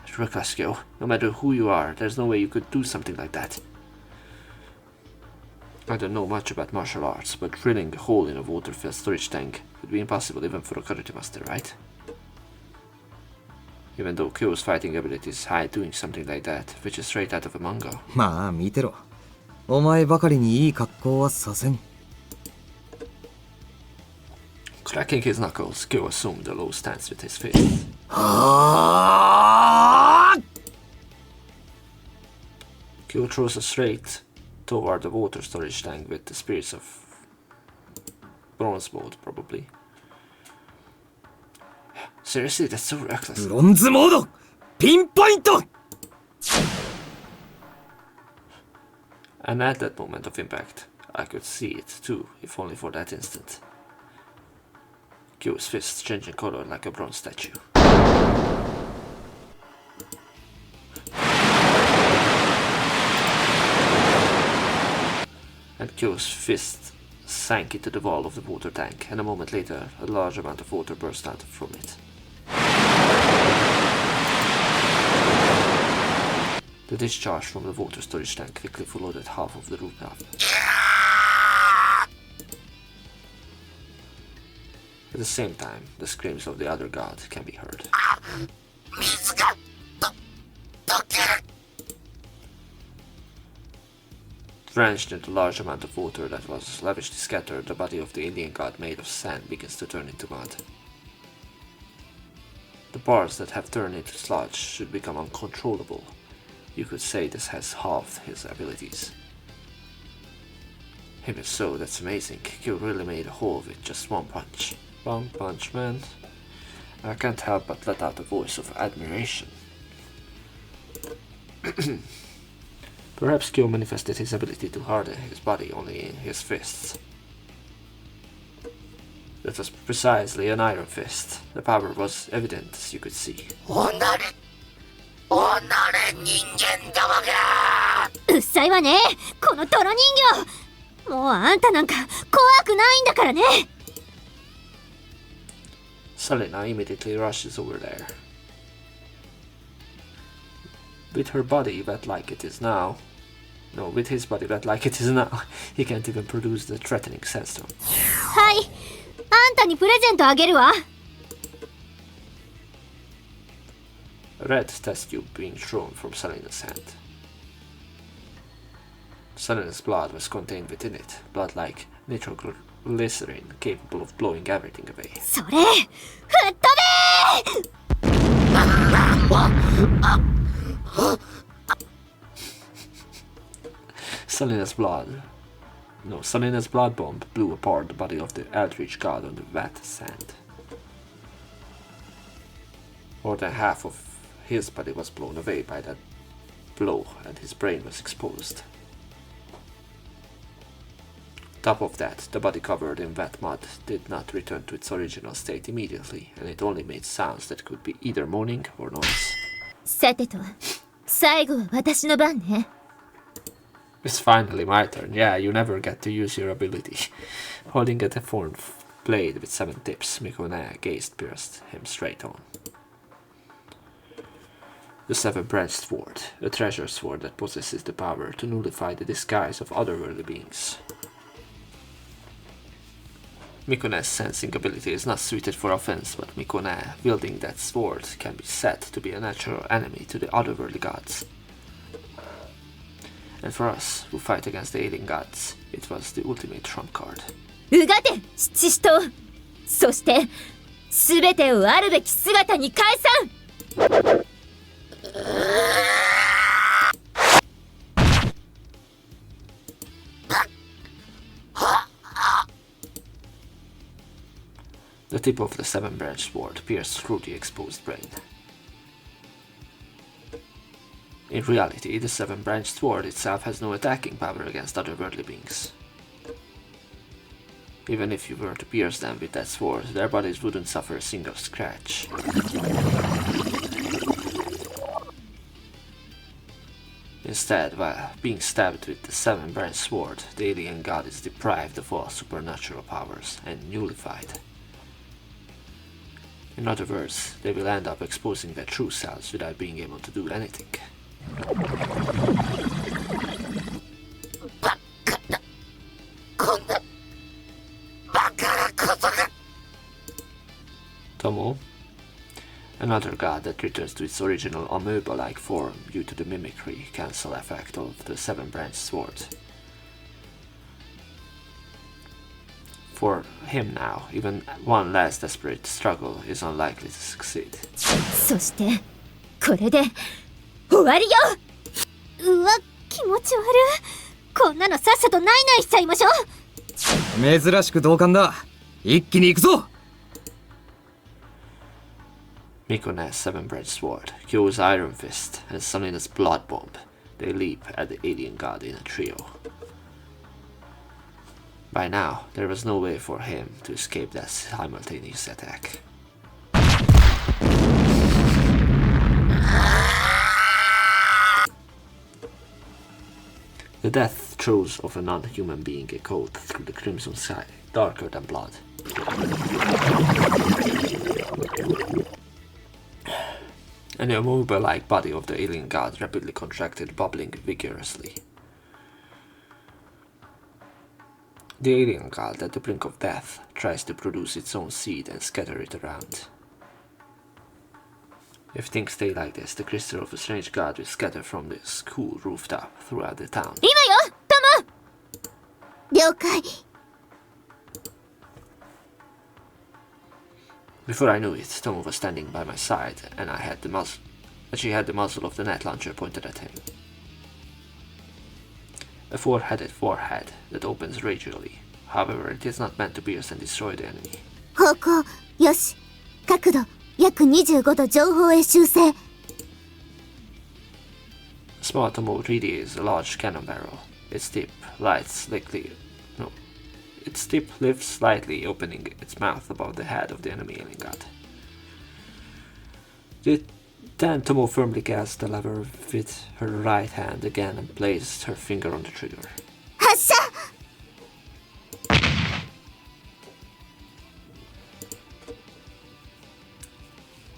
It's reckless, Kyo. No matter who you are, there's no way you could do something like that. I don't know much about martial arts, but drilling a hole in a water-filled storage tank would be impossible even for a karate master, right? Even though Kyo's fighting abilities hide doing something like that, which is straight out of a manga. まあ見てろ。お前ばかりにいい格好はさせん。Cracking his knuckles, Kyo assumed a low stance with his fist. Kyo throws a straight toward the water storage tank with the spirits of bronze mode, probably. Seriously, that's so reckless. ブロンズモードピンポイント And at that moment of impact, I could see it too, if only for that instant. Kyo's fists changing color like a bronze statue. And Kyo's fist sank into the wall of the water tank, and a moment later, a large amount of water burst out from it. The discharge from the water storage tank quickly flooded half of the rooftop. At the same time, the screams of the other god can be heard. Drenched in the large amount of water that was lavishly scattered, the body of the alien god made of sand begins to turn into mud. The parts that have turned into sludge should become uncontrollable. You could say this has halved his abilities. Even so, that's amazing. Kyo really made a hole with just one punch. One punch, man. I can't help but let out a voice of admiration. Perhaps Kyo manifested his ability to harden his body only in his fists. That was precisely an iron fist. The power was evident, as you could see. うっさいわね、この泥人形。もうあんたなんか怖くないんだからね。Selena immediately rushes over there. With her body wet like it is now, with his body wet like it is now, he can't even produce the threatening sandstorm. はい、あんたにプレゼントあげるわ。A red test tube being thrown from Selena's hand. Selena's blood was contained within it, blood like nitroglycerin capable of blowing everything away. それ、吹っ飛べSelena's blood bomb blew apart the body of the eldritch god on the wet sand. More than half of his body was blown away by that blow, and his brain was exposed. Top of that, the body covered in wet mud did not return to its original state immediately, and it only made sounds that could be either moaning or noise. さてと、最後は私の番ね。It's finally my turn. Yeah, you never get to use your ability. Holding a deformed blade with 7 tips, Mikone's gaze pierced him straight on. The 7-branched sword, a treasure sword that possesses the power to nullify the disguise of otherworldly beings. Mikone's sensing ability is not suited for offense, but Mikone, wielding that sword, can be said to be a natural enemy to the otherworldly gods. And for us, who fight against the alien gods, it was the ultimate trump card. うがて、七使徒。そして、すべてをあるべき姿に返さん。The tip of the seven-branched sword pierced through the exposed brain. In reality, the seven-branched sword itself has no attacking power against otherworldly beings. Even if you were to pierce them with that sword, their bodies wouldn't suffer a single scratch. Instead, while being stabbed with the seven-branched sword, the alien god is deprived of all supernatural powers and nullified. In other words, they will end up exposing their true selves without being able to do anything. Tomo, another god that returns to its original amoeba-like form due to the mimicry cancel effect of the seven-branched sword. For him now, even one last desperate struggle is unlikely to succeed. そしてこれで終わりよ。うわ、気持ち悪い。こんなのさっさとナイナイしちゃいましょう。珍しく同感だ。一気に行くぞ。Mikone's seven-branched sword, Kyo's iron fist, and Sunina's blood bomb. They leap at the alien god in a trio. By now, there was no way for him to escape that simultaneous attack. The death throes of a non-human being echoed through the crimson sky, darker than blood. And the amoeba-like body of the alien god rapidly contracted, bubbling vigorously. The alien god, at the brink of death, tries to produce its own seed and scatter it around. If things stay like this, the crystal of a strange god will scatter from this cool rooftop throughout the town. 今よ、トモ。了解。Before I knew it, Tomo was standing by my side, and she had the muzzle of the net launcher pointed at him. A four-headed warhead that opens radially. However, it is not meant to pierce and destroy the enemy. 方向よし、角度約25度上方へ修正。Small Tomo really is a large cannon barrel. Its tip lifts slightly, opening its mouth above the head of the enemy alien god. Then Tomo firmly cast the lever with her right hand again and placed her finger on the trigger. 発射。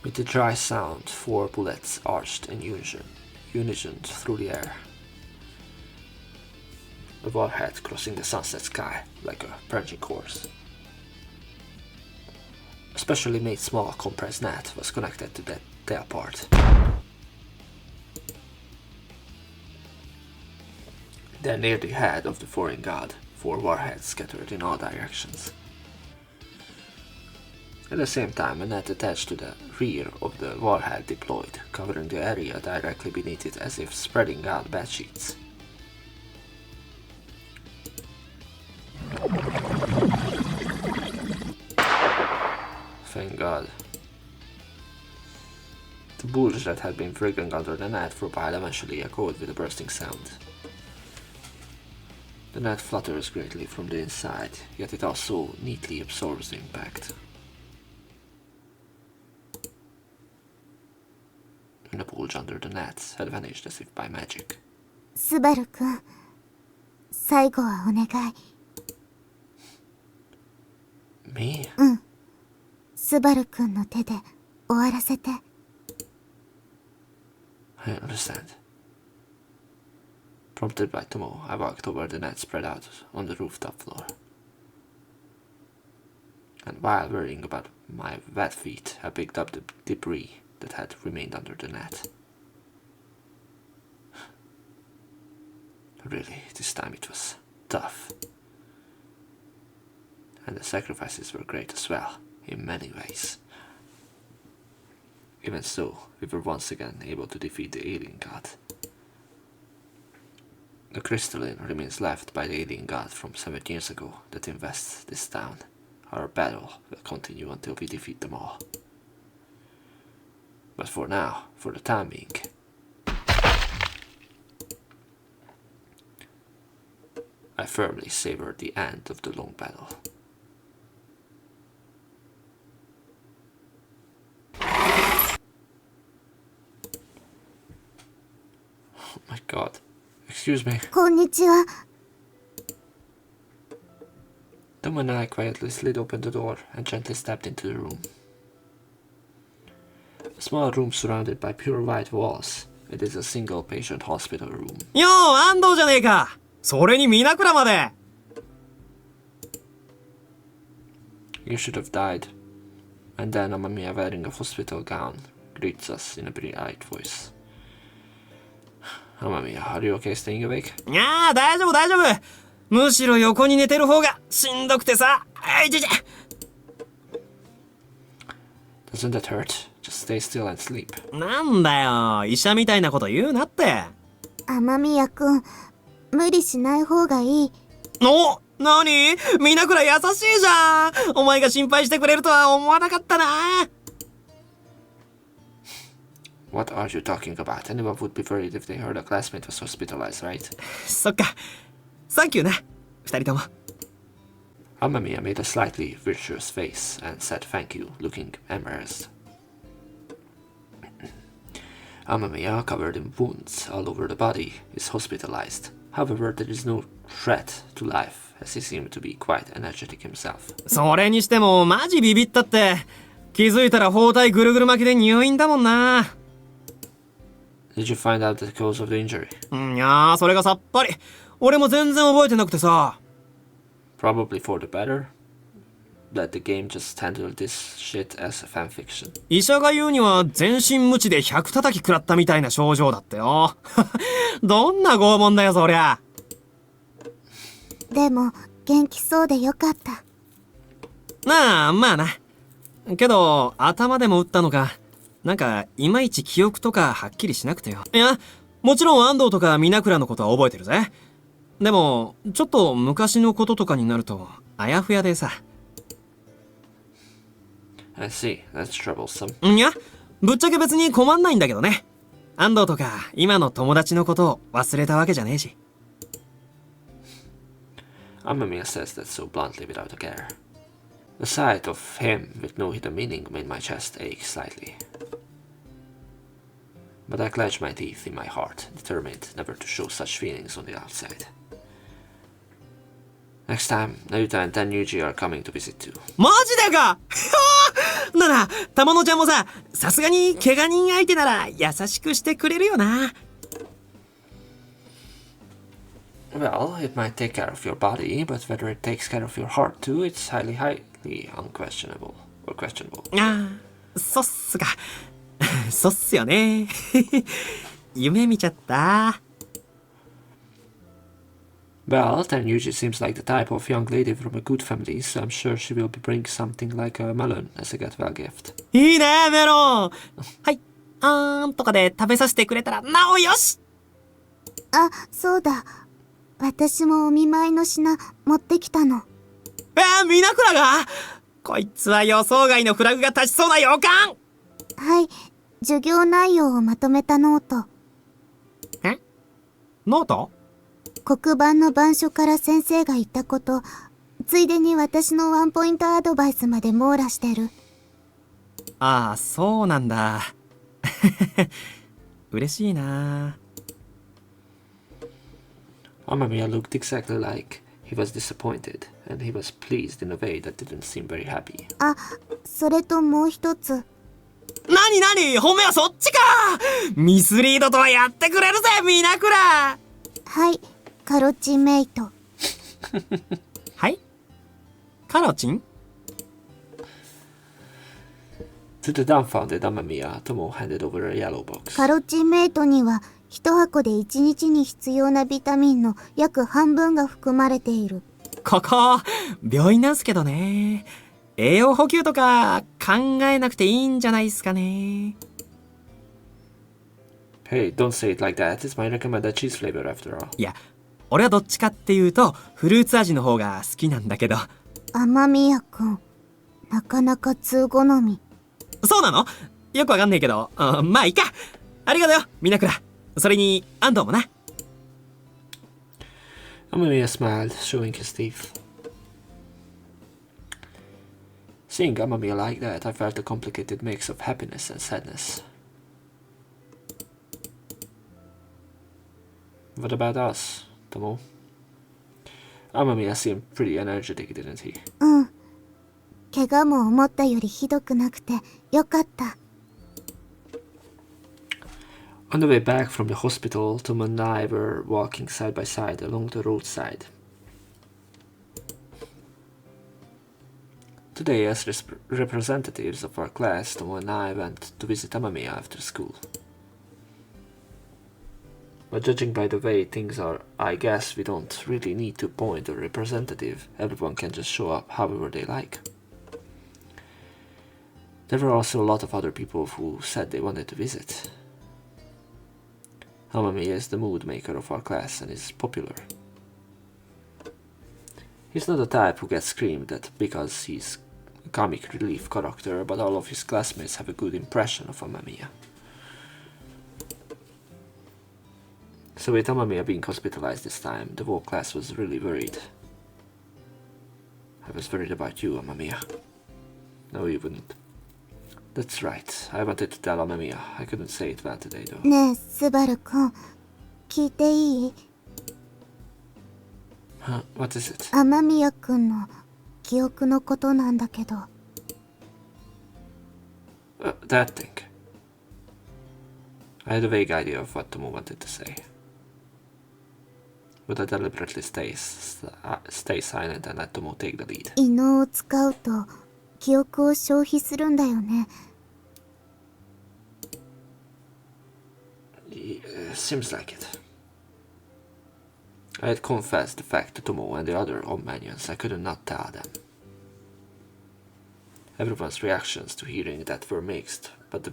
With a dry sound, 4 bullets arched in unison through the air. The warhead crossing the sunset sky like a branching horse. A specially made small compressed net was connected to that tail part. Then near the head of the foreign god, 4 warheads scattered in all directions. At the same time, a net attached to the rear of the warhead deployed, covering the area directly beneath it as if spreading out bed sheets. Thank God. The bulge that had been wriggling under the net for a while eventually echoed with a bursting sound. The net flutters greatly from the inside, yet it also neatly absorbs the impact. And the bulge under the net had vanished as if by magic. スバル君、最後はお願い。Me? スバル君の手で終わらせて。I understand. Prompted by Tomo, I walked over the net spread out on the rooftop floor. And while worrying about my wet feet, I picked up the debris that had remained under the net. Really, this time it was tough. And the sacrifices were great as well, in many ways. Even so, we were once again able to defeat the alien god. The crystalline remains left by the alien god from 7 years ago that invests this town our battle will continue until we defeat them all. But for now, for the time being, I firmly savor the end of the long battle. Oh my god. Excuse me. こんにちは。 Tomo and I quietly slid open the door and gently stepped into the room. A small room surrounded by pure white walls. It is a single patient hospital room. よう、安藤じゃねえか。それに皆倉まで。You should have died. And then Amamiya, wearing a hospital gown, greets us in a bright voice. Amamiya, are you okay staying awake? いやー、大丈夫大丈夫。むしろ横に寝てる方がしんどくてさ。あいちゃちゃ。Doesn't that hurt? Just stay still and sleep. なんだよ、医者みたいなこと言うなって。雨宮くん、無理しない方がいい。お、なに？皆倉優しいじゃん。お前が心配してくれるとは思わなかったな。What are you talking about? Anyone would be worried if they heard a classmate was hospitalized, right? そっか。サンキューな、二人とも。Amamiya made a slightly virtuous face and said thank you, looking embarrassed. Amamiya, covered in wounds all over the body, is hospitalized. However, there is no threat to life, as he seemed to be quite energetic himself. それにしてもマジビビったって。気づいたら包帯ぐるぐる巻きで入院だもんな。Did you find out the cause of the injury? いやー、それがさっぱり。俺も全然覚えてなくてさ。Probably for the better. Let the game just handle this shit as a fanfiction. 医者が言うには全身無知で100叩き食らったみたいな症状だってよ。どんな拷問だよそりゃ。でも元気そうでよかった。なあ、まあな。けど頭でも打ったのか、なんかいまいち記憶とかはっきりしなくてよ。いや、もちろん安藤とか皆倉のことは覚えてるぜ。でもちょっと昔のこととかになるとあやふやでさ。I see, that's troublesome. いや、ぶっちゃけ別に困んないんだけどね。安藤とか今の友達のことを忘れたわけじゃねえし。Amamiya says that so bluntly without a care. The sight of him with no hidden meaning made my chest ache slightly. But I clenched my teeth in my heart, determined never to show such feelings on the outside. Next time, Nayuta and Yuji are coming to visit too. マジでかなら、玉野ちゃんもさ、さすがに怪我人相手なら優しくしてくれるよな。Well, it might take care of your body, but whether it takes care of your heart too, it's highly unquestionable. Or questionable. ああ、そっすか。そうっすよね。夢見ちゃった。Well, Yuji seems like the type of young lady from a good family, so I'm sure she will bring something like a melon as a get-well gift. いいね、メロン。はい、あーんとかで食べさせてくれたらなおよし。あ、そうだ。私もお見舞いの品持ってきたの。皆倉が？こいつは予想外のフラグが立ちそうな予感。はい、授業内容をまとめたノート。ノート？黒板の板書から先生が言ったこと、ついでに私のワンポイントアドバイスまで網羅してる。ああ、そうなんだ。嬉しいな。Amamiya looked exactly like he was disappointed, and he was pleased in a way that didn't seem very happy. あ、それともう一つ。なに褒めはそっちか。ミスリードとはやってくれるぜ、皆倉。はい、カロチンメイト。はい？カロチン？ To the dumbfounded Amamiya, Tomo handed over a yellow box. カロチンメイトには一箱で1日に必要なビタミンの約半分が含まれている。ここ病院なんすけどね。栄養補給とか考えなくていいんじゃないっすかね。Hey, don't say it like that. It's my recommended cheese flavor after all. いや、俺はどっちかっていうとフルーツ味の方が好きなんだけど。雨宮くん、なかなか通好み。そうなの？よくわかんねえけど、まあいいか。ありがとよ、みなくら。それに、安藤もな。Amamiya smiled, showing his teeth. Seeing Amamiya like that, I felt a complicated mix of happiness and sadness. What about us, Tomo? Amamiya seemed pretty energetic, didn't he? うん。怪我も思ったよりひどくなくてよかった。On the way back from the hospital, Tomo and I were walking side by side along the roadside. Today, as representatives of our class, Tomo and I went to visit Amamiya after school. But judging by the way things are, I guess we don't really need to appoint a representative. Everyone can just show up however they like. There were also a lot of other people who said they wanted to visit. Amamiya is the mood maker of our class and is popular. He's not the type who gets screamed at because he's a comic relief character, but all of his classmates have a good impression of Amamiya. So with Amamiya being hospitalized this time, the whole class was really worried. I was worried about you, Amamiya. No, you wouldn't. That's right. I wanted to tell Amamiya. I couldn't say it well today, though. ねえ、スバルくん、聞いていい？ Huh? What is it? 雨宮くんの記憶のことなんだけど。That thing. I had a vague idea of what Tomo wanted to say. But I deliberately stay silent and let Tomo take the lead. 異能を使うと記憶を消費するんだよね。Seems like it. I had confessed the fact to Tomo and the other Omanians. I couldn't not tell them. Everyone's reactions to hearing that were mixed, but the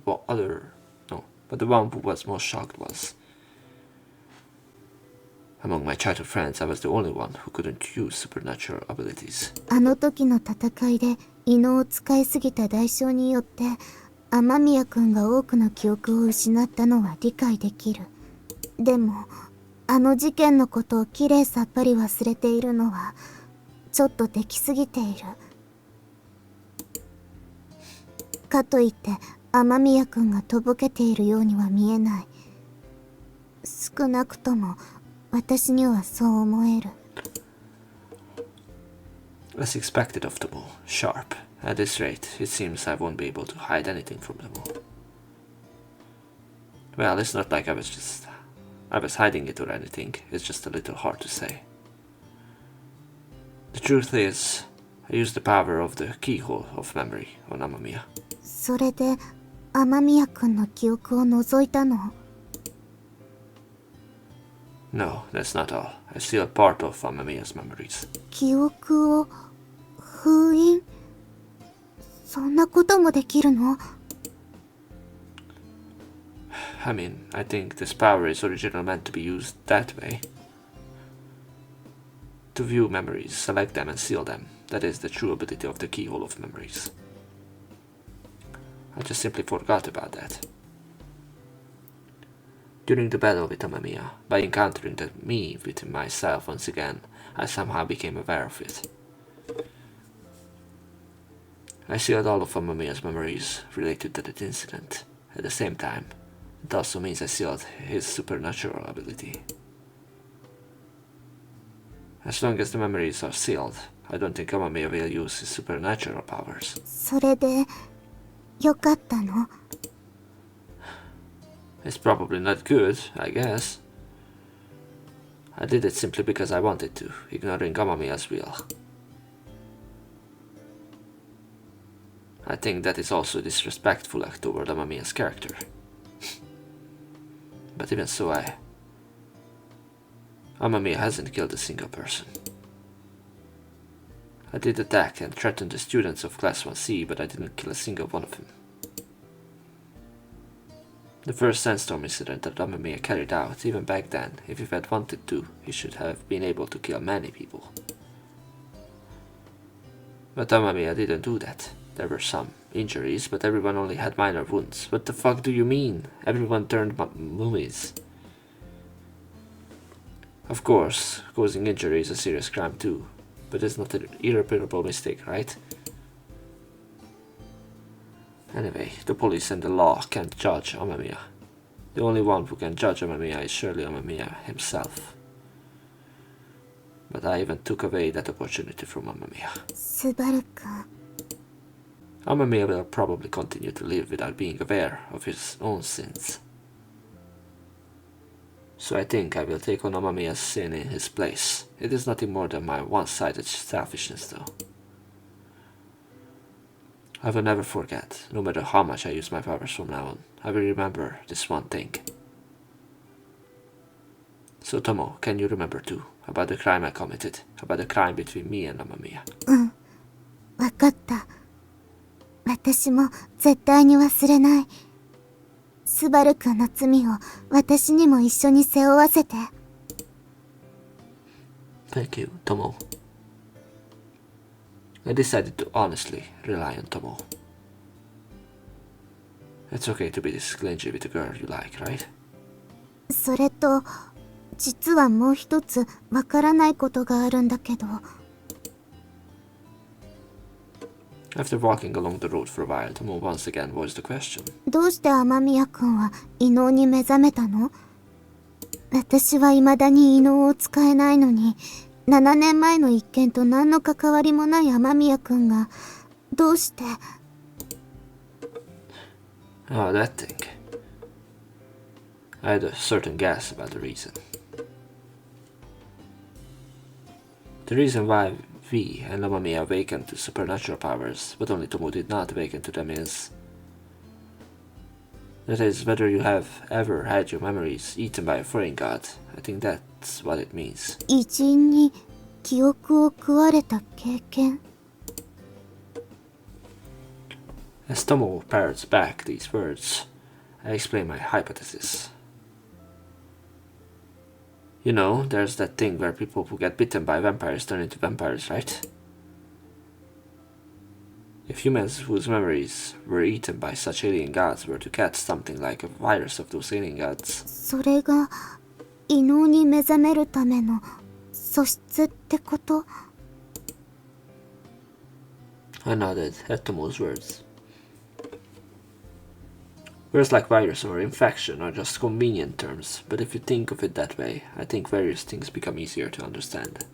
one who was most shocked was, among my childhood friends, I was the only one who couldn't use supernatural abilities. あの時の戦いで異能を使いすぎた代償によって雨宮くんが多くの記憶を失ったのは理解できる。でもあの事件のことをきれいさっぱり忘れているのはちょっとできすぎている。かといって雨宮くんがとぼけているようには見えない。少なくとも私にはそう思える。As expected of Tomo, sharp. At this rate, it seems I won't be able to hide anything from Tomo. Well, it's not like I was hiding it or anything. It's just a little hard to say. The truth is, I used the power of the keyhole of memory on Amamiya. それで雨宮くんの記憶を除いたの？ No, that's not all. I steal part of Amamiya's memories. 記憶を封印？そんなこともできるの？ I mean, I think this power is originally meant to be used that way. To view memories, select them and seal them. That is the true ability of the keyhole of memories. I just simply forgot about that. During the battle with Amamiya, by encountering me within myself once again, I somehow became aware of it. I sealed all of Amamiya's memories related to that incident. At the same time, it also means I sealed his supernatural ability. As long as the memories are sealed, I don't think Amamiya will use his supernatural powers. それでよかったの？ It's probably not good, I guess. I did it simply because I wanted to, ignoring Amamiya's will. I think that is also a disrespectful act toward Amamiya's character. But even so, Amamiya hasn't killed a single person. I did attack and threaten the students of Class 1C, but I didn't kill a single one of them. The first sandstorm incident that Amamiya carried out, even back then, if he had wanted to, he should have been able to kill many people. But Amamiya didn't do that. There were some injuries, but everyone only had minor wounds. What the fuck do you mean? Everyone turned mummies. Of course, causing injury is a serious crime too, but it's not an irreparable mistake, right? Anyway, the police and the law can't judge Amamiya. The only one who can judge Amamiya is surely Amamiya himself. But I even took away that opportunity from Amamiya. スバル君 Amamiya will probably continue to live without being aware of his own sins. So I think I will take on Amamiya's sin in his place. It is nothing more than my one-sided selfishness though. I will never forget, no matter how much I use my powers from now on. I will remember this one thing. So Tomo, can you remember too? About the crime I committed? About the crime between me and Amamiya? わかった。私も絶対に忘れない。スバル君の罪を私にも一緒に背負わせて。Thank you, Tomo. I decided to honestly rely on Tomo. It's okay to be this clingy with a girl you like, right? それと、実はもう一つわからないことがあるんだけど。After walking along the road for a while, Tomo once again voiced the question. どうして雨宮君は異能に目覚めたの？私は未だに異能を使えないのに、7年前の一件と何の関わりもない雨宮君が、どうして？ Oh, that thing. I had a certain guess about the reason. The reason why we and Amamiya awakened to supernatural powers, but only Tomo did not awaken to them is... That is, whether you have ever had your memories eaten by a foreign god. I think that's what it means. 偉人に記憶を食われた経験？ As Tomo parrots back these words, I explain my hypothesis. You know, there's that thing where people who get bitten by vampires turn into vampires, right? If humans whose memories were eaten by such alien gods were to catch something like a virus of those alien gods... それが異能に目覚めるための素質ってこと？ I nodded at Tomo's words. Words like virus or infection are just convenient terms, but if you think of it that way, I think various things become easier to understand.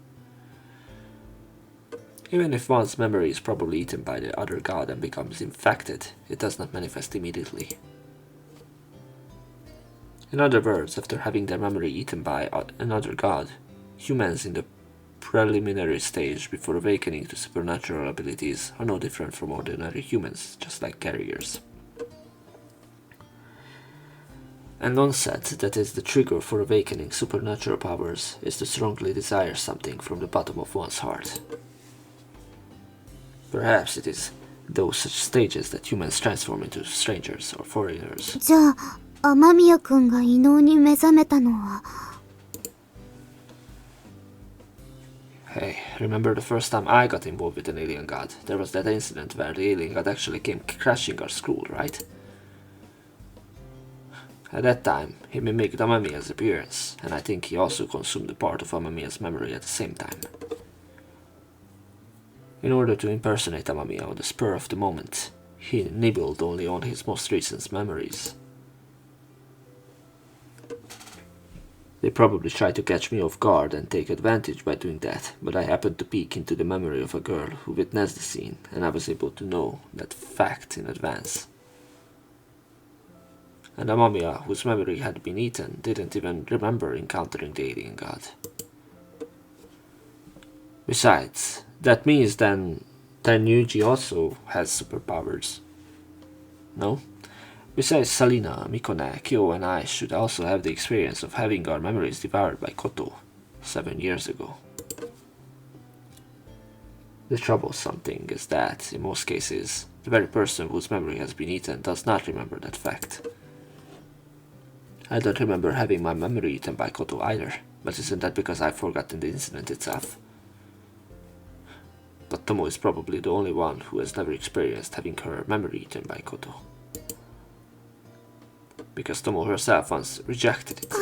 Even if one's memory is probably eaten by the other god and becomes infected, it does not manifest immediately. In other words, after having their memory eaten by another god, humans in the preliminary stage before awakening to supernatural abilities are no different from ordinary humans, just like carriers. And one said that is the trigger for awakening supernatural powers is to strongly desire something from the bottom of one's heart. Perhaps it is those such stages that humans transform into strangers or foreigners. じゃあ、雨宮君が異能に目覚めたのは。 Hey, remember the first time I got involved with an alien god? There was that incident where the alien god actually came crashing our school, right? At that time, he mimicked Amamiya's appearance, and I think he also consumed a part of Amamiya's memory at the same time. In order to impersonate Amamiya on the spur of the moment, he nibbled only on his most recent memories. They probably tried to catch me off guard and take advantage by doing that, but I happened to peek into the memory of a girl who witnessed the scene, and I was able to know that fact in advance. And Amamiya, whose memory had been eaten, didn't even remember encountering the alien god. Besides, that means then Yuji also has superpowers. No? Besides Salina, Mikone, Kyo and I should also have the experience of having our memories devoured by Koto 7 years ago. The troublesome thing is that, in most cases, the very person whose memory has been eaten does not remember that fact. I don't remember having my memory eaten by Koto either, but isn't that because I've forgotten the incident itself? But Tomo is probably the only one who has never experienced having her memory eaten by Koto. Because Tomo herself once rejected it.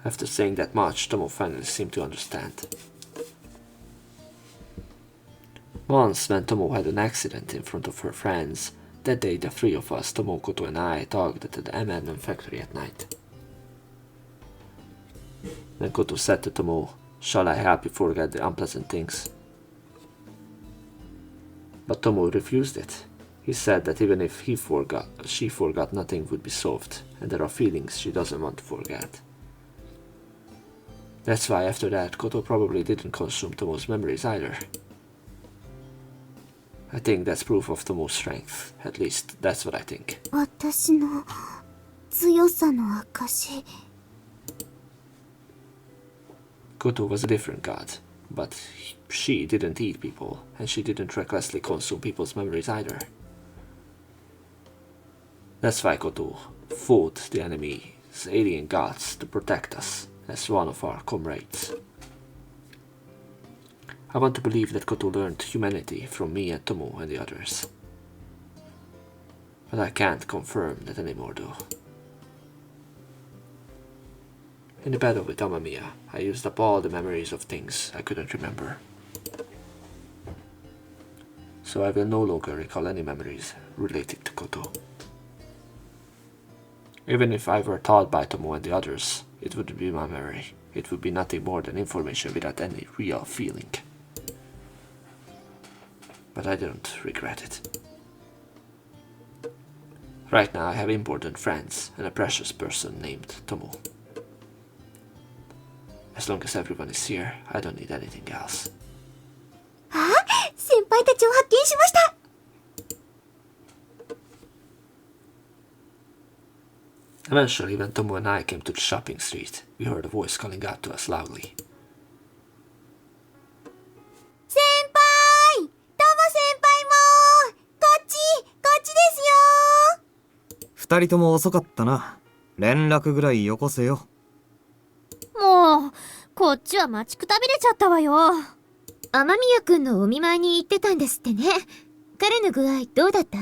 After saying that much, Tomo finally seemed to understand. Once, when Tomo had an accident in front of her friends, that day the three of us, Tomo, Koto and I, talked at the M&M factory at night. Then Koto said to Tomo, "Shall I help you forget the unpleasant things?" But Tomo refused it. He said that even if she forgot, nothing would be solved, and there are feelings she doesn't want to forget. That's why after that, Koto probably didn't consume Tomo's memories either. I think that's proof of Tomo's strength. At least, that's what I think. 私の強さの証。Koto was a different god, but she didn't eat people, and she didn't recklessly consume people's memories either. That's why Koto fought the enemy's alien gods to protect us as one of our comrades. I want to believe that Koto learned humanity from me and Tomo and the others. But I can't confirm that anymore though. In the battle with Amamiya, I used up all the memories of things I couldn't remember. So I will no longer recall any memories related to Koto. Even if I were taught by Tomo and the others, it wouldn't be my memory. It would be nothing more than information without any real feeling. But I don't regret it. Right now I have important friends and a precious person named Tomo. As long as everyone is here, I don't need anything else. あ、先輩たちを発見しました。Eventually, when Tomo and I came to the shopping street, we heard a voice calling out to us loudly. 先輩、トモ先輩もこっちですよ。二人とも遅かったな。連絡ぐらいよこせよ。もうこっちは待ちくたびれちゃったわよ。雨宮くんのお見舞いに行ってたんですってね。彼の具合どうだった？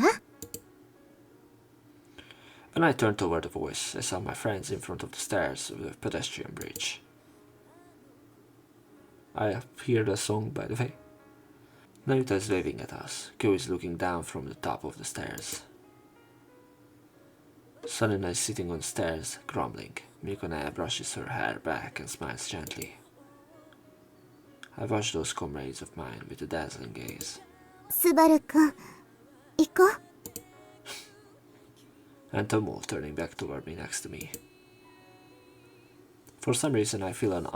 When I turned toward the voice, I saw my friends in front of the stairs of the pedestrian bridge. I hear the song, by the way. Nayuta is waving at us. Kyo is looking down from the top of the stairs. Sanina is sitting on the stairs, grumbling. Mikonaya brushes her hair back and smiles gently. I watch those comrades of mine with a dazzling gaze. スバルくん、行こう。And Tomo turning back toward me next to me. For some reason I feel an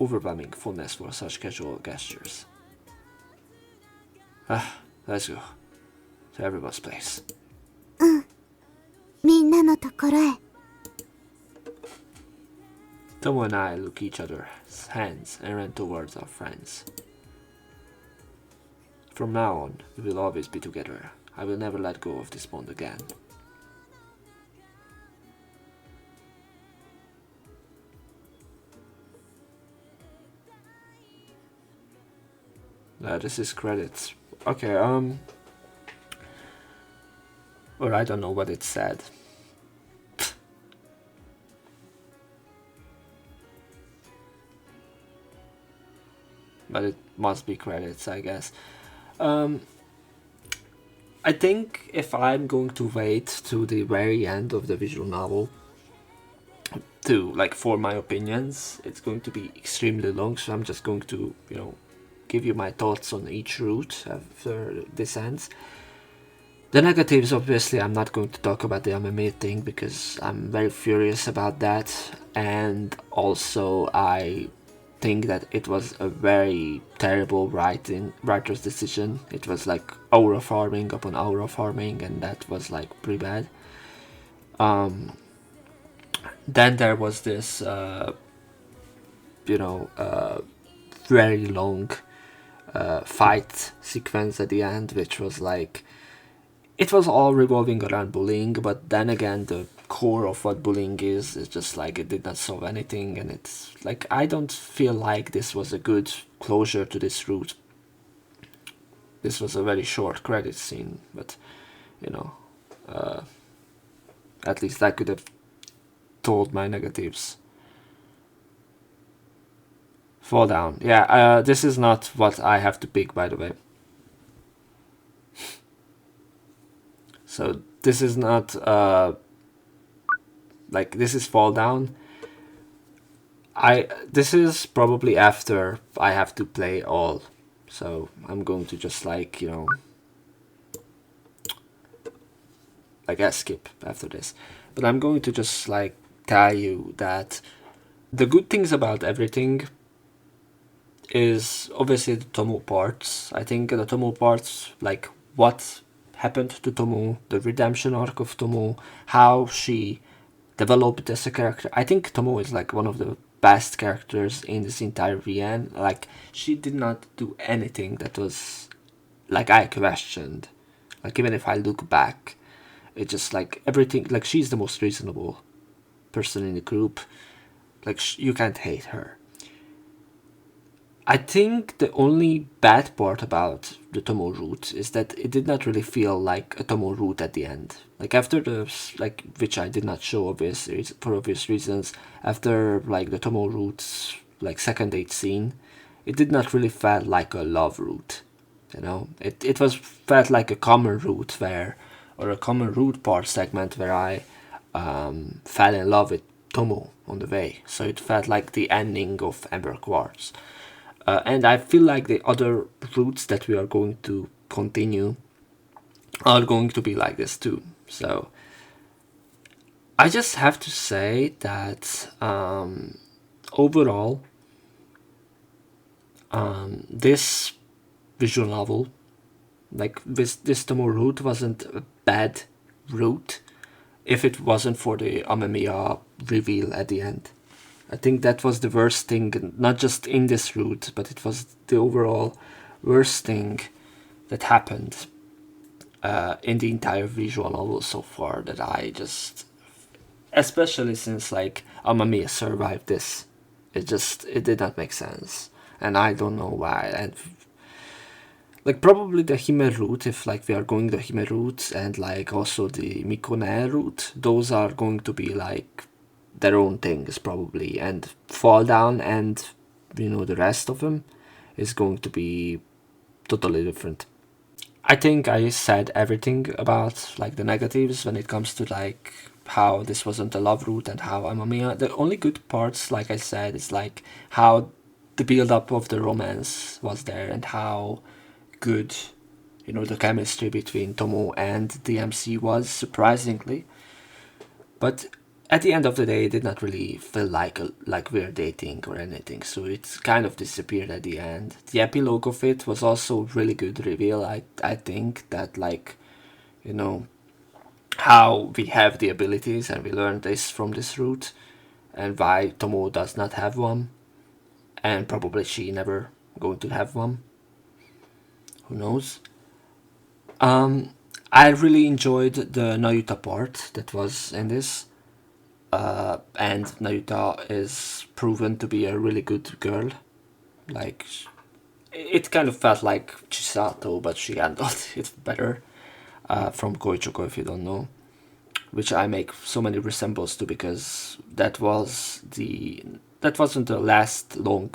overwhelming fondness for such casual gestures. Let's go. To everyone's place. うん。みんなのところへ。Tomo and I look each other's hands and ran towards our friends. From now on, we will always be together. I will never let go of this bond again. This is credits. Okay, or I don't know what it said. But it must be credits, I guess. I think if I'm going to wait to the very end of the visual novel to form my opinions, it's going to be extremely long, so I'm just going to, give you my thoughts on each route after this ends. The negatives, obviously, I'm not going to talk about the MMA thing because I'm very furious about that, and also I think that it was a very terrible writer's decision. It was like aura farming upon aura farming, and that was pretty bad. Then there was this very long fight sequence at the end, which was it was all revolving around bullying, but then again the core of what bullying is. It's just like it did not solve anything, and it's like I don't feel like this was a good closure to this route. This was a very short credit scene, but you know, at least I could have told my negatives. Fall down. Yeah, this is not what I have to pick, by the way. So this is not like this is fall down. This is probably after I have to play all, so I'm going to just like, you know, I guess skip after this. But I'm going to just like tell you that the good things about everything is obviously the Tomo parts. I think the Tomo parts, like what happened to Tomo, the redemption arc of Tomo, how she developed as a character. I think Tomo is like one of the best characters in this entire VN. Like, she did not do anything that was like I questioned. Like, even if I look back, it just like everything, like she's the most reasonable person in the group. Like, you can't hate her. I think the only bad part about the Tomo route is that it did not really feel like a Tomo route at the end. Like, after the, like, which I did not show obviously for obvious reasons, after like the Tomo route's like second date scene, it did not really felt like a love route. You know, it was felt like a common route where, or a common route part segment where I fell in love with Tomo on the way. So it felt like the ending of Ember Quartz. And I feel like the other routes that we are going to continue are going to be like this too. So I just have to say that overall, this visual novel, like this Tomo route, wasn't a bad route if it wasn't for the Amamiya reveal at the end. I think that was the worst thing, not just in this route, but it was the overall worst thing that happened in the entire visual novel so far, that I just, especially since like Amamiya survived this, it did not make sense, and I don't know why. And like probably the Hime route, if like we are going the Hime route, and like also the Mikone route, those are going to be like their own things probably, and Fall Down and, you know, the rest of them is going to be totally different. I think I said everything about like the negatives when it comes to like how this wasn't a love route and how Amamiya. The only good parts, like I said, is like how the build-up of the romance was there, and how good, you know, the chemistry between Tomo and the MC was, surprisingly. But at the end of the day, it did not really feel like we're dating or anything, so it kind of disappeared at the end. The epilogue of it was also really good reveal. I think that, like, you know, how we have the abilities, and we learned this from this route, and why Tomo does not have one, and probably she never going to have one. Who knows? I really enjoyed the Nayuta part that was in this. And Nayuta is proven to be a really good girl. Like, it kind of felt like Chisato, but she handled it better. From Koichoko, if you don't know, which I make so many resemblance to, because that wasn't the last long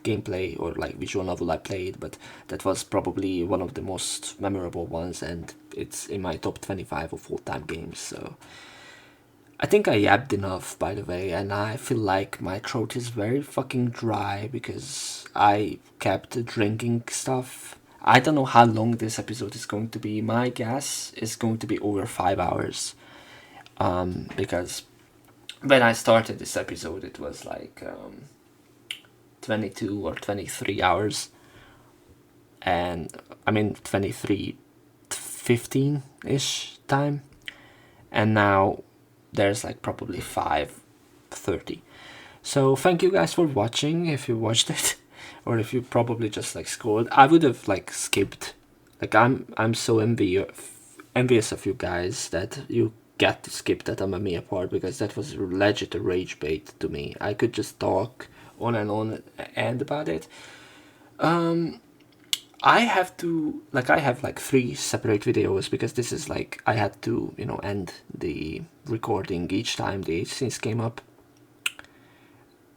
gameplay or like visual novel I played, but that was probably one of the most memorable ones, and it's in my top 25 of all-time games. So I think I yapped enough, by the way, and I feel like my throat is very fucking dry because I kept drinking stuff. I don't know how long this episode is going to be. My guess is going to be over 5 hours, because when I started this episode it was like 22 or 23 hours, and I mean 23:15-ish time, and now there's like probably 5:30. So thank you guys for watching, if you watched it, or if you probably just like scrolled. I would have like skipped. Like, I'm so envious of you guys that you get to skip that Amamiya part, because that was legit a rage bait to me. I could just talk on and about it. I have like 3 separate videos, because this is like, I had to, you know, end the recording each time the age scenes came up.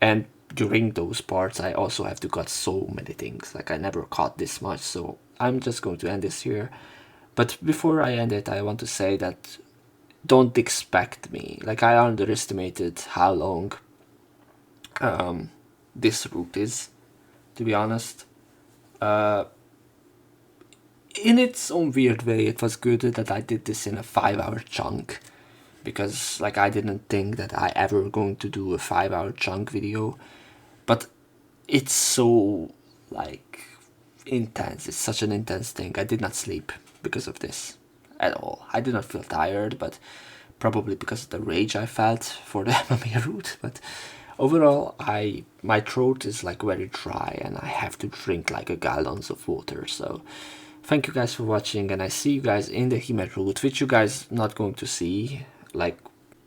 And during those parts, I also have to cut so many things. Like, I never cut this much, so I'm just going to end this here. But before I end it, I want to say that don't expect me. Like, I underestimated how long this route is, to be honest. In its own weird way, it was good that I did this in a 5-hour chunk, because like, I didn't think that I ever going to do a 5-hour chunk video, but it's so like intense. It's such an intense thing. I did not sleep because of this at all. I did not feel tired, but probably because of the rage I felt for the MMA route. But overall, my throat is like very dry, and I have to drink like a gallons of water. So thank you guys for watching, and I see you guys in the Hime route, which you guys not going to see. Like,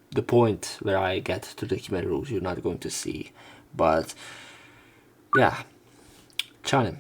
the point where I get to the Hime route, you're not going to see. But yeah, ciao.